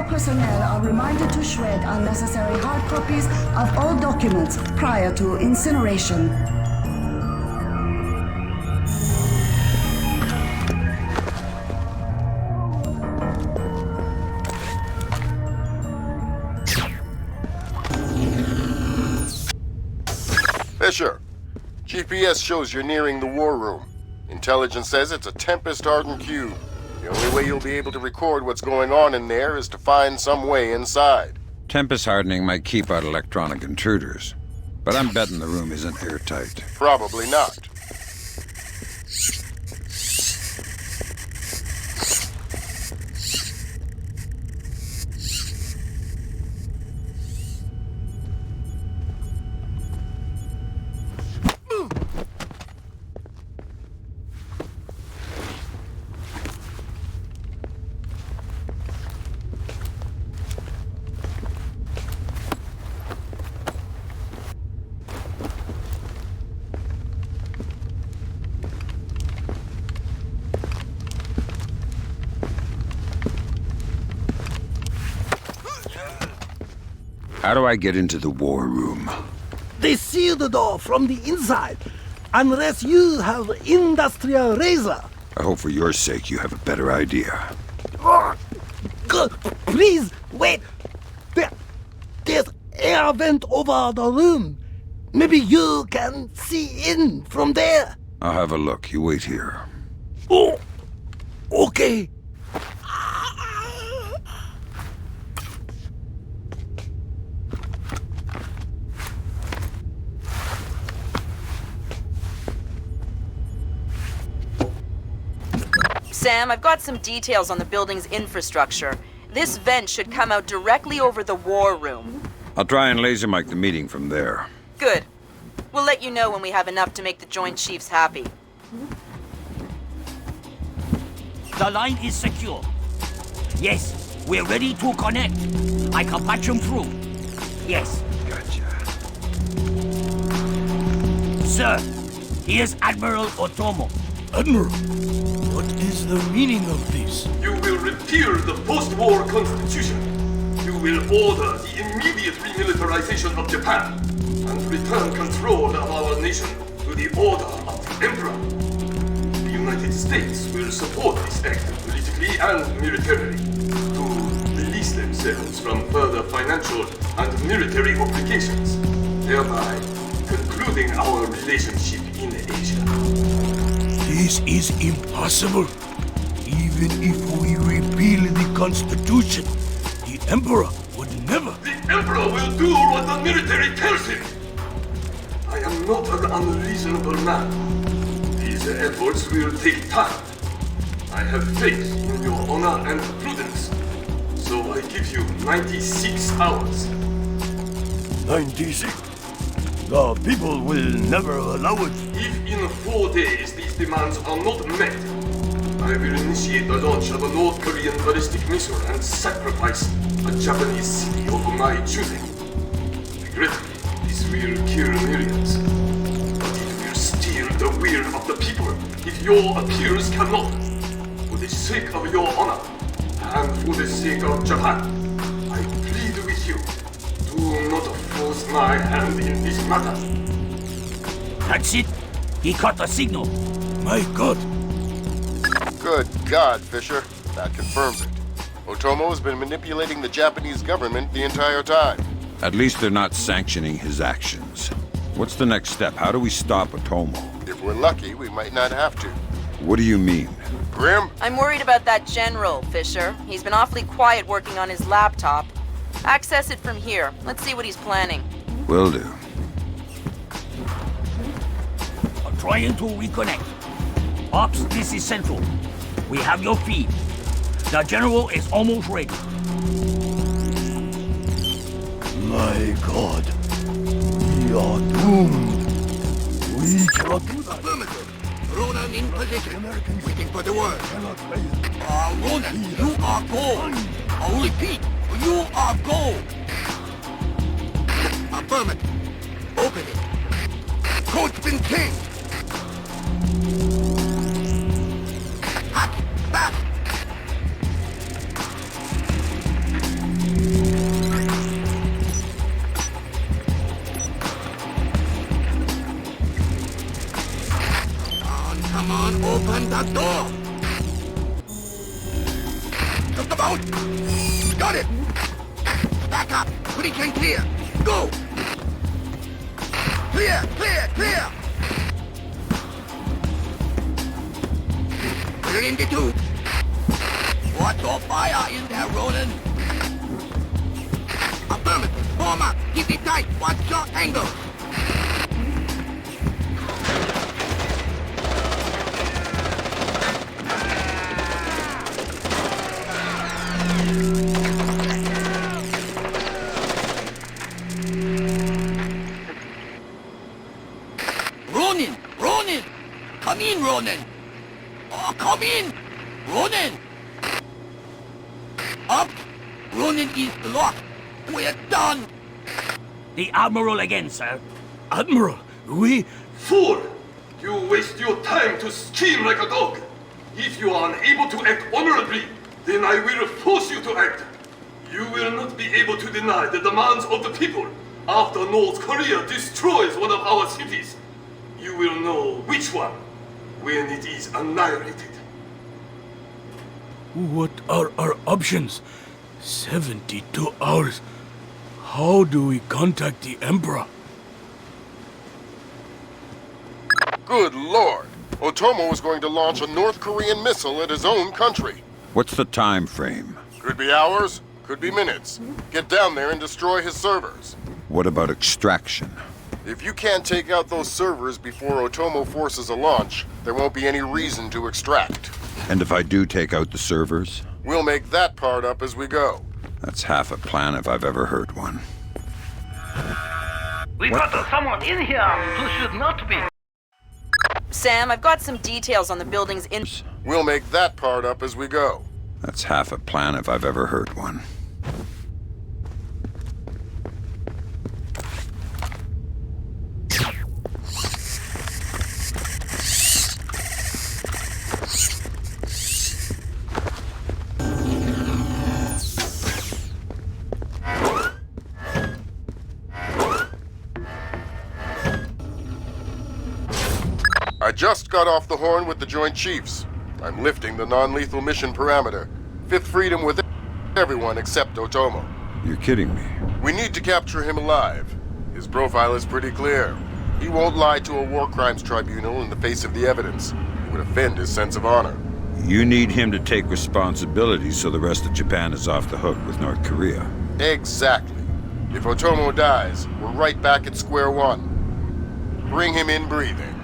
Personnel are reminded to shred unnecessary hard copies of all documents prior to incineration. Fisher, GPS shows you're nearing the war room. Intelligence says it's a Tempest-hardened cube. The only way you'll be able to record what's going on in there is to find some way inside. Tempest hardening might keep out electronic intruders, but I'm betting the room isn't airtight. Probably not. How do I get into the war room? They seal the door from the inside, unless you have industrial razor. I hope for your sake you have a better idea. Please, wait. There's air vent over the room. Maybe you can see in from there. I'll have a look. You wait here. Oh, okay. Sam, I've got some details on the building's infrastructure. This vent should come out directly over the war room. I'll try and laser mic the meeting from there. Good. We'll let you know when we have enough to make the Joint Chiefs happy. The line is secure. Yes, we're ready to connect. I can patch them through. Yes. Gotcha. Sir, here's Admiral Otomo. Admiral, what is the meaning of this? You will repeal the post-war constitution. You will order the immediate remilitarization of Japan and return control of our nation to the order of the Emperor. The United States will support this act politically and militarily to release themselves from further financial and military obligations, thereby concluding our relationship in Asia. This is impossible. Even if we repeal the Constitution, the Emperor would never... The Emperor will do what the military tells him! I am not an unreasonable man. These efforts will take time. I have faith in your honor and prudence. So I give you 96 hours. 96? The people will never allow it. If in 4 days these demands are not met, I will initiate the launch of a North Korean ballistic missile and sacrifice a Japanese city of my choosing. Regrettably, this will kill millions. But it will steal the will of the people if your appeals cannot. For the sake of your honor, and for the sake of Japan, I plead with you, do not force my hand in this matter. That's it. He caught the signal. My God. Good God, Fisher. That confirms it. Otomo has been manipulating the Japanese government the entire time. At least they're not sanctioning his actions. What's the next step? How do we stop Otomo? If we're lucky, we might not have to. What do you mean? Grim? I'm worried about that general, Fisher. He's been awfully quiet working on his laptop. Access it from here. Let's see what he's planning. Will do. Trying to reconnect. Ops, this is Central. We have your feed. The General is almost ready. My God. We are doomed. We cannot do that. Affirmative. Ronan in position. Waiting for the word. Ronan, you are gold. I'll repeat. You are gold. Affirmative. Open it. Code's been changed. Hack. Back. Come on, open the door! Just about! Got it! Back up! Pretty can clear! Go! Clear! Clear! Clear! We're in the tube! Watch your fire in there, Ronan! Affirmative! Form up! Keep it tight! Watch your angle! Ronan! Ronan! Come in, Ronan! Oh, come in! Ronan! Up! Ronan is locked! We're done! The Admiral again, sir. Admiral, we... Fool! You waste your time to scheme like a dog. If you are unable to act honorably, then I will force you to act. You will not be able to deny the demands of the people after North Korea destroys one of our cities. You will know which one when it is annihilated. What are our options? 72 hours. How do we contact the Emperor? Good lord! Otomo is going to launch a North Korean missile at his own country. What's the time frame? Could be hours, could be minutes. Get down there and destroy his servers. What about extraction? If you can't take out those servers before Otomo forces a launch, there won't be any reason to extract. And if I do take out the servers? We'll make that part up as we go. That's half a plan if I've ever heard one. We got someone in here who should not be. Sam, I've got some details on the building's in... We'll make that part up as we go. That's half a plan if I've ever heard one. I just got off the horn with the Joint Chiefs. I'm lifting the non-lethal mission parameter. Fifth freedom with everyone except Otomo. You're kidding me. We need to capture him alive. His profile is pretty clear. He won't lie to a war crimes tribunal in the face of the evidence. It would offend his sense of honor. You need him to take responsibility so the rest of Japan is off the hook with North Korea. Exactly. If Otomo dies, we're right back at square one. Bring him in breathing.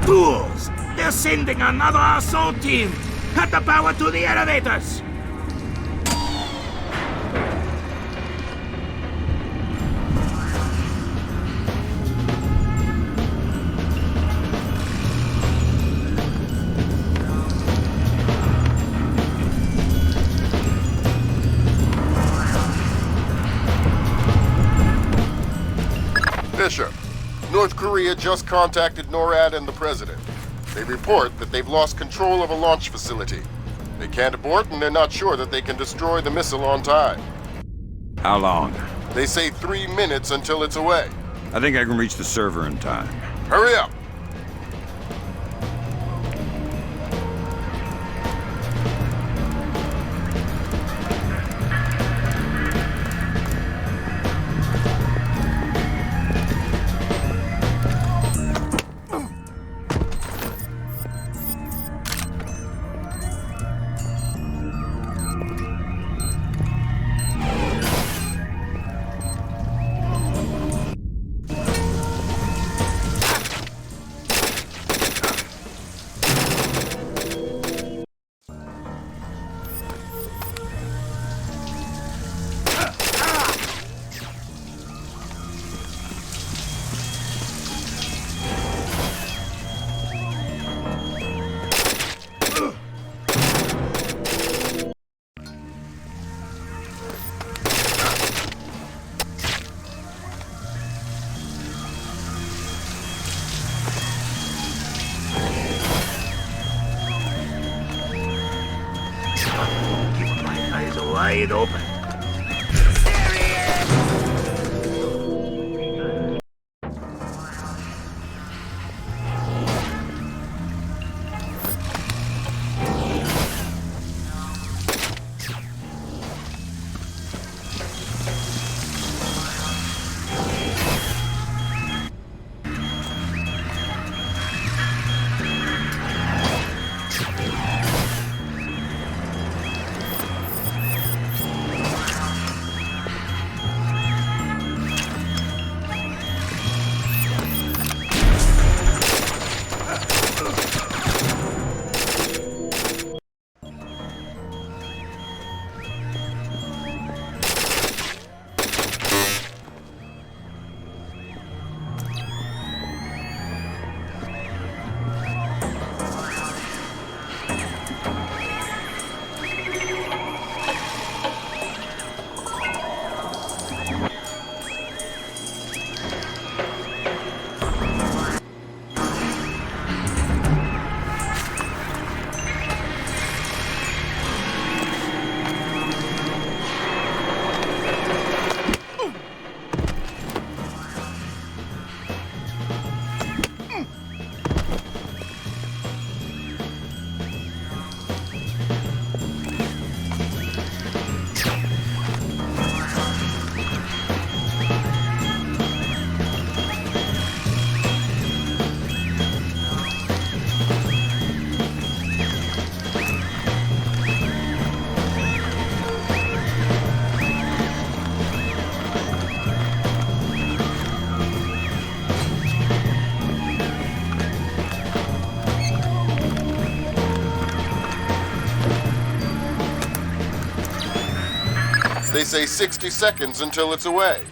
Fools! They're sending another assault team! Cut the power to the elevators! Fisher, North Korea just contacted NORAD and the President. They report that they've lost control of a launch facility. They can't abort and they're not sure that they can destroy the missile on time. How long? They say 3 minutes until it's away. I think I can reach the server in time. Hurry up! it open. They say 60 seconds until it's away.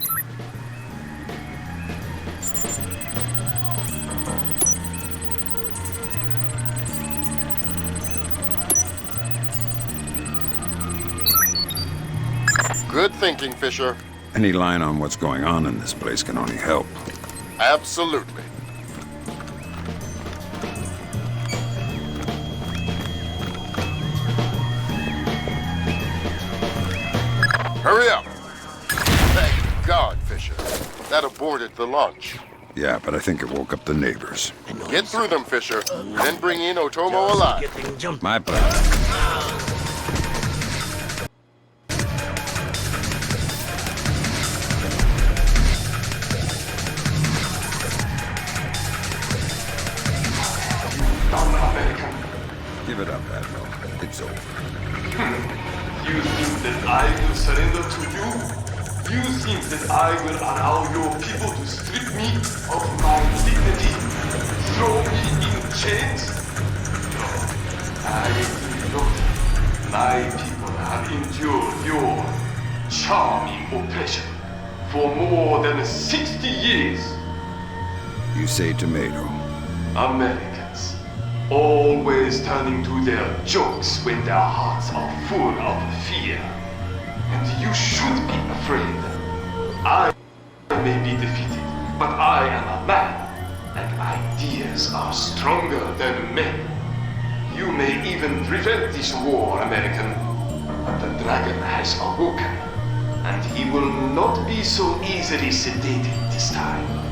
Good thinking, Fisher. Any line on what's going on in this place can only help. Absolutely. Hurry up! Thank God, Fisher. That aborted the launch. Yeah, but I think it woke up the neighbors. Get through them, Fisher, then bring in Otomo alive. My plan. Give it up, Admiral. It's over. You think that I will surrender to you? You think that I will allow your people to strip me of my dignity? Throw me in chains? No, I will not. My people have endured your charming oppression for more than 60 years. You say tomato. Americans, always turning to their jokes when their hearts are full of fear. And you should be afraid. I may be defeated, but I am a man, and ideas are stronger than men. You may even prevent this war, American, but the dragon has awoken, and he will not be so easily sedated this time.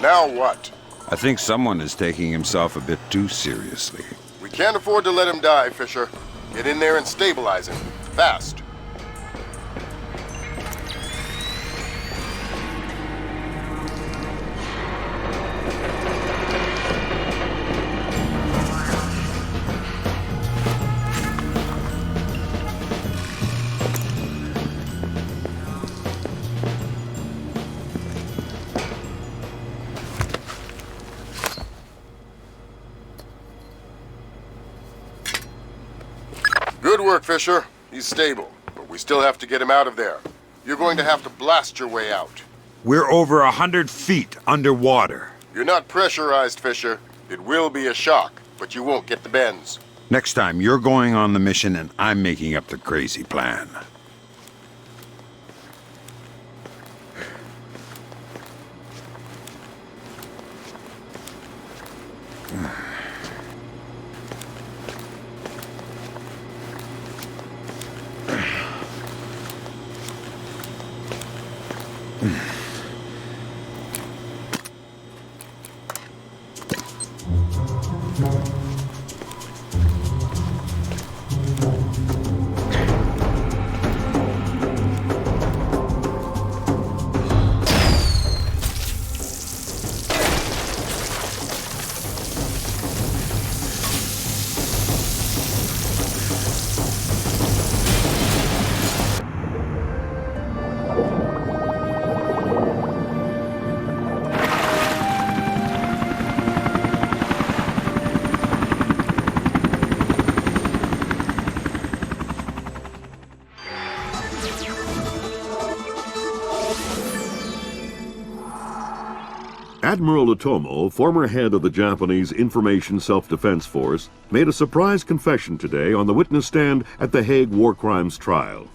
Now what? I think someone is taking himself a bit too seriously. We can't afford to let him die, Fisher. Get in there and stabilize him. Fast. Good work, Fisher. He's stable, but we still have to get him out of there. You're going to have to blast your way out. We're over 100 feet underwater. You're not pressurized, Fisher. It will be a shock, but you won't get the bends. Next time, you're going on the mission and I'm making up the crazy plan. Admiral Otomo, former head of the Japanese Information Self-Defense Force, made a surprise confession today on the witness stand at the Hague War Crimes trial.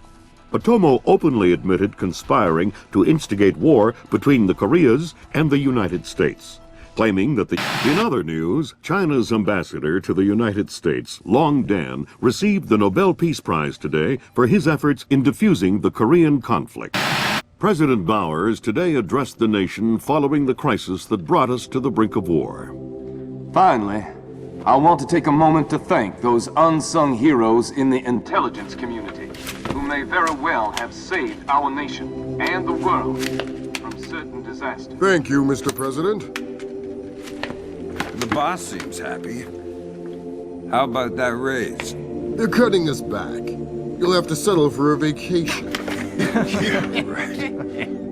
Otomo openly admitted conspiring to instigate war between the Koreas and the United States, claiming that In other news, China's ambassador to the United States, Long Dan, received the Nobel Peace Prize today for his efforts in defusing the Korean conflict. President Bowers today addressed the nation following the crisis that brought us to the brink of war. Finally, I want to take a moment to thank those unsung heroes in the intelligence community who may very well have saved our nation and the world from certain disasters. Thank you, Mr. President. The boss seems happy. How about that raise? They're cutting us back. You'll have to settle for a vacation. Yeah, right.